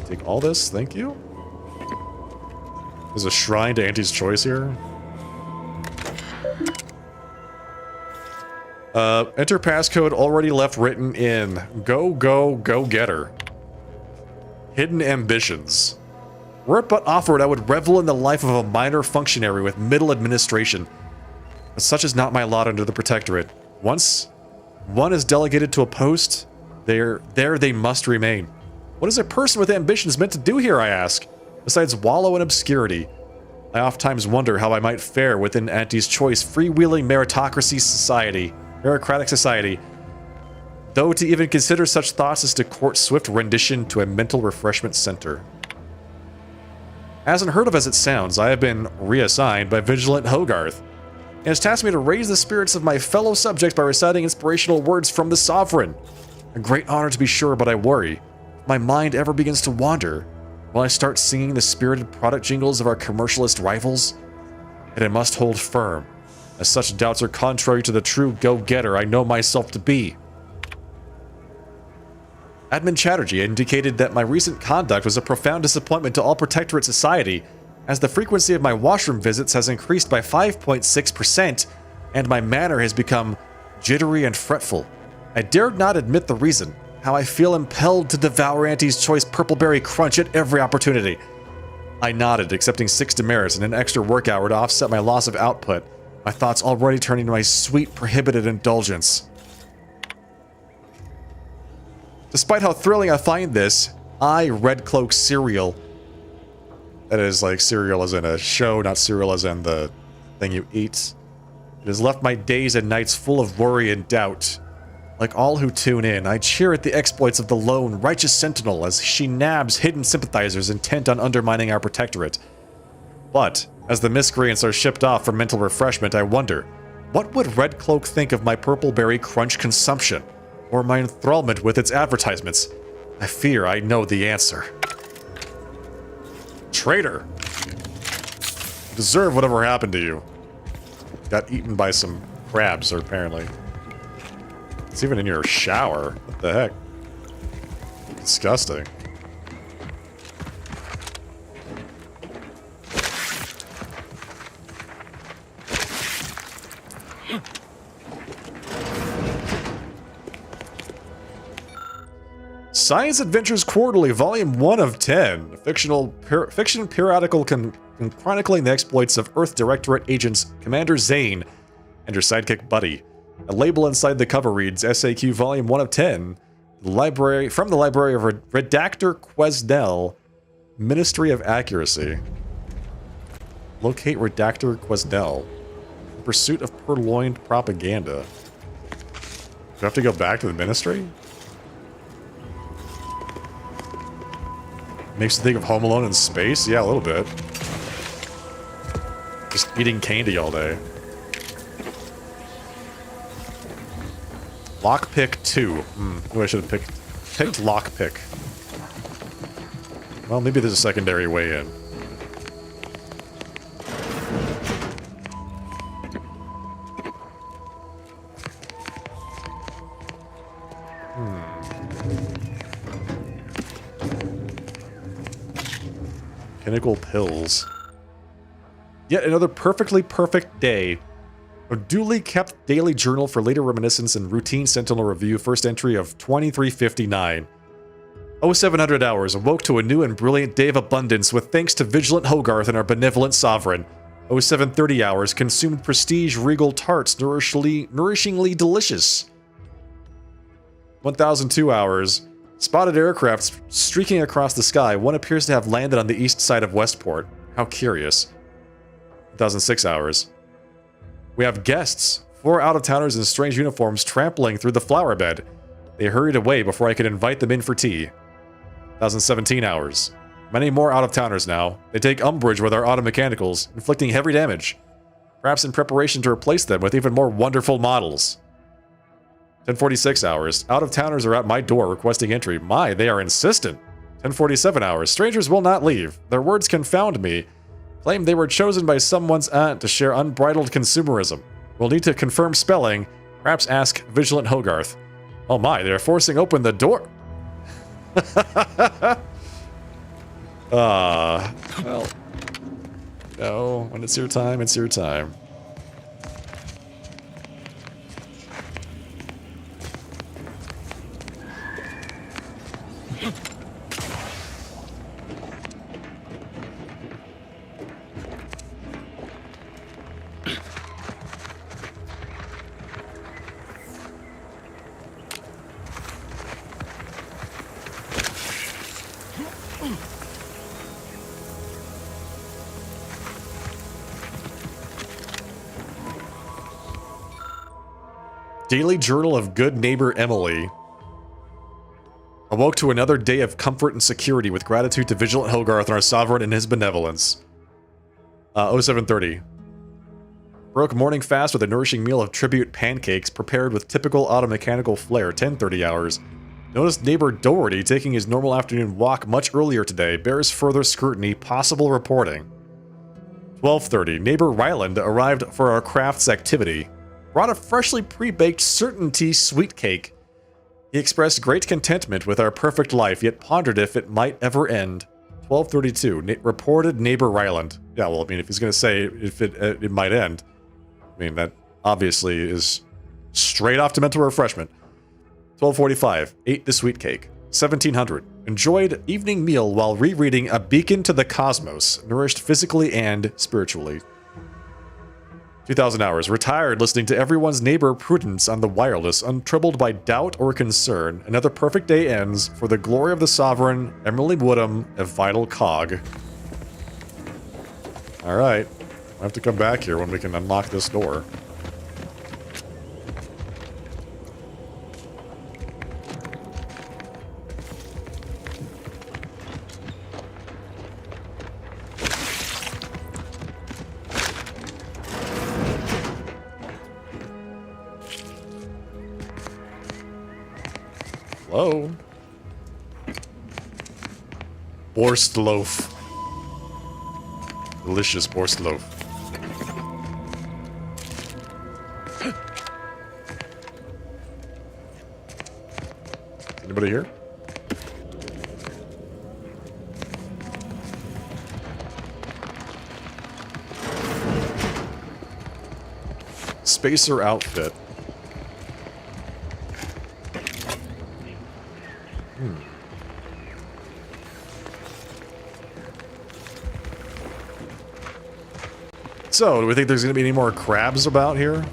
Take all this, thank you. There's a shrine to Auntie's choice here. Enter passcode already left written in. Go, go, go getter. Hidden ambitions. Were it but offered, I would revel in the life of a minor functionary with middle administration. But such is not my lot under the Protectorate. Once one is delegated to a post, there they must remain. What is a person with ambitions meant to do here, I ask? Besides wallow in obscurity. I oftentimes wonder how I might fare within Auntie's choice freewheeling meritocratic society. Though to even consider such thoughts is to court swift rendition to a mental refreshment center. As unheard of as it sounds, I have been reassigned by Vigilant Hogarth, and has tasked me to raise the spirits of my fellow subjects by reciting inspirational words from the Sovereign. A great honor to be sure, but I worry. If my mind ever begins to wander, will I start singing the spirited product jingles of our commercialist rivals? And I must hold firm, as such doubts are contrary to the true go-getter I know myself to be. Admin Chatterjee indicated that my recent conduct was a profound disappointment to all Protectorate society, as the frequency of my washroom visits has increased by 5.6%, and my manner has become jittery and fretful. I dared not admit the reason, how I feel impelled to devour Auntie's choice purpleberry crunch at every opportunity. I nodded, accepting 6 demerits and an extra work hour to offset my loss of output, my thoughts already turning to my sweet prohibited indulgence. Despite how thrilling I find this, Red Cloak cereal. That is like cereal as in a show, not cereal as in the thing you eat. It has left my days and nights full of worry and doubt. Like all who tune in, I cheer at the exploits of the lone, righteous sentinel as she nabs hidden sympathizers intent on undermining our Protectorate. But, as the miscreants are shipped off for mental refreshment, I wonder, what would Red Cloak think of my purpleberry crunch consumption? Or my enthrallment with its advertisements? I fear I know the answer. Traitor! You deserve whatever happened to you. Got eaten by some crabs, apparently. It's even in your shower. What the heck? Disgusting. Science Adventures Quarterly, Volume 1 of 10. Fiction periodical chronicling the exploits of Earth Directorate agents Commander Zane and her sidekick Buddy. A label inside the cover reads SAQ Volume 1 of 10. From the library of Redactor Quesnel, Ministry of Accuracy. Locate Redactor Quesnel. In pursuit of purloined propaganda. Do I have to go back to the Ministry? Makes you think of Home Alone in space? Yeah, a little bit. Just eating candy all day. Lockpick 2. I should have picked Lockpick. Well, maybe there's a secondary way in. Pinnacle pills. Yet another perfectly perfect day. A duly kept daily journal for later reminiscence and routine Sentinel review. First entry of 2359. 0700 hours. Awoke to a new and brilliant day of abundance with thanks to Vigilant Hogarth and our benevolent sovereign. 0730 hours. Consumed prestige regal tarts, nourishingly delicious. 1002 hours. Spotted aircraft streaking across the sky. One appears to have landed on the east side of Westport. How curious. 1006 hours. We have guests. 4 out-of-towners in strange uniforms trampling through the flower bed. They hurried away before I could invite them in for tea. 1017 hours. Many more out-of-towners now. They take umbrage with our auto mechanicals, inflicting heavy damage. Perhaps in preparation to replace them with even more wonderful models. 1046 hours. Out-of-towners are at my door requesting entry. My, they are insistent. 1047 hours. Strangers will not leave. Their words confound me. Claim they were chosen by someone's aunt to share unbridled consumerism. We'll need to confirm spelling. Perhaps ask Vigilant Hogarth. Oh my, they're forcing open the door. Well. No, when it's your time, it's your time. Daily Journal of Good Neighbor Emily. Awoke to another day of comfort and security with gratitude to Vigilant Helgarth and our sovereign and his benevolence. 0730. Broke morning fast with a nourishing meal of tribute pancakes prepared with typical automechanical flair. 10:30 hours. Noticed neighbor Doherty taking his normal afternoon walk much earlier today. Bears further scrutiny. Possible reporting. 12:30. Neighbor Ryland arrived for our crafts activity. Brought a freshly pre-baked Certainty sweet cake. He expressed great contentment with our perfect life, yet pondered if it might ever end. 12:32. Reported neighbor Ryland. Yeah, well, I mean, if he's going to say if it might end, I mean, that obviously is straight off to mental refreshment. 12:45. Ate the sweet cake. 1700. Enjoyed evening meal while rereading A Beacon to the Cosmos. Nourished physically and spiritually. 2000 hours. Retired listening to everyone's neighbor Prudence on the wireless, untroubled by doubt or concern. Another perfect day ends. For the glory of the sovereign, Emily Woodham, a vital cog. Alright. I have to come back here when we can unlock this door. Hello? Borst loaf. Delicious Borst loaf. Anybody here? Spacer outfit. So, do we think there's going to be any more crabs about here?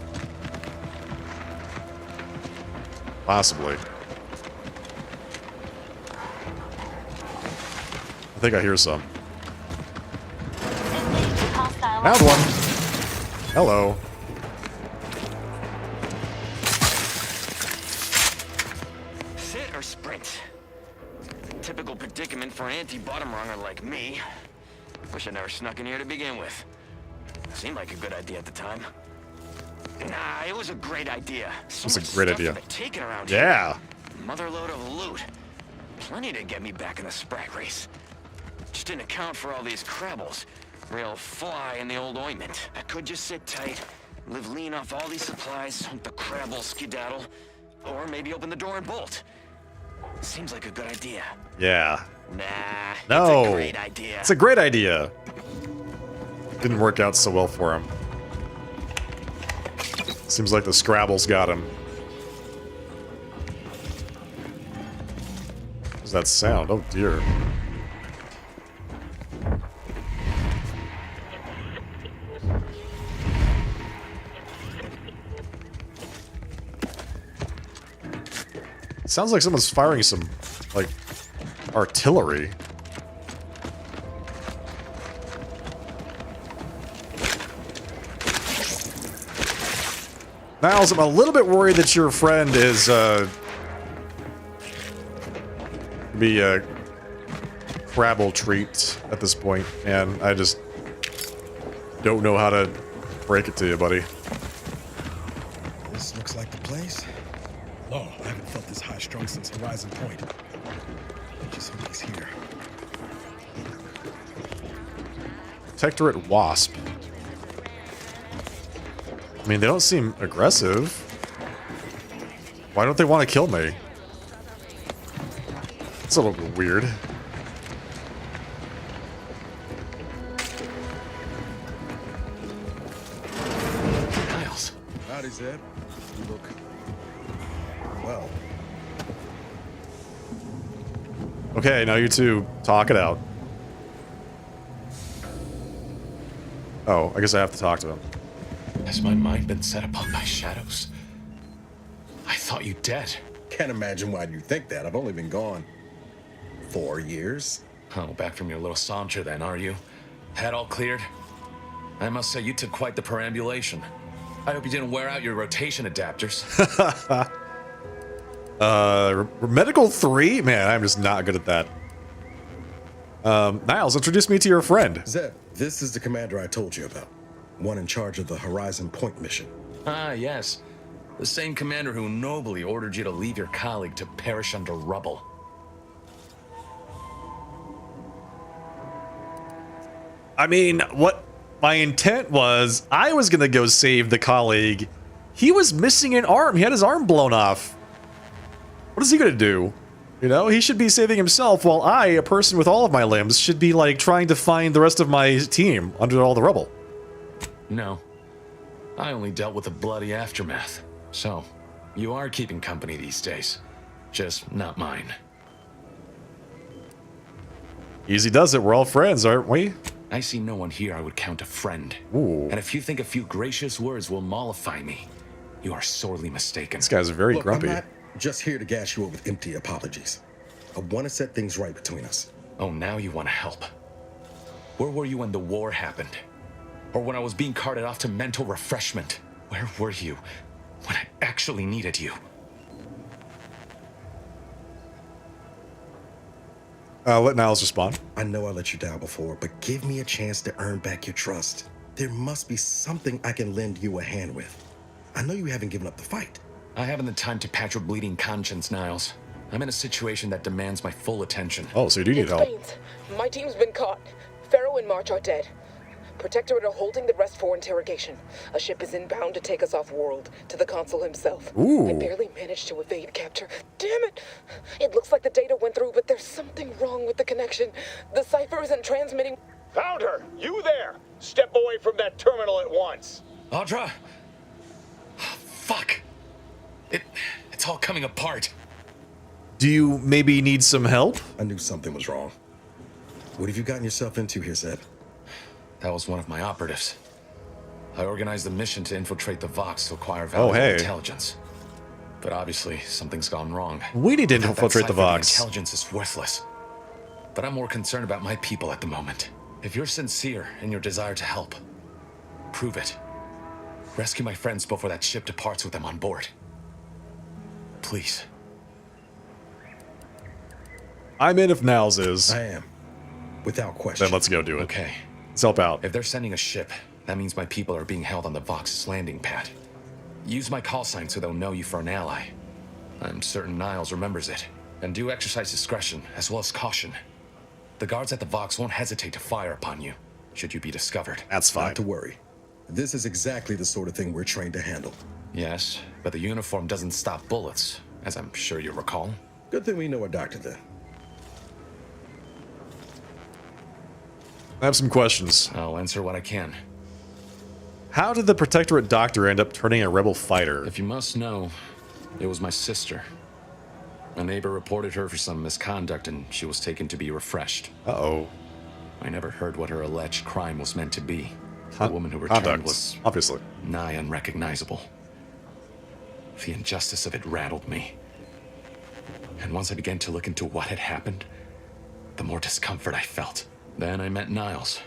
Possibly. I think I hear some. Found one. Hello.
Sit or sprint? Typical predicament for an anti-bottom runger like me. Wish I never snuck in here to begin with. Seemed like a good idea at the time. Nah, it was a great idea.
That's a great idea.
Taken around
yeah.
Here. Motherload of loot. Plenty to get me back in the sprag race. Just didn't account for all these crabbles. Real fly in the old ointment. I could just sit tight, live lean off all these supplies, hope the crabble skedaddle, or maybe open the door and bolt. Seems like a good idea.
Yeah.
Nah.
No.
It's a great idea.
It's a great idea. Didn't work out so well for him. Seems like the Scrabbles got him. What's that sound? Oh dear. Sounds like someone's firing some, like, artillery. Niles, I'm a little bit worried that your friend is, be a crabble treat at this point, and I just don't know how to break it to you, buddy.
This looks like the place. Oh, I haven't felt this high-strung since Horizon Point. I just hope he's here.
Protectorate Wasp. I mean, they don't seem aggressive. Why don't they want to kill me? It's a little bit weird.
Zeb. You look... well.
Okay, now you two talk it out. Oh, I guess I have to talk to him.
Has my mind been set upon by shadows? I thought you dead.
Can't imagine why you think that. I've only been gone 4 years.
Oh, back from your little saunter then, are you? Head all cleared? I must say, you took quite the perambulation. I hope you didn't wear out your rotation adapters.
Medical 3? Man, I'm just not good at that. Niles, introduce me to your friend.
Zeb, this is the commander I told you about. One in charge of the Horizon Point mission.
Ah, yes. The same commander who nobly ordered you to leave your colleague to perish under rubble.
I mean, what my intent was, I was gonna go save the colleague. He was missing an arm. He had his arm blown off. What is he gonna do? You know, he should be saving himself while I, a person with all of my limbs, should be like trying to find the rest of my team under all the rubble.
No. I only dealt with the bloody aftermath. So, you are keeping company these days. Just not mine.
Easy does it. We're all friends, aren't we?
I see no one here I would count a friend.
Ooh.
And if you think a few gracious words will mollify me, you are sorely mistaken.
This guy's very grumpy.
I'm not just here to gas you up with empty apologies. I want to set things right between us.
Oh, now you want to help. Where were you when the war happened? Or when I was being carted off to mental refreshment? Where were you when I actually needed you?
Let Niles respond.
I know I let you down before, but give me a chance to earn back your trust. There must be something I can lend you a hand with. I know you haven't given up the fight.
I haven't the time to patch your bleeding conscience, Niles. I'm in a situation that demands my full attention.
Oh, so you do need help.
Baines, my team's been caught. Pharaoh and March are dead. Protectorate are holding the rest for interrogation. A ship is inbound to take us off-world, to the consul himself.
Ooh.
I barely managed to evade capture. Damn it! It looks like the data went through, but there's something wrong with the connection. The cipher isn't transmitting.
Found her! You there! Step away from that terminal at once!
Audra! Fuck! It's all coming apart.
Do you maybe need some help?
I knew something was wrong. What have you gotten yourself into here, Zeb?
That was one of my operatives. I organized a mission to infiltrate the Vox to acquire valuable intelligence. But obviously, something's gone wrong.
We need to infiltrate the Vox.
Intelligence is worthless. But I'm more concerned about my people at the moment. If you're sincere in your desire to help, prove it. Rescue my friends before that ship departs with them on board. Please.
I'm in if Niles is.
I am. Without question.
Then let's go do it.
Okay.
Let's help out.
If they're sending a ship, that means my people are being held on the Vox's landing pad. Use my call sign so they'll know you for an ally. I'm certain Niles remembers it. And do exercise discretion, as well as caution. The guards at the Vox won't hesitate to fire upon you, should you be discovered.
That's fine.
Not to worry. This is exactly the sort of thing we're trained to handle.
Yes, but the uniform doesn't stop bullets, as I'm sure you recall.
Good thing we know a doctor then.
I have some questions.
I'll answer what I can.
How did the Protectorate doctor end up turning a rebel fighter?
If you must know, it was my sister. A neighbor reported her for some misconduct and she was taken to be refreshed.
Uh-oh.
I never heard what her alleged crime was meant to be. The woman who returned was
obviously
nigh unrecognizable. The injustice of it rattled me. And once I began to look into what had happened, the more discomfort I felt. Then I met Niles.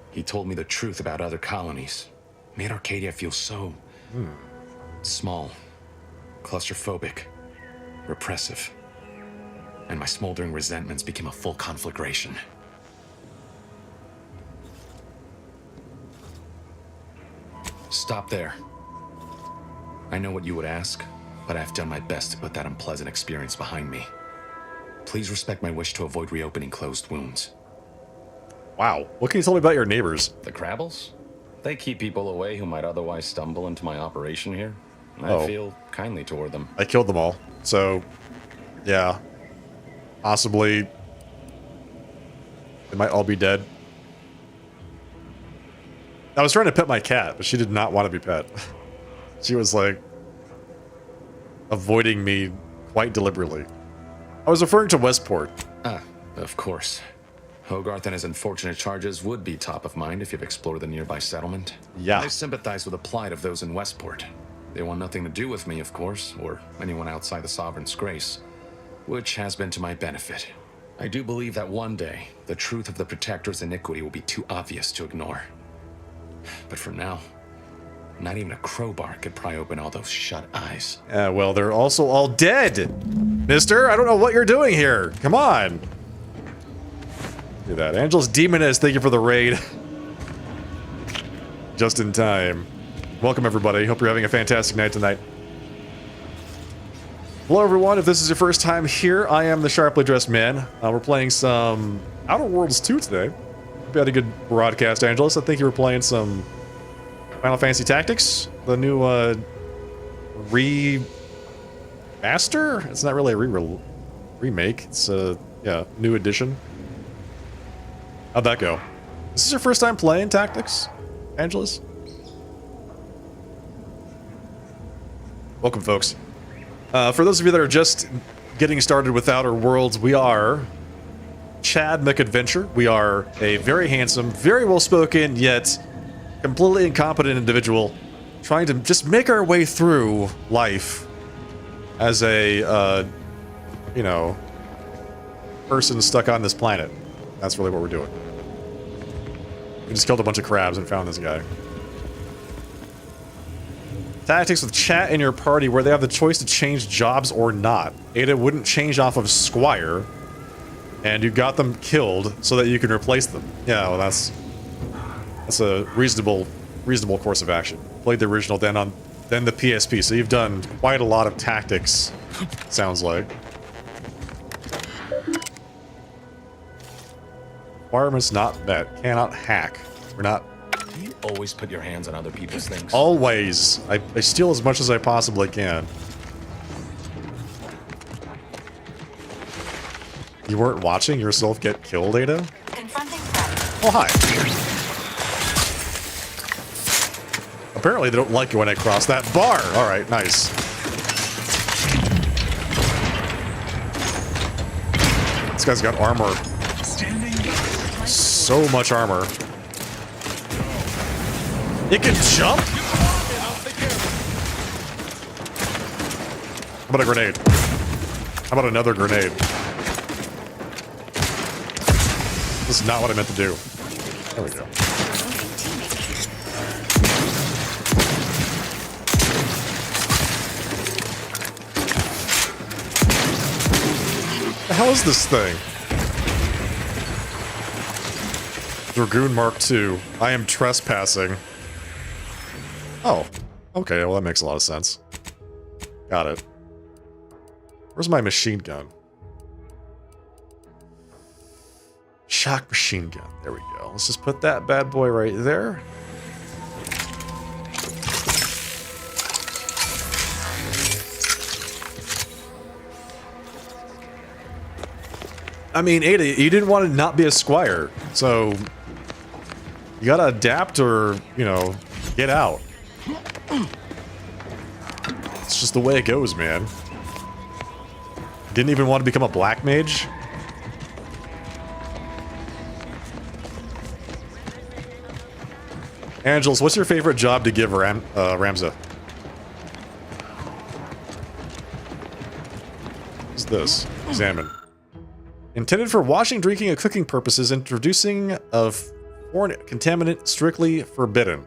He told me the truth about other colonies. Made Arcadia feel so small, claustrophobic, repressive. And my smoldering resentments became a full conflagration. Stop there. I know what you would ask, but I've done my best to put that unpleasant experience behind me. Please respect my wish to avoid reopening closed wounds.
Wow. What can you tell me about your neighbors?
The Crabbles? They keep people away who might otherwise stumble into my operation here. I feel kindly toward them.
I killed them all. So, yeah. Possibly, they might all be dead. I was trying to pet my cat, but she did not want to be pet. She was like avoiding me quite deliberately. I was referring to Westport.
Ah, of course. Hogarth and his unfortunate charges would be top of mind if you've explored the nearby settlement.
Yeah.
I sympathize with the plight of those in Westport. They want nothing to do with me, of course, or anyone outside the Sovereign's grace, which has been to my benefit. I do believe that one day, the truth of the Protector's iniquity will be too obvious to ignore. But for now, not even a crowbar could pry open all those shut eyes.
Well, they're also all dead, mister. I don't know what you're doing here. Come on. Do that. Angelus Demoness, thank you for the raid. Just in time. Welcome, everybody. Hope you're having a fantastic night tonight. Hello, everyone. If this is your first time here, I am the Sharply Dressed Man. We're playing some Outer Worlds 2 today. Hope you had a good broadcast, Angelus. I think you were playing some Final Fantasy Tactics, the new remaster? It's not really a remake. It's a new edition. How'd that go? Is this your first time playing Tactics, Angelus? Welcome, folks. For those of you that are just getting started with Outer Worlds, we are Chad McAdventure. We are a very handsome, very well-spoken, yet completely incompetent individual trying to just make our way through life as a, you know, person stuck on this planet. That's really what we're doing. We just killed a bunch of crabs and found this guy. Tactics with chat in your party where they have the choice to change jobs or not. Ada wouldn't change off of Squire, and you got them killed so that you can replace them. Yeah, well, that's a reasonable course of action. Played the original, then the PSP, so you've done quite a lot of Tactics, sounds like. Requirements not met. Cannot hack. We're not.
Do you always put your hands on other people's things?
Always. I steal as much as I possibly can. You weren't watching yourself get killed, Ada? Oh, hi. Apparently they don't like it when I cross that bar. Alright, nice. This guy's got armor. So much armor. It can jump? How about a grenade? How about another grenade? This is not what I meant to do. There we go. What the hell is this thing? Dragoon Mark II. I am trespassing. Oh. Okay, well that makes a lot of sense. Got it. Where's my machine gun? Shock machine gun. There we go. Let's just put that bad boy right there. I mean, Ada, you didn't want to not be a squire, so you gotta adapt or, you know, get out. It's just the way it goes, man. Didn't even want to become a black mage? Angelus, what's your favorite job to give Ramza? What's this? Examine. Intended for washing, drinking, and cooking purposes, introducing of foreign contaminant strictly forbidden.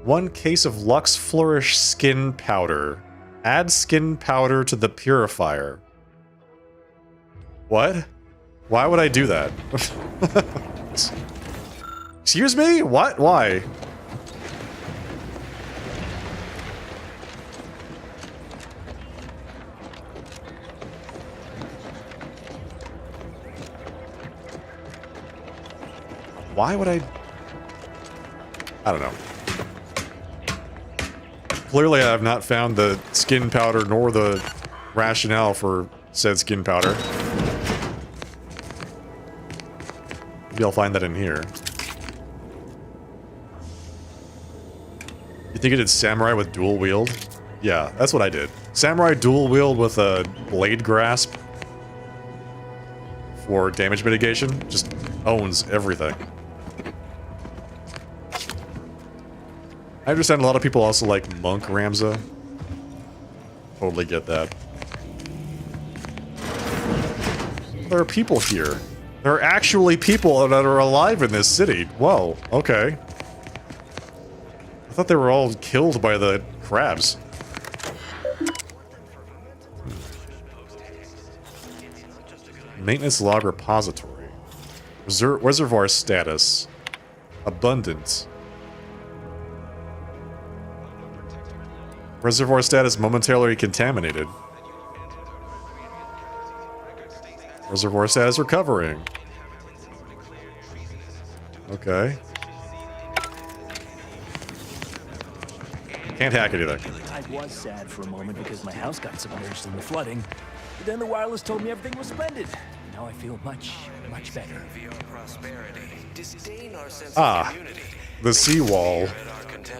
1 case of Lux Flourish skin powder. Add skin powder to the purifier. What? Why would I do that? Excuse me? What? Why? Why would I don't know. Clearly I have not found the skin powder nor the rationale for said skin powder. Maybe I'll find that in here. think you did samurai with dual wield? Yeah, that's what I did. Samurai dual wield with a blade grasp for damage mitigation. Just owns everything. I understand a lot of people also like Monk Ramza. Totally get that. There are people here. There are actually people that are alive in this city. Whoa, okay. I thought they were all killed by the crabs. Maintenance log repository. Reservoir status. Abundant. Reservoir status momentarily contaminated. Reservoir status recovering. Okay. Can't hack anything.
I was sad for a moment because my house got submerged in the flooding. But then the wireless told me everything was splendid. Now I feel much, much better.
Ah, the seawall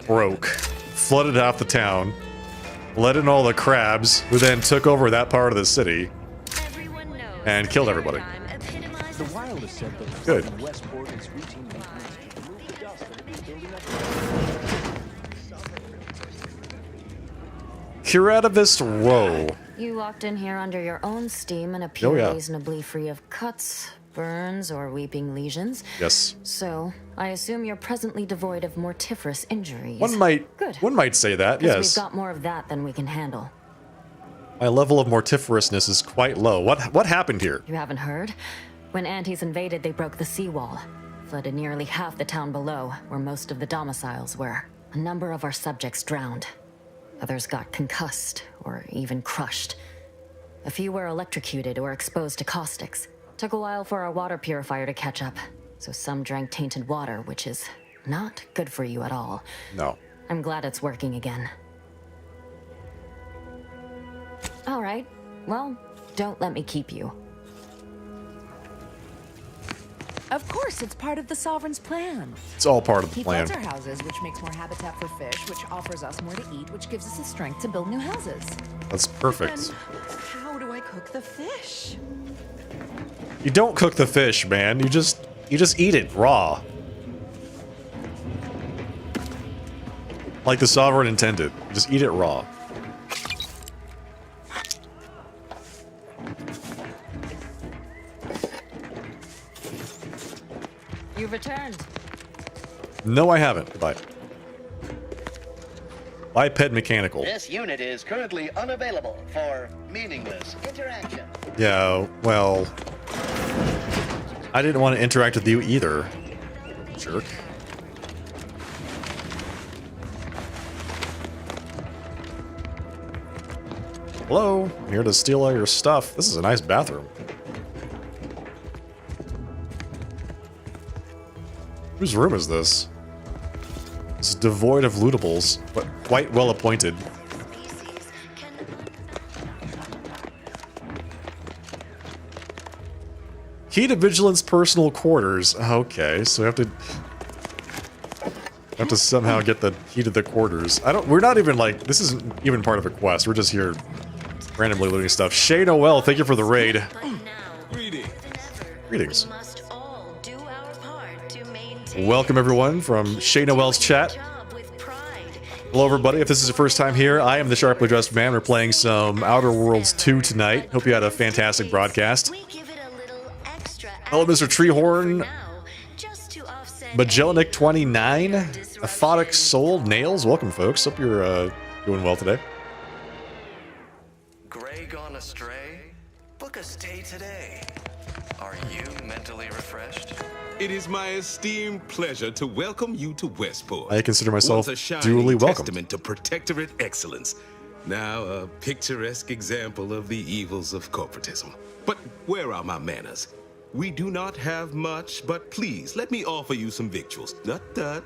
broke, flooded half the town, let in all the crabs, who then took over that part of the city and killed everybody.
The wireless said that
Good.
Westport is routine maintenance to remove the dust that is building up.
Curativist Row.
You walked in here under your own steam and appear
yeah.
reasonably free of cuts, burns, or weeping lesions.
Yes.
So, I assume you're presently devoid of mortiferous injuries.
One might say that,
'Cause
yes.
We've got more of that than we can handle.
My level of mortiferousness is quite low. What happened here?
You haven't heard? When Antes invaded, they broke the seawall, flooded nearly half the town below, where most of the domiciles were. A number of our subjects drowned. Others got concussed, or even crushed. A few were electrocuted or exposed to caustics. Took a while for our water purifier to catch up, so some drank tainted water, which is not good for you at all.
No.
I'm glad it's working again. All right. Well, don't let me keep you.
Of course, it's part of the Sovereign's plan.
It's all part of the
He
plan.
floods our houses, which makes more habitat for fish, which offers us more to eat, which gives us the strength to build new houses.
That's perfect.
Then how do I cook the fish?
You don't cook the fish, man. You just eat it raw. Like the Sovereign intended. Just eat it raw.
You've returned.
No, I haven't. Goodbye. Biped Mechanical.
This unit is currently unavailable for meaningless interaction.
Yeah, well... I didn't want to interact with you either. Jerk. Hello, I'm here to steal all your stuff. This is a nice bathroom. Whose room is this? It's devoid of lootables, but quite well appointed. Key to Vigilance personal quarters. Okay, so we have to somehow get the key to the quarters. We're not even like, this isn't even part of a quest. We're just here randomly looting stuff. Shay Noel, thank you for the raid. Greetings. Welcome everyone from Shay Noel's chat. Hello everybody, if this is your first time here, I am the Sharply Dressed Man. We're playing some Outer Worlds 2 tonight. Hope you had a fantastic broadcast. Hello Mr. Treehorn, Magellanic 29, Aphotic Soul, Nails, welcome folks. Hope you're doing well today.
Gray gone astray? Book a stay today. Are you mentally refreshed?
It is my esteemed pleasure to welcome you to Westport.
I consider myself
Once a shining
duly welcome.
testament to Protectorate excellence. Now a picturesque example of the evils of corporatism. But where are my manners? We do not have much, but please let me offer you some victuals. Tut.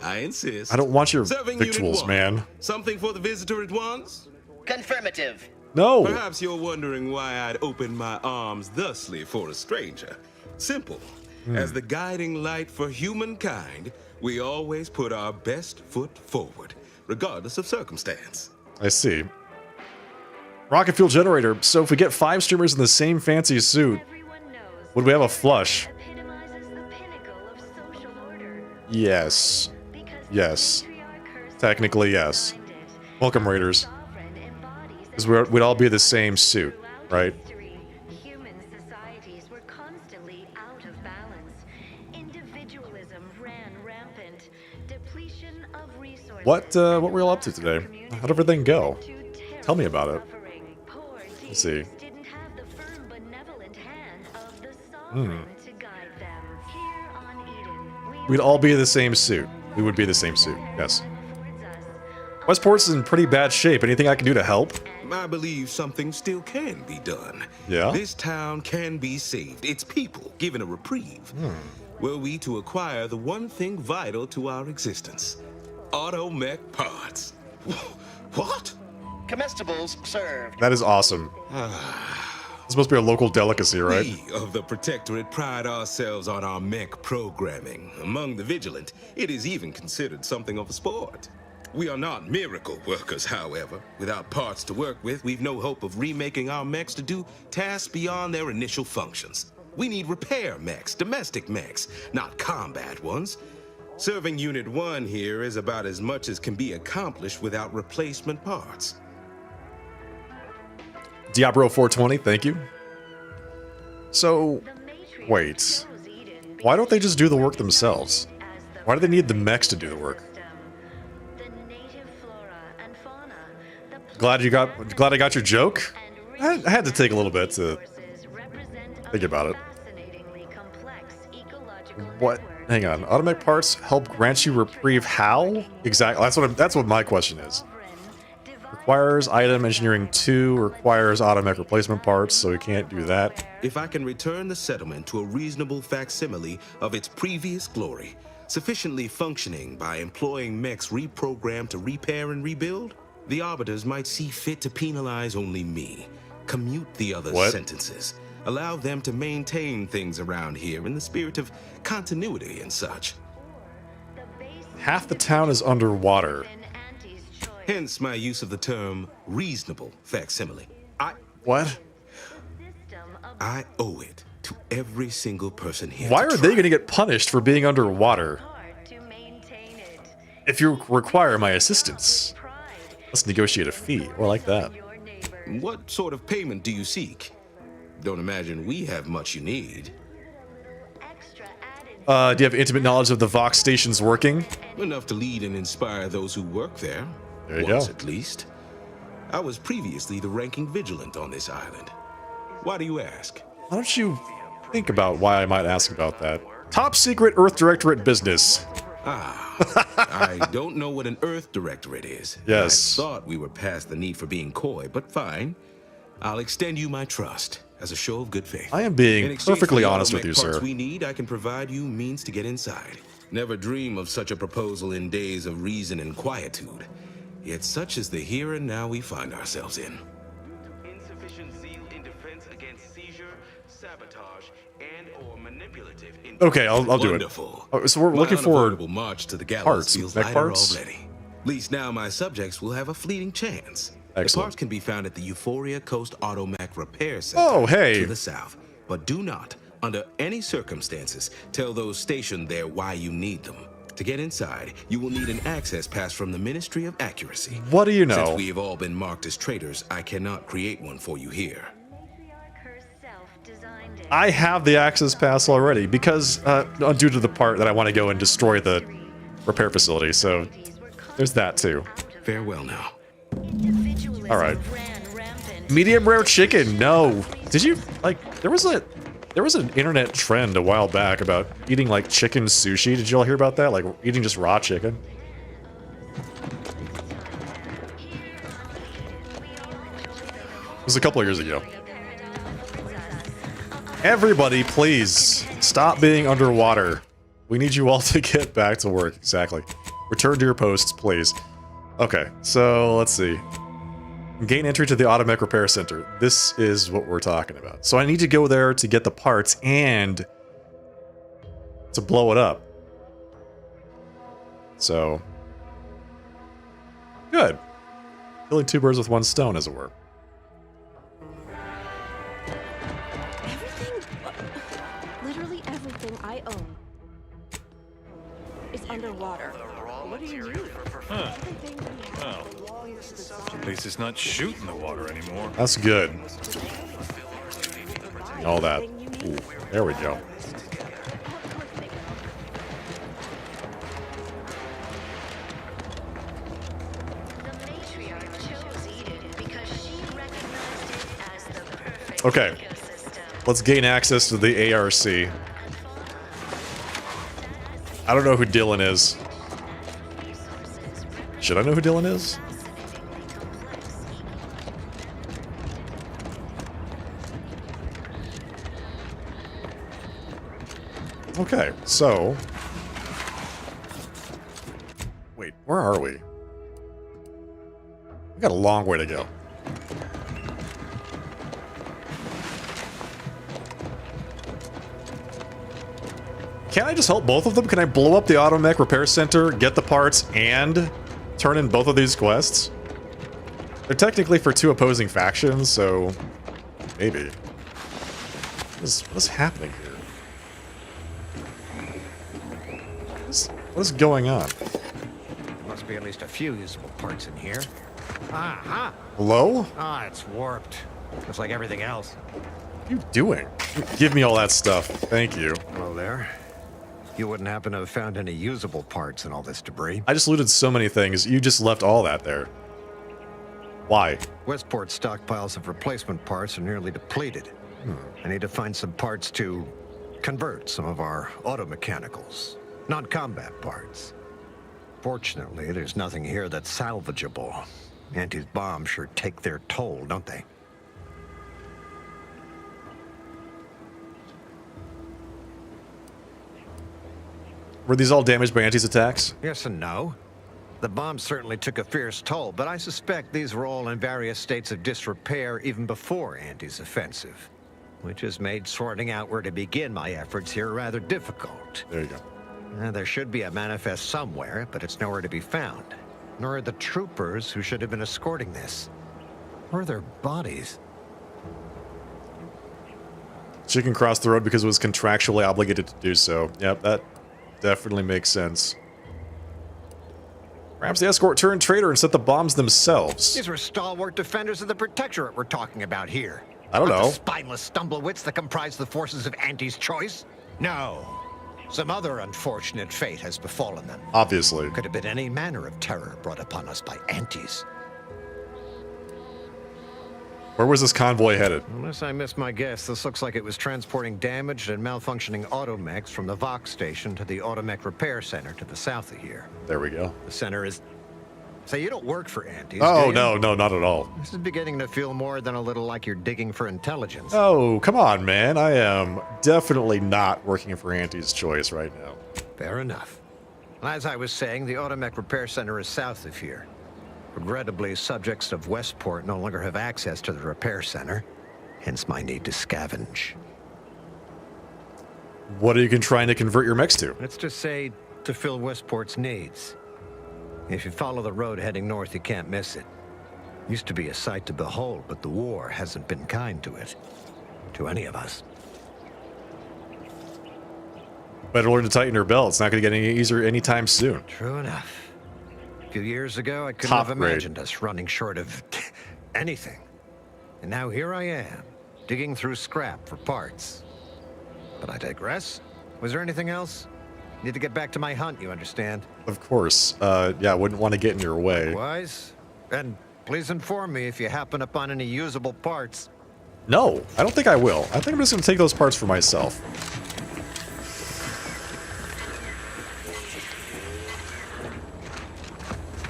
I insist.
I don't want your
Serving Unit
victuals,
1.
man.
Something for the visitor at once?
Confirmative.
No.
Perhaps you're wondering why I'd open my arms thusly for a stranger. Simple. As the guiding light for humankind, we always put our best foot forward. regardless of circumstance.
I see. Rocket fuel generator. So if we get 5 streamers in the same fancy suit, would we have a flush? Yes. Yes. Technically, yes. Welcome, Raiders. Because we'd all be the same suit, right? What were we all up to today? How'd everything go? Tell me about it. Let's see. We'd all be the same suit. We would be the same suit, yes. Westport's in pretty bad shape. Anything I can do to help?
I believe something still can be done.
Yeah?
This town can be saved. Its people given a reprieve. Were we to acquire the one thing vital to our existence. Automech parts. What?
Comestibles served.
That is awesome. This must be a local delicacy, right?
We of the Protectorate pride ourselves on our mech programming. Among the vigilant, it is even considered something of a sport. We are not miracle workers, however. Without parts to work with, we've no hope of remaking our mechs to do tasks beyond their initial functions. We need repair mechs, domestic mechs, not combat ones. Serving Unit 1 here is about as much as can be accomplished without replacement parts.
Diablo 420, thank you. So, wait. Why don't they just do the work themselves? Why do they need the mechs to do the work? Glad I got your joke? I had to take a little bit to think about it. What? Hang on. Automech parts help grant you reprieve. How? Exactly. That's what my question is. Requires item engineering 2, requires automech replacement parts, so we can't do that.
If I can return the settlement to a reasonable facsimile of its previous glory, sufficiently functioning by employing mechs reprogrammed to repair and rebuild, the Arbiters might see fit to penalize only me, commute the others' sentences, allow them to maintain things around here in the spirit of continuity and such.
Half the town is underwater.
Hence my use of the term reasonable facsimile.
What?
I owe it to every single person here.
Why are they going to get punished for being underwater? If you require my assistance, let's negotiate a fee. Or like that.
What sort of payment do you seek? Don't imagine we have much you need.
Do you have intimate knowledge of the Vox stations working?
Enough to lead and inspire those who work there.
There you
Once
go.
at least. I was previously the ranking vigilant on this island. Why do you ask?
Why don't you think about why I might ask about that? Top secret Earth Directorate business.
I don't know what an Earth Directorate is.
Yes.
I thought we were past the need for being coy, but fine. I'll extend you my trust as a show of good faith.
I am being
In exchange
perfectly
for the
honest with you,
automech parts
sir.
we need, I can provide you means to get inside. Never dream of such a proposal in days of reason and quietude. Yet such is the here and now we find ourselves in. Insufficient zeal in defense against seizure, sabotage, and/or manipulative.
Okay, I'll do it.
Wonderful.
Oh, so we're
My
looking for
unavoidable march to the gallows
parts,
feels
mech
lighter
parts?
already. At least now my subjects will have a fleeting chance. The
Excellent.
parts can be found at the Euphoria Coast Automech Repair Center
Oh, hey.
to the south. But do not, under any circumstances, tell those stationed there why you need them. To get inside, you will need an access pass from the Ministry of Accuracy.
What do you know?
Since we have all been marked as traitors, I cannot create one for you here.
I have the access pass already because due to the part that I want to go and destroy the repair facility. So there's that too.
Farewell now.
All right. Medium rare chicken. No. Did you like? There was an internet trend a while back about eating like chicken sushi. Did you all hear about that? Like eating just raw chicken. It was a couple of years ago. Everybody, please stop being underwater. We need you all to get back to work. Exactly. Return to your posts, please. Okay, so let's see. Gain entry to the Automech Repair Center. This is what we're talking about. So I need to go there to get the parts and to blow it up. So Good. Killing two birds with one stone, as it were.
Literally everything I own is underwater. What do you mean?
Huh. Well, at least it's not shooting the water anymore.
That's good. All that. Ooh, there we go. Okay. Let's gain access to the ARC. I don't know who Dylan is. Should I know who Dylan is? Okay, so... Wait, where are we? We got a long way to go. Can't I just help both of them? Can I blow up the Automech Repair Center, get the parts, and turn in both of these quests? They're technically for two opposing factions, so maybe. What's happening here? What is going on?
Must be at least a few usable parts in here. Aha!
Hello?
Ah, it's warped. Just like everything else.
What are you doing? Give me all that stuff. Thank you.
Hello there. You wouldn't happen to have found any usable parts in all this debris?
I just looted so many things. You just left all that there. Why?
Westport's stockpiles of replacement parts are nearly depleted. I need to find some parts to convert some of our auto-mechanicals. Non-combat parts. Fortunately, there's nothing here that's salvageable. Auntie's bombs sure take their toll, don't they?
Were these all damaged by Auntie's attacks?
Yes and no. The bombs certainly took a fierce toll, but I suspect these were all in various states of disrepair even before Auntie's offensive, which has made sorting out where to begin my efforts here rather difficult.
There you go.
There should be a manifest somewhere, but it's nowhere to be found. Nor are the troopers who should have been escorting this. Where are their bodies?
She can cross the road because it was contractually obligated to do so. Yep, that definitely makes sense. Perhaps the escort turned traitor and set the bombs themselves.
These were stalwart defenders of the Protectorate we're talking about here.
I don't know.
The spineless stumblewits that comprise the forces of Auntie's choice? No. Some other unfortunate fate has befallen them.
Obviously.
Could have been any manner of terror brought upon us by Aunties.
Where was this convoy headed?
Unless I missed my guess, this looks like it was transporting damaged and malfunctioning automechs from the Vox station to the Automech Repair Center to the south of here.
There we go.
The center is... Say, you don't work for Aunties,
Oh,
do you?
no, not at all.
This is beginning to feel more than a little like you're digging for intelligence.
Oh, come on, man. I am definitely not working for Auntie's choice right now.
Fair enough. As I was saying, the Automech Repair Center is south of here. Regrettably, subjects of Westport no longer have access to the repair center, hence my need to scavenge.
What are you trying to convert your mechs to?
Let's just say to fill Westport's needs. If you follow the road heading north, you can't miss it. Used to be a sight to behold, but the war hasn't been kind to it. To any of us.
Better learn to tighten your belt. It's not going to get any easier anytime soon.
True enough. A few years ago, I couldn't
Top
have
grade.
imagined us running short of anything. And now here I am, digging through scrap for parts. But I digress. Was there anything else? Need to get back to my hunt, you understand?
Of course. Yeah, I wouldn't want to get in your way.
Wise? And please inform me if you happen upon any usable parts.
No, I don't think I will. I think I'm just going to take those parts for myself.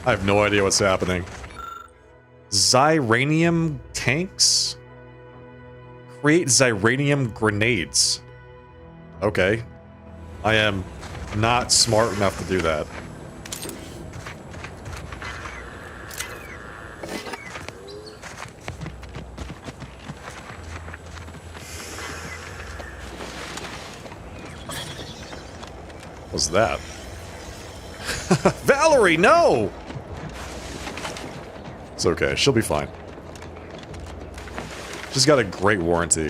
I have no idea what's happening. Xyranium tanks? Create Xyranium grenades. Okay. I am not smart enough to do that. What's that? Valerie, no! It's okay. She'll be fine. She's got a great warranty.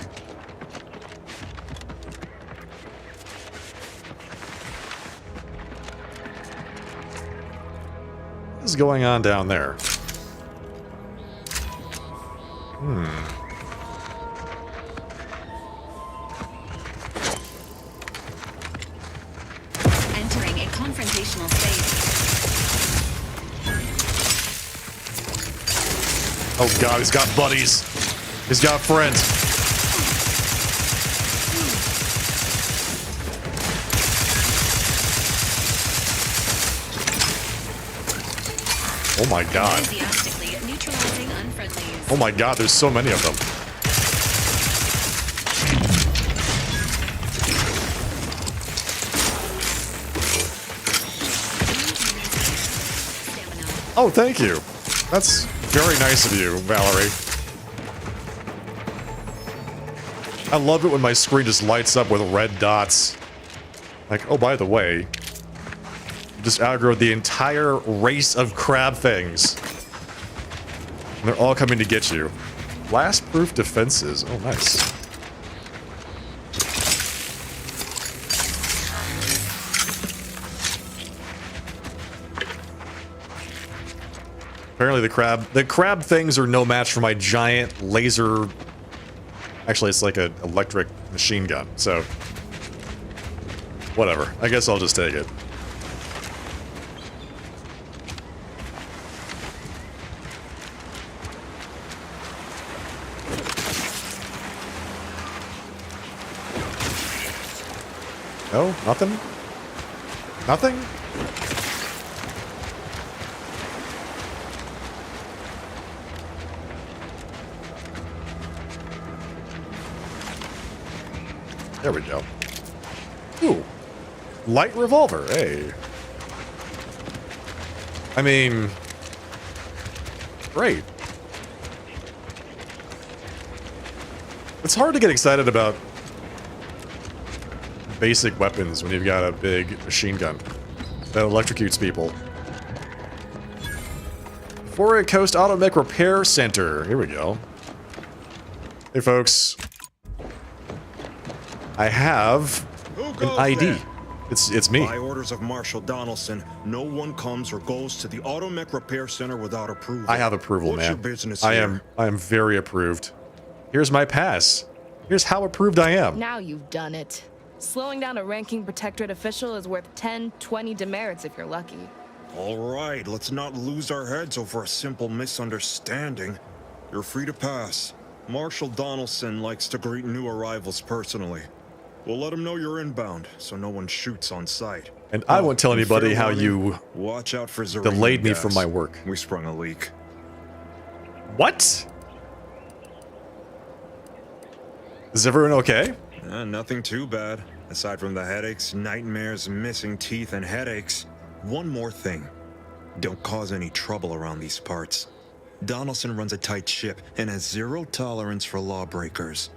What is going on down there?
Entering a confrontational space.
Oh god, he's got buddies. He's got friends. Oh my god.
Enthusiastically neutralizing unfriendlies.
Oh my god, there's so many of them. Oh, thank you. That's very nice of you, Valerie. I love it when my screen just lights up with red dots. Like, oh, by the way, you just aggroed the entire race of crab things. And they're all coming to get you. Blast-proof defenses. Oh, nice. Apparently the crab things are no match for my giant laser. Actually, it's like an electric machine gun, so whatever. I guess I'll just take it. No, nothing? Nothing? There we go. Ooh. Light revolver, hey. I mean... Great. It's hard to get excited about basic weapons when you've got a big machine gun that electrocutes people. Foray Coast Automech Repair Center. Here we go. Hey, folks. I have an ID.
There?
It's me.
By orders of Marshal Donaldson, no one comes or goes to the Automech Repair Center without approval.
I have approval,
What's
man.
Your business
I
here?
am very approved. Here's my pass. Here's how approved I am.
Now you've done it. Slowing down a ranking protectorate official is worth 10, 20 demerits if you're lucky.
All right, let's not lose our heads over a simple misunderstanding. You're free to pass. Marshal Donaldson likes to greet new arrivals personally. We'll let him know you're inbound, so no one shoots on sight.
And I won't tell anybody
fair
how
warning,
you
watch out for
delayed me
gas.
from my work.
We sprung a leak.
What? Is everyone okay?
Nothing too bad. Aside from the headaches, nightmares, missing teeth, and headaches. One more thing. Don't cause any trouble around these parts. Donaldson runs a tight ship and has zero tolerance for lawbreakers.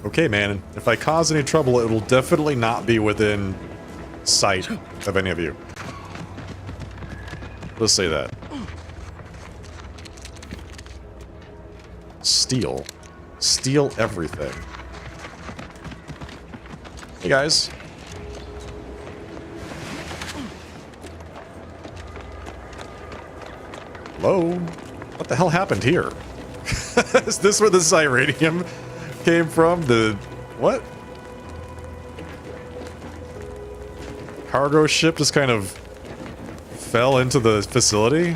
Okay, man. If I cause any trouble, it will definitely not be within sight of any of you. Let's say that. Steal. Steal everything. Hey, guys. Hello? What the hell happened here? Is this where the Zyranium came from? The... what? Cargo ship just kind of fell into the facility?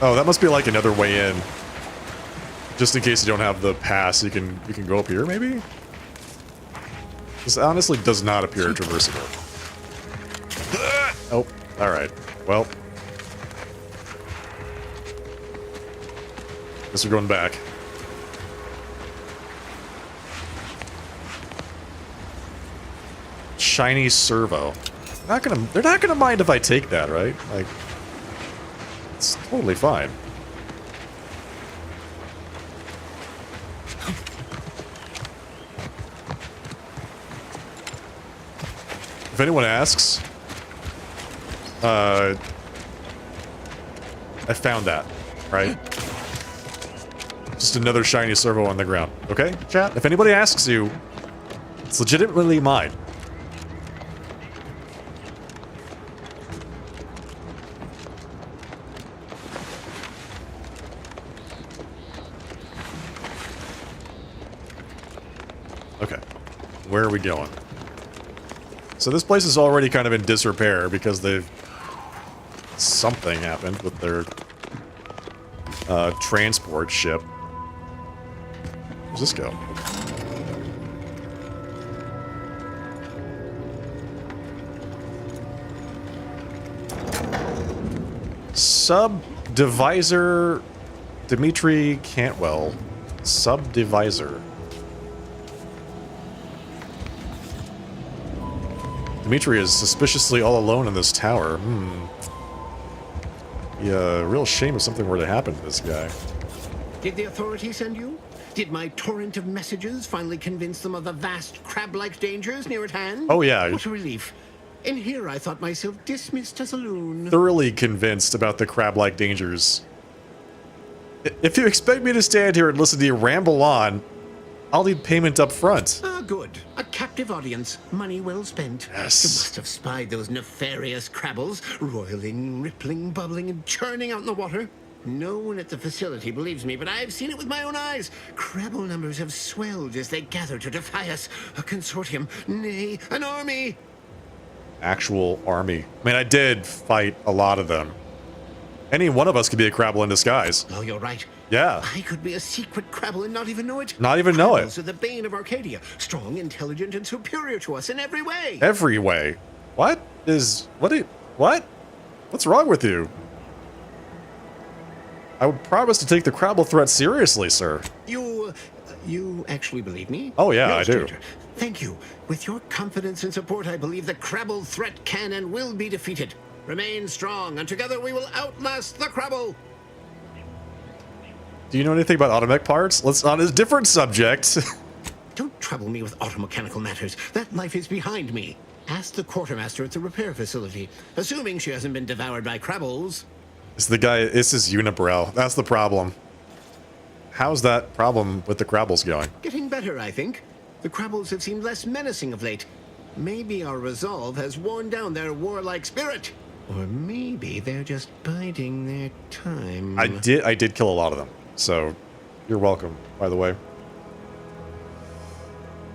Oh, that must be like another way in. Just in case you don't have the pass, you can go up here, maybe? This honestly does not appear traversable. Oh, alright. Well. Guess we're going back. Shiny servo. They're not gonna mind if I take that, right? Like, it's totally fine. If anyone asks, I found that, right? Just another shiny servo on the ground. Okay, chat? If anybody asks you, it's legitimately mine. Okay, where are we going? So this place is already kind of in disrepair because they've... something happened with their transport ship. Where's this go? Subdivisor Dimitri Cantwell. Subdivisor. Dimitri is suspiciously all alone in this tower. Yeah, real shame if something were to happen to this guy.
Did the authorities send you? Did my torrent of messages finally convince them of the vast crab-like dangers near at hand?
Oh, yeah.
What a relief. In here, I thought myself dismissed as a loon.
Thoroughly convinced about the crab-like dangers. If you expect me to stand here and listen to you ramble on, I'll need payment up front.
Ah, good. A captive audience. Money well spent.
Yes.
You must have spied those nefarious crabbles, roiling, rippling, bubbling, and churning out in the water. No one at the facility believes me, but I've seen it with my own eyes. Crabble numbers have swelled as they gather to defy us. A consortium, nay, an army.
Actual army. I mean, I did fight a lot of them. Any one of us could be a Crabble in disguise.
Oh, you're right.
Yeah.
I could be a secret Crabble and not even know it.
Not even know it.
Crabbles are the bane of Arcadia. Strong, intelligent, and superior to us in every way.
Every way. What? What's wrong with you? I would promise to take the Crabble threat seriously, sir.
You actually believe me?
Oh, yeah,
No,
I do.
stranger. Thank you. With your confidence and support, I believe the Crabble threat can and will be defeated. Remain strong, and together we will outlast the Crabble.
Do you know anything about automech parts? Let's on a different subject.
Don't trouble me with automechanical matters. That life is behind me. Ask the quartermaster at the repair facility, assuming she hasn't been devoured by Crabbles.
This is Unibrow. That's the problem. How's that problem with the Crabbles going?
Getting better, I think. The Crabbles have seemed less menacing of late. Maybe our resolve has worn down their warlike spirit. Or maybe they're just biding their time.
I did kill a lot of them. So, you're welcome, by the way.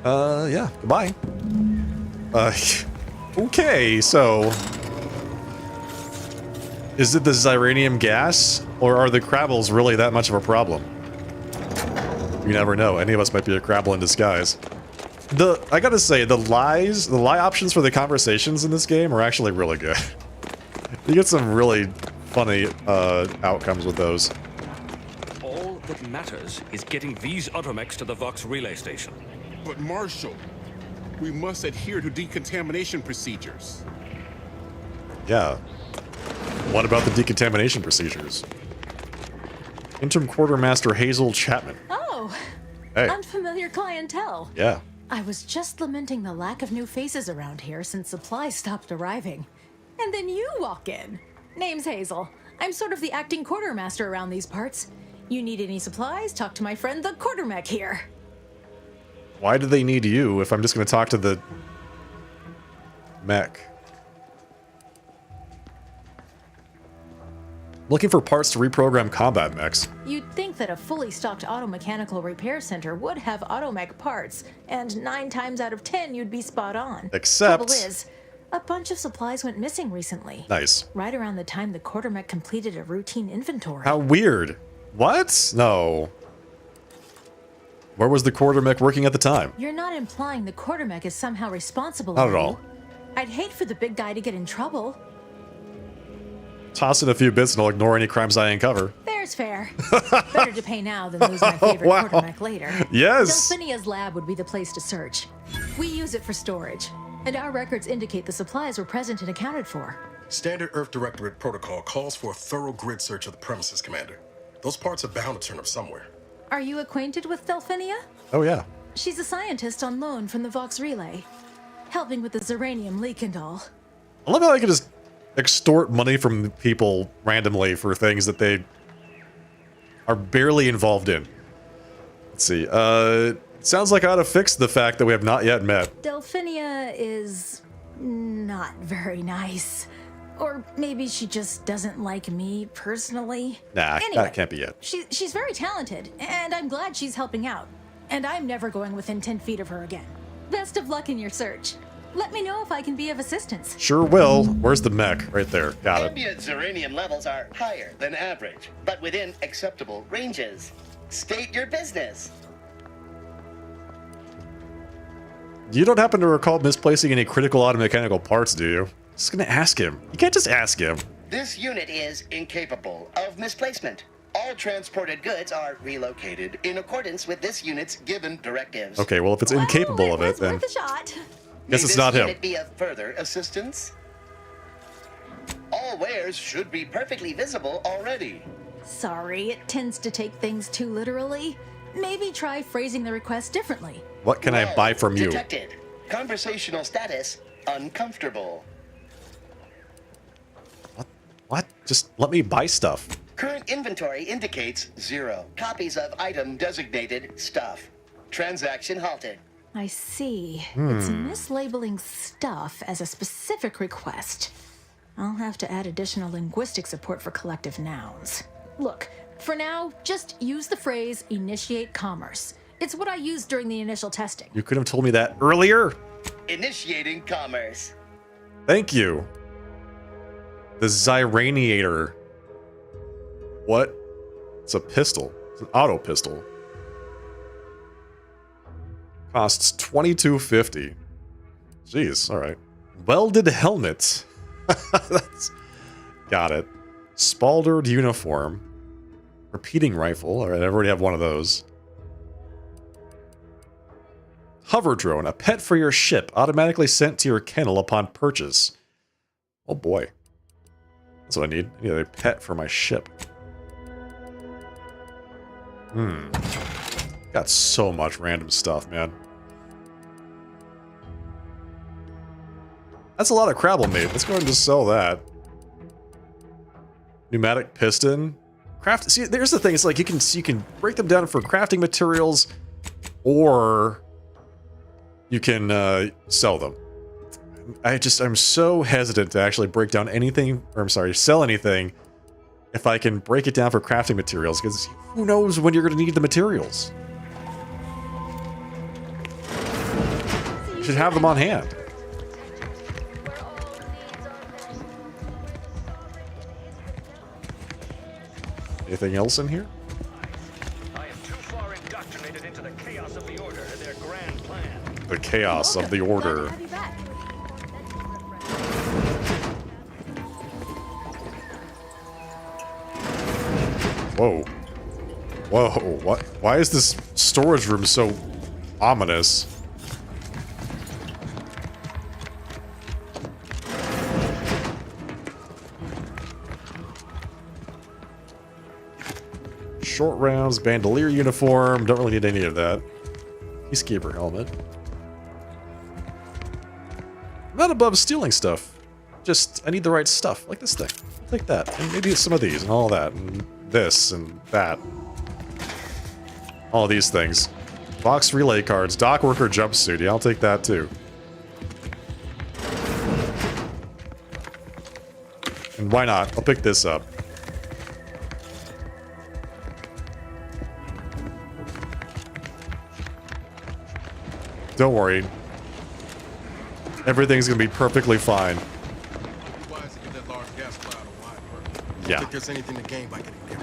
Yeah, goodbye. Okay, so... Is it the Xyranium gas? Or are the Crabbles really that much of a problem? You never know. Any of us might be a Crabble in disguise. I gotta say, the lie options for the conversations in this game are actually really good. You get some really funny outcomes with those.
All that matters is getting these automechs to the Vox relay station.
But Marshal, we must adhere to decontamination procedures.
Yeah. What about the decontamination procedures? Interim Quartermaster Hazel Chapman.
Oh,
Hey.
unfamiliar clientele.
Yeah.
I was just lamenting the lack of new faces around here since supplies stopped arriving. And then you walk in. Name's Hazel. I'm sort of the acting quartermaster around these parts. You need any supplies? Talk to my friend the quartermech here.
Why do they need you if I'm just going to talk to the mech? Looking for parts to reprogram combat mechs.
You'd think that a fully stocked auto-mechanical repair center would have automech parts, and 9 times out of 10 you'd be spot on.
Except...
Trouble is, a bunch of supplies went missing recently.
Nice.
Right around the time the quartermech completed a routine inventory.
How weird. What? No. Where was the quartermech working at the time?
You're not implying the quartermech is somehow responsible,
Not
are
at
you?
all.
I'd hate for the big guy to get in trouble.
Toss in a few bits and I'll ignore any crimes I uncover.
There's fair. Better to pay now than lose my favorite
Wow.
quartermech later.
Yes.
Delphinia's lab would be the place to search. We use it for storage. And our records indicate the supplies were present and accounted for.
Standard Earth Directorate protocol calls for a thorough grid search of the premises, Commander. Those parts are bound to turn up somewhere.
Are you acquainted with Delphinia?
Oh, yeah.
She's a scientist on loan from the Vox Relay, helping with the Zeranium leak and all.
I love how I can just extort money from people randomly for things that they are barely involved in. Let's see. Sounds like I ought to fix the fact that we have not yet met.
Delphinia is not very nice. Or maybe she just doesn't like me personally.
Nah,
anyway,
that can't be it.
She's very talented, and I'm glad she's helping out. And I'm never going within 10 feet of her again. Best of luck in your search. Let me know if I can be of assistance.
Sure will. Where's the mech? Right there. Got it.
Ambient Zeranium levels are higher than average, but within acceptable ranges. State your business.
You don't happen to recall misplacing any critical automechanical parts, do you? Just gonna ask him. You can't just ask him.
This unit is incapable of misplacement. All transported goods are relocated in accordance with this unit's given directives.
Okay, well, if it's incapable of it, then
Worth a shot.
guess it's not him.
May this unit be of further assistance? All wares should be perfectly visible already.
Sorry, it tends to take things too literally. Maybe try phrasing the request differently.
What can I buy from you?
Detected. Conversational status uncomfortable.
What? Just let me buy stuff.
Current inventory indicates 0 copies of item designated stuff. Transaction halted.
I see. It's mislabeling stuff as a specific request. I'll have to add additional linguistic support for collective nouns. Look, for now, just use the phrase initiate commerce. It's what I used during the initial testing.
You could have told me that earlier.
Initiating commerce.
Thank you. The Zyraniator. What? It's a pistol. It's an auto pistol. Costs $22.50. Jeez, alright. Welded helmet. Got it. Spaldered uniform. Repeating rifle. Alright, I already have one of those. Hover drone. A pet for your ship. Automatically sent to your kennel upon purchase. Oh boy. That's what I need. I need a pet for my ship. Got so much random stuff, man. That's a lot of Crabble mate. Let's go ahead and just sell that. Pneumatic piston. Craft. See, there's the thing. It's like you can break them down for crafting materials, or you can sell them. I'm so hesitant to actually break down anything, or I'm sorry, sell anything if I can break it down for crafting materials, because who knows when you're going to need the materials. You should have them on hand. Anything else in here?
I am too far indoctrinated into the chaos of the Order and their grand plan.
The chaos of the Order. Whoa. Whoa, what? Why is this storage room so ominous? Short rounds, bandolier uniform. Don't really need any of that. Peacekeeper helmet. I'm not above stealing stuff. Just, I need the right stuff. Like this thing. I'll take that. And maybe some of these and all that. And this and that. All these things. Vox relay cards. Dock worker jumpsuit. Yeah, I'll take that too. And why not? I'll pick this up. Don't worry. Everything's gonna be perfectly fine.
I don't think there's anything to gain by getting near.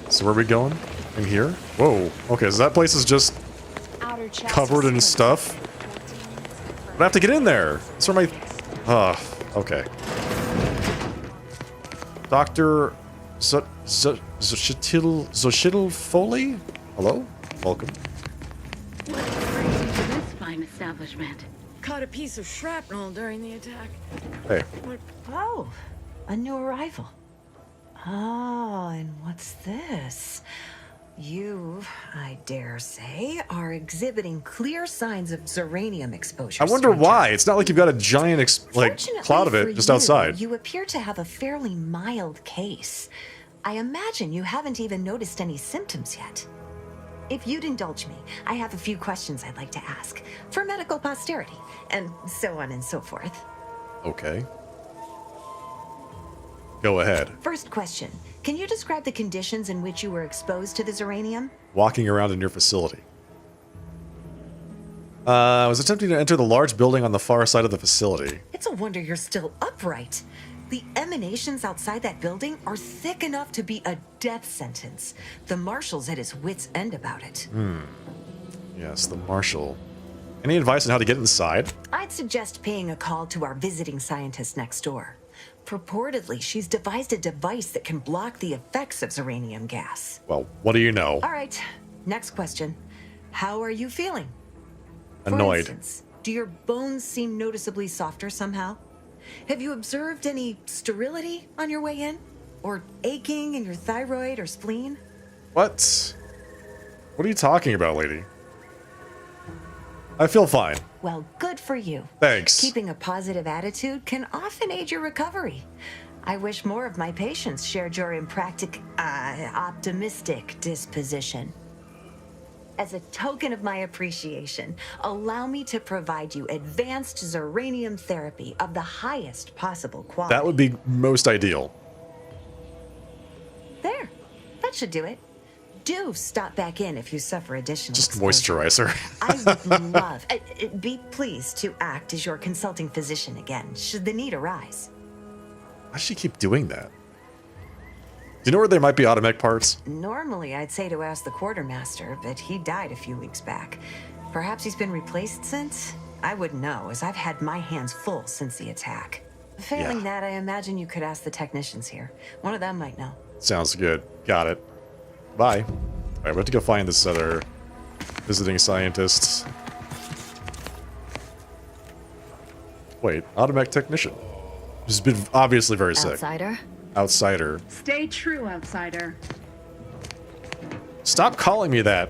So where are we going? In here? Whoa. Okay, so that place is just covered in stuff. But I have to get in there. That's where my... okay. Dr. Zoshitl Foley? Hello? Welcome.
What brings you to this
fine establishment.
Caught a piece of shrapnel during the attack.
Hey.
Oh, a new arrival. Oh, and what's this? You, I dare say, are exhibiting clear signs of Zeranium exposure.
I wonder why. It's not like you've got a giant cloud of it just outside.
You appear to have a fairly mild case. I imagine you haven't even noticed any symptoms yet. If you'd indulge me, I have a few questions I'd like to ask for medical posterity, and so on and so forth.
Okay. Go ahead.
First question. Can you describe the conditions in which you were exposed to the Zeranium?
Walking around in your facility. I was attempting to enter the large building on the far side of the facility.
It's a wonder you're still upright. The emanations outside that building are thick enough to be a death sentence. The marshal's at his wit's end about it.
Yes, the marshal. Any advice on how to get inside?
I'd suggest paying a call to our visiting scientist next door. Purportedly, she's devised a device that can block the effects of Zeranium gas.
Well, what do you know?
All right, next question. How are you feeling?
Annoyed.
For instance, do your bones seem noticeably softer somehow? Have you observed any sterility on your way in? Or aching in your thyroid or spleen?
What? What are you talking about, lady? I feel fine.
Well, good for you.
Thanks.
Keeping a positive attitude can often aid your recovery. I wish more of my patients shared your optimistic disposition. As a token of my appreciation, allow me to provide you advanced Zeranium therapy of the highest possible quality.
That would be most ideal.
There. That should do it. Do stop back in if you suffer additional
Just
exposure.
moisturizer.
I would love, be pleased to act as your consulting physician again, should the need arise.
Why does she keep doing that? Do you know where there might be automech parts?
Normally, I'd say to ask the quartermaster, but he died a few weeks back. Perhaps he's been replaced since? I wouldn't know, as I've had my hands full since the attack. Failing that, I imagine you could ask the technicians here. One of them might know.
Sounds good. Got it. Bye. Alright, we have to go find this other visiting scientist. Wait, automech technician. Who's been obviously very sick.
Outsider?
Outsider.
Stay true, outsider.
Stop calling me that.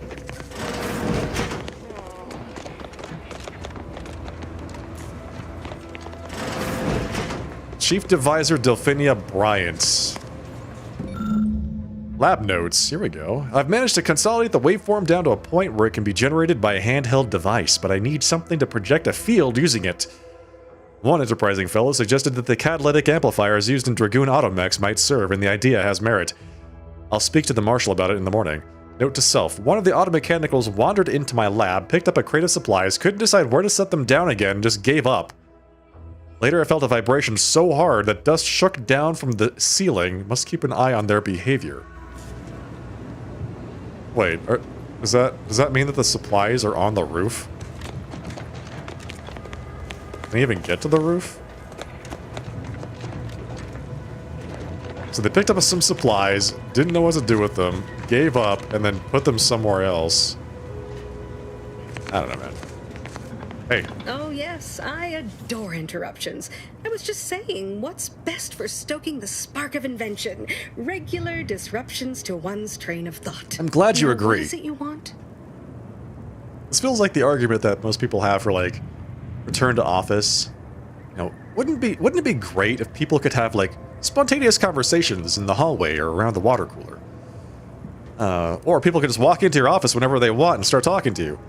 Chief Devisor Delphinia Bryant. Lab notes. Here we go. I've managed to consolidate the waveform down to a point where it can be generated by a handheld device, but I need something to project a field using it. One enterprising fellow suggested that the catalytic amplifiers used in Dragoon automechs might serve, and the idea has merit. I'll speak to the marshal about it in the morning. Note to self, one of the automechanicals wandered into my lab, picked up a crate of supplies, couldn't decide where to set them down again, and just gave up. Later I felt a vibration so hard that dust shook down from the ceiling. Must keep an eye on their behavior. Wait, does that mean that the supplies are on the roof? Can they even get to the roof? So they picked up some supplies, didn't know what to do with them, gave up, and then put them somewhere else. I don't know, man. Hey.
Oh yes, I adore interruptions. I was just saying, what's best for stoking the spark of invention? Regular disruptions to one's train of thought.
I'm glad you agree.
What is it you want?
This feels like the argument that most people have for, like, return to office. You know, wouldn't it be great if people could have, like, spontaneous conversations in the hallway or around the water cooler? Or people could just walk into your office whenever they want and start talking to you.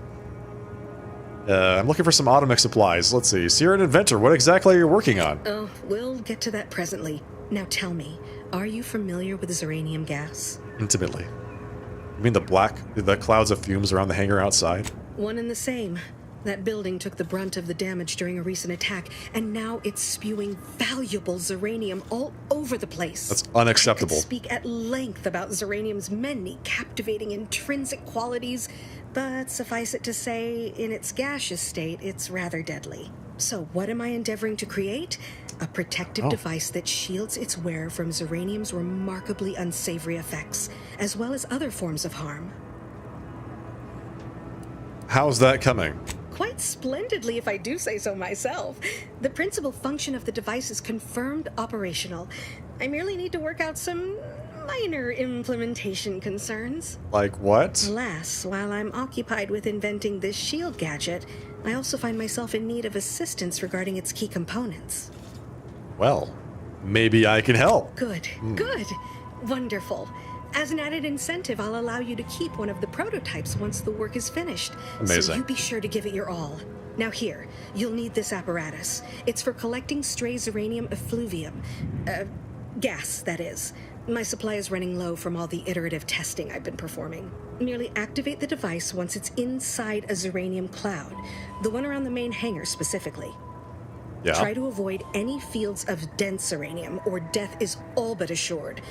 I'm looking for some automech supplies. Let's see. So you're an inventor. What exactly are you working on?
Oh, we'll get to that presently. Now tell me, are you familiar with Zeranium gas?
Intimately. You mean the clouds of fumes around the hangar outside?
One and the same. That building took the brunt of the damage during a recent attack, and now it's spewing valuable Zeranium all over the place.
That's unacceptable.
I could speak at length about Zeranium's many captivating intrinsic qualities, but suffice it to say, in its gaseous state, it's rather deadly. So what am I endeavoring to create? A protective device that shields its wearer from Zeranium's remarkably unsavory effects, as well as other forms of harm.
How's that coming?
quite splendidly if I do say so myself. The principal function of the device is confirmed operational. I merely need to work out some minor implementation concerns.
Like what?
Alas, while I'm occupied with inventing this shield gadget, I also find myself in need of assistance regarding its key components.
Well, maybe I can help.
Good, good. Wonderful. As an added incentive, I'll allow you to keep one of the prototypes once the work is finished.
Amazing.
So you be sure to give it your all. Now here, you'll need this apparatus. It's for collecting stray Zeranium effluvium. Gas, that is. My supply is running low from all the iterative testing I've been performing. Merely activate the device once it's inside a Zeranium cloud. The one around the main hangar specifically.
Yeah.
Try to avoid any fields of dense uranium, or death is all but assured.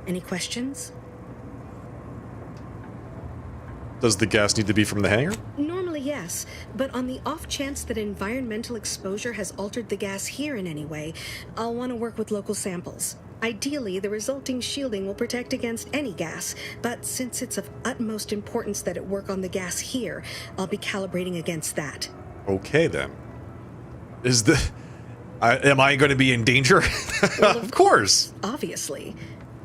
Any questions?
Does the gas need to be from the hangar?
Normally, yes, but on the off chance that environmental exposure has altered the gas here in any way, I'll want to work with local samples. Ideally, the resulting shielding will protect against any gas, but since it's of utmost importance that it work on the gas here, I'll be calibrating against that.
Okay, then. Am I going to be in danger?
Well,
of course.
Obviously.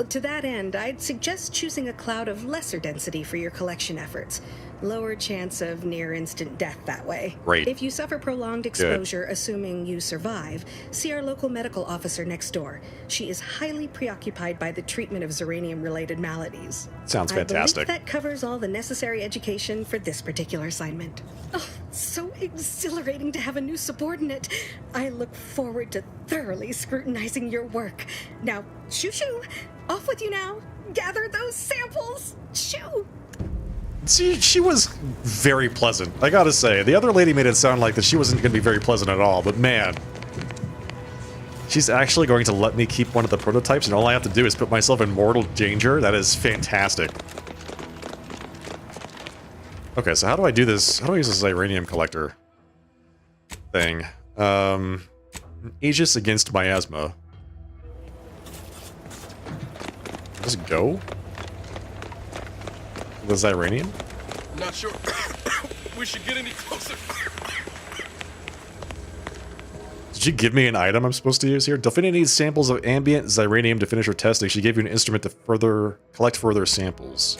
To that end, I'd suggest choosing a cloud of lesser density for your collection efforts. Lower chance of near-instant death that way.
Right.
If you suffer prolonged exposure, assuming you survive, see our local medical officer next door. She is highly preoccupied by the treatment of Zeranium-related maladies.
Sounds fantastic.
I believe that covers all the necessary education for this particular assignment. Oh, so exhilarating to have a new subordinate. I look forward to thoroughly scrutinizing your work. Now, shoo-shoo! Off with you now! Gather those samples! Shoo!
She was very pleasant, I gotta say. The other lady made it sound like that she wasn't gonna be very pleasant at all, but man. She's actually going to let me keep one of the prototypes, and all I have to do is put myself in mortal danger? That is fantastic. Okay, so how do I do this? How do I use this Zeranium collector thing? Aegis against miasma. Does it go? The Zeranium?
Not sure we should get any closer.
Did she give me an item I'm supposed to use here? Delphina needs samples of ambient Zeranium to finish her testing. She gave you an instrument to collect further samples.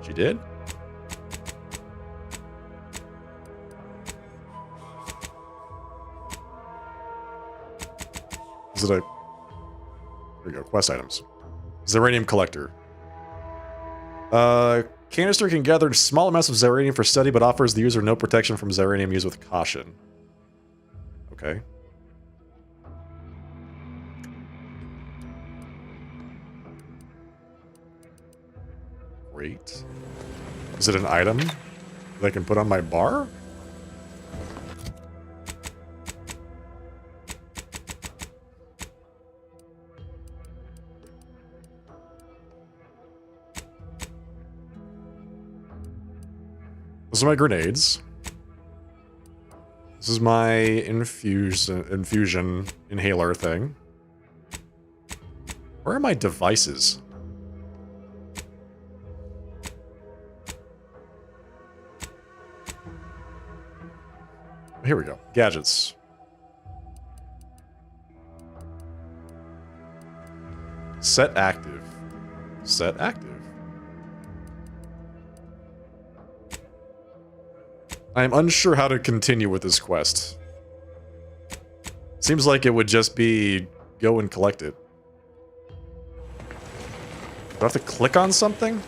She did? Is it a... There we go, quest items. Zeranium collector. Canister can gather small amounts of Zeranium for study, but offers the user no protection from Zeranium used with caution. Okay. Great. Is it an item that I can put on my bar? Those are my grenades. This is my infusion inhaler thing. Where are my devices? Here we go. Gadgets. Set active. Set active. I am unsure how to continue with this quest. Seems like it would just be go and collect it. Do I have to click on something?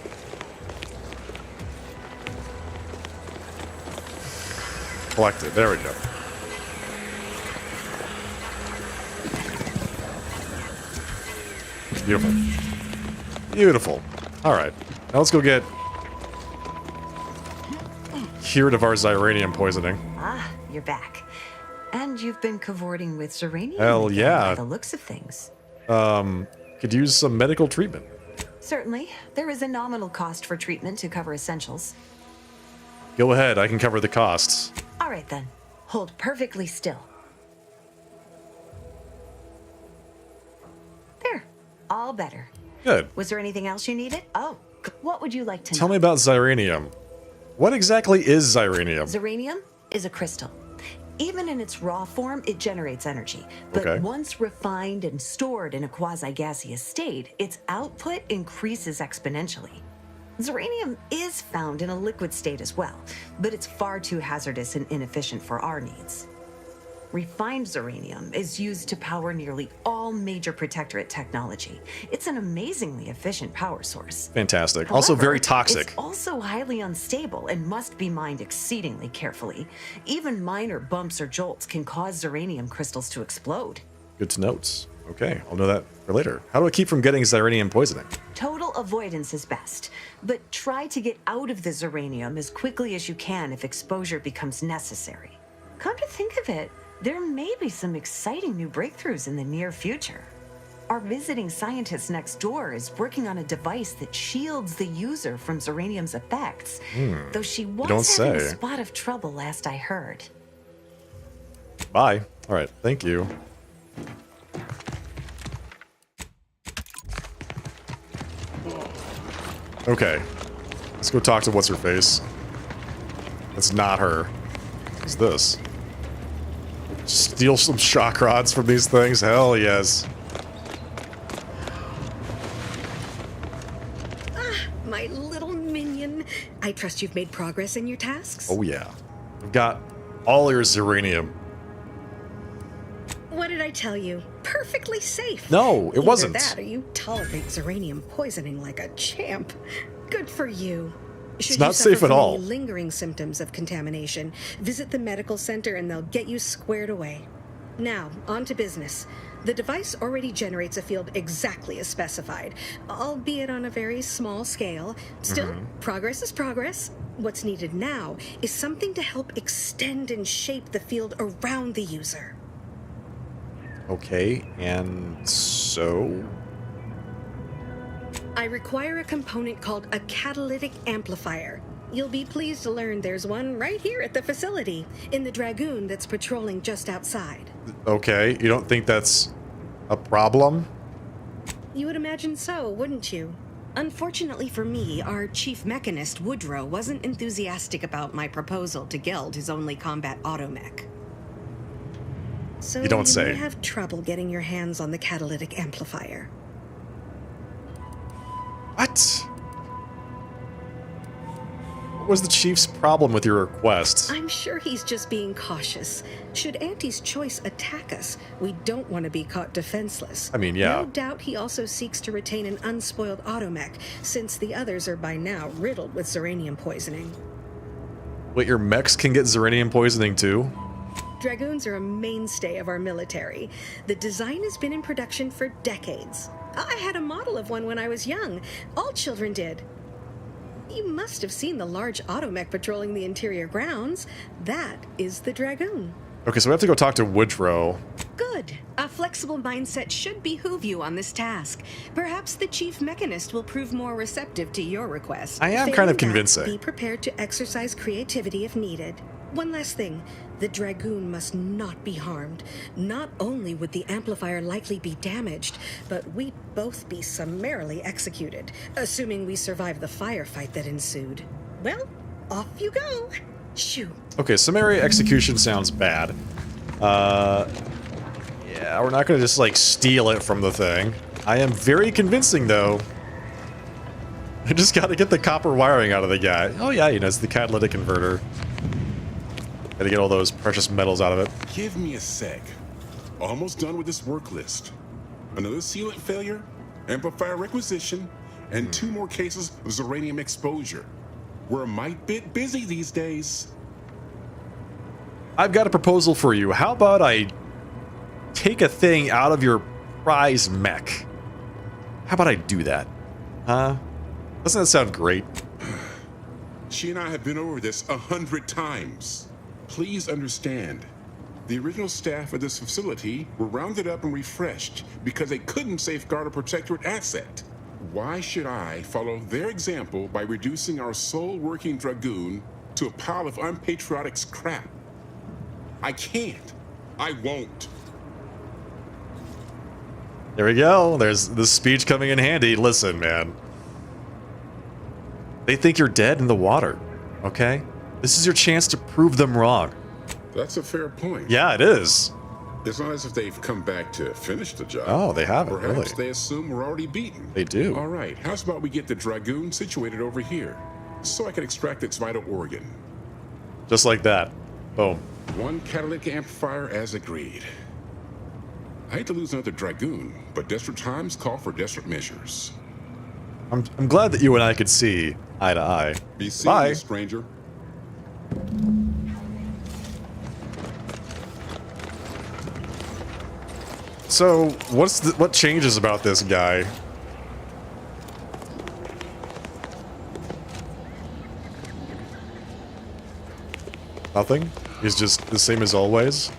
Collect it. There we go. Beautiful. Beautiful. Alright. Now let's go get cured of our Zeranium poisoning.
Ah, you're back. And you've been cavorting with Zeranium
Hell
again,
yeah.
by the looks of things.
Could use some medical treatment.
Certainly. There is a nominal cost for treatment to cover essentials.
Go ahead, I can cover the costs.
All right then. Hold perfectly still. There. All better.
Good.
Was there anything else you needed? Oh, what would you like to know?
Tell me about Zeranium. What exactly is Zeranium?
Zeranium? is a crystal. Even in its raw form, it generates energy. But
Okay.
once refined and stored in a quasi-gaseous state, its output increases exponentially. Zeranium is found in a liquid state as well, but it's far too hazardous and inefficient for our needs. Refined zeranium is used to power nearly all major Protectorate technology. It's an amazingly efficient power source.
Fantastic. Also very
However,
toxic.
It's also highly unstable and must be mined exceedingly carefully. Even minor bumps or jolts can cause zeranium crystals to explode.
Good to note. Okay, I'll know that for later. How do I keep from getting zeranium poisoning?
Total avoidance is best, but try to get out of the zeranium as quickly as you can if exposure becomes necessary. Come to think of it, there may be some exciting new breakthroughs in the near future. Our visiting scientist next door is working on a device that shields the user from zeranium's effects, though she
don't
was having a
say.
spot of trouble last I heard.
Bye. All right, thank you. Okay, let's go talk to what's-her-face. That's not her. What's this? Steal some shock rods from these things? Hell yes.
My little minion. I trust you've made progress in your tasks?
Oh yeah. We've got all your zeranium.
What did I tell you? Perfectly safe.
No, it
Either
wasn't.
that or you tolerate zeranium poisoning like a champ. Good for you. Should
not
you suffer
safe at
from
all.
any lingering symptoms of contamination, visit the medical center and they'll get you squared away. Now, on to business. The device already generates a field exactly as specified, albeit on a very small scale. Still, progress is progress. What's needed now is something to help extend and shape the field around the user.
Okay, and so...
I require a component called a catalytic amplifier. You'll be pleased to learn there's one right here at the facility, in the Dragoon that's patrolling just outside.
Okay, you don't think that's a problem?
You would imagine so, wouldn't you? Unfortunately for me, our chief mechanist, Woodrow, wasn't enthusiastic about my proposal to geld his only combat automech. So
You don't say.
may have trouble getting your hands on the catalytic amplifier.
What? What was the chief's problem with your request?
I'm sure he's just being cautious. Should Auntie's choice attack us, we don't want to be caught defenseless.
I mean, yeah.
No doubt he also seeks to retain an unspoiled automech, since the others are by now riddled with zeranium poisoning.
Wait, your mechs can get zeranium poisoning too?
Dragoons are a mainstay of our military. The design has been in production for decades. I had a model of one when I was young. All children did. You must have seen the large automech patrolling the interior grounds. That is the Dragoon.
Okay, so we have to go talk to Woodrow.
Good. A flexible mindset should behoove you on this task. Perhaps the chief mechanist will prove more receptive to your request.
I am
Failing
kind of
that,
convincing.
Be prepared to exercise creativity if needed. One last thing. The Dragoon must not be harmed. Not only would the amplifier likely be damaged, but we'd both be summarily executed, assuming we survive the firefight that ensued. Well, off you go. Shoo.
Okay, summary execution sounds bad. Yeah, we're not gonna just, like, steal it from the thing. I am very convincing, though. I just gotta get the copper wiring out of the guy. Oh yeah, you know, it's the catalytic converter. Gotta get all those precious metals out of it.
Give me a sec. Almost done with this work list. Another sealant failure, amplifier requisition, and 2 more cases of zeranium exposure. We're a mite bit busy these days.
I've got a proposal for you. How about I take a thing out of your prize mech? How about I do that? Huh? Doesn't that sound great?
She and I have been over this 100 times. Please understand, the original staff of this facility were rounded up and refreshed because they couldn't safeguard a Protectorate asset. Why should I follow their example by reducing our sole working Dragoon to a pile of unpatriotic scrap? I can't. I won't.
There we go. There's the speech coming in handy. Listen, man. They think you're dead in the water, okay? This is your chance to prove them wrong.
That's a fair point.
Yeah, it is.
It's not as if they've come back to finish the job.
Oh, they haven't,
Perhaps
really.
they assume we're already beaten.
They do.
All right, how's about we get the Dragoon situated over here, so I can extract its vital organ?
Just like that. Boom.
One catalytic amplifier as agreed. I hate to lose another Dragoon, but desperate times call for desperate measures.
I'm glad that you and I could see eye to eye.
Be seeing you, stranger.
So, what changes about this guy? Nothing? He's just the same as always?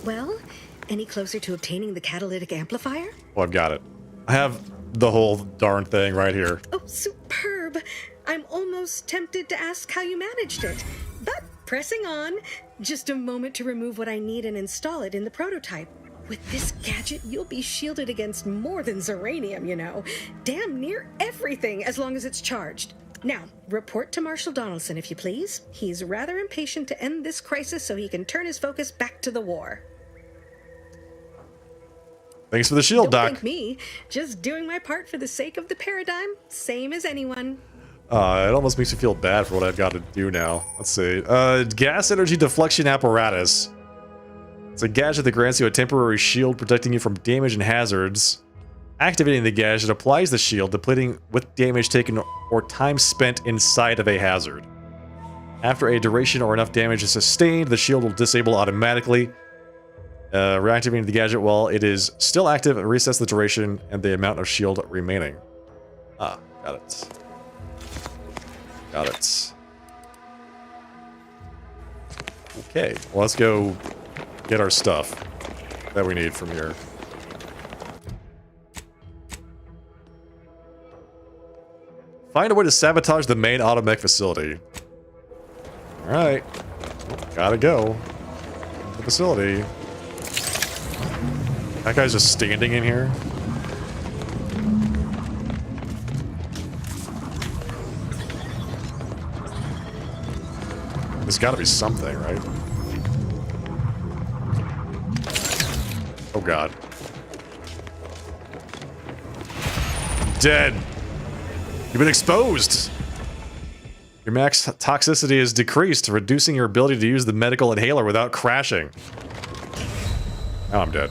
Well, any closer to obtaining the catalytic amplifier?
Well, I've got it. I have the whole darn thing right here.
Oh, superb. I'm almost tempted to ask how you managed it. But pressing on, just a moment to remove what I need and install it in the prototype. With this gadget, you'll be shielded against more than Zeranium, you know. Damn near everything, as long as it's charged. Now, report to Marshal Donaldson, if you please. He's rather impatient to end this crisis so he can turn his focus back to the war.
Thanks for the shield,
Don't
Doc.
thank me. Just doing my part for the sake of the paradigm, same as anyone.
It almost makes me feel bad for what I've got to do now. Let's see. Gas energy deflection apparatus. It's a gadget that grants you a temporary shield protecting you from damage and hazards. Activating the gadget applies the shield, depleting with damage taken or time spent inside of a hazard. After a duration or enough damage is sustained, the shield will disable automatically. Reactivating the gadget while it is still active, resets the duration and the amount of shield remaining. Ah, got it. Got it. Okay, well, let's go get our stuff that we need from here. Find a way to sabotage the main automech facility. Alright. Gotta go. The facility. That guy's just standing in here. There's gotta be something, right? Oh god. Dead. You've been exposed. Your max toxicity is decreased, reducing your ability to use the medical inhaler without crashing. Now I'm dead.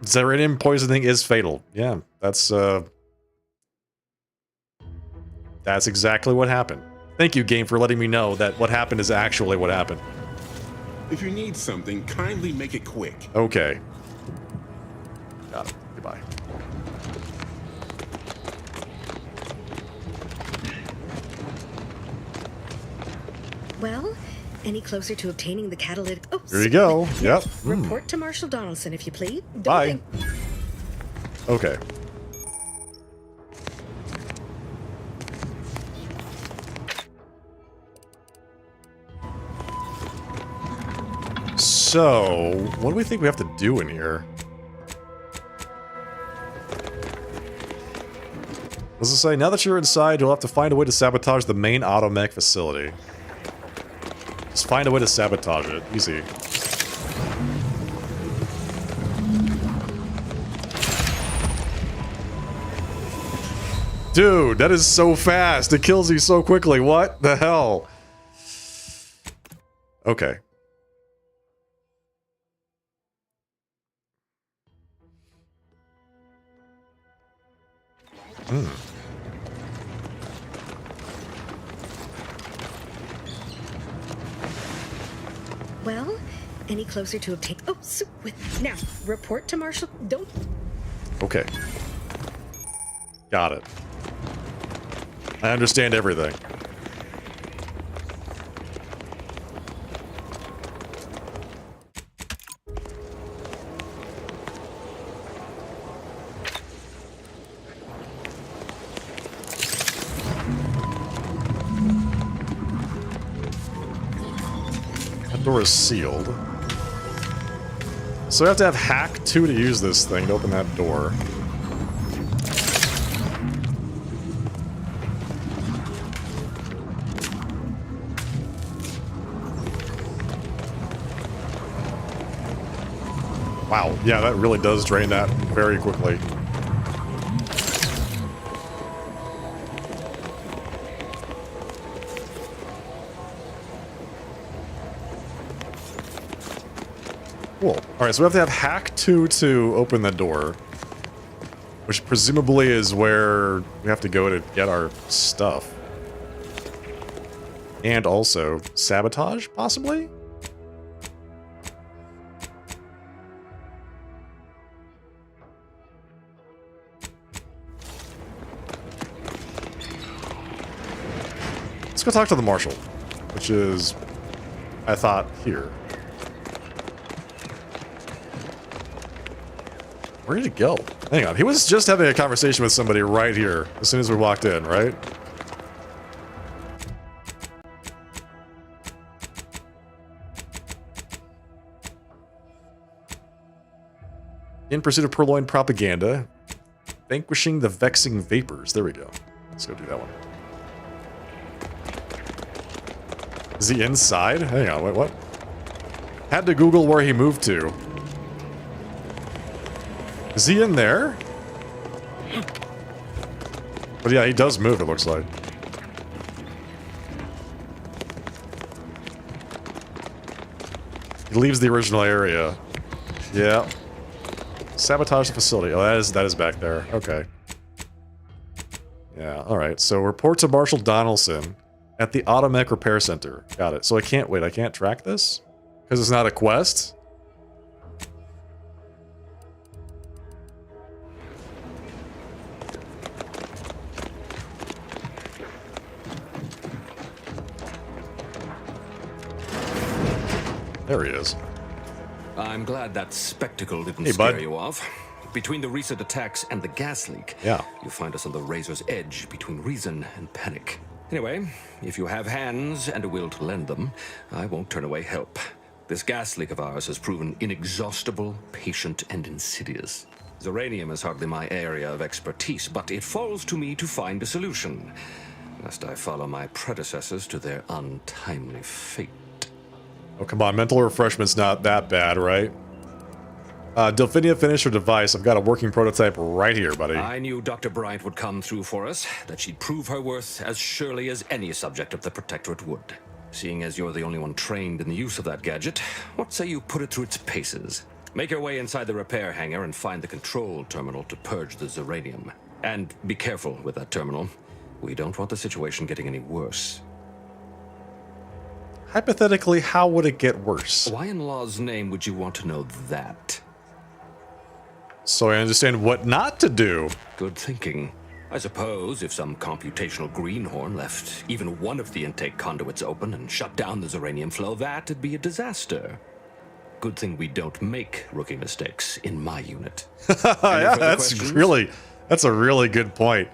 Zeranium poisoning is fatal. Yeah, that's exactly what happened. Thank you, game, for letting me know that what happened is actually what happened.
If you need something, kindly make it quick.
Okay. Got it. Goodbye.
Well, any closer to obtaining the catalytic... Oh,
Here you go. Yep.
Report to Marshal Donaldson, if you please. Don't
Bye. Okay. So, what do we think we have to do in here? What does it say? Now that you're inside, you'll have to find a way to sabotage the main automech facility. Just find a way to sabotage it. Easy. Dude, that is so fast. It kills you so quickly. What the hell? Okay.
Well, any closer to obtain... Oh, now, report to Marshal... Don't...
Okay. Got it. I understand everything. That door is sealed. So I have to have hack 2 to use this thing to open that door. Wow, yeah, that really does drain that very quickly. Cool. Alright, so we have to have Hack 2 to open the door. Which presumably is where we have to go to get our stuff. And also, sabotage, possibly? Let's go talk to the Marshal, which is, I thought, here. Where did he go? Hang on, he was just having a conversation with somebody right here as soon as we walked in, right? In pursuit of purloined propaganda, vanquishing the vexing vapors. There we go. Let's go do that one. Is he inside? Hang on, wait, what? Had to Google where he moved to. Is he in there? But yeah, he does move, it looks like. He leaves the original area. Yeah. Sabotage the facility. Oh, that is back there. Okay. Yeah, alright. So report to Marshal Donaldson at the Automech Repair Center. Got it. So I can't track this? Because it's not a quest? There he is.
I'm glad that spectacle didn't scare you off. Between the recent attacks and the gas leak, you find us on the razor's edge between reason and panic. Anyway, if you have hands and a will to lend them, I won't turn away help. This gas leak of ours has proven inexhaustible, patient, and insidious. Zeranium is hardly my area of expertise, but it falls to me to find a solution, lest I follow my predecessors to their untimely fate.
Oh, come on. Mental refreshment's not that bad, right? Delphinia finished her device. I've got a working prototype right here, buddy.
I knew Dr. Bryant would come through for us, that she'd prove her worth as surely as any subject of the Protectorate would. Seeing as you're the only one trained in the use of that gadget, what say you put it through its paces? Make your way inside the repair hangar and find the control terminal to purge the Zeranium. And be careful with that terminal. We don't want the situation getting any worse.
Hypothetically, how would it get worse?
Why in law's name would you want to know that?
So I understand what not to do.
Good thinking. I suppose if some computational greenhorn left even one of the intake conduits open and shut down the Zeranium flow, that'd be a disaster. Good thing we don't make rookie mistakes in my unit.
Yeah, that's a really good point.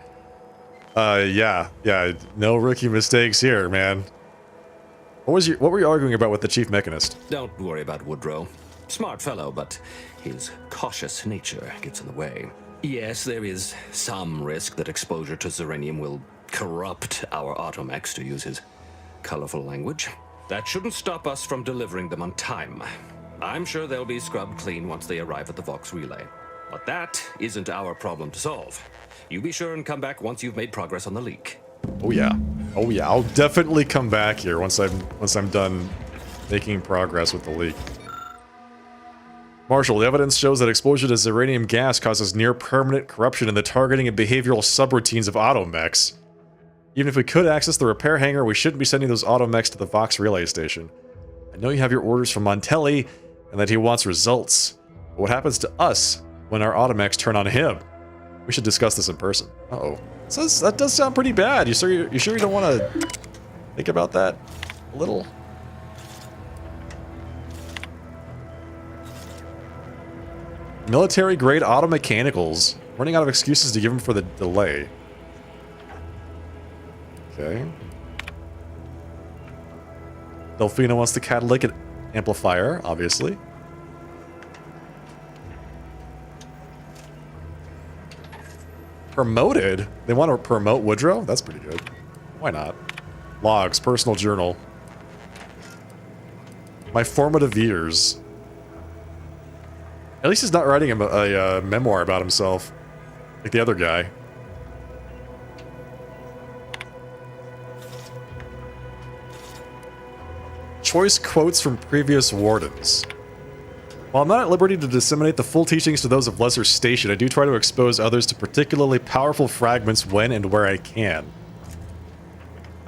Yeah, no rookie mistakes here, man. What were you arguing about with the chief mechanist?
Don't worry about Woodrow. Smart fellow, but his cautious nature gets in the way. Yes, there is some risk that exposure to Zeranium will corrupt our automechs, to use his colorful language. That shouldn't stop us from delivering them on time. I'm sure they'll be scrubbed clean once they arrive at the Vox relay. But that isn't our problem to solve. You be sure and come back once you've made progress on the leak.
Oh yeah. I'll definitely come back here once I'm done making progress with the leak. Marshal, the evidence shows that exposure to Zeranium gas causes near-permanent corruption in the targeting and behavioral subroutines of automechs. Even if we could access the repair hangar, we shouldn't be sending those automechs to the Vox relay station. I know you have your orders from Montelli, and that he wants results. But what happens to us when our automechs turn on him? We should discuss this in person. Uh-oh. So that does sound pretty bad. You sure you don't want to think about that a little? Military-grade automechanicals. Running out of excuses to give him for the delay. Okay. Delphina wants the catalytic amplifier, obviously. Promoted? They want to promote Woodrow? That's pretty good. Why not? Logs, personal journal. My formative years. At least he's not writing a memoir about himself, like the other guy. Choice quotes from previous wardens. While I'm not at liberty to disseminate the full teachings to those of lesser station, I do try to expose others to particularly powerful fragments when and where I can.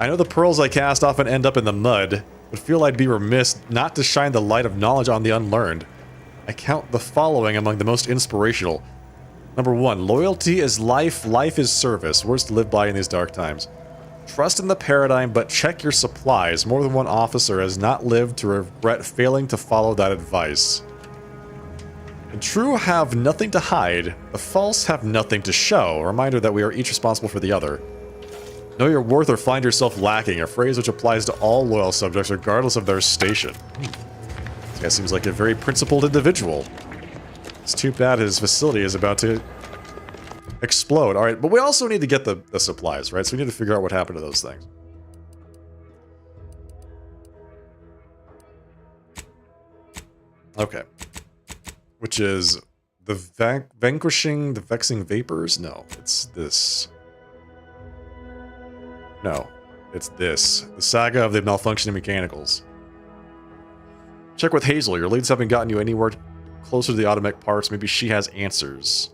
I know the pearls I cast often end up in the mud, but feel I'd be remiss not to shine the light of knowledge on the unlearned. I count the following among the most inspirational. Number 1, loyalty is life, life is service. Words to live by in these dark times. Trust in the paradigm, but check your supplies. More than one officer has not lived to regret failing to follow that advice. The true have nothing to hide, the false have nothing to show. A reminder that we are each responsible for the other. Know your worth or find yourself lacking, a phrase which applies to all loyal subjects regardless of their station. This guy seems like a very principled individual. It's too bad his facility is about to explode. Alright, but we also need to get the supplies, right? So we need to figure out what happened to those things. Okay. Which is the vanquishing the vexing vapors? No, it's this. No, it's this. The saga of the malfunctioning mechanicals. Check with Hazel. Your leads haven't gotten you anywhere closer to the automech parts. Maybe she has answers.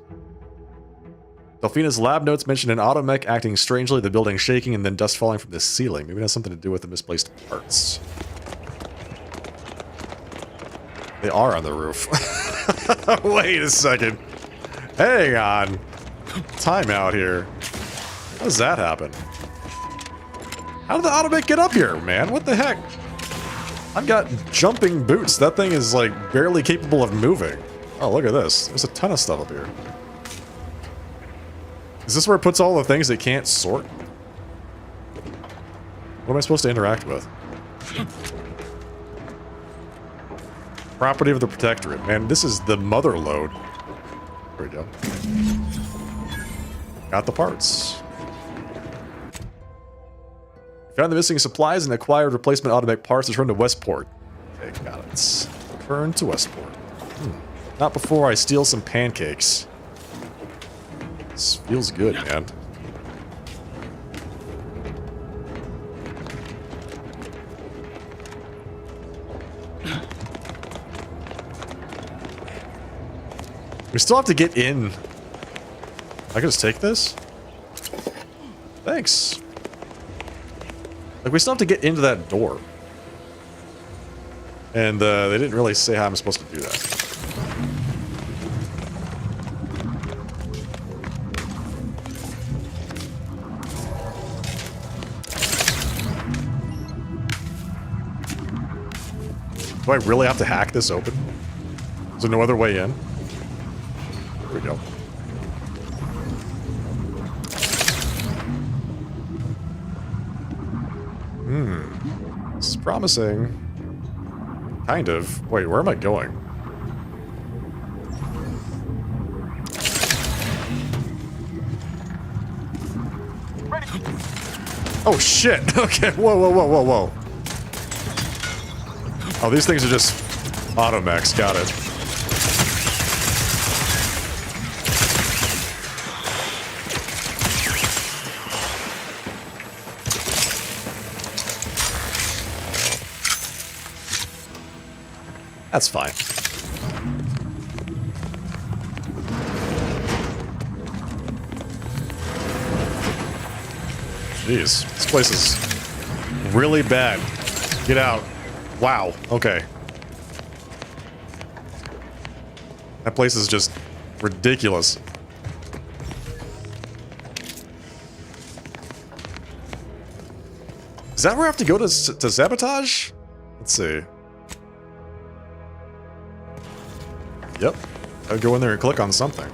Delphina's lab notes mention an automech acting strangely, the building shaking, and then dust falling from the ceiling. Maybe it has something to do with the misplaced parts. They are on the roof. Wait a second. Hang on. Time out here. How does that happen? How did the automech get up here, man? What the heck? I've got jumping boots. That thing is, like, barely capable of moving. Oh, look at this. There's a ton of stuff up here. Is this where it puts all the things it can't sort? What am I supposed to interact with? Property of the Protectorate. Man, this is the mother load. There we go. Got the parts. Found the missing supplies and acquired replacement automech parts. Return to Westport. Okay, got it. Return to Westport. Not before I steal some pancakes. This feels good, man. We still have to get in. I can just take this? Thanks. Like, we still have to get into that door. And, they didn't really say how I'm supposed to do that. Do I really have to hack this open? Is there no other way in? There we go. This is promising. Kind of. Wait, where am I going? Oh shit! Okay, whoa, whoa, whoa, whoa, whoa. Oh, these things are just automechs, got it. That's fine. Jeez, this place is really bad. Get out. Wow, okay. That place is just ridiculous. Is that where I have to go to sabotage? Let's see. Yep. I would go in there and click on something.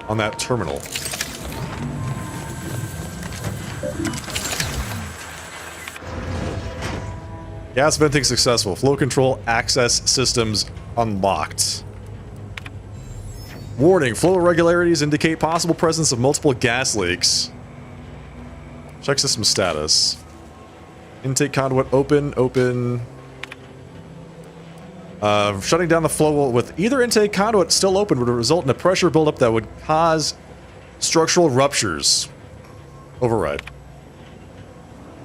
On that terminal. Gas venting successful. Flow control access systems unlocked. Warning, flow irregularities indicate possible presence of multiple gas leaks. Check system status. Intake conduit open, open. Shutting down the flow with either intake conduit still open would result in a pressure buildup that would cause structural ruptures. Override.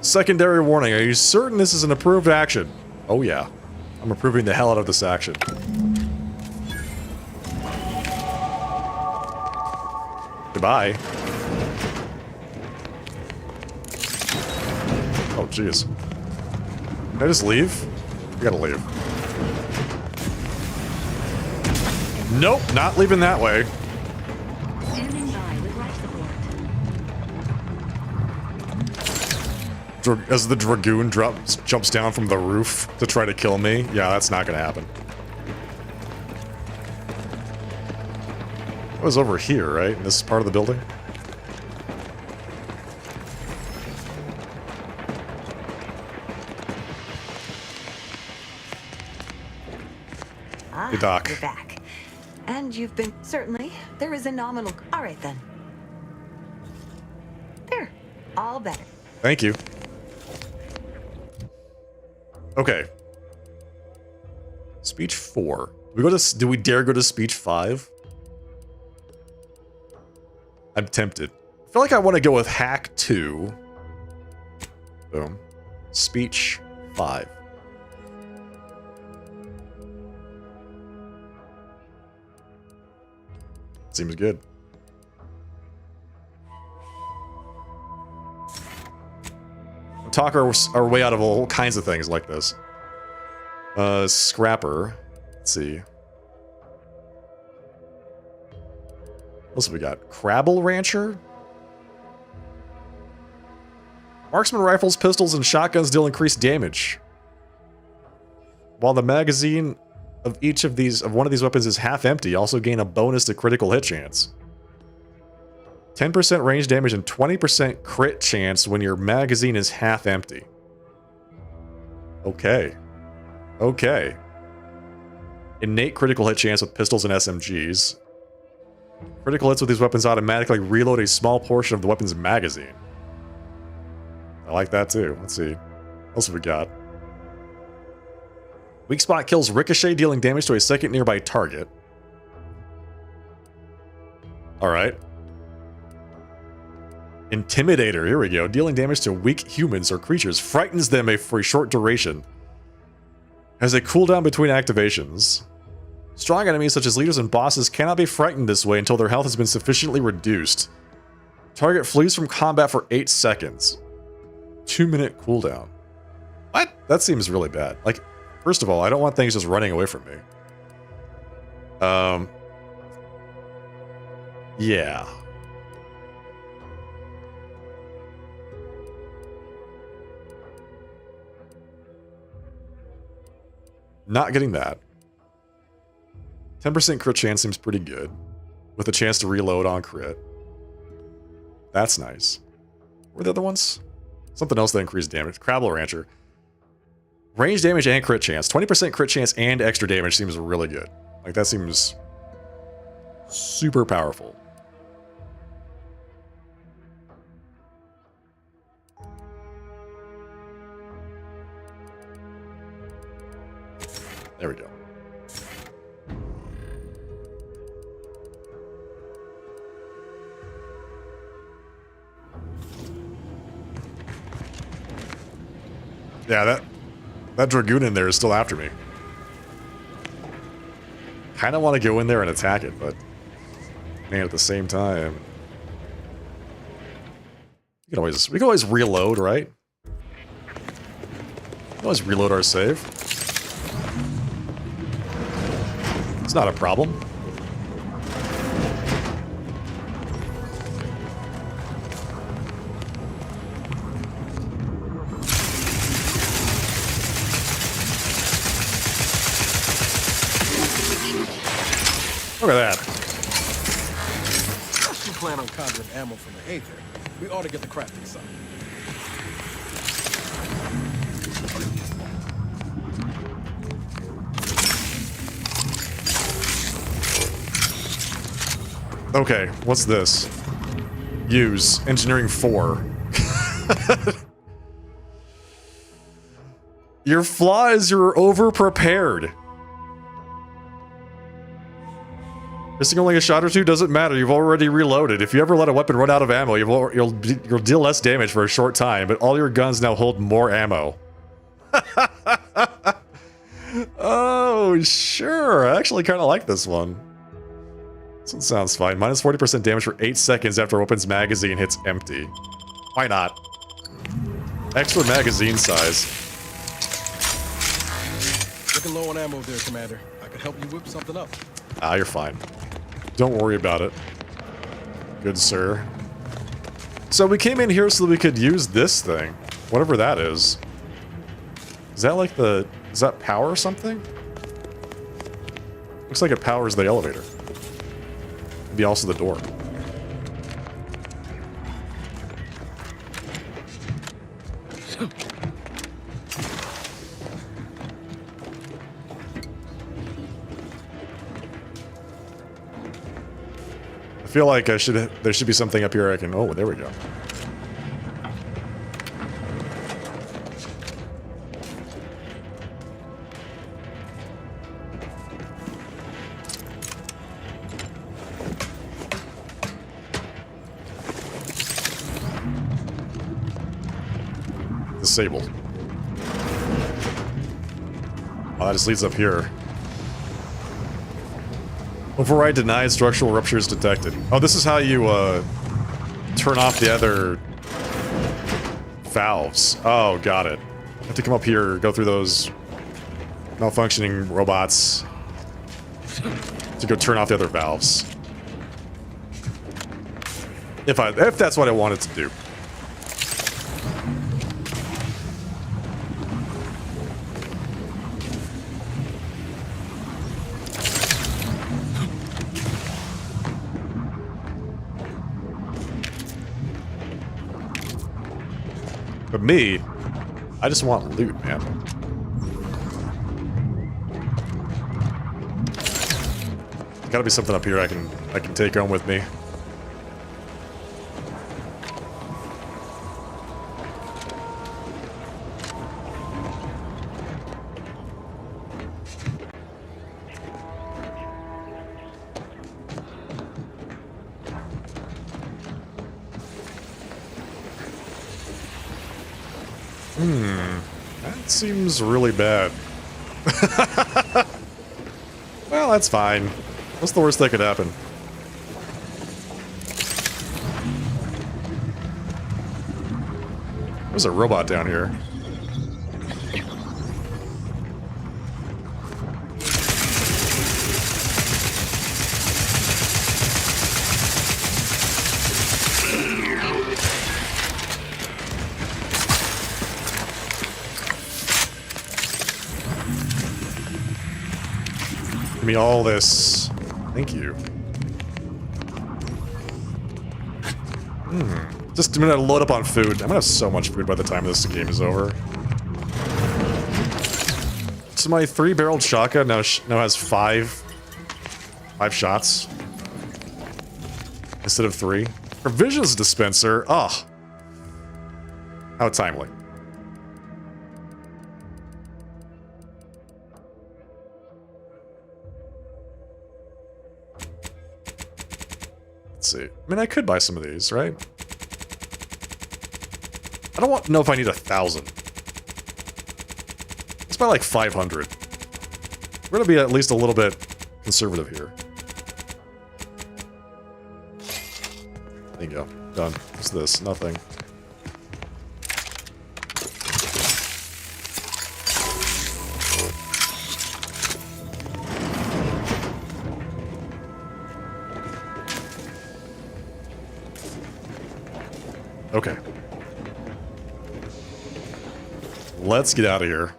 Secondary warning. Are you certain this is an approved action? Oh yeah. I'm approving the hell out of this action. Goodbye. Oh, jeez. Can I just leave? I gotta leave. Nope, not leaving that way. As the Dragoon jumps down from the roof to try to kill me. Yeah, that's not gonna happen. It was over here, right? In this part of the building? Hey, Doc.
You're back. And you've been... Certainly. There is a nominal... All right, then. There. All better.
Thank you. Okay. Speech 4. Do we dare go to speech 5? I'm tempted. I feel like I want to go with hack 2. Boom. Speech 5. Seems good. We'll talk our way out of all kinds of things like this. Scrapper. Let's see. What else have we got? Crabble Rancher? Marksman rifles, pistols, and shotguns deal increased damage. While the magazine of each of these, one of these weapons is half empty, also gain a bonus to critical hit chance. 10% range damage and 20% crit chance when your magazine is half empty. Okay. Okay. Innate critical hit chance with pistols and SMGs. Critical hits with these weapons automatically reload a small portion of the weapon's magazine. I like that too. Let's see. What else have we got? Weak spot kills ricochet, dealing damage to a second nearby target. Alright. Intimidator, here we go. Dealing damage to weak humans or creatures. Frightens them for a short duration. Has a cooldown between activations. Strong enemies such as leaders and bosses cannot be frightened this way until their health has been sufficiently reduced. Target flees from combat for 8 seconds. 2-minute cooldown. What? That seems really bad. Like, first of all, I don't want things just running away from me. Yeah. Not getting that. 10% crit chance seems pretty good. With a chance to reload on crit. That's nice. What are the other ones? Something else that increased damage. Crabble Rancher. Range damage and crit chance. 20% crit chance and extra damage seems really good. Like, that seems super powerful. There we go. Yeah, that Dragoon in there is still after me. Kind of want to go in there and attack it, but man, at the same time, we can always reload, right? We can always reload our save. It's not a problem. Look at that.
If you plan on conjuring ammo from the Aether, we ought to get the crafting side.
Okay, what's this? Use Engineering 4. Your flaw is you're over-prepared. Missing only a shot or two doesn't matter. You've already reloaded. If you ever let a weapon run out of ammo, you'll deal less damage for a short time, but all your guns now hold more ammo. Oh, sure. I actually kind of like this one. This one sounds fine. Minus 40% damage for 8 seconds after a weapon's magazine hits empty. Why not? Extra magazine size.
Looking low on ammo there, Commander. I could help you whip something up.
Ah, you're fine. Don't worry about it. Good sir. So we came in here so that we could use this thing. Whatever that is. Is that like the... Is that power or something? Looks like it powers the elevator. Maybe also the door. I feel like there should be something up here I can... Oh, there we go. Disabled. Oh, that just leads up here. Override denied, structural ruptures detected. Oh, this is how you turn off the other valves. Oh, got it. I have to come up here, go through those malfunctioning robots to go turn off the other valves. If that's what I wanted to do. But me, I just want loot, man. Gotta be something up here I can take home with me. That seems really bad. Well, that's fine. What's the worst that could happen? There's a robot down here. Give me all this. Thank you. Just I'm gonna load up on food. I'm gonna have so much food by the time this game is over. So my 3-barreled shotgun now has five shots instead of 3. Provisions dispenser. Oh, how timely. Let's see. I mean, I could buy some of these, right? I don't know if I need 1,000. Let's buy like 500. We're gonna be at least a little bit conservative here. There you go. Done. What's this? Nothing. Okay. Let's get out of here.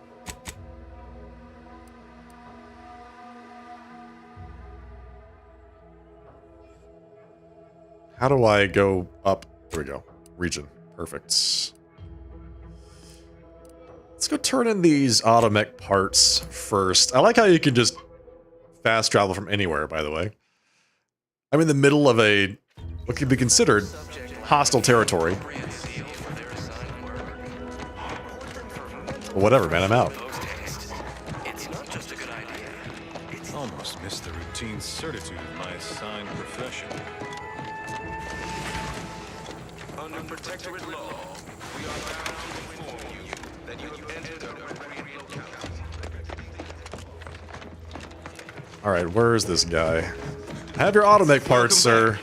How do I go up? There we go. Region. Perfect. Let's go turn in these automech parts first. I like how you can just fast travel from anywhere, by the way. I'm in the middle of what could be considered hostile territory. Well, whatever, man, I'm out.
It's not just a good idea. It's almost
miss the routine certitude of my assigned profession.
Under protectorate law, we are bound to inform you that you have entered a recreational count.
Alright, where is this guy? Have your automech parts, sir.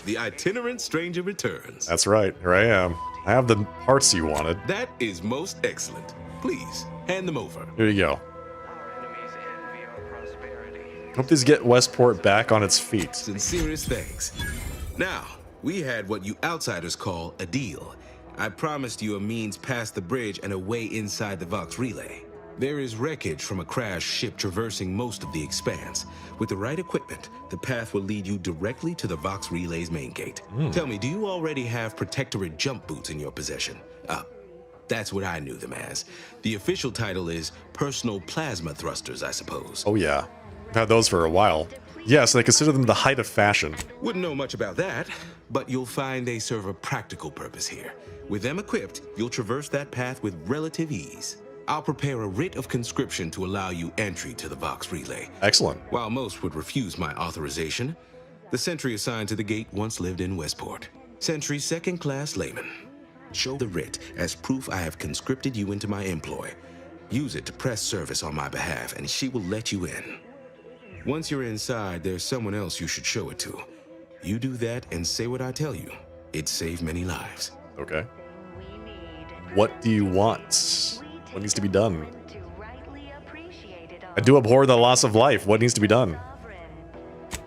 The itinerant stranger returns.
That's right, here I am. I have the parts you wanted.
That is most excellent. Please, hand them over.
Here you go. Hope these get Westport back on its feet.
Sincerest thanks. Now, we had what you outsiders call a deal. I promised you a means past the bridge and a way inside the Vox Relay. There is wreckage from a crashed ship traversing most of the expanse. With the right equipment, the path will lead you directly to the Vox Relay's main gate. Tell me, do you already have Protectorate jump boots in your possession? That's what I knew them as. The official title is Personal Plasma Thrusters, I suppose.
Oh yeah, I've had those for a while. Yes, they consider them the height of fashion.
Wouldn't know much about that, but you'll find they serve a practical purpose here. With them equipped, you'll traverse that path with relative ease. I'll prepare a writ of conscription to allow you entry to the Vox Relay.
Excellent.
While most would refuse my authorization, the sentry assigned to the gate once lived in Westport. Sentry second-class layman. Show the writ as proof I have conscripted you into my employ. Use it to press service on my behalf, and she will let you in. Once you're inside, there's someone else you should show it to. You do that and say what I tell you. It'd save many lives.
Okay. What do you want? What needs to be done? I do abhor the loss of life. What needs to be done?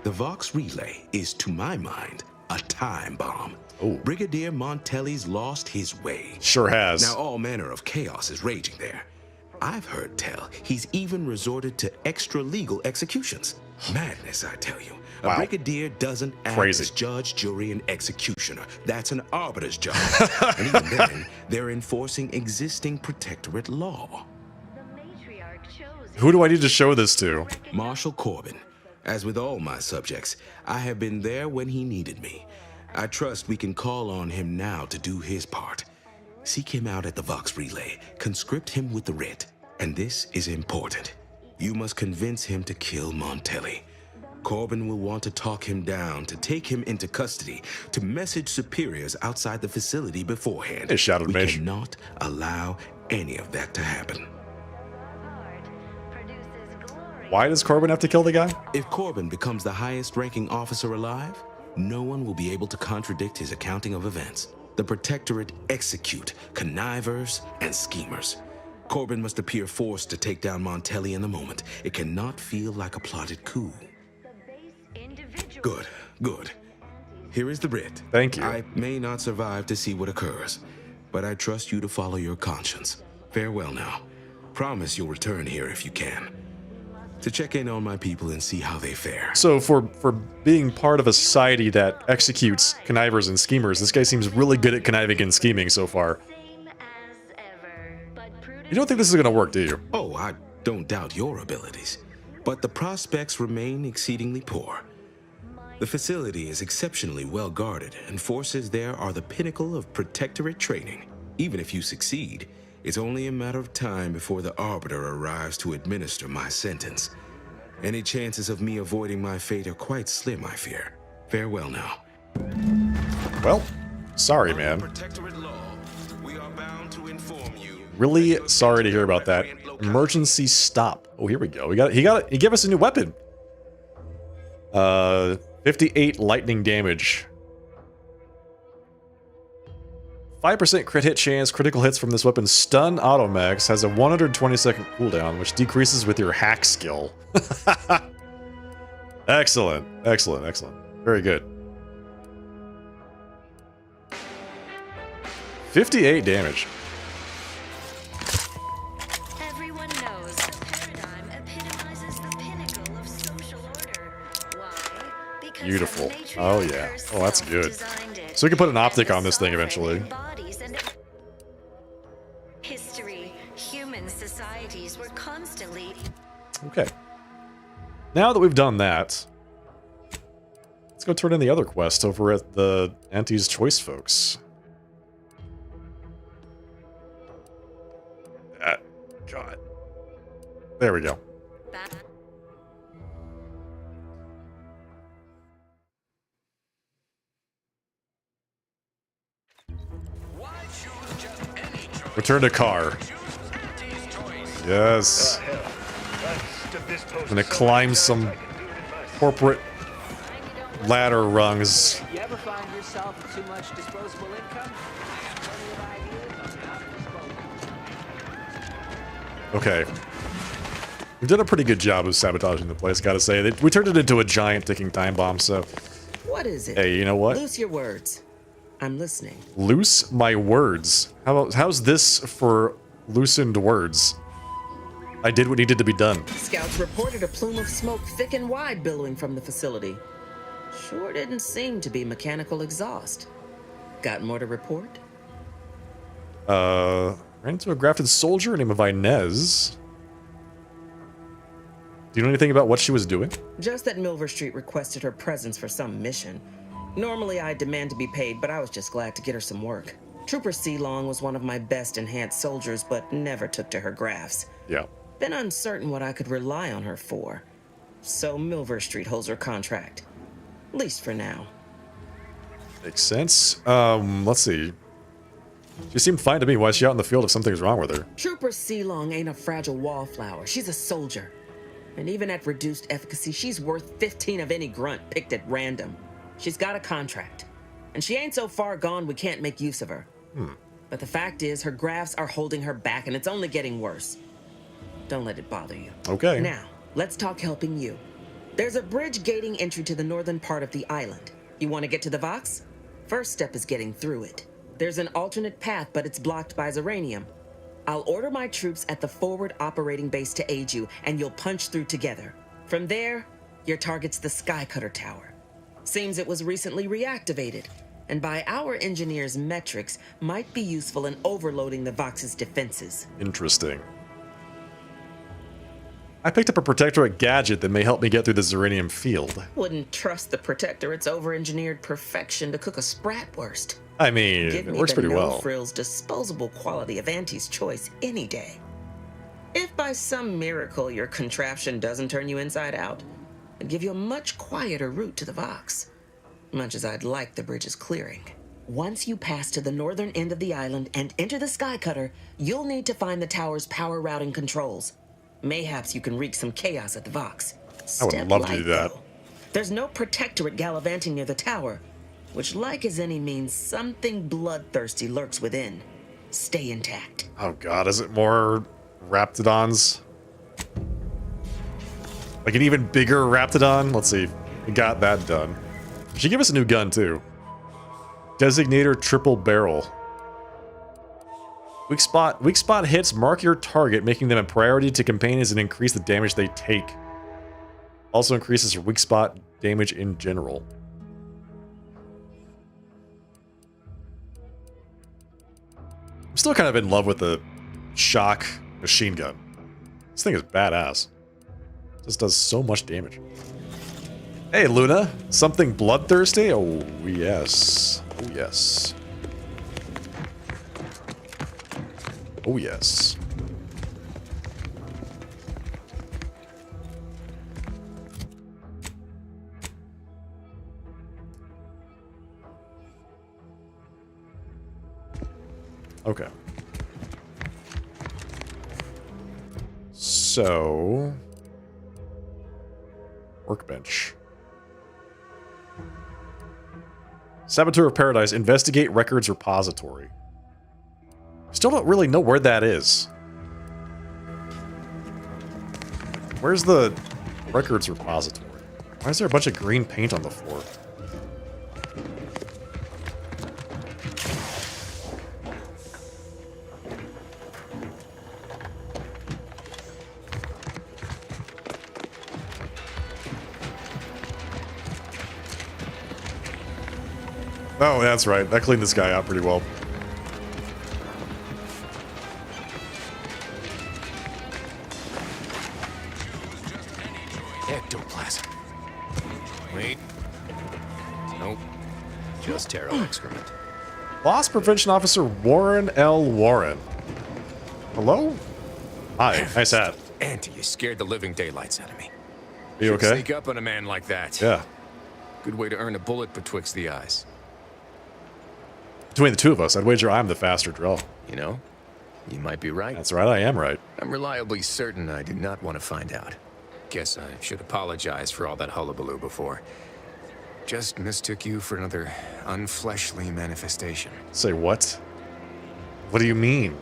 The Vox Relay is, to my mind, a time bomb. Brigadier Montelli's lost his way.
Sure has.
Now all manner of chaos is raging there. I've heard tell he's even resorted to extra-legal executions. Madness, I tell you. A brigadier doesn't act as judge, jury, and executioner. That's an arbiter's job. And even then, they're enforcing existing protectorate law.
Who do I need to show this to?
Marshal Corbin. As with all my subjects, I have been there when he needed me. I trust we can call on him now to do his part. Seek him out at the Vox Relay. Conscript him with the writ. And this is important. You must convince him to kill Montelli. Corbin will want to talk him down, to take him into custody, to message superiors outside the facility beforehand.
Hey, Shadow Mage.
We cannot allow any of that to happen.
Why does Corbin have to kill the guy?
If Corbin becomes the highest-ranking officer alive, no one will be able to contradict his accounting of events. The Protectorate execute connivers and schemers. Corbin must appear forced to take down Montelli in the moment. It cannot feel like a plotted coup. Good, good. Here is the writ.
Thank you.
I may not survive to see what occurs, but I trust you to follow your conscience. Farewell now. Promise you'll return here if you can, to check in on my people and see how they fare.
So for being part of a society that executes connivers and schemers, this guy seems really good at conniving and scheming so far. You don't think this is going to work, do you?
Oh, I don't doubt your abilities, but the prospects remain exceedingly poor. The facility is exceptionally well guarded, and forces there are the pinnacle of protectorate training. Even if you succeed, it's only a matter of time before the Arbiter arrives to administer my sentence. Any chances of me avoiding my fate are quite slim, I fear. Farewell now.
Well, sorry, man.
Protectorate law, we are bound to inform you.
Really sorry to hear about that. Emergency stop. Oh, here we go. He gave us a new weapon. 58 lightning damage. 5% crit hit chance. Critical hits from this weapon stun automechs. Has a 120-second cooldown, which decreases with your hack skill. Excellent. Excellent. Excellent. Very good. 58 damage.
Everyone knows the paradigm epitomizes the pinnacle of social order. Why? Because
Beautiful. Oh, yeah. Oh, that's good. So we can put an optic on this thing eventually.
History, human societies were constantly...
Okay. Now that we've done that, let's go turn in the other quest over at the Auntie's Choice folks. God. There we go. Return to car. Yes. I'm gonna climb some corporate ladder rungs.
You ever find yourself with too much disposable income?
Okay. We've done a pretty good job of sabotaging the place, gotta say. We turned it into a giant ticking time bomb, so...
What is it?
Hey, you know what?
Loose your words. I'm listening.
Loose my words? How's this for loosened words? I did what needed to be done.
Scouts reported a plume of smoke thick and wide billowing from the facility. Sure didn't seem to be mechanical exhaust. Got more to report?
Ran into a grafted soldier named Inez. Do you know anything about what she was doing?
Just that Milver Street requested her presence for some mission. Normally I demand to be paid, but I was just glad to get her some work. Trooper Sealong was one of my best enhanced soldiers, but never took to her grafts.
Yeah.
Been uncertain what I could rely on her for. So Milver Street holds her contract. At least for now.
Makes sense. Let's see. She seemed fine to me. Why is she out in the field if something's wrong with her?
Trooper Sealong ain't a fragile wallflower. She's a soldier. And even at reduced efficacy, she's worth 15 of any grunt picked at random. She's got a contract. And she ain't so far gone we can't make use of her. But the fact is, her grafts are holding her back, and it's only getting worse. Don't let it bother you.
Okay.
Now, let's talk helping you. There's a bridge gating entry to the northern part of the island. You want to get to the Vox? First step is getting through it. There's an alternate path, but it's blocked by Zeranium. I'll order my troops at the forward operating base to aid you, and you'll punch through together. From there, your target's the Skycutter Tower. Seems it was recently reactivated, and by our engineers' metrics, might be useful in overloading the Vox's defenses.
Interesting. I picked up a Protectorate gadget that may help me get through the Zeranium field.
Wouldn't trust the Protectorate's over-engineered perfection to cook a spratwurst.
I mean,
Give
it
me
works
the
pretty well.
no-frills disposable quality of Auntie's choice any day. If by some miracle your contraption doesn't turn you inside out, I'd give you a much quieter route to the Vox. Much as I'd like the bridge's clearing. Once you pass to the northern end of the island and enter the Skycutter, you'll need to find the tower's power routing controls. Mayhaps you can wreak some chaos at the Vox.
I would love to do that.
There's no Protectorate gallivanting near the tower, which, like as any, means something bloodthirsty lurks within. Stay intact.
Oh god, is it more Raptidons? Like an even bigger Raptidon? Let's see. We got that done. She gave us a new gun, too. Designator Triple Barrel. Weak spot hits mark your target, making them a priority to companions and increase the damage they take. Also increases your weak spot damage in general. I'm still kind of in love with the shock machine gun. This thing is badass. Just does so much damage. Hey, Luna. Something bloodthirsty? Oh, yes. Oh, yes. Oh, yes. Okay. So... Workbench. Saboteur of Paradise. Investigate records repository. Still don't really know where that is. Where's the records repository? Why is there a bunch of green paint on the floor? Oh, that's right. That cleaned this guy out pretty well.
Ectoplasm. Wait. Nope. Just Terra excrement.
Loss Prevention Officer Warren L. Warren. Hello? Hi. Nice hat.
Auntie, you scared the living daylights out of me.
Are you okay?
Sneak up on a man like that.
Yeah.
Good way to earn a bullet betwixt the eyes.
Between the two of us, I'd wager I'm the faster draw.
You know? You might be right.
That's right, I am right.
I'm reliably certain I do not want to find out. Guess I should apologize for all that hullabaloo before. Just mistook you for another unfleshly manifestation.
Say what? What do you mean?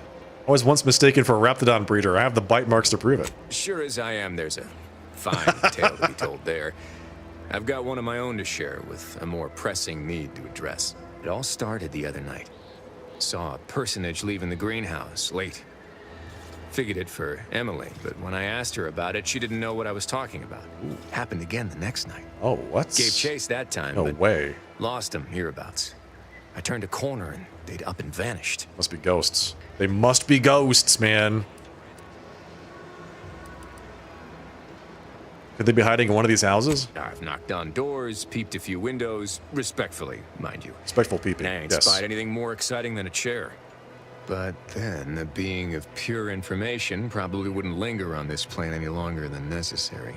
I was once mistaken for a Raptidon breeder. I have the bite marks to prove it.
Sure as I am, there's a fine tale to be told there. I've got one of my own to share with a more pressing need to address. It all started the other night. Saw a personage leaving the greenhouse late. Figured it for Emily, but when I asked her about it, she didn't know what I was talking about. Ooh. Happened again the next night.
Oh, what?
Gave chase that time.
No way.
Lost him hereabouts. I turned a corner and they'd up and vanished.
Must be ghosts. They must be ghosts, man. Could they be hiding in one of these houses?
I've knocked on doors, peeped a few windows, respectfully, mind you.
Respectful peeping,
I ain't
yes.
spied anything more exciting than a chair. But then, a being of pure information probably wouldn't linger on this plane any longer than necessary.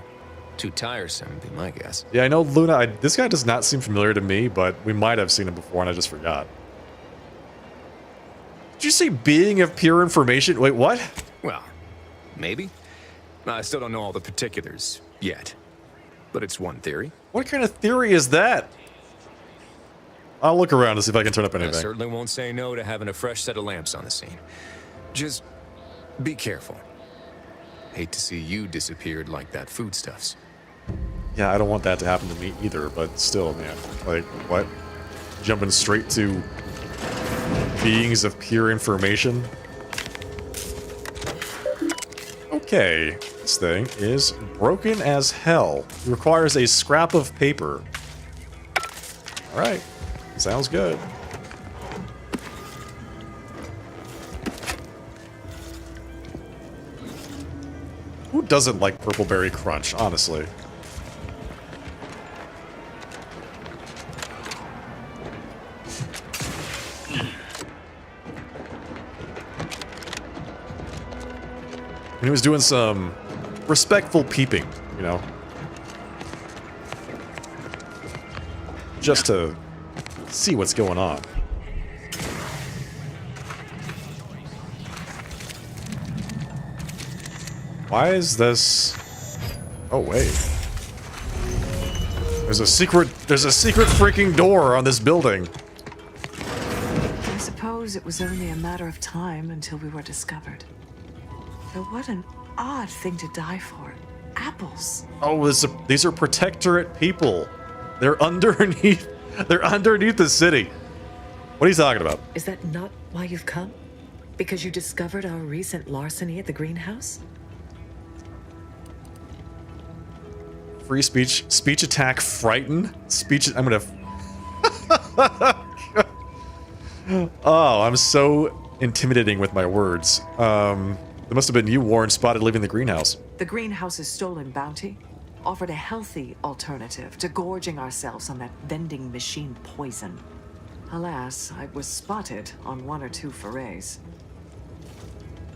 Too tiresome, would be my guess.
Yeah, I know Luna. This guy does not seem familiar to me, but we might have seen him before and I just forgot. Did you say being of pure information? Wait, what?
Well, maybe. I still don't know all the particulars yet. But it's one theory.
What kind of theory is that? I'll look around to see if I can turn up anything.
I certainly won't say no to having a fresh set of lamps on the scene. Just be careful. Hate to see you disappeared like that foodstuffs.
Yeah, I don't want that to happen to me either, but still, man. Like, what? Jumping straight to beings of pure information? Okay, this thing is broken as hell. It requires a scrap of paper. Alright, sounds good. Who doesn't like Purple Berry Crunch, honestly? He was doing some respectful peeping, you know? Just to see what's going on. Why is this... Oh, wait. There's a secret freaking door on this building.
I suppose it was only a matter of time until we were discovered. Though what an odd thing to die for. Apples.
Oh, these are protectorate people. They're underneath the city. What are you talking about?
Is that not why you've come? Because you discovered our recent larceny at the greenhouse?
Free speech. Speech attack. Frighten. Speech. I'm gonna... Oh, I'm so intimidating with my words. It must have been you, Warren, spotted leaving the greenhouse.
The greenhouse's stolen bounty offered a healthy alternative to gorging ourselves on that vending machine poison. Alas, I was spotted on 1 or 2 forays.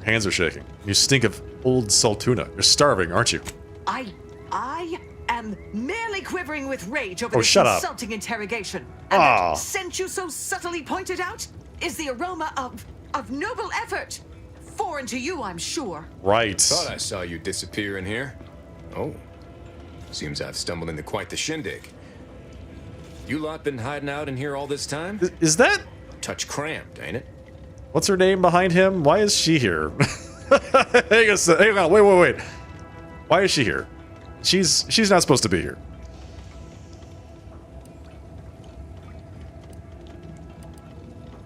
Hands are shaking. You stink of old Saltuna. You're starving, aren't you?
I am merely quivering with rage over
Oh,
this
shut up.
insulting interrogation. And that scent you so subtly pointed out is the aroma of noble effort. Foreign to you, I'm sure.
Right.
Thought I saw you disappear in here. Oh. Seems I've stumbled into quite the shindig. You lot been hiding out in here all this time?
Is that...
Touch cramped, ain't it?
What's her name behind him? Why is she here? Hang on, wait. Why is she here? She's not supposed to be here.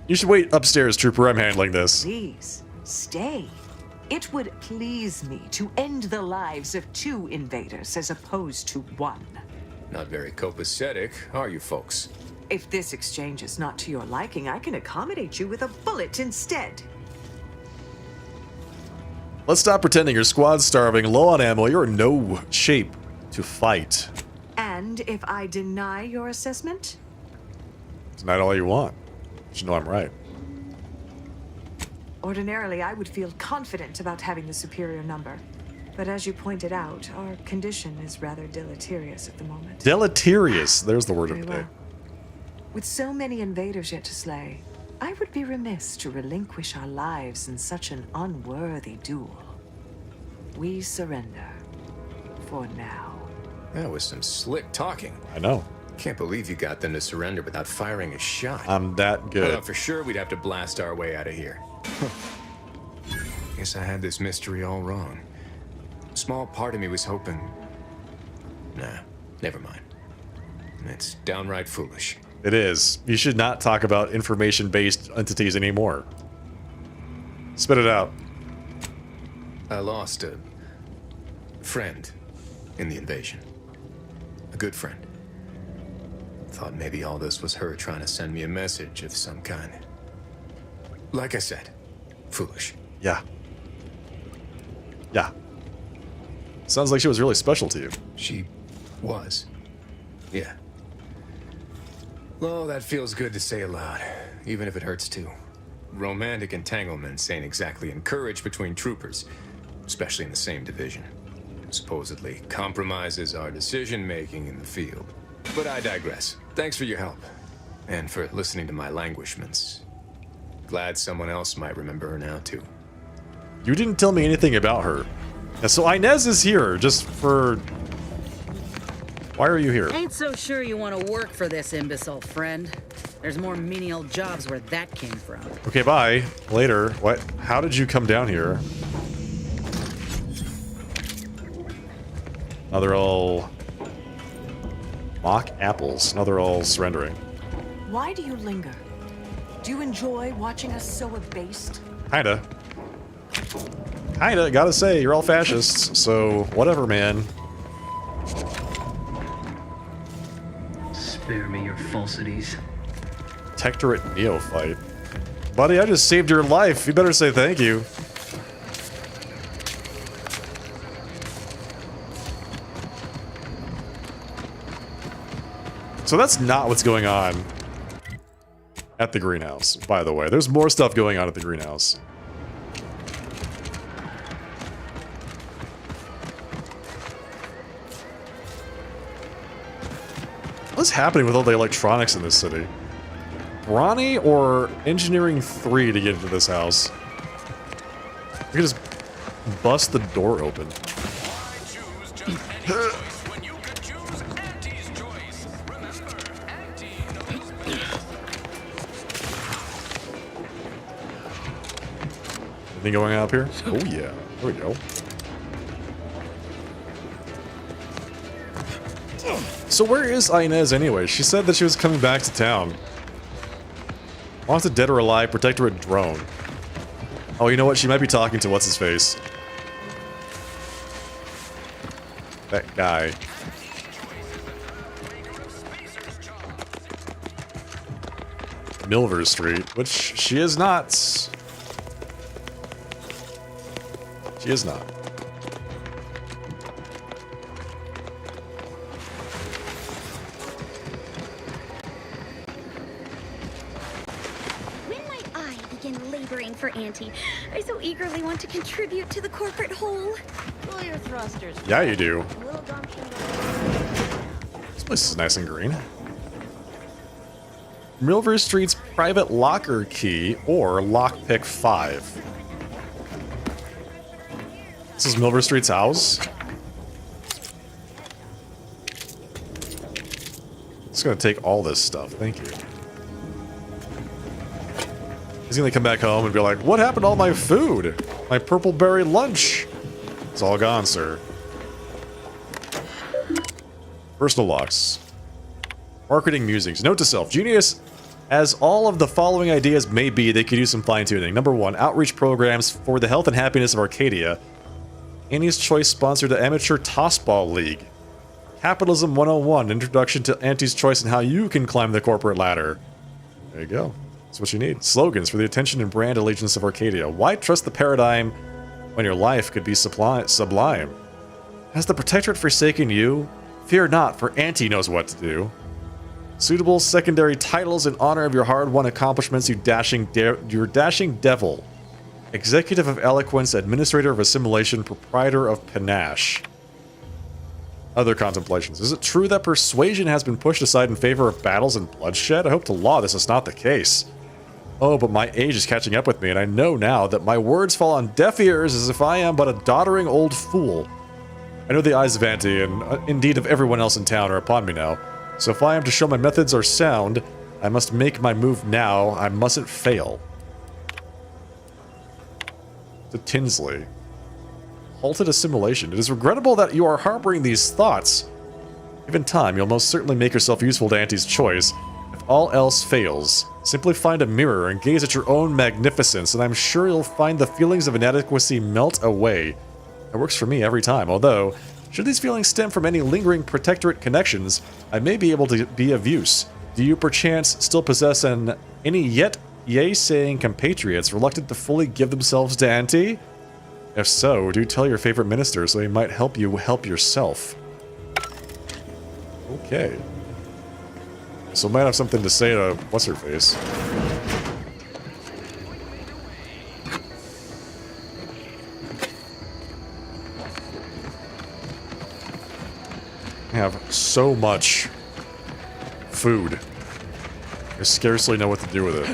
You should wait upstairs, Trooper. I'm handling this.
Please, stay. It would please me to end the lives of 2 invaders as opposed to 1.
Not very copacetic, are you folks?
If this exchange is not to your liking, I can accommodate you with a bullet instead.
Let's stop pretending your squad's starving, low on ammo. You're in no shape to fight.
And if I deny your assessment?
It's not all you want. You know I'm right.
Ordinarily, I would feel confident about having the superior number. But as you pointed out, our condition is rather deleterious at the moment.
Deleterious. There's the word of the day.
With so many invaders yet to slay, I would be remiss to relinquish our lives in such an unworthy duel. We surrender. For now.
That was some slick talking.
I know.
Can't believe you got them to surrender without firing a shot.
I'm that good.
I thought for sure we'd have to blast our way out of here. Guess I had this mystery all wrong. A small part of me was hoping... Nah, never mind. It's downright foolish.
It is. You should not talk about information-based entities anymore. Spit it out.
I lost a friend in the invasion. A good friend. Thought maybe all this was her trying to send me a message of some kind. Like I said, foolish.
Yeah. Yeah. Sounds like she was really special to you.
She was. Yeah. Oh, that feels good to say aloud, even if it hurts too. Romantic entanglements ain't exactly encouraged between troopers, especially in the same division. Supposedly compromises our decision-making in the field. But I digress. Thanks for your help, and for listening to my languishments. Glad someone else might remember her now, too.
You didn't tell me anything about her. Yeah, so Inez is here, just for... Why are you here?
Ain't so sure you want to work for this imbecile, friend. There's more menial jobs where that came from.
Okay, bye. Later. What? How did you come down here? Now they're all... mock apples. Now they're all surrendering.
Why do you linger? Do you enjoy watching us so abased?
Kinda. Kinda, gotta say, you're all fascists, so whatever, man.
Spare me your falsities.
Protectorate neophyte. Buddy, I just saved your life. You better say thank you. So that's not what's going on at the greenhouse, by the way. There's more stuff going on at the greenhouse. What's happening with all the electronics in this city? Brawny or Engineering 3 to get into this house? We can just bust the door open. Anything going on up here? Oh yeah, there we go. So where is Inez anyway? She said that she was coming back to town. Wanted dead or alive, Protectorate drone. Oh, you know what? She might be talking to what's-his-face. That guy. Milver Street, which she is not. She is not.
When might I begin laboring for Auntie? I so eagerly want to contribute to the corporate whole.
Pull your thrusters.
Yeah, you do. This place is nice and green. Milver Street's private locker key or lockpick 5. This is Milver Street's house. It's gonna take all this stuff. Thank you. He's gonna come back home and be like, "What happened to all my food? My purple berry lunch? It's all gone, sir." Personal locks. Marketing musings. Note to self: Genius, as all of the following ideas may be, they could use some fine-tuning. Number 1, outreach programs for the health and happiness of Arcadia. Annie's Choice sponsored the Amateur Tossball League. Capitalism 101, introduction to Auntie's Choice and how you can climb the corporate ladder. There you go. That's what you need. Slogans for the attention and brand allegiance of Arcadia. Why trust the paradigm when your life could be sublime? Has the Protectorate forsaken you? Fear not, for Auntie knows what to do. Suitable secondary titles in honor of your hard-won accomplishments, you dashing devil. Executive of Eloquence, Administrator of Assimilation, Proprietor of Panache. Other contemplations. Is it true that persuasion has been pushed aside in favor of battles and bloodshed? I hope to law this is not the case. Oh, but my age is catching up with me, and I know now that my words fall on deaf ears as if I am but a doddering old fool. I know the eyes of Auntie, and indeed of everyone else in town, are upon me now. So if I am to show my methods are sound, I must make my move now. I mustn't fail. To Tinsley. Halted assimilation. It is regrettable that you are harboring these thoughts. Given time, you'll most certainly make yourself useful to Auntie's choice. If all else fails, simply find a mirror and gaze at your own magnificence, and I'm sure you'll find the feelings of inadequacy melt away. It works for me every time, although, should these feelings stem from any lingering Protectorate connections, I may be able to be of use. Do you perchance still possess any yet yay-saying compatriots reluctant to fully give themselves to Auntie? If so, do tell your favorite minister so he might help you help yourself. Okay. So might have something to say to what's-her-face. I have so much food. I scarcely know what to do with it.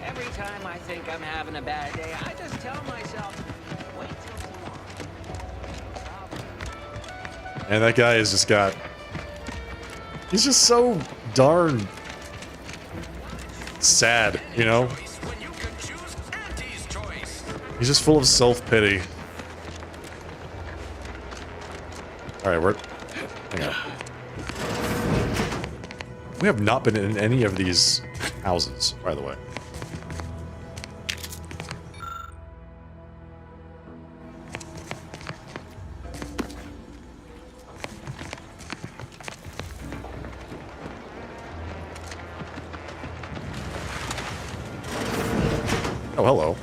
Every time I think I'm having a bad day, I just tell myself, wait till tomorrow.
And that guy has just got... He's just so darn... sad, you know? He's just full of self-pity. Alright, we're... Hang on. We have not been in any of these houses, by the way. Oh, hello.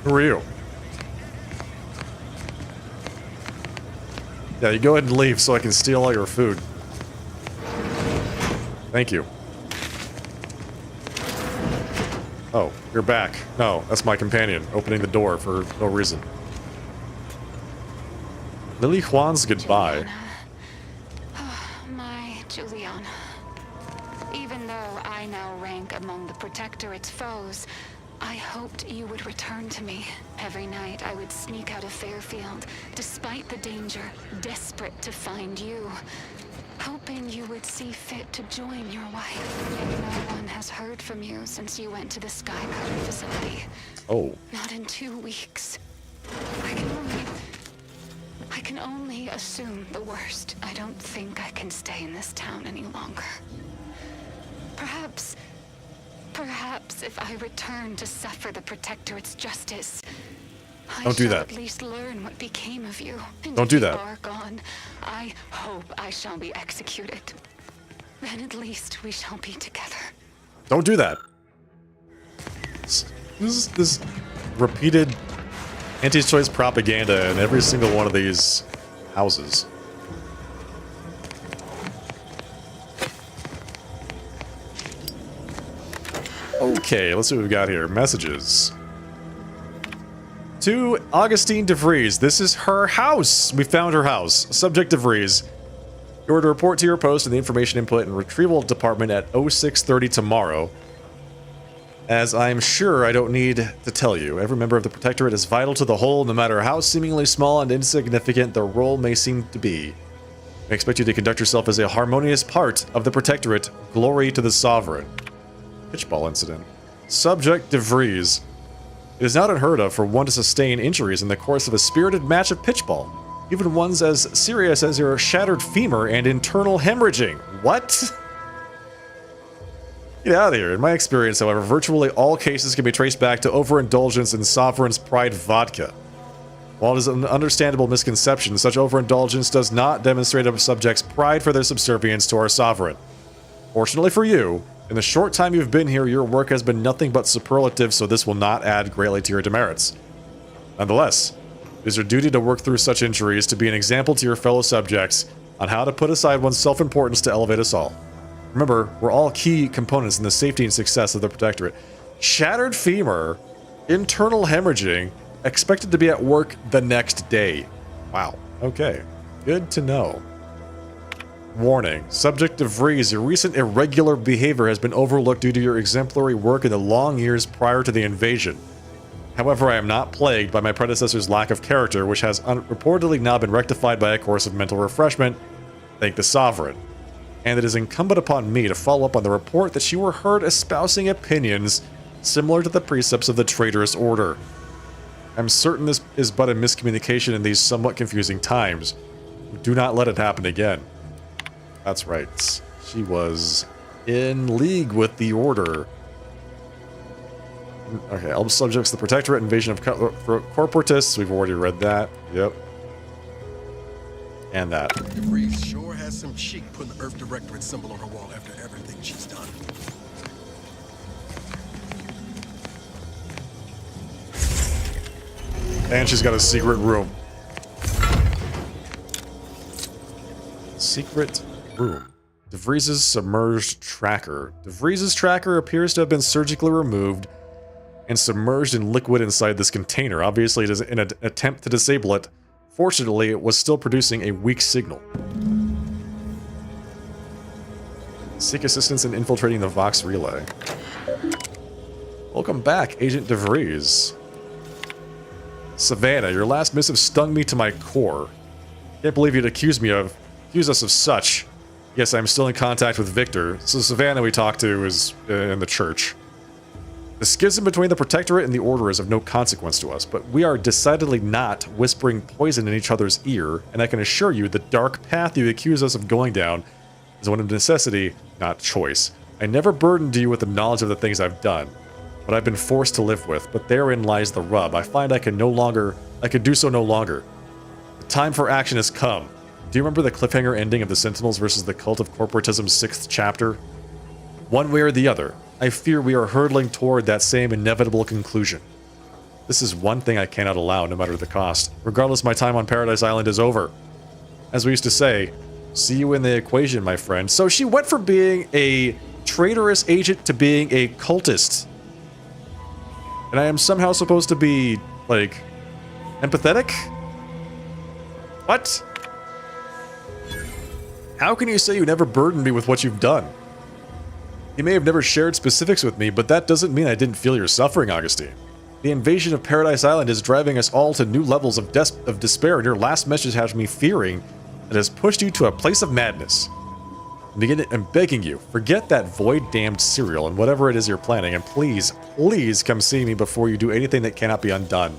Who are you? Yeah, you go ahead and leave so I can steal all your food. Thank you. Oh, you're back. No, that's my companion, opening the door for no reason. Lily Juan's goodbye.
My Juliana. Even though I now rank among the Protectorate's foes, I hoped you would return to me. Every night I would sneak out of Fairfield, despite the danger, desperate to find you. Hoping you would see fit to join your wife. Yet no one has heard from you since you went to the Skycutter facility.
Oh.
Not in 2 weeks. I can only assume the worst. I don't think I can stay in this town any longer. Perhaps if I return to suffer the Protectorate's justice,
Don't do that.
At least learn what became of you. And
Don't do
if you
that.
are gone, I hope I shall be executed. Then at least we shall be together.
Don't do that. This repeated anti-choice propaganda in every single one of these houses. Okay, let's see what we've got here. Messages. To Augustine DeVries. This is her house. We found her house. Subject DeVries. You are to report to your post in the Information Input and Retrieval Department at 0630 tomorrow. As I am sure I don't need to tell you, every member of the Protectorate is vital to the whole, no matter how seemingly small and insignificant their role may seem to be. I expect you to conduct yourself as a harmonious part of the Protectorate. Glory to the Sovereign. Pitchball incident. Subject DeVries. It is not unheard of for one to sustain injuries in the course of a spirited match of pitchball, even ones as serious as your shattered femur and internal hemorrhaging. What? Get out of here. In my experience, however, virtually all cases can be traced back to overindulgence in Sovereign's Pride vodka. While it is an understandable misconception, such overindulgence does not demonstrate a subject's pride for their subservience to our Sovereign. Fortunately for you, in the short time you've been here, your work has been nothing but superlative, so this will not add greatly to your demerits. Nonetheless, it is your duty to work through such injuries to be an example to your fellow subjects on how to put aside one's self-importance to elevate us all. Remember, we're all key components in the safety and success of the Protectorate. Shattered femur, internal hemorrhaging, expected to be at work the next day. Wow. Okay. Good to know. Warning. Subject DeVries, your recent irregular behavior has been overlooked due to your exemplary work in the long years prior to the invasion. However, I am not plagued by my predecessor's lack of character, which has reportedly now been rectified by a course of mental refreshment, thank the Sovereign. And it is incumbent upon me to follow up on the report that you were heard espousing opinions similar to the precepts of the traitorous order. I'm certain this is but a miscommunication in these somewhat confusing times. Do not let it happen again. That's right. She was in league with the Order. Okay, all subjects, the Protectorate, invasion of corporatists. We've already read that. Yep. And that.
DeVries sure has some chic putting the Earth Directorate symbol on her wall after everything she's done.
And she's got a secret room. Secret room. DeVries' submerged tracker. DeVries' tracker appears to have been surgically removed and submerged in liquid inside this container. Obviously, it is in an attempt to disable it. Fortunately, it was still producing a weak signal. Seek assistance in infiltrating the Vox relay. Welcome back, Agent DeVries. Savannah, your last missive stung me to my core. Can't believe you'd accuse us of such. Yes, I'm still in contact with Victor, so Savannah we talked to is in the church. The schism between the Protectorate and the Order is of no consequence to us, but we are decidedly not whispering poison in each other's ear, and I can assure you the dark path you accuse us of going down is one of necessity, not choice. I never burdened you with the knowledge of the things I've done, but I've been forced to live with, but therein lies the rub. I find I can do so no longer. The time for action has come. Do you remember the cliffhanger ending of the Sentinels versus the Cult of Corporatism's 6th chapter? One way or the other, I fear we are hurtling toward that same inevitable conclusion. This is one thing I cannot allow, no matter the cost. Regardless, my time on Paradise Island is over. As we used to say, see you in the equation, my friend. So she went from being a traitorous agent to being a cultist. And I am somehow supposed to be, like, empathetic? What? How can you say you never burdened me with what you've done? You may have never shared specifics with me, but that doesn't mean I didn't feel your suffering, Augustine. The invasion of Paradise Island is driving us all to new levels of despair, and your last message has me fearing that it has pushed you to a place of madness. I'm begging you, forget that void-damned cereal and whatever it is you're planning, and please, please come see me before you do anything that cannot be undone.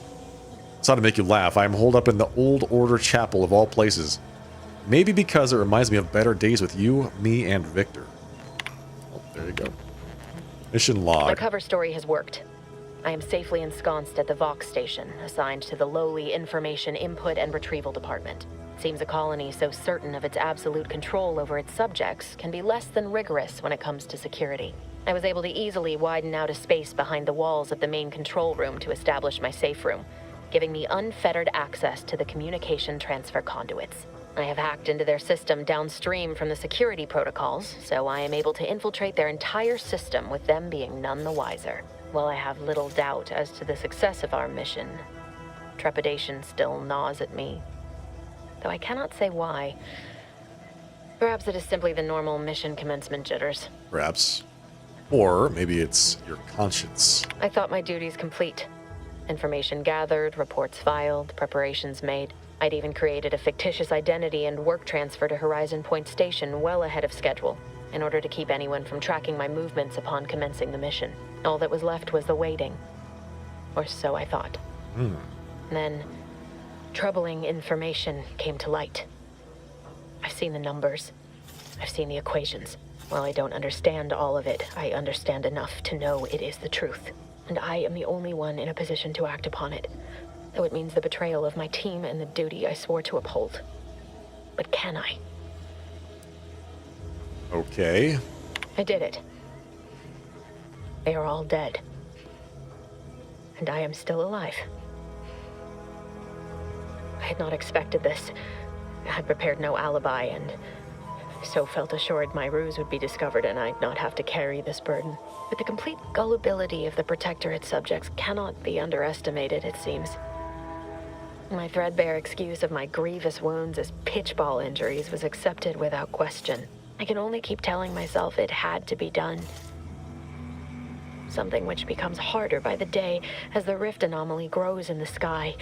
It's not to make you laugh. I am holed up in the Old Order Chapel of all places. Maybe because it reminds me of better days with you, me, and Victor. Oh, there you go. Mission log.
My cover story has worked. I am safely ensconced at the Vox station, assigned to the lowly Information Input and Retrieval Department. Seems a colony so certain of its absolute control over its subjects can be less than rigorous when it comes to security. I was able to easily widen out a space behind the walls of the main control room to establish my safe room, giving me unfettered access to the communication transfer conduits. I have hacked into their system downstream from the security protocols, so I am able to infiltrate their entire system with them being none the wiser. While I have little doubt as to the success of our mission, trepidation still gnaws at me. Though I cannot say why. Perhaps it is simply the normal mission commencement jitters.
Perhaps. Or maybe it's your conscience.
I thought my duties complete. Information gathered, reports filed, preparations made. I'd even created a fictitious identity and work transfer to Horizon Point Station well ahead of schedule, in order to keep anyone from tracking my movements upon commencing the mission. All that was left was the waiting. Or so I thought. Then, troubling information came to light. I've seen the numbers. I've seen the equations. While I don't understand all of it, I understand enough to know it is the truth. And I am the only one in a position to act upon it. Though it means the betrayal of my team and the duty I swore to uphold. But can I?
Okay.
I did it. They are all dead. And I am still alive. I had not expected this. I had prepared no alibi, and so felt assured my ruse would be discovered and I'd not have to carry this burden. But the complete gullibility of the Protectorate subjects cannot be underestimated, it seems. My threadbare excuse of my grievous wounds as pitchball injuries was accepted without question. I can only keep telling myself it had to be done. Something which becomes harder by the day as the rift anomaly grows in the sky.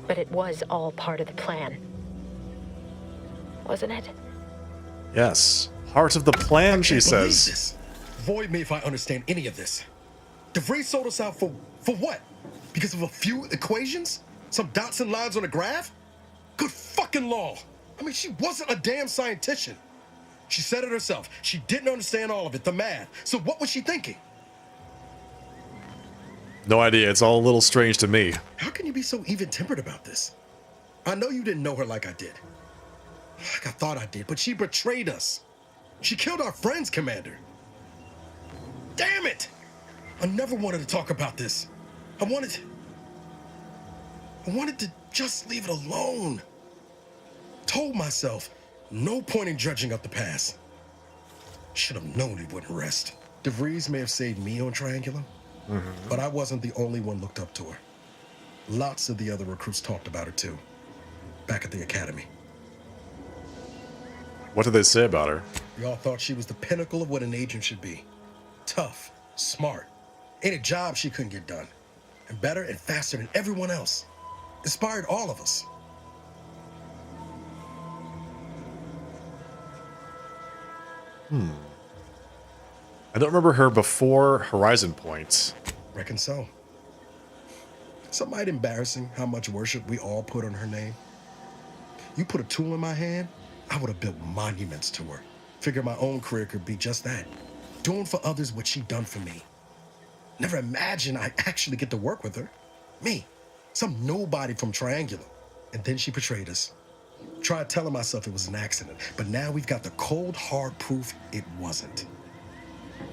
But it was all part of the plan. Wasn't it?
Yes. Heart of the plan, she says.
This. Void me if I understand any of this. DeVries sold us out for what? Because of a few equations? Some dots and lines on a graph? Good fucking law. I mean, she wasn't a damn scientist. She said it herself. She didn't understand all of it, the math. So what was she thinking?
No idea. It's all a little strange to me.
How can you be so even-tempered about this? I know you didn't know her like I did. Like I thought I did, but she betrayed us. She killed our friends, Commander. Damn it! I never wanted to talk about this. I wanted to just leave it alone. Told myself, no point in dredging up the past. Should have known it wouldn't rest. DeVries may have saved me on Triangulum, but I wasn't the only one looked up to her. Lots of the other recruits talked about her too, back at the academy.
What did they say about her?
We all thought she was the pinnacle of what an agent should be. Tough, smart, ain't a job she couldn't get done. And better and faster than everyone else. Inspired all of us.
I don't remember her before Horizon Point.
Reckon so. Some might embarrassing how much worship we all put on her name. You put a tool in my hand, I would have built monuments to her. Figured my own career could be just that. Doing for others what she done for me. Never imagined I'd actually get to work with her. Me, some nobody from Triangulum. And then she betrayed us. Tried telling myself it was an accident, but now we've got the cold, hard proof it wasn't.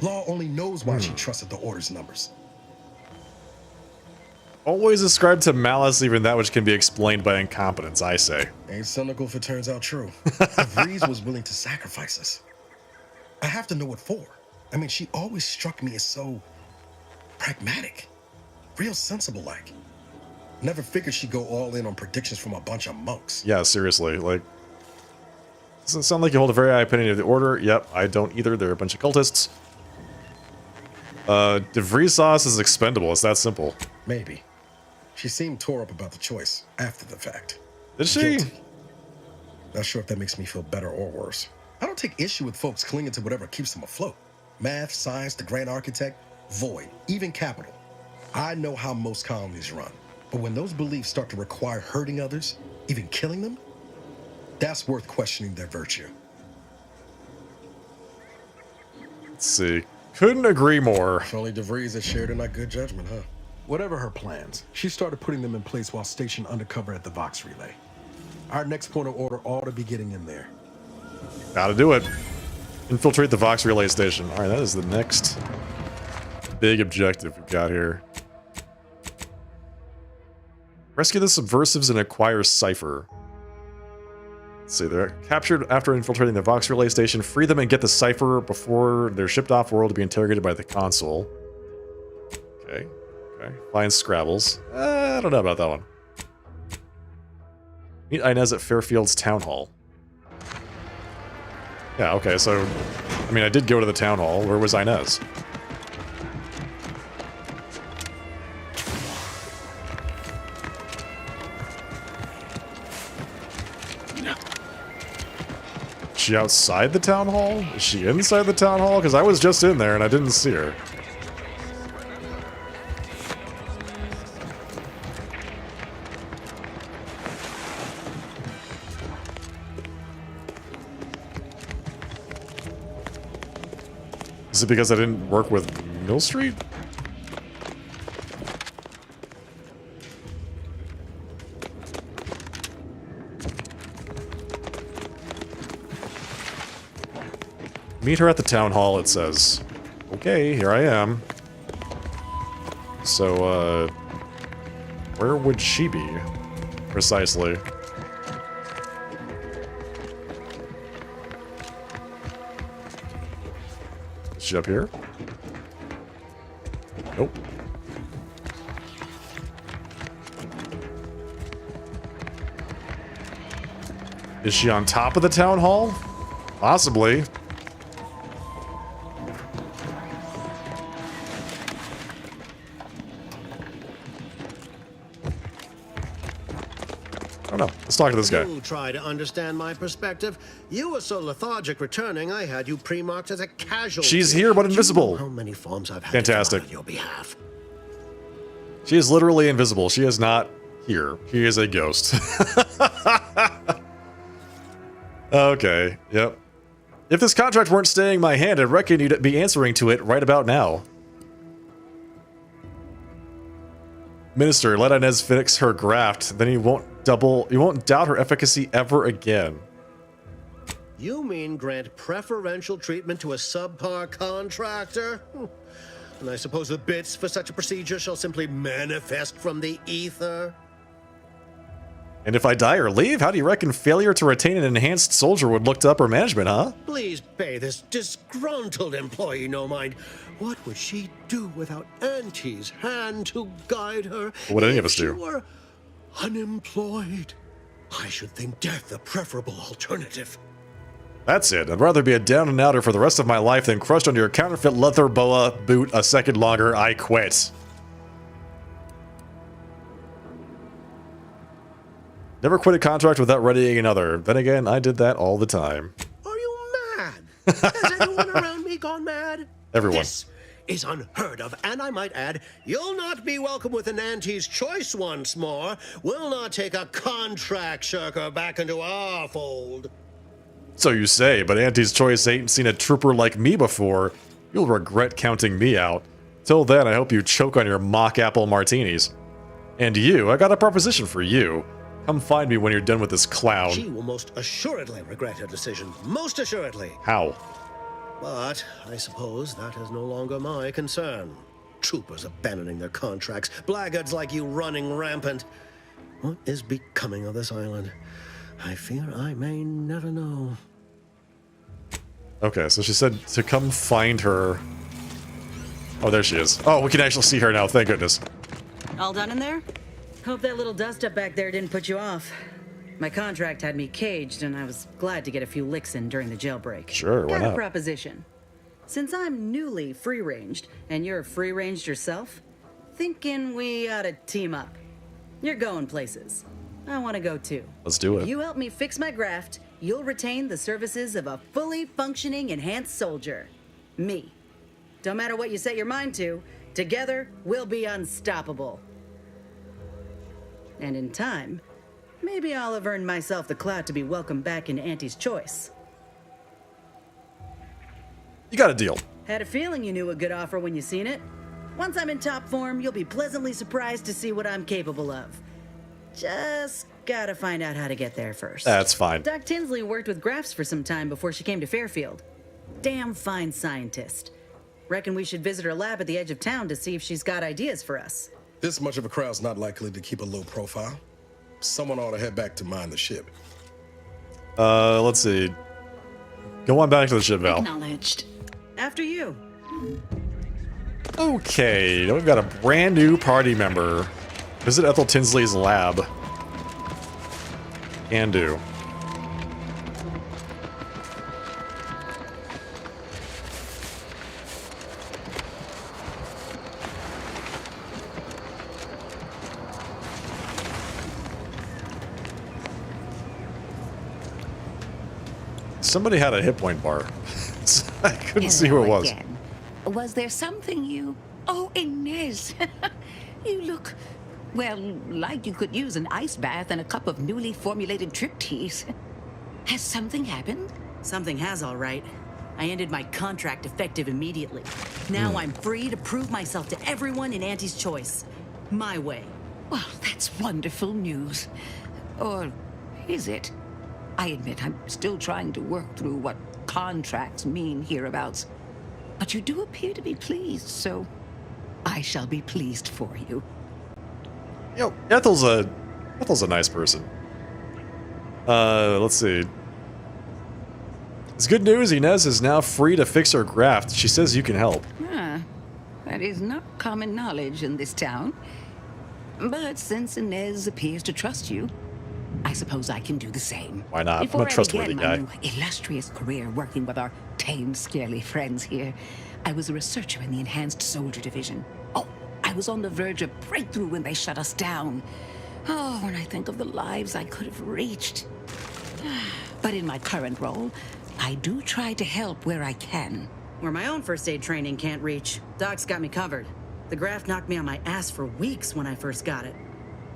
Law only knows why she trusted the Order's numbers.
Always ascribe to malice even that which can be explained by incompetence, I say.
Ain't cynical if it turns out true. DeVries was willing to sacrifice us. I have to know what for. I mean, she always struck me as so pragmatic. Real sensible-like. Never figured she'd go all in on predictions from a bunch of monks.
Yeah, seriously. Like, doesn't sound like you hold a very high opinion of the Order. Yep, I don't either. They're a bunch of cultists. DeVries sauce is expendable. It's that simple.
Maybe. She seemed tore up about the choice after the fact.
Did she?
Guilty. Not sure if that makes me feel better or worse. I don't take issue with folks clinging to whatever keeps them afloat. Math, science, the grand architect, void, even capital. I know how most colonies run. But when those beliefs start to require hurting others, even killing them, that's worth questioning their virtue.
Let's see. Couldn't agree more.
If only DeVries had shared in our good judgment, huh? Whatever her plans, she started putting them in place while stationed undercover at the Vox Relay. Our next point of order ought to be getting in there.
Gotta do it. Infiltrate the Vox Relay Station. Alright, that is the next big objective we've got here. Rescue the subversives and acquire Cypher. Let's see, they're captured after infiltrating the Vox Relay Station. Free them and get the Cypher before they're shipped off world to be interrogated by the console. Okay. Okay. Find Scrabbles. I don't know about that one. Meet Inez at Fairfield's Town Hall. Yeah, okay, so... I mean, I did go to the Town Hall. Where was Inez? Is she outside the Town Hall? Is she inside the Town Hall? Because I was just in there and I didn't see her. Is it because I didn't work with Mill Street? Meet her at the town hall, it says. Okay, here I am. So, where would she be? Precisely. Is she up here? Nope. Is she on top of the town hall? Possibly. Oh no, let's talk to this guy.
You try to understand my perspective. You were so lethargic returning, I had you pre-marked as a casualty.
She's here but invisible.
You know how many forms I've had
Fantastic.
to fill out on your behalf.
She is literally invisible. She is not here. She is a ghost. Okay, yep. If this contract weren't staying in my hand, I reckon you'd be answering to it right about now. Minister, let Inez fix her graft, then you won't doubt her efficacy ever again.
You mean grant preferential treatment to a subpar contractor? And I suppose the bits for such a procedure shall simply manifest from the ether?
And if I die or leave, how do you reckon failure to retain an enhanced soldier would look to upper management, huh?
Please pay this disgruntled employee no mind. What would she do without Auntie's hand to guide her?
What would any of us do?
If she were unemployed, I should think death a preferable alternative.
That's it. I'd rather be a down and outer for the rest of my life than crushed under your counterfeit leather boa boot a second longer. I quit. Never quit a contract without readying another. Then again, I did that all the time.
Are you mad? Has anyone around me gone mad?
Everyone.
This is unheard of, and I might add, you'll not be welcome with an Auntie's choice once more. We'll not take a contract shirker back into our fold.
So you say, but Auntie's Choice ain't seen a trooper like me before. You'll regret counting me out. Till then, I hope you choke on your mock apple martinis. And you, I got a proposition for you. Come find me when you're done with this clown.
She will most assuredly regret her decision. Most assuredly.
How?
But I suppose that is no longer my concern. Troopers abandoning their contracts. Blackguards like you running rampant. What is becoming of this island? I fear I may never know.
Okay, so she said to come find her. Oh, there she is. Oh, we can actually see her now. Thank goodness.
All done in there? Hope that little dust up back there didn't put you off. My contract had me caged, and I was glad to get a few licks in during the jailbreak.
Sure, why
Got a
not?
proposition. Since I'm newly free-ranged, and you're free-ranged yourself, thinking we ought to team up. You're going places. I want to go too.
Let's do it.
If you help me fix my graft, you'll retain the services of a fully functioning enhanced soldier. Me. Don't matter what you set your mind to, together we'll be unstoppable. And in time, maybe I'll have earned myself the clout to be welcomed back into Auntie's Choice.
You got a deal.
Had a feeling you knew a good offer when you seen it. Once I'm in top form, you'll be pleasantly surprised to see what I'm capable of. Just gotta find out how to get there first.
That's fine.
Doc Tinsley worked with grafts for some time before she came to Fairfield. Damn fine scientist. Reckon we should visit her lab at the edge of town to see if she's got ideas for us.
This much of a crowd's not likely to keep a low profile. Someone ought to head back to mind the ship.
Let's see. Go on back to the ship, Val.
Acknowledged. After you.
Okay, now we've got a brand new party member. Visit Ethel Tinsley's lab. Can do. Somebody had a hit point bar. I couldn't see who it was.
Again. Was there something you... Oh, Inez. You look, well, like you could use an ice bath and a cup of newly formulated trip teas. Has something happened?
Something has, all right. I ended my contract effective immediately. Now I'm free to prove myself to everyone in Auntie's Choice. My way.
Well, that's wonderful news. Or is it? I admit I'm still trying to work through what contracts mean hereabouts. But you do appear to be pleased, so I shall be pleased for you.
Yo, Ethel's a nice person. Let's see. It's good news. Inez is now free to fix her graft. She says you can help.
Ah, that is not common knowledge in this town. But since Inez appears to trust you, I suppose I can do the same.
Why not?
Before
I'm a trustworthy
I
guy.
began my new illustrious career working with our tame, scaly friends here, I was a researcher in the Enhanced Soldier Division. Oh, I was on the verge of breakthrough when they shut us down. Oh, when I think of the lives I could have reached. But in my current role, I do try to help where I can.
Where my own first aid training can't reach, Doc's got me covered. The graft knocked me on my ass for weeks when I first got it.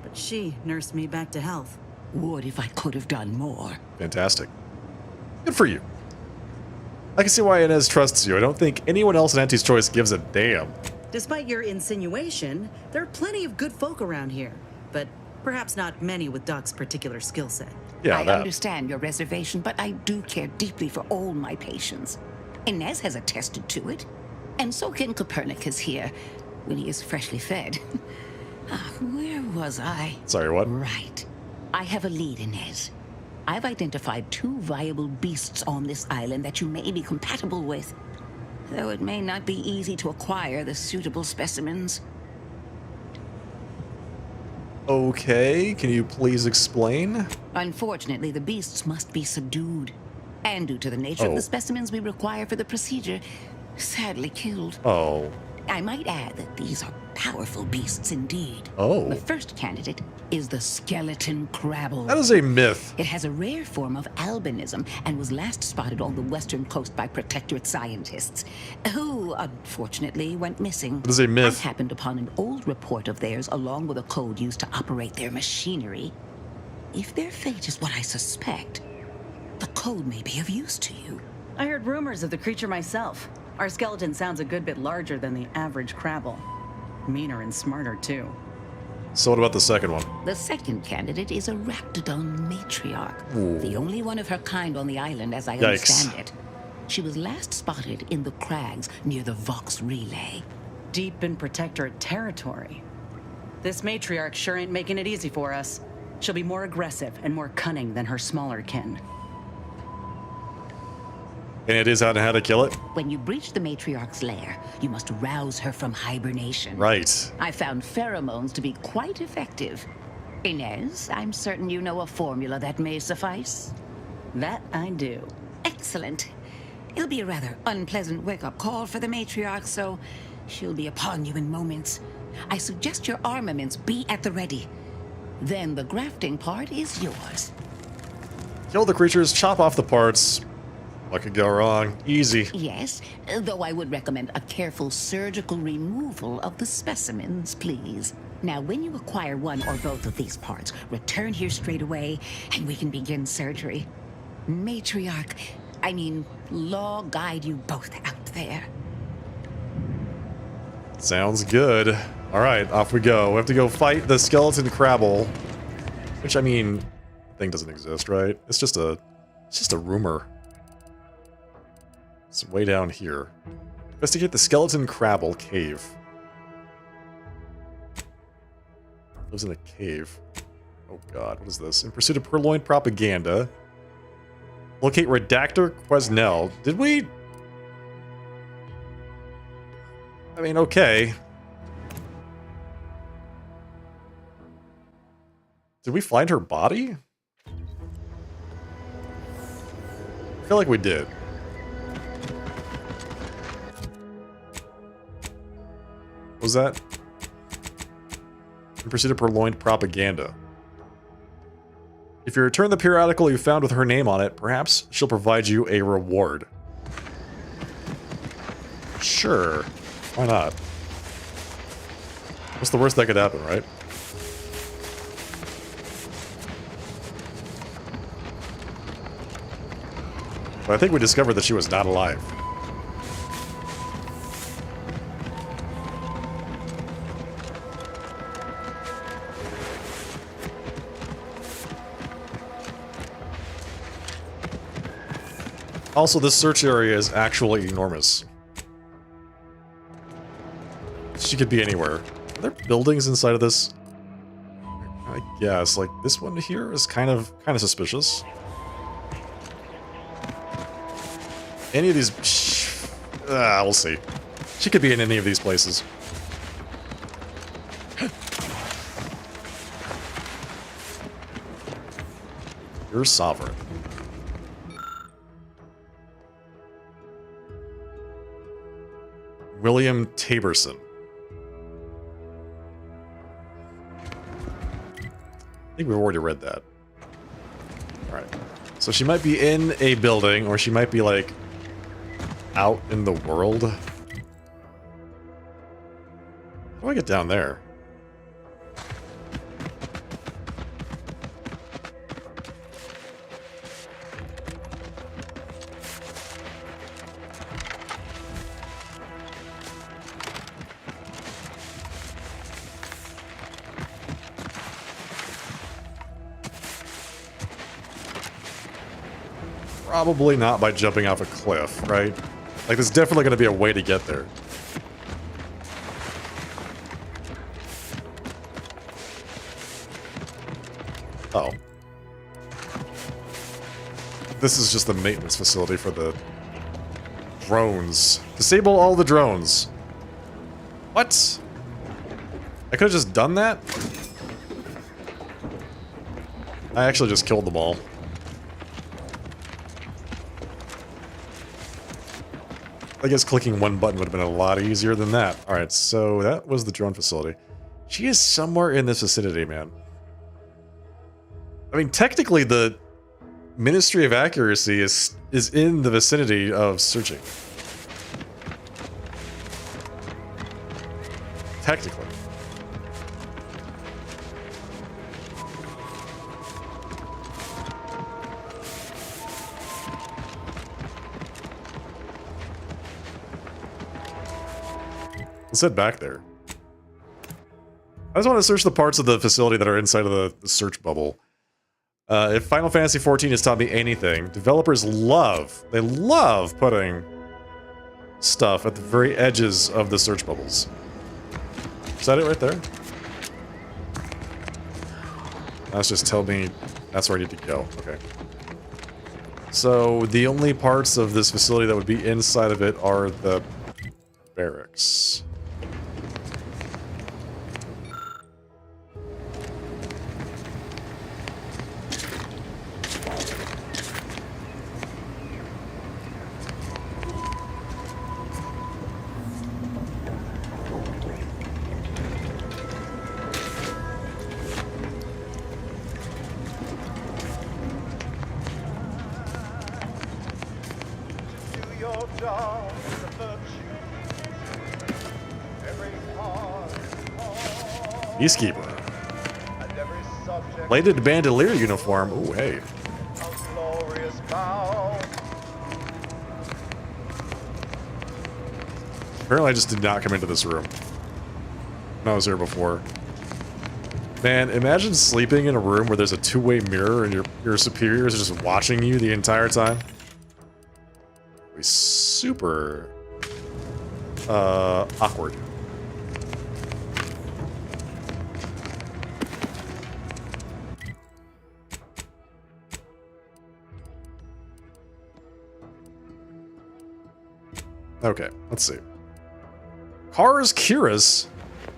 But she nursed me back to health.
Would if I could have done more.
Fantastic. Good for you. I can see why Inez trusts you. I don't think anyone else in Auntie's Choice gives a damn.
Despite your insinuation, there are plenty of good folk around here. But perhaps not many with Doc's particular skill set.
Yeah,
I understand your reservation, but I do care deeply for all my patients. Inez has attested to it. And so can Copernicus here, when he is freshly fed. Where was I?
Sorry, what?
Right. I have a lead, Inez. I've identified 2 viable beasts on this island that you may be compatible with. Though it may not be easy to acquire the suitable specimens.
Okay, can you please explain?
Unfortunately, the beasts must be subdued. And due to the nature of the specimens we require for the procedure, sadly killed.
Oh.
I might add that these are powerful beasts indeed.
Oh.
The first candidate is the skeleton crabble.
That is a myth.
It has a rare form of albinism and was last spotted on the western coast by Protectorate scientists, who unfortunately went missing.
That is a myth.
I happened upon an old report of theirs along with a code used to operate their machinery. If their fate is what I suspect, the code may be of use to you.
I heard rumors of the creature myself. Our skeleton sounds a good bit larger than the average crabble. Meaner and smarter, too.
So what about the second one?
The second candidate is a Raptidon matriarch.
Ooh.
The only one of her kind on the island, as I
Yikes.
understand it. She was last spotted in the crags near the Vox Relay.
Deep in Protectorate territory. This matriarch sure ain't making it easy for us. She'll be more aggressive and more cunning than her smaller kin.
And it is how to kill it?
When you breach the matriarch's lair, you must rouse her from hibernation.
Right.
I found pheromones to be quite effective. Inez, I'm certain you know a formula that may suffice.
That I do.
Excellent. It'll be a rather unpleasant wake-up call for the matriarch, so she'll be upon you in moments. I suggest your armaments be at the ready. Then the grafting part is yours.
Kill the creatures, chop off the parts. What could go wrong? Easy.
Yes, though I would recommend a careful surgical removal of the specimens, please. Now, when you acquire one or both of these parts, return here straight away, and we can begin surgery. Law guide you both out there.
Sounds good. All right, off we go. We have to go fight the skeleton crabble. Which, I mean, thing doesn't exist, right? It's just a rumor. It's way down here. Investigate the skeleton crabble cave. Lives in a cave. Oh god, what is this? In pursuit of purloined propaganda. Locate Redactor Quesnel. Did we? I mean, okay. Did we find her body? I feel like we did. What was that? In pursuit of purloined propaganda. If you return the periodical you found with her name on it, perhaps she'll provide you a reward. Sure. Why not? What's the worst that could happen, right? But I think we discovered that she was not alive. Also, this search area is actually enormous. She could be anywhere. Are there buildings inside of this? I guess, like, this one here is kind of suspicious. Any of these... we'll see. She could be in any of these places. Your sovereign. William Taberson. I think we've already read that. Alright. So she might be in a building, or she might be, like, out in the world. How do I get down there? Probably not by jumping off a cliff, right? Like, there's definitely going to be a way to get there. Oh. This is just the maintenance facility for the drones. Disable all the drones. What? I could have just done that? I actually just killed them all. I guess clicking one button would have been a lot easier than that. Alright, so that was the drone facility. She is somewhere in this vicinity, man. I mean, technically the Ministry of Accuracy is in the vicinity of searching. Technically. Let's head back there. I just want to search the parts of the facility that are inside of the search bubble. If Final Fantasy XIV has taught me anything, developers love putting stuff at the very edges of the search bubbles. Is that it right there? That's just tell me that's where I need to go. Okay. So the only parts of this facility that would be inside of it are the barracks. Peacekeeper. Bladed bandolier uniform. Ooh, hey. Apparently I just did not come into this room when I was here before. Man, imagine sleeping in a room where there's a two-way mirror and your superiors are just watching you the entire time. It'd be super awkward. Okay, let's see. Kara's Cuirass?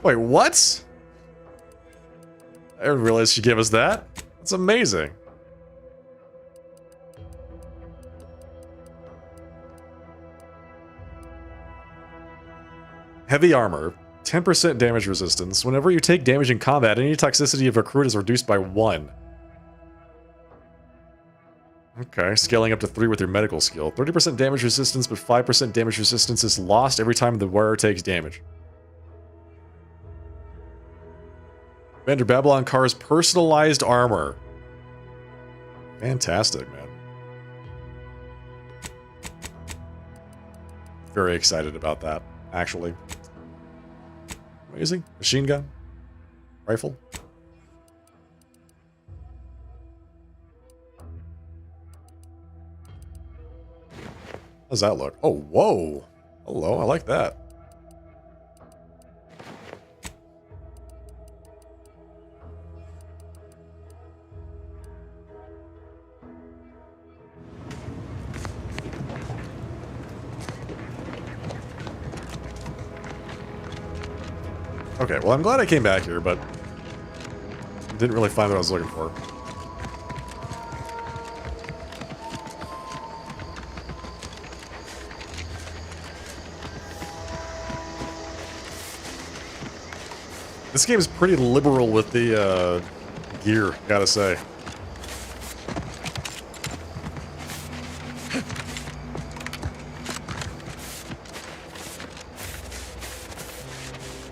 Wait, what? I didn't realize she gave us that. That's amazing. Heavy armor. 10% damage resistance. Whenever you take damage in combat, any toxicity of accrued is reduced by 1. Okay, scaling up to 3 with your medical skill. 30% damage resistance, but 5% damage resistance is lost every time the wearer takes damage. Commander Babylon Kara's personalized armor. Fantastic, man. Very excited about that, actually. Amazing. Machine gun. Rifle. How does that look? Oh, whoa. Hello, I like that. Okay, well, I'm glad I came back here, but didn't really find what I was looking for. This game is pretty liberal with the gear, gotta say.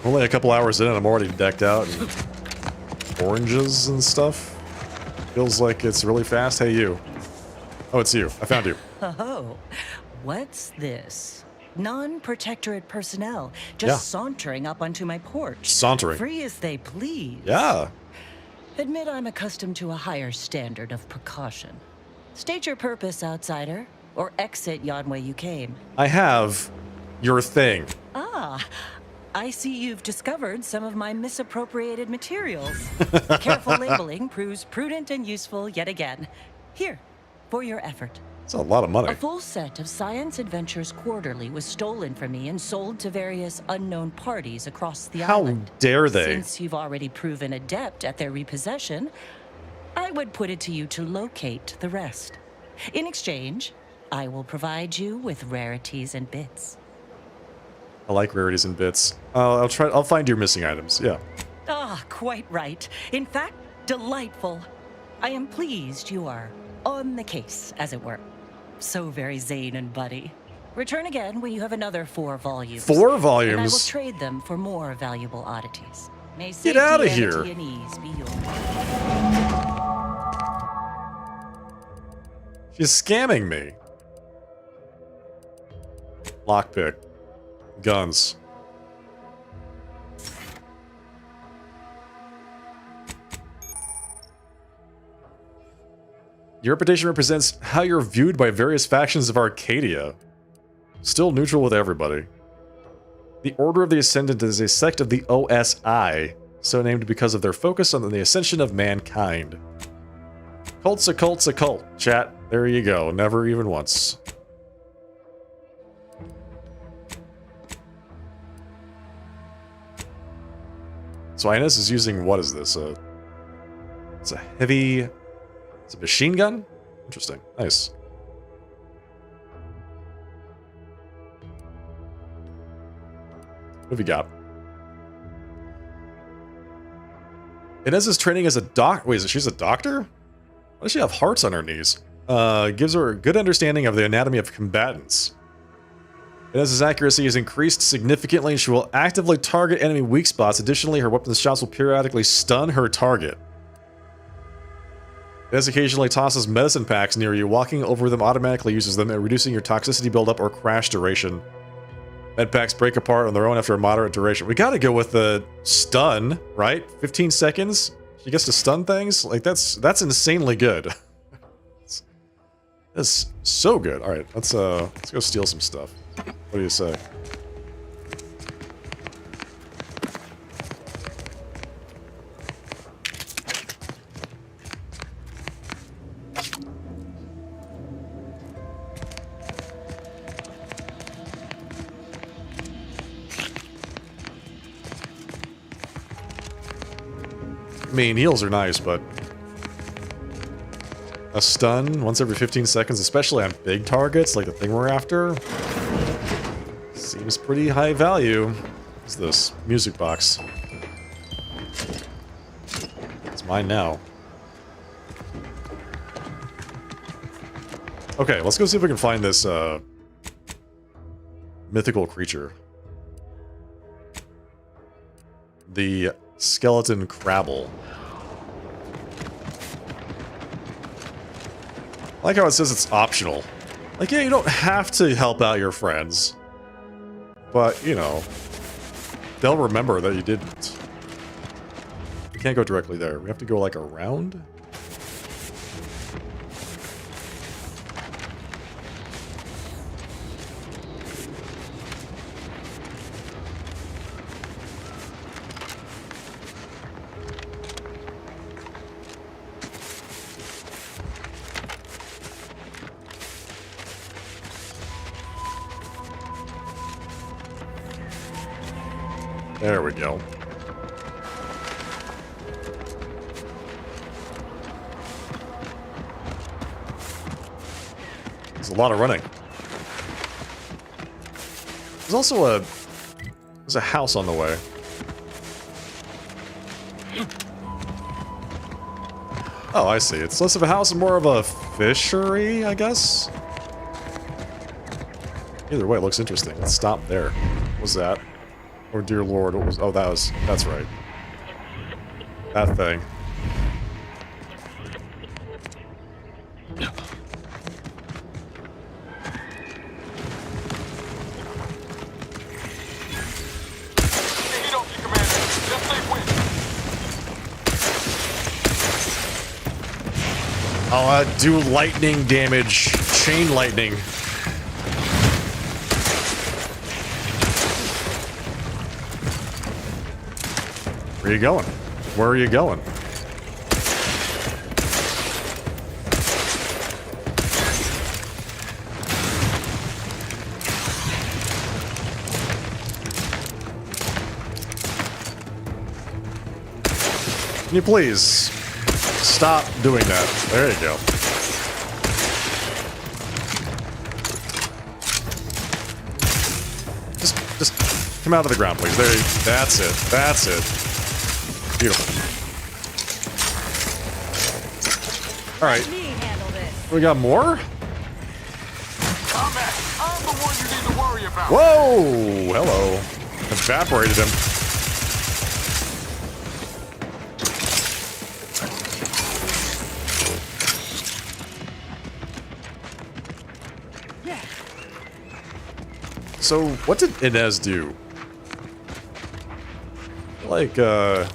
Only a couple hours in and I'm already decked out in oranges and stuff. Feels like it's really fast. Hey, you. Oh, it's you. I found you.
Oh, what's this? Non-protectorate personnel just sauntering up onto my porch.
Sauntering.
Free as they please.
Yeah.
Admit I'm accustomed to a higher standard of precaution. State your purpose, outsider, or exit yon way you came.
I have your thing.
Ah, I see you've discovered some of my misappropriated materials. Careful labeling proves prudent and useful yet again. Here, for your effort.
It's a lot of money.
A full set of Science Adventures Quarterly was stolen from me and sold to various unknown parties across the island.
How dare they?
Since you've already proven adept at their repossession, I would put it to you to locate the rest. In exchange, I will provide you with rarities and bits.
I like rarities and bits. I'll find your missing items. Yeah.
Ah, quite right. In fact, delightful. I am pleased you are on the case, as it were. So very Zane and Buddy. Return again when you have another 4 volumes.
4 volumes?
And I will trade them for more valuable oddities. May
Get out of here.
and ease be yours.
She's scamming me. Lockpick. Guns. Your reputation represents how you're viewed by various factions of Arcadia. Still neutral with everybody. The Order of the Ascendant is a sect of the OSI, so named because of their focus on the ascension of mankind. Cult's a cult's a cult, chat. There you go, never even once. So Ines is using, what is this? It's a heavy... It's a machine gun? Interesting. Nice. What have you got? Inez is training as a doc. Wait, she's a doctor? Why does she have hearts on her knees? Gives her a good understanding of the anatomy of combatants. Inez's accuracy is increased significantly and she will actively target enemy weak spots. Additionally, her weapons shots will periodically stun her target. Inez occasionally tosses medicine packs near you. Walking over them automatically uses them, reducing your toxicity buildup or crash duration. Med packs break apart on their own after a moderate duration. We gotta go with the stun, right? 15 seconds? She gets to stun things? Like, that's insanely good. That's so good. Alright, let's go steal some stuff. What do you say? I mean, heals are nice, but a stun once every 15 seconds, especially on big targets like the thing we're after, seems pretty high value. What's this? Music box. It's mine now. Okay, let's go see if we can find this mythical creature. The skeleton crabble. I like how it says it's optional. Like, yeah, you don't have to help out your friends. But, you know, they'll remember that you didn't. We can't go directly there. We have to go, like, around? There we go. There's a lot of running. There's also there's a house on the way. Oh, I see. It's less of a house and more of a fishery, I guess? Either way, it looks interesting. Let's stop there. What was that? Oh, dear lord. What was... Oh, that's right. That thing. I'll do lightning damage. Chain lightning. Where are you going? Where are you going? Can you please stop doing that? There you go. Just come out of the ground, please. There you, that's it. That's it. Beautiful. All right. We got more?
I'm the one you need to worry about.
Whoa! Hello. Evaporated him. So, what did Inez do? Like, I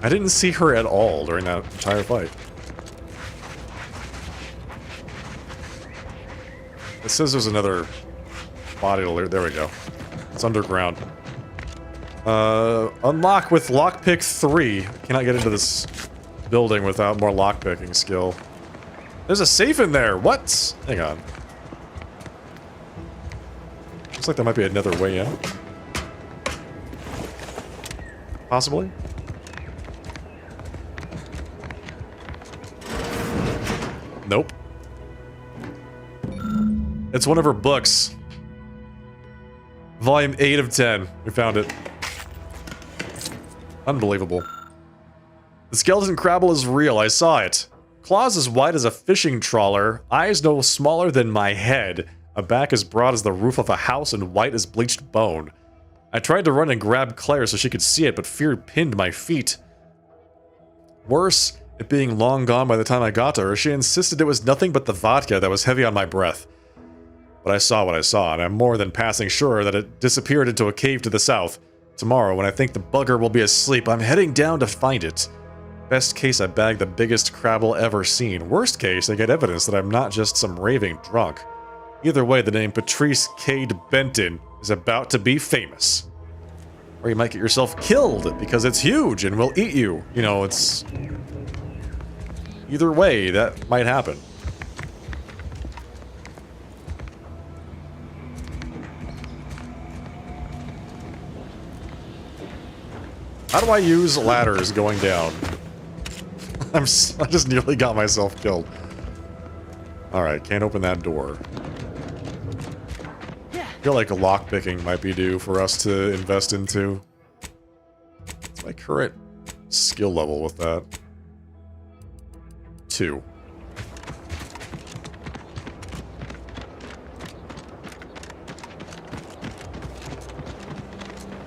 didn't see her at all during that entire fight. It says there's another body alert. There we go. It's underground. Unlock with lockpick 3. Cannot get into this building without more lockpicking skill. There's a safe in there. What? Hang on. Looks like there might be another way out. Possibly? Nope. It's one of her books. Volume 8 of 10. We found it. Unbelievable. The skeleton Crabble is real. I saw it. Claws as wide as a fishing trawler. Eyes no smaller than my head. A back as broad as the roof of a house and white as bleached bone. I tried to run and grab Claire so she could see it, but fear pinned my feet. Worse, it being long gone by the time I got to her, she insisted it was nothing but the vodka that was heavy on my breath. But I saw what I saw, and I'm more than passing sure that it disappeared into a cave to the south. Tomorrow, when I think the bugger will be asleep, I'm heading down to find it. Best case, I bag the biggest Crabble ever seen. Worst case, I get evidence that I'm not just some raving drunk. Either way, the name Patrice Cade Benton is about to be famous. Or you might get yourself killed because it's huge and will eat you. You know, it's... Either way, that might happen. How do I use ladders going down? I just nearly got myself killed. Alright, can't open that door. I feel like a lockpicking might be due for us to invest into. What's my current skill level with that? 2.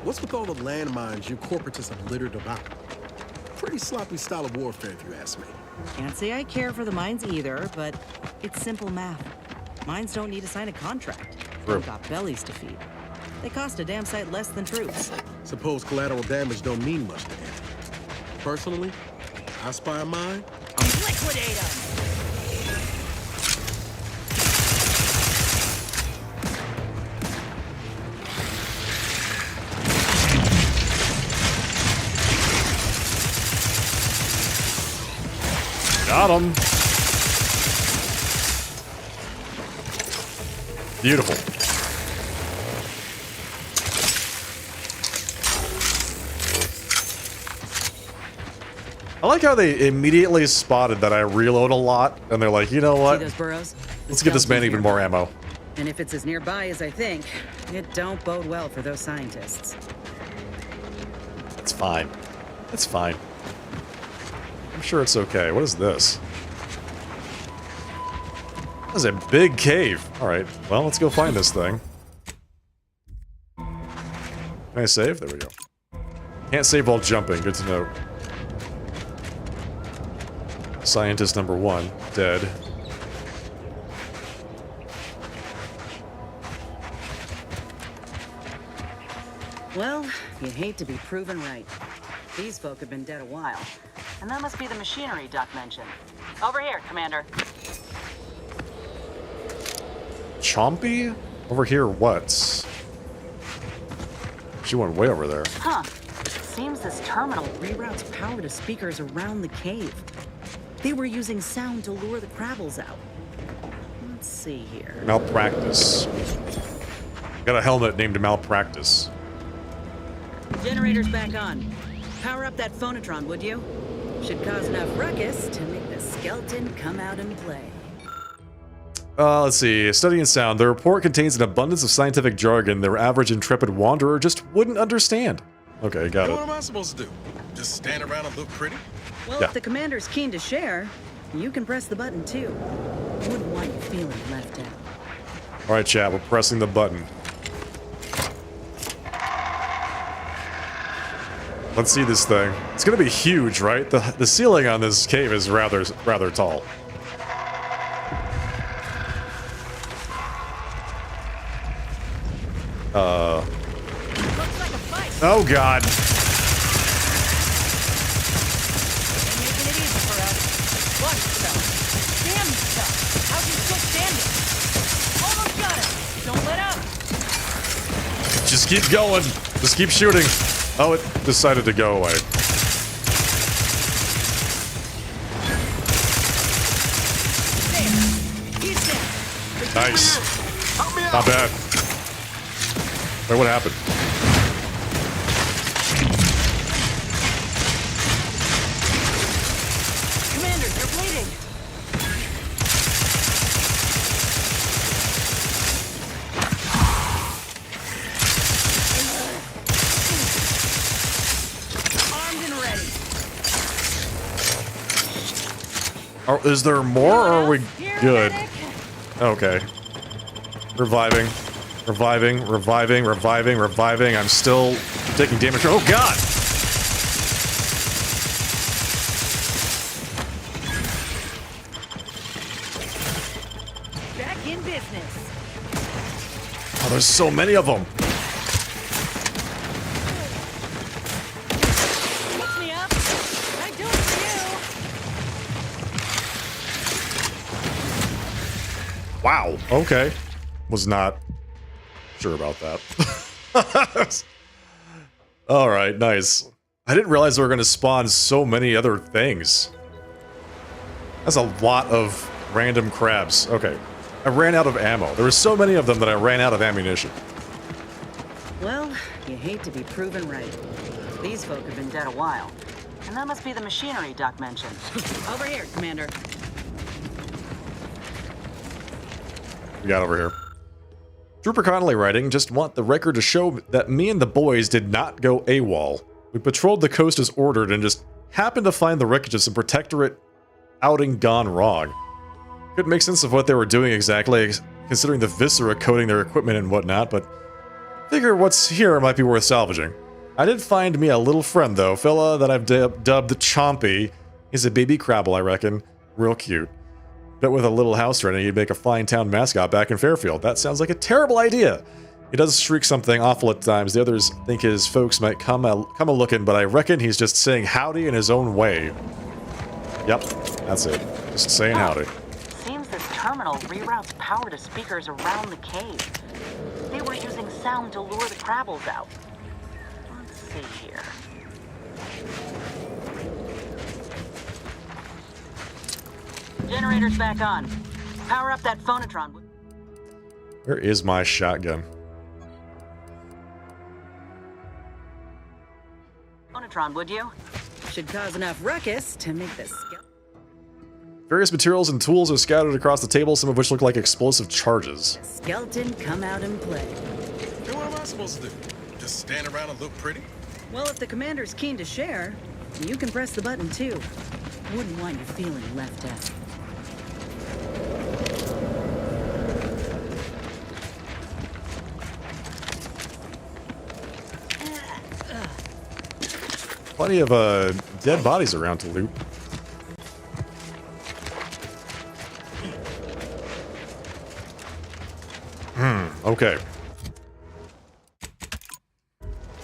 What's with all the landmines your corporatists have littered about? Pretty sloppy style of warfare, if you ask me.
Can't say I care for the mines either, but it's simple math. Mines don't need to sign a contract. They've got bellies to feed. They cost a damn sight less than troops.
Suppose collateral damage don't mean much to him. Personally, I spy a mine, I'm
liquidate them!
Got him. Beautiful. I like how they immediately spotted that I reload a lot, and they're like, you know what?
See those burrows?
Let's give this man even more ammo.
And if it's as nearby as I think, it don't bode well for those scientists.
It's fine. It's fine. I'm sure it's okay. What is this? This is a big cave. Alright, well, let's go find this thing. Can I save? There we go. Can't save while jumping. Good to know. Scientist number 1, dead.
Well, you hate to be proven right. These folk have been dead a while. And that must be the machinery Doc mentioned. Over here, Commander.
Chompy? Over here, what? She went way over there.
Huh. Seems this terminal reroutes power to speakers around the cave. They were using sound to lure the Crabbles out. Let's see here.
Malpractice. Got a helmet named Malpractice.
Generator's back on. Power up that phonotron, would you? Should cause enough ruckus to make the skeleton come out and play.
Let's see. Study and sound. The report contains an abundance of scientific jargon their average intrepid wanderer just wouldn't understand. Okay, got it.
What am I supposed to do? Just stand around and look pretty?
Well, if the commander's keen to share, you can press the button too. Wouldn't want you feeling left out.
Alright, chat, we're pressing the button. Let's see this thing. It's gonna be huge, right? The ceiling on this cave is rather tall. Oh god. Just keep going. Just keep shooting. Oh, it decided to go away. Nice. Not bad. Wait, what happened?
Commander, you're bleeding. Armed and ready.
Is there more, or are we good? Okay. Reviving. Reviving, reviving, reviving, reviving. I'm still taking damage. Oh god!
Back in business.
Oh, there's so many of them.
Pick me up. I do it for
Wow. Okay. Was not sure about that. Alright, nice. I didn't realize they were going to spawn so many other things. That's a lot of random crabs. Okay. I ran out of ammo. There were so many of them that I ran out of ammunition.
Well, you hate to be proven right. These folk have been dead a while. And that must be the machinery Doc mentioned. Over here, Commander.
We got over here. Trooper Connolly writing, just want the record to show that me and the boys did not go AWOL. We patrolled the coast as ordered and just happened to find the wreckage of some Protectorate outing gone wrong. Couldn't make sense of what they were doing exactly, considering the viscera coating their equipment and whatnot, but figure what's here might be worth salvaging. I did find me a little friend though, fella that I've dubbed Chompy. He's a baby Crabble, I reckon. Real cute. Bet with a little house running, he'd make a flying town mascot back in Fairfield. That sounds like a terrible idea. He does shriek something awful at times. The others think his folks might come a looking, but I reckon he's just saying howdy in his own way. Yep, that's it. Just saying howdy.
Seems this terminal reroutes power to speakers around the cave. They were using sound to lure the Crabbles out. Let's see here. Generator's back on. Power up that phonotron.
Where is my shotgun?
Phonotron, would you? Should cause enough ruckus to make the
Various materials and tools are scattered across the table, some of which look like explosive charges.
skeleton come out and play.
Then what am I supposed to do? Just stand around and look pretty?
Well, if the commander's keen to share, You can press the button too. Wouldn't want you feeling left out.
Plenty of dead bodies around to loot. Okay.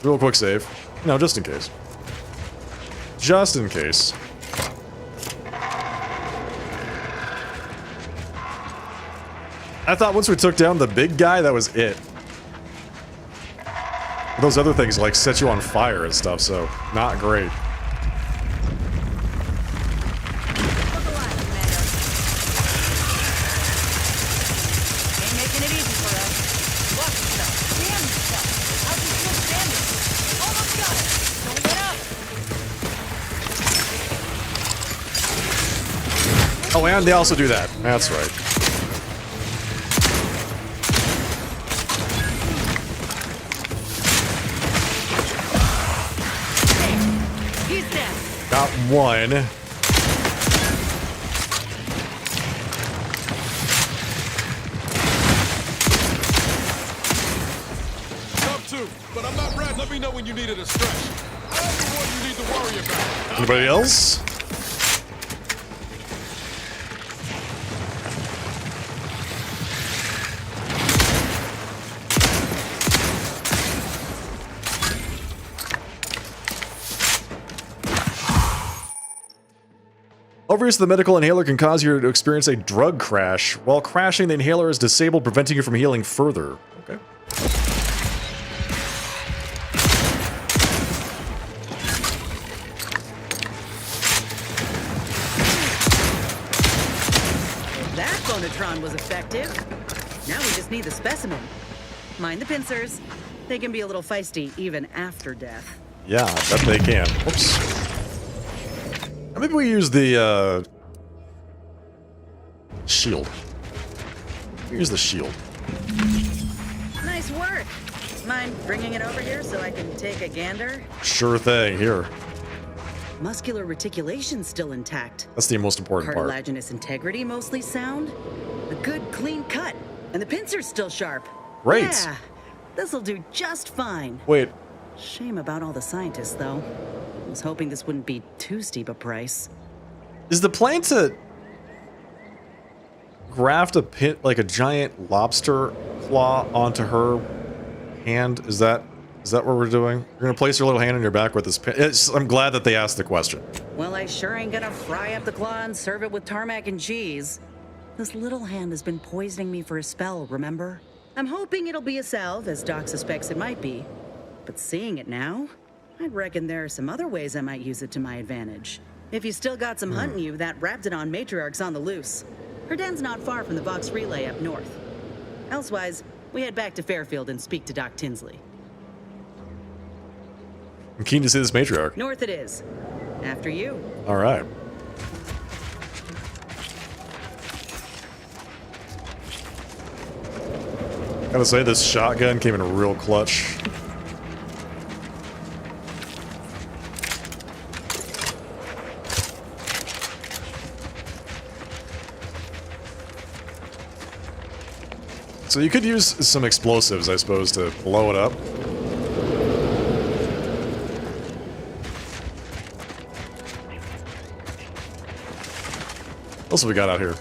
Real quick save. No, just in case. Just in case. I thought once we took down the big guy, that was it. Those other things like set you on fire and stuff, so not great. Oh, and they also do that. That's right.
He's dead.
Got one.
Top two, but I'm not red. Let me know when you needed a stretch. I'm the one you need to worry about.
Anybody else? Overuse of the medical inhaler can cause you to experience a drug crash. While crashing, the inhaler is disabled, preventing you from healing further. Okay.
That Bonatron was effective. Now we just need the specimen. Mind the pincers. They can be a little feisty even after death.
Yeah, I bet they can. Whoops. Maybe we use the, shield. Use the shield.
Nice work. Mind bringing it over here so I can take a gander?
Sure thing, here.
Muscular reticulation's still intact.
That's the most important part.
Cartilaginous integrity mostly sound. A good clean cut. And the pincer's still sharp.
Great.
Yeah, this'll do just fine.
Wait.
Shame about all the scientists, though. I was hoping this wouldn't be too steep a price.
Is the plan to graft a pin, like a giant lobster claw onto her hand? Is that what we're doing? You're gonna place your little hand on your back with this pin? I'm glad that they asked the question.
Well, I sure ain't gonna fry up the claw and serve it with tarmac and cheese. This little hand has been poisoning me for a spell, remember? I'm hoping it'll be a salve, as Doc suspects it might be. But seeing it now, I'd reckon there are some other ways I might use it to my advantage. If you still got some hunting you, that Raptidon matriarch's on the loose. Her den's not far from the Vox Relay up north. Elsewise, we head back to Fairfield and speak to Doc Tinsley.
I'm keen to see this matriarch.
North it is. After you.
All right. Gotta say, this shotgun came in real clutch. So you could use some explosives, I suppose, to blow it up. What else have we got out here?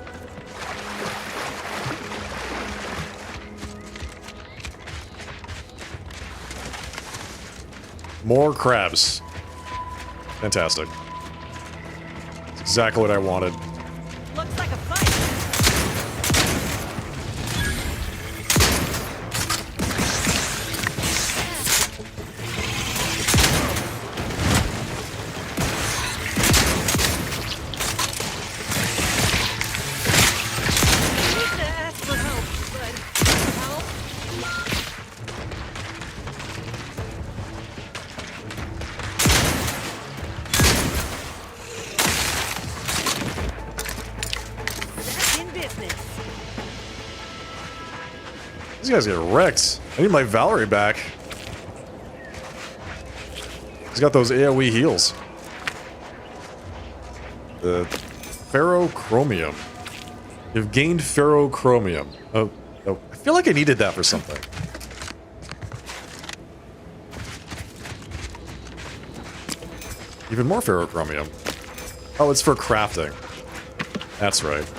More crabs. Fantastic. That's exactly what I wanted.
Looks like a fight.
These guys get wrecked. I need my Valerie back. He's got those AoE heals. The ferrochromium. You've gained ferrochromium. Oh, I feel like I needed that for something. Even more ferrochromium. Oh, it's for crafting. That's right.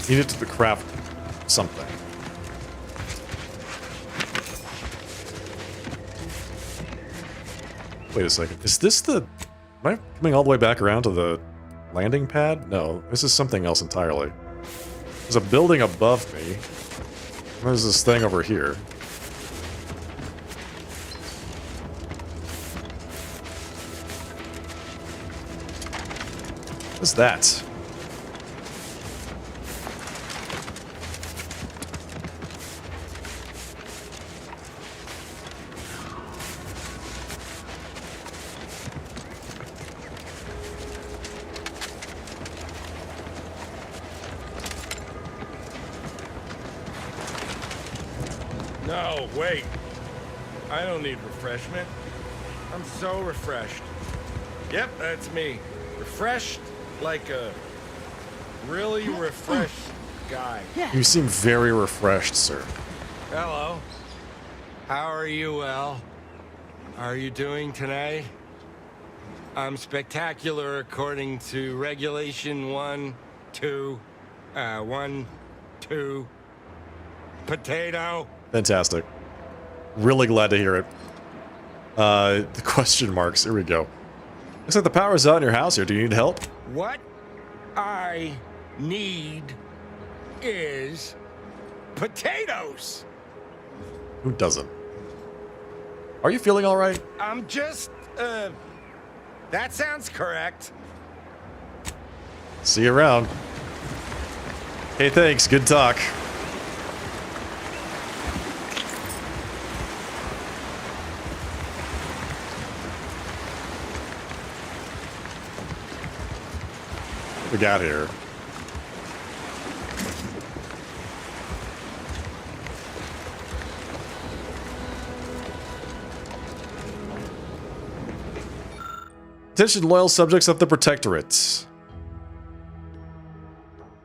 Need it to craft something. Wait a second. Is this the... Am I coming all the way back around to the landing pad? No, this is something else entirely. There's a building above me. And there's this thing over here. What's that?
No, wait. I don't need refreshment. I'm so refreshed. Yep, that's me. Refreshed like a really refreshed guy.
You seem very refreshed, sir.
Hello. How are you, El? Are you doing today? I'm spectacular according to regulation 1, 2, potato.
Fantastic. Really glad to hear it. The question marks. Here we go. Looks like the power's out in your house here. Do you need help?
What I need is potatoes.
Who doesn't? Are you feeling all right?
I'm just, that sounds correct.
See you around. Hey, thanks. Good talk. What we got here? Attention loyal subjects of the Protectorate.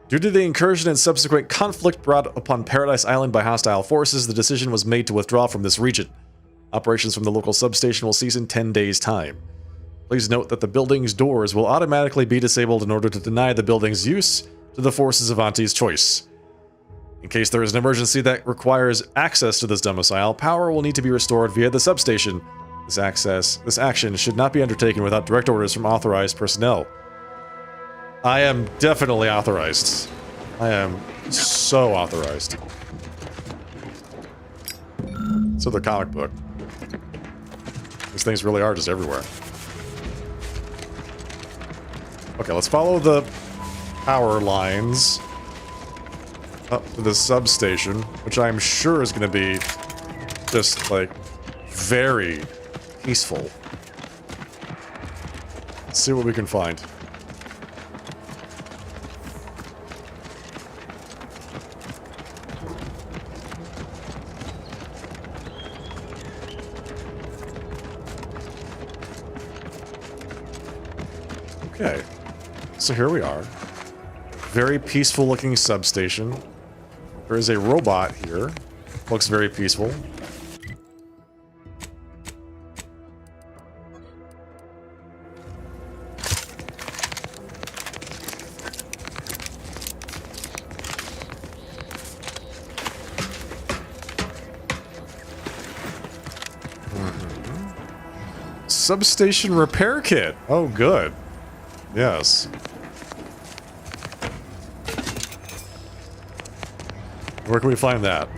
Due to the incursion and subsequent conflict brought upon Paradise Island by hostile forces, the decision was made to withdraw from this region. Operations from the local substation will cease in 10 days' time. Please note that the building's doors will automatically be disabled in order to deny the building's use to the forces of Auntie's choice. In case there is an emergency that requires access to this domicile, power will need to be restored via the substation. This action should not be undertaken without direct orders from authorized personnel. I am definitely authorized. I am so authorized. So the comic book. These things really are just everywhere. Okay, let's follow the power lines up to the substation, which I'm sure is going to be just, like, very peaceful. Let's see what we can find. Okay, so here we are. Very peaceful looking substation. There is a robot here. Looks very peaceful. Substation repair kit. Oh, good. Yes. Where can we find that?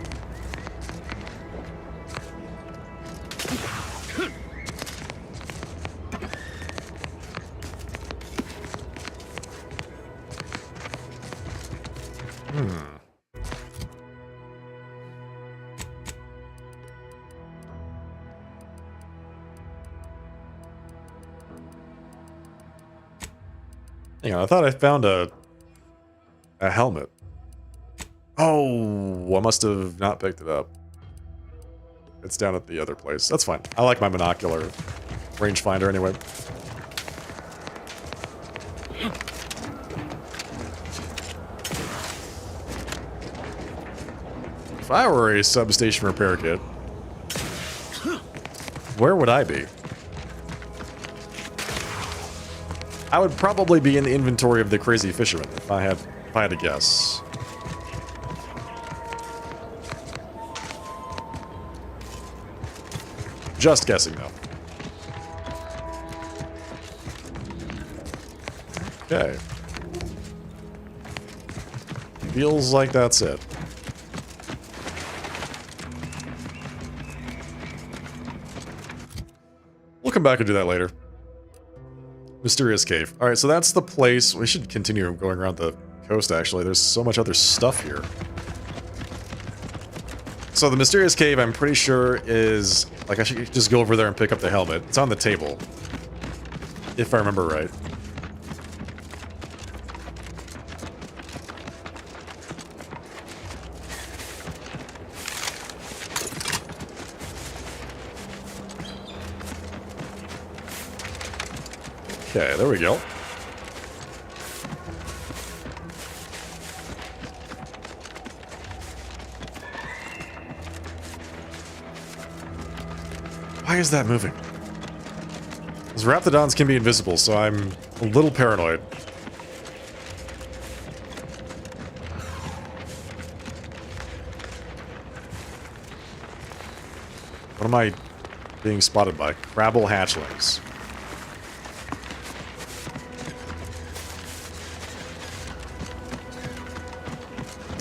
Hang on, I thought I found a helmet. Oh, I must have not picked it up. It's down at the other place. That's fine. I like my monocular rangefinder anyway. If I were a substation repair kit, where would I be? I would probably be in the inventory of the crazy fisherman if I had to guess. Just guessing though. Okay. Feels like that's it. We'll come back and do that later. Mysterious cave. Alright, so that's the place. We should continue going around the coast, actually. There's so much other stuff here. So the mysterious cave, I'm pretty sure, is... Like, I should just go over there and pick up the helmet. It's on the table. If I remember right. Okay, there we go. Why is that moving? Those Raptidons can be invisible, so I'm a little paranoid. What am I being spotted by? Crabble hatchlings.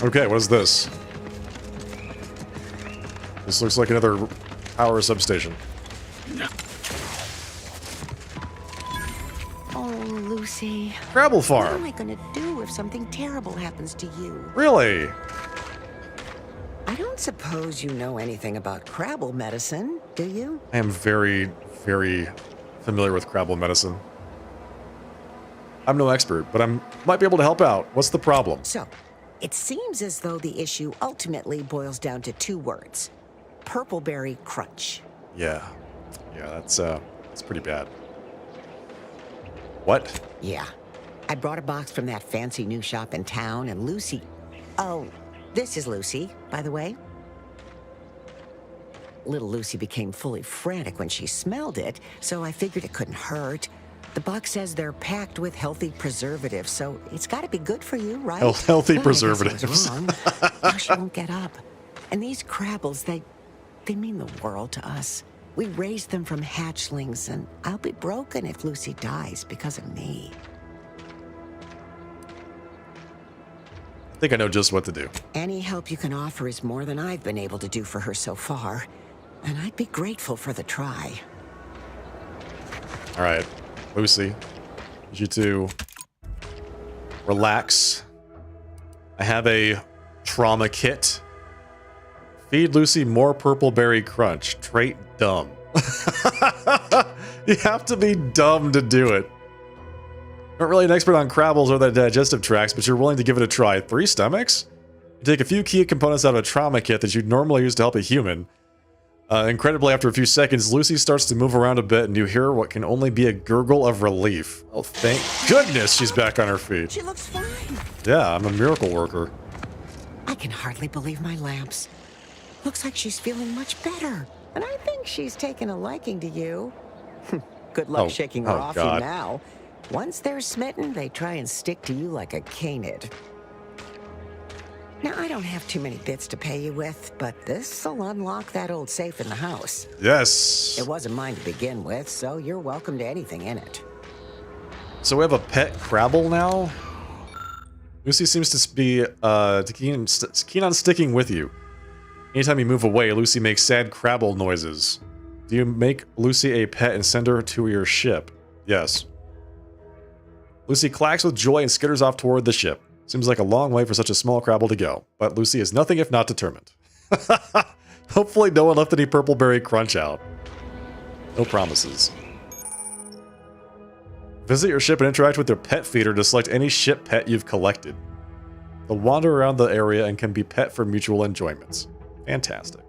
Okay, what is this? This looks like another power substation.
Oh, Lucy.
Crabble farm.
What am I gonna do if something terrible happens to you?
Really?
I don't suppose you know anything about Crabble medicine, do you?
I am very, very familiar with Crabble medicine. I'm no expert, but might be able to help out. What's the problem?
So, it seems as though the issue ultimately boils down to 2 words. Purpleberry crunch.
Yeah. Yeah, that's pretty bad. What?
Yeah. I brought a box from that fancy new shop in town, and Lucy... Oh, this is Lucy, by the way. Little Lucy became fully frantic when she smelled it, so I figured it couldn't hurt. The box says they're packed with healthy preservatives, so it's got to be good for you, right?
Healthy
But
preservatives.
I guess I was wrong. Now she won't get up. And these Crabbles, they mean the world to us. We raised them from hatchlings, and I'll be broken if Lucy dies because of me.
I think I know just what to do.
Any help you can offer is more than I've been able to do for her so far, and I'd be grateful for the try.
All right, Lucy, need you to relax. I have a trauma kit. Feed Lucy more purpleberry crunch. Trait dumb. You have to be dumb to do it. Not really an expert on Crabbles or the digestive tracts, but you're willing to give it a try. 3 stomachs? You take a few key components out of a trauma kit that you'd normally use to help a human. Incredibly, after a few seconds, Lucy starts to move around a bit, and you hear what can only be a gurgle of relief. Oh, thank goodness she's back on her feet.
She looks fine.
Yeah, I'm a miracle worker.
I can hardly believe my lamps. Looks like she's feeling much better. And I think she's taken a liking to you. Good luck shaking her off
God.
you now. Once they're smitten, they try and stick to you like a canid. Now, I don't have too many bits to pay you with, but this'll unlock that old safe in the house.
Yes.
It wasn't mine to begin with, so you're welcome to anything in it.
So we have a pet Crabble now? Lucy seems to be keen on sticking with you. Anytime you move away, Lucy makes sad Crabble noises. Do you make Lucy a pet and send her to your ship? Yes. Lucy clacks with joy and skitters off toward the ship. Seems like a long way for such a small Crabble to go, but Lucy is nothing if not determined. Hopefully no one left any purpleberry crunch out. No promises. Visit your ship and interact with your pet feeder to select any ship pet you've collected. They'll wander around the area and can be pet for mutual enjoyments. Fantastic.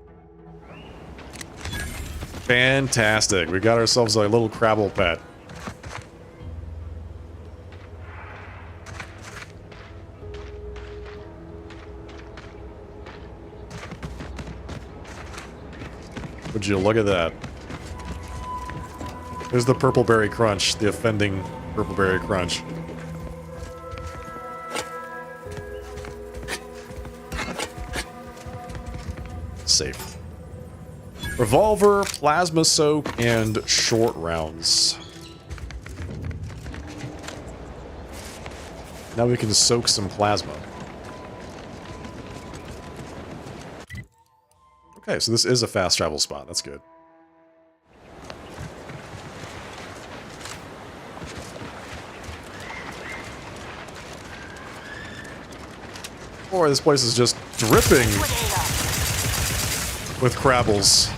Fantastic. We got ourselves a little Crabble pet. Would you look at that? There's the Purple Berry Crunch, the offending Purple Berry Crunch. Safe. Revolver, plasma soak, and short rounds. Now we can soak some plasma. Okay, so this is a fast travel spot. That's good. Boy, this place is just dripping with Crabbles.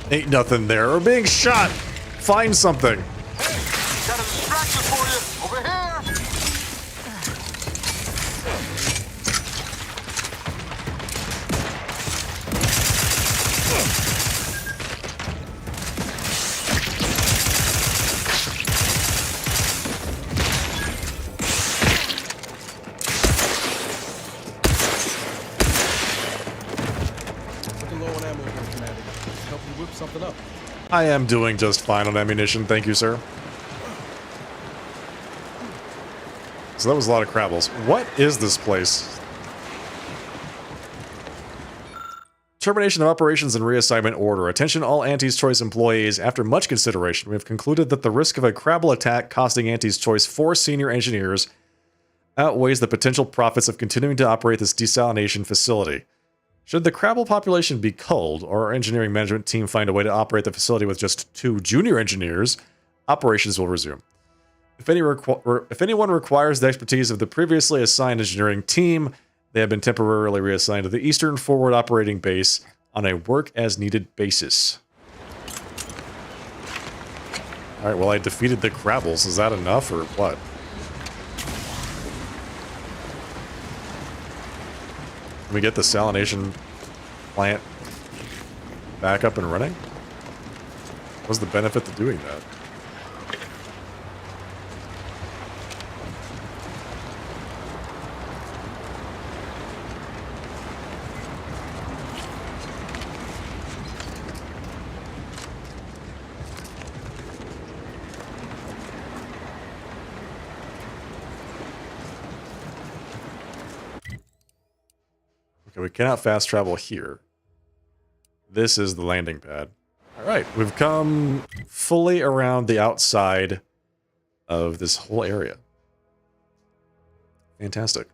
Ain't nothing there. We're being shot. Find something.
Got a distraction for you. Over here.
Looking low on ammo here, Commander. Help you whip something up.
I am doing just fine on ammunition. Thank you, sir. So that was a lot of Crabbles. What is this place? Termination of operations and reassignment order. Attention all Auntie's Choice employees. After much consideration, we have concluded that the risk of a Crabble attack costing Auntie's Choice 4 senior engineers outweighs the potential profits of continuing to operate this desalination facility. Should the Crabble population be culled, or our engineering management team find a way to operate the facility with just 2 junior engineers, operations will resume. If anyone requires the expertise of the previously assigned engineering team, they have been temporarily reassigned to the Eastern Forward Operating Base on a work-as-needed basis. Alright, well I defeated the Crabbles. Is that enough, or what? Can we get the salination plant back up and running? What's the benefit to doing that? Okay, we cannot fast travel here. This is the landing pad. Alright, we've come fully around the outside of this whole area. Fantastic.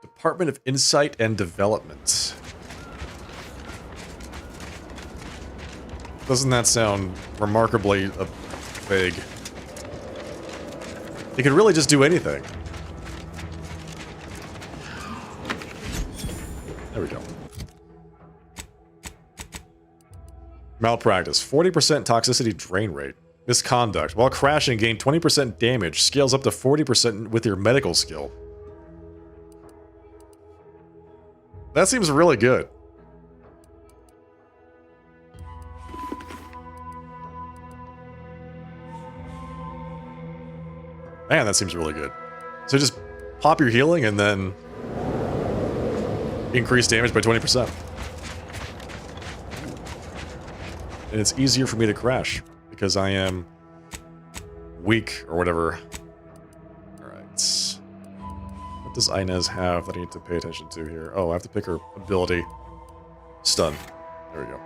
Department of Insight and Development. Doesn't that sound remarkably vague? It could really just do anything. There we go. Malpractice. 40% toxicity drain rate. Misconduct. While crashing, gain 20% damage. Scales up to 40% with your medical skill. That seems really good. Man, that seems really good. So just pop your healing and then increase damage by 20%. And it's easier for me to crash because I am weak or whatever. Alright. What does Inez have that I need to pay attention to here? Oh, I have to pick her ability. Stun. There we go.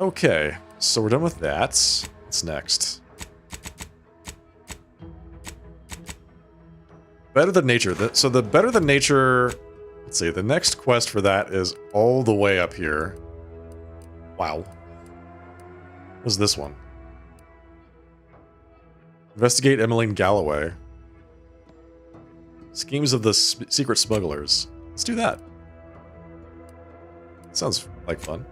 Okay, so we're done with that. What's next? Better Than Nature. So the Better Than Nature... Let's see, the next quest for that is all the way up here. Wow. What's this one? Investigate Emmeline Galloway. Schemes of the Secret Smugglers. Let's do that. Sounds like fun.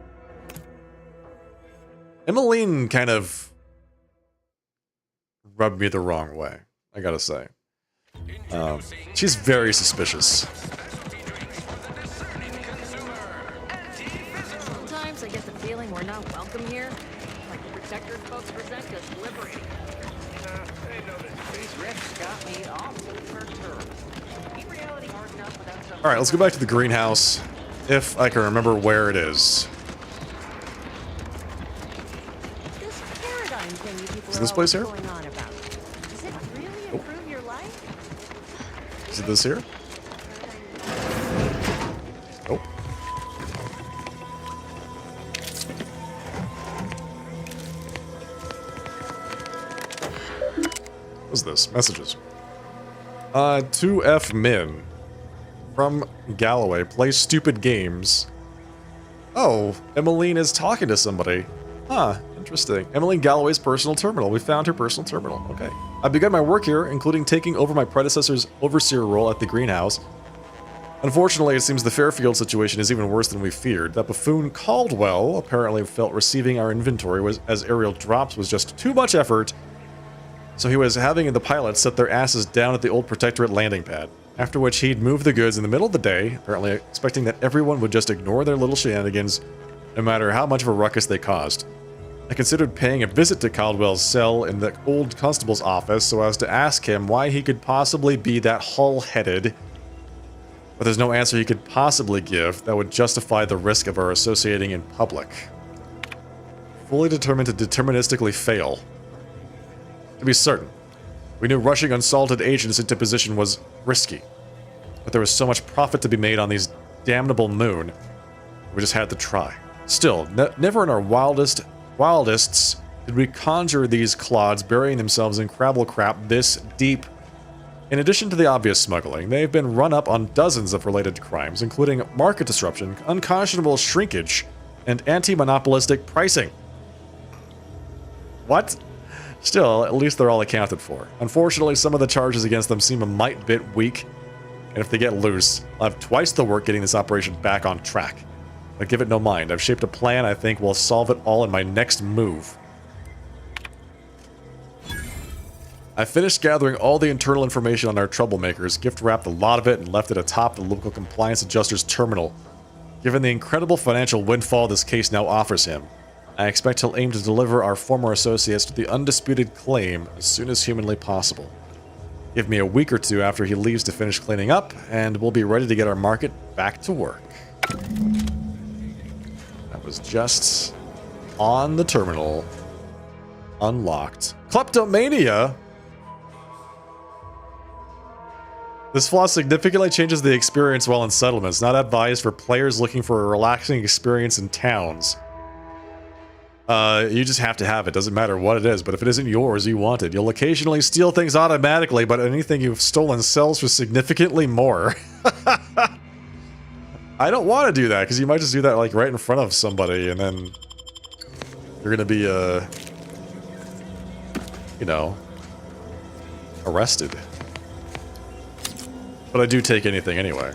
Emmeline kind of rubbed me the wrong way, I gotta say. She's very suspicious.
Sometimes I get the feeling we're not welcome here. Like the Protector folks resent us liberating.
These riffs got me awfully perturbed. Ain't reality hard enough without some...
Alright, let's go back to the greenhouse, if I can remember where it is.
This paradigm thing you people
Is this place here?
going on about. Does it really improve your life?
Is it this here? Nope. What's this? Messages. 2F Min from Galloway. Play stupid games. Oh, Emmeline is talking to somebody. Huh, interesting. Emmeline Galloway's personal terminal. We found her personal terminal. Okay. I've begun my work here, including taking over my predecessor's overseer role at the greenhouse. Unfortunately, it seems the Fairfield situation is even worse than we feared. That buffoon Caldwell apparently felt receiving our inventory as aerial drops was just too much effort, so he was having the pilots set their asses down at the old Protectorate landing pad. After which he'd move the goods in the middle of the day, apparently expecting that everyone would just ignore their little shenanigans, no matter how much of a ruckus they caused. I considered paying a visit to Caldwell's cell in the old constable's office so as to ask him why he could possibly be that hull-headed, but there's no answer he could possibly give that would justify the risk of our associating in public. Fully determined to deterministically fail. To be certain, we knew rushing unsalted agents into position was risky, but there was so much profit to be made on these damnable moon, we just had to try. Still, never in our wildests did we conjure these clods burying themselves in crabble crap this deep. In addition to the obvious smuggling, they've been run up on dozens of related crimes, including market disruption, unconscionable shrinkage, and anti-monopolistic pricing. What? Still, at least they're all accounted for. Unfortunately, some of the charges against them seem a mite bit weak, and if they get loose, I'll have twice the work getting this operation back on track. But give it no mind. I've shaped a plan I think will solve it all in my next move. I finished gathering all the internal information on our troublemakers, gift-wrapped a lot of it, and left it atop the local compliance adjuster's terminal. Given the incredible financial windfall this case now offers him, I expect he'll aim to deliver our former associates to the undisputed claim as soon as humanly possible. Give me a week or two after he leaves to finish cleaning up, and we'll be ready to get our market back to work. That was just on the terminal. Unlocked. Kleptomania? This flaw significantly changes the experience while in settlements, not advised for players looking for a relaxing experience in towns. You just have to have it, doesn't matter what it is, but if it isn't yours, you want it. You'll occasionally steal things automatically, but anything you've stolen sells for significantly more. I don't want to do that, because you might just do that like right in front of somebody, and then you're gonna be, you know, arrested. But I do take anything anyway.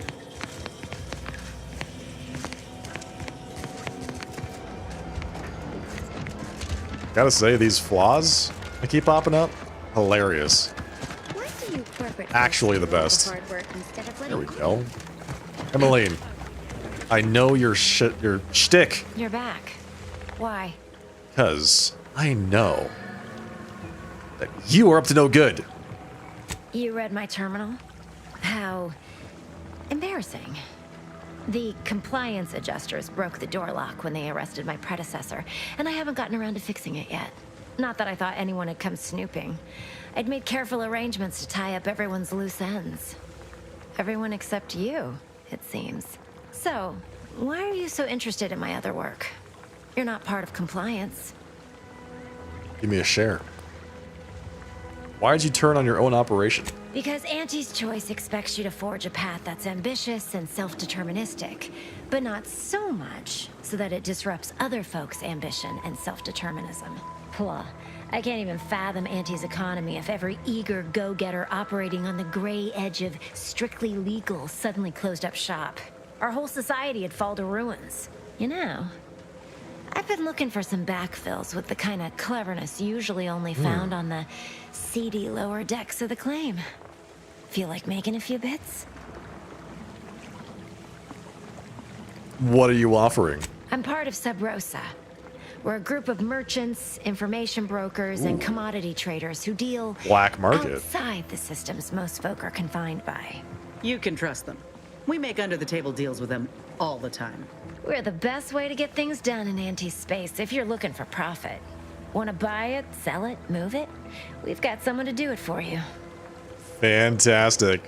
Gotta say, these flaws that keep popping up, hilarious. Actually the best. There we go. Emmeline, I know your shtick.
You're back. Why?
Because I know that you are up to no good.
You read my terminal? How embarrassing. The compliance adjusters broke the door lock when they arrested my predecessor, and I haven't gotten around to fixing it yet. Not that I thought anyone had come snooping. I'd made careful arrangements to tie up everyone's loose ends. Everyone except you, it seems. So, why are you so interested in my other work? You're not part of compliance.
Give me a share. Why'd you turn on your own operation?
Because Auntie's Choice expects you to forge a path that's ambitious and self-deterministic, but not so much so that it disrupts other folks' ambition and self-determinism. Blah. I can't even fathom Auntie's economy if every eager go-getter operating on the gray edge of strictly legal suddenly closed up shop. Our whole society would fall to ruins. You know, I've been looking for some backfills with the kind of cleverness usually only found on the seedy lower decks of the claim. Feel like making a few bits?
What are you offering?
I'm part of Sub Rosa. We're a group of merchants, information brokers, and commodity traders who deal
Black market.
outside the systems most folk are confined by.
You can trust them. We make under-the-table deals with them all the time.
We're the best way to get things done in anti-space if you're looking for profit. Want to buy it, sell it, move it? We've got someone to do it for you.
Fantastic.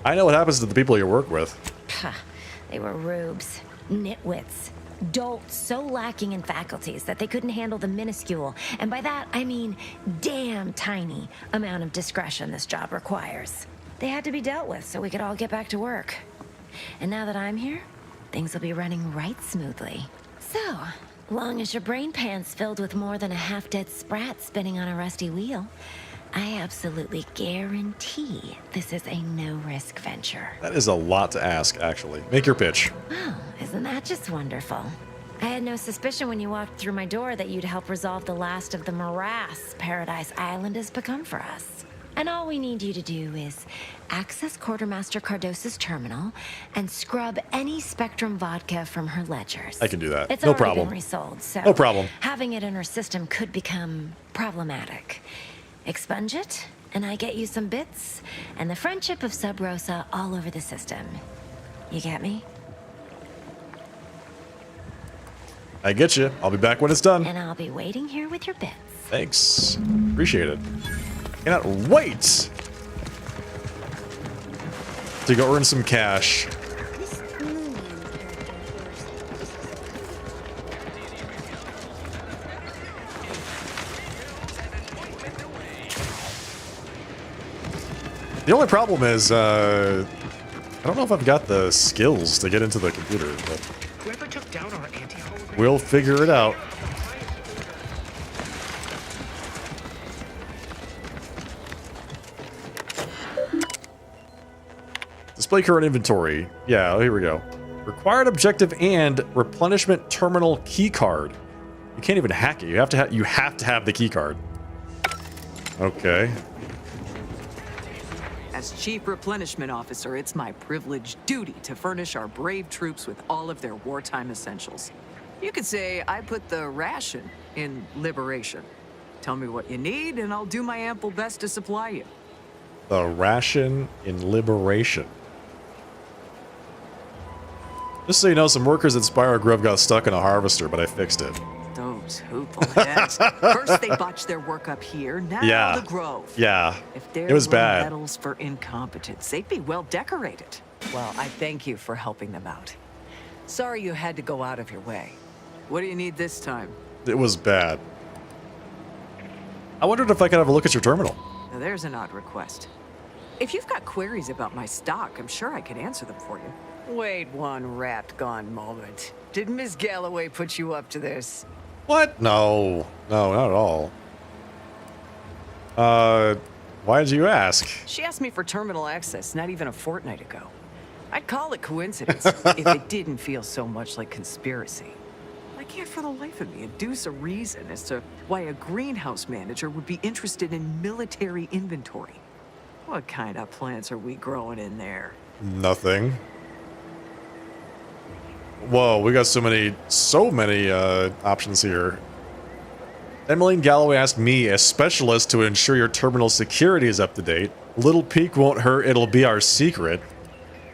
I know what happens to the people you work with.
Pah, they were rubes, nitwits, dolts so lacking in faculties that they couldn't handle the minuscule, and by that I mean damn tiny, amount of discretion this job requires. They had to be dealt with so we could all get back to work. And now that I'm here, things will be running right smoothly. So, long as your brain pan's filled with more than a half-dead sprat spinning on a rusty wheel, I absolutely guarantee this is a no-risk venture.
That is a lot to ask, actually. Make your pitch.
Oh, isn't that just wonderful? I had no suspicion when you walked through my door that you'd help resolve the last of the morass Paradise Island has become for us. And all we need you to do is access Quartermaster Cardos's terminal and scrub any Spectrum vodka from her ledgers.
I can do that.
It's
No
already
problem.
been resold, so
No problem.
having it in her system could become problematic. Expunge it, and I get you some bits, and the friendship of Sub Rosa all over the system. You get me?
I get you. I'll be back when it's done.
And I'll be waiting here with your bits.
Thanks. Appreciate it. Cannot wait to go earn some cash. The only problem is, I don't know if I've got the skills to get into the computer, but
Whoever took down our anti-hull
we'll figure it out. Display current inventory. Yeah, here we go. Required objective and replenishment terminal keycard. You can't even hack it. You have to have the keycard. Okay.
As Chief Replenishment Officer, it's my privileged duty to furnish our brave troops with all of their wartime essentials. You could say I put the ration in liberation. Tell me what you need, and I'll do my ample best to supply you.
The ration in liberation. Just so you know, some workers at Spire Grove got stuck in a harvester, but I fixed it.
Those hoopleheads. First they botched their work up here, now
Yeah.
the Grove.
Yeah.
If there
It was
were
bad.
medals for incompetence, they'd be well decorated. Well, I thank you for helping them out. Sorry you had to go out of your way. What do you need this time?
It was bad. I wondered if I could have a look at your terminal.
Now there's an odd request. If you've got queries about my stock, I'm sure I could answer them for you. Wait one rat-gone moment. Did Ms. Galloway put you up to this?
What? No. No, not at all. Why did you ask?
She asked me for terminal access not even a fortnight ago. I'd call it coincidence if it didn't feel so much like conspiracy. I can't for the life of me deduce a reason as to why a greenhouse manager would be interested in military inventory. What kind of plants are we growing in there?
Nothing. Whoa, we got so many options here. Emmeline Galloway asked me, a specialist, to ensure your terminal security is up to date. Little peek won't hurt, it'll be our secret.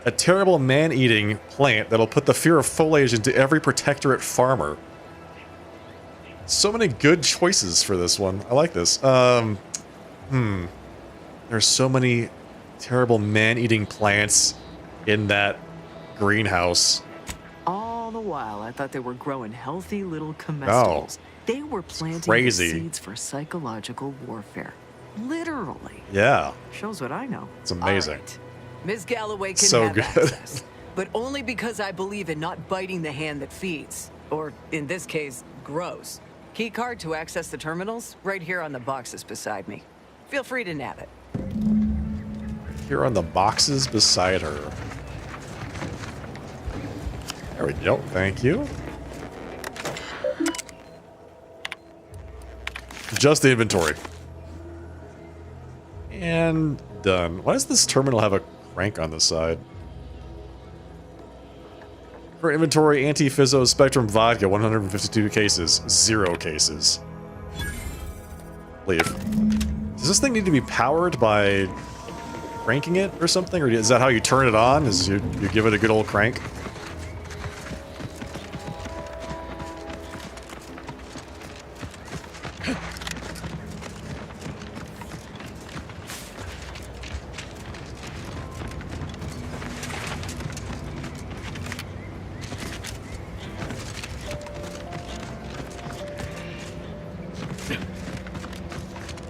A terrible man-eating plant that'll put the fear of foliage into every protectorate farmer. So many good choices for this one. I like this. There's so many terrible man-eating plants in that greenhouse.
All the while, I thought they were growing healthy little comestibles. They were planting the
crazy.
seeds for psychological warfare. Literally.
Yeah.
Shows what I know.
It's amazing.
All right. Ms. Galloway can
So
have
good.
access, but only because I believe in not biting the hand that feeds, or in this case, grows. Keycard to access the terminals, right here on the boxes beside me. Feel free to nab it.
Here on the boxes beside her. There we go. Thank you. Just the inventory. And done. Why does this terminal have a crank on the side? For inventory, Anti-Fizzo Spectrum Vodka, 152 cases. 0 cases. Leave. Does this thing need to be powered by cranking it or something? Or is that how you turn it on? Is you give it a good old crank?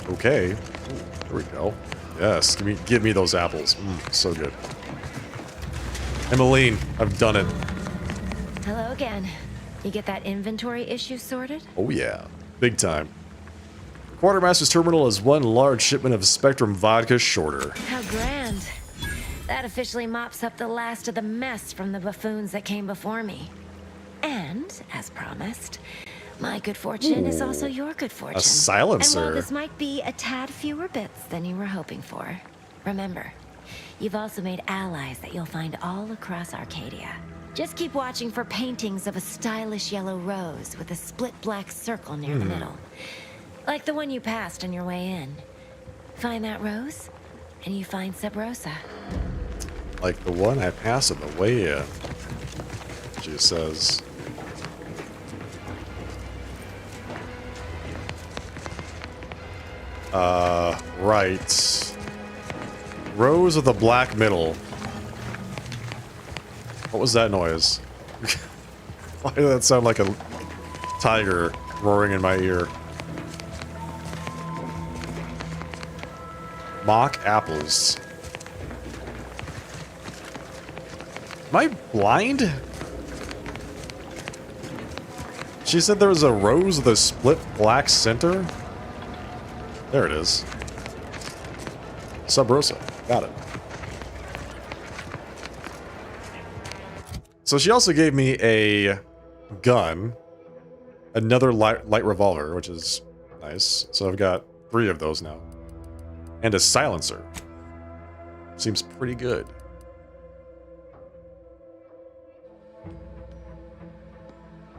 Okay. Ooh, there we go. Yes, give me those apples. So good. Emmeline, I've done it.
Hello again. You get that inventory issue sorted?
Oh yeah, big time. Quartermaster's terminal is one large shipment of Spectrum vodka shorter.
How grand. That officially mops up the last of the mess from the buffoons that came before me. And, as promised, my good fortune is also your good fortune.
A silencer.
And while this might be a tad fewer bits than you were hoping for, remember, you've also made allies that you'll find all across Arcadia. Just keep watching for paintings of a stylish yellow rose with a split black circle near the middle. Like the one you passed on your way in. Find that rose, and you find Sub Rosa.
Like the one I passed on the way in. She says. Right. Rose with a black middle. What was that noise? Why did that sound like a tiger roaring in my ear? Mock apples. Am I blind? She said there was a rose with a split black center? There it is. Sub Rosa. Got it. So she also gave me a gun, another light revolver, which is nice. So I've got 3 of those now. And a silencer. Seems pretty good.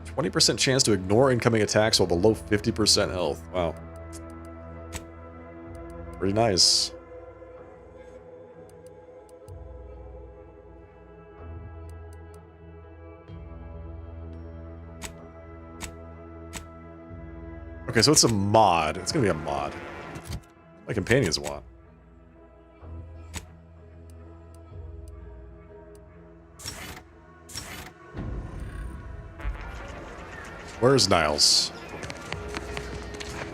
%20 chance to ignore incoming attacks while below 50% health. Wow. Pretty nice. Okay, so it's a mod. It's gonna be a mod. My companions want. Where's Niles?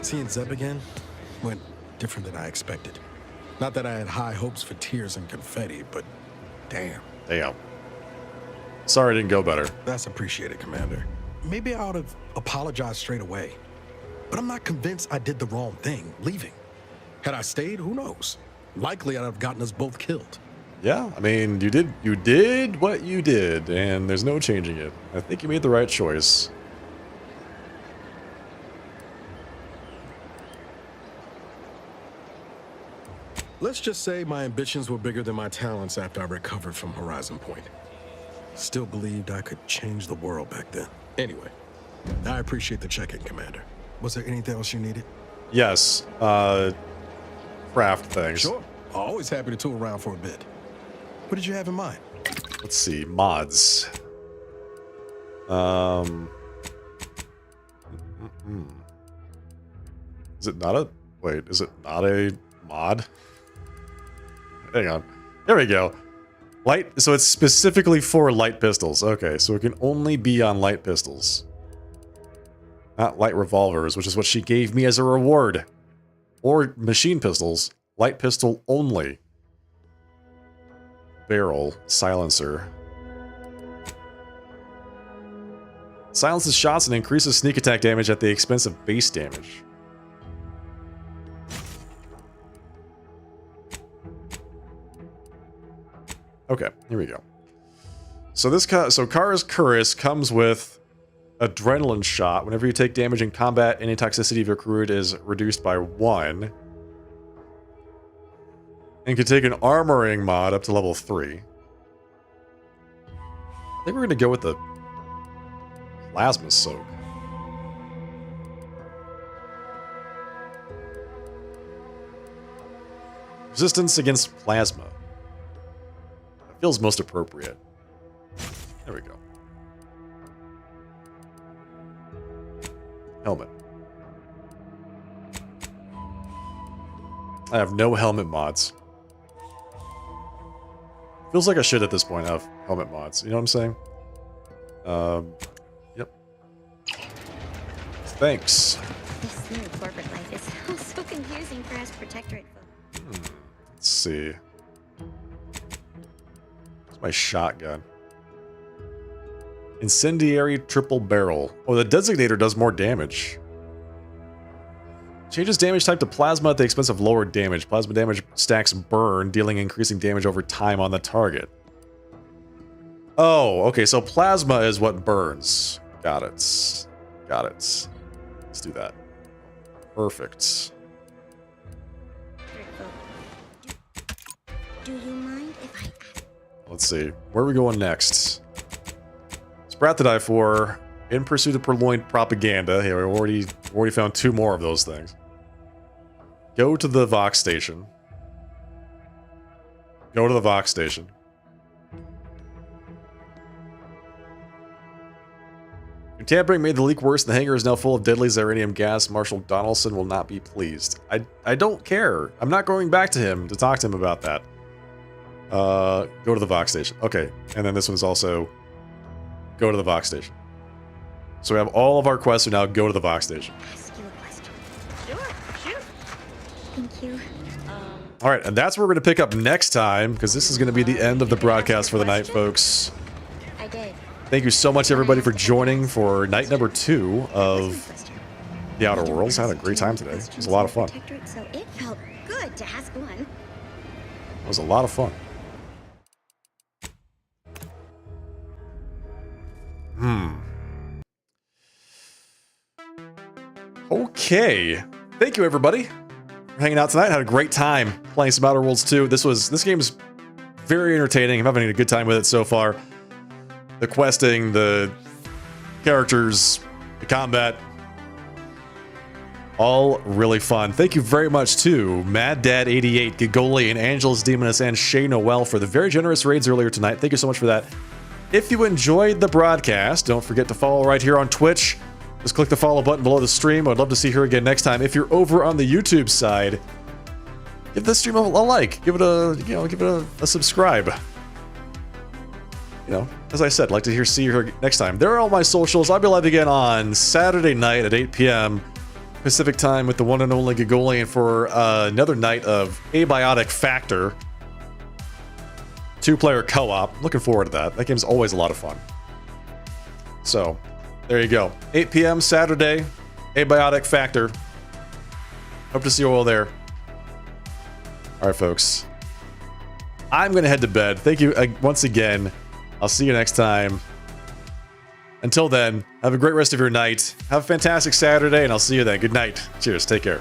Seeing Zeb again went different than I expected. Not that I had high hopes for tears and confetti, but damn.
Damn. Sorry it didn't go better.
That's appreciated, Commander. Maybe I ought to apologize straight away. But I'm not convinced I did the wrong thing, leaving. Had I stayed, who knows? Likely I'd have gotten us both killed.
Yeah, I mean, you did what you did, and there's no changing it. I think you made the right choice.
Let's just say my ambitions were bigger than my talents after I recovered from Horizon Point. Still believed I could change the world back then. Anyway, I appreciate the check-in, Commander. Was there anything else you needed?
Yes, craft things.
Sure. Always happy to tool around for a bit. What did you have in mind?
Let's see, mods. Is it not a... Wait, is it not a mod? Hang on. There we go. Light... So it's specifically for light pistols. Okay, so it can only be on light pistols. Not light revolvers, which is what she gave me as a reward. Or machine pistols. Light pistol only. Barrel. Silencer. Silences shots and increases sneak attack damage at the expense of base damage. Okay, here we go. So this Kara's Cuirass comes with adrenaline shot. Whenever you take damage in combat, any toxicity of your crude is reduced by 1. And can take an armoring mod up to level 3. I think we're going to go with the plasma soak. Resistance against plasma. That feels most appropriate. There we go. Helmet. I have no helmet mods. Feels like I should at this point have helmet mods. You know what I'm saying? Yep. Thanks.
This new corporate life is so confusing for us protectorate folks.
Let's see. It's my shotgun. Incendiary triple barrel. Oh, the designator does more damage. Changes damage type to plasma at the expense of lower damage. Plasma damage stacks burn, dealing increasing damage over time on the target. Oh, okay, so plasma is what burns. Got it. Got it. Let's do that. Perfect.
Do you mind if I...
Let's see. Where are we going next? Sprat to die for. In pursuit of purloined propaganda. Hey, we already found 2 more of those things. Go to the Vox station. Go to the Vox station. Your tampering made the leak worse. The hangar is now full of deadly xeranium gas. Marshal Donaldson will not be pleased. I don't care. I'm not going back to him to talk to him about that. Go to the Vox station. Okay, and then this one's also go to the Vox station. So we have all of our quests are now go to the Vox station.
Ask you a question? Sure, shoot. Thank you.
All right, and that's where we're going to pick up next time, because this is going to be the end of the broadcast for the night, folks.
I did.
Thank you so much, everybody, for joining for night number 2 of The Outer Worlds. I had a great time today. It was a lot of fun.
So it felt good to ask one.
It was a lot of fun. Okay. Thank you, everybody, for hanging out tonight. Had a great time playing some Outer Worlds 2. This game's very entertaining. I'm having a good time with it so far. The questing, the characters, the combat, all really fun. Thank you very much to Mad Dad 88, Gigoli, Angelus Demoness, and Shay Noel for the very generous raids earlier tonight. Thank you so much for that. If you enjoyed the broadcast, don't forget to follow right here on Twitch. Just click the follow button below the stream. I'd love to see you here again next time. If you're over on the YouTube side, give this stream a like. Give it a subscribe. You know, as I said, I'd like to see you here next time. There are all my socials. I'll be live again on Saturday night at 8 p.m. Pacific time with the one and only Gigolian for another night of Abiotic Factor. 2-player co-op. Looking forward to that. That game's always a lot of fun. So, there you go. 8 p.m. Saturday, Abiotic Factor. Hope to see you all there. All right, folks. I'm going to head to bed. Thank you once again. I'll see you next time. Until then, have a great rest of your night. Have a fantastic Saturday, and I'll see you then. Good night. Cheers. Take care.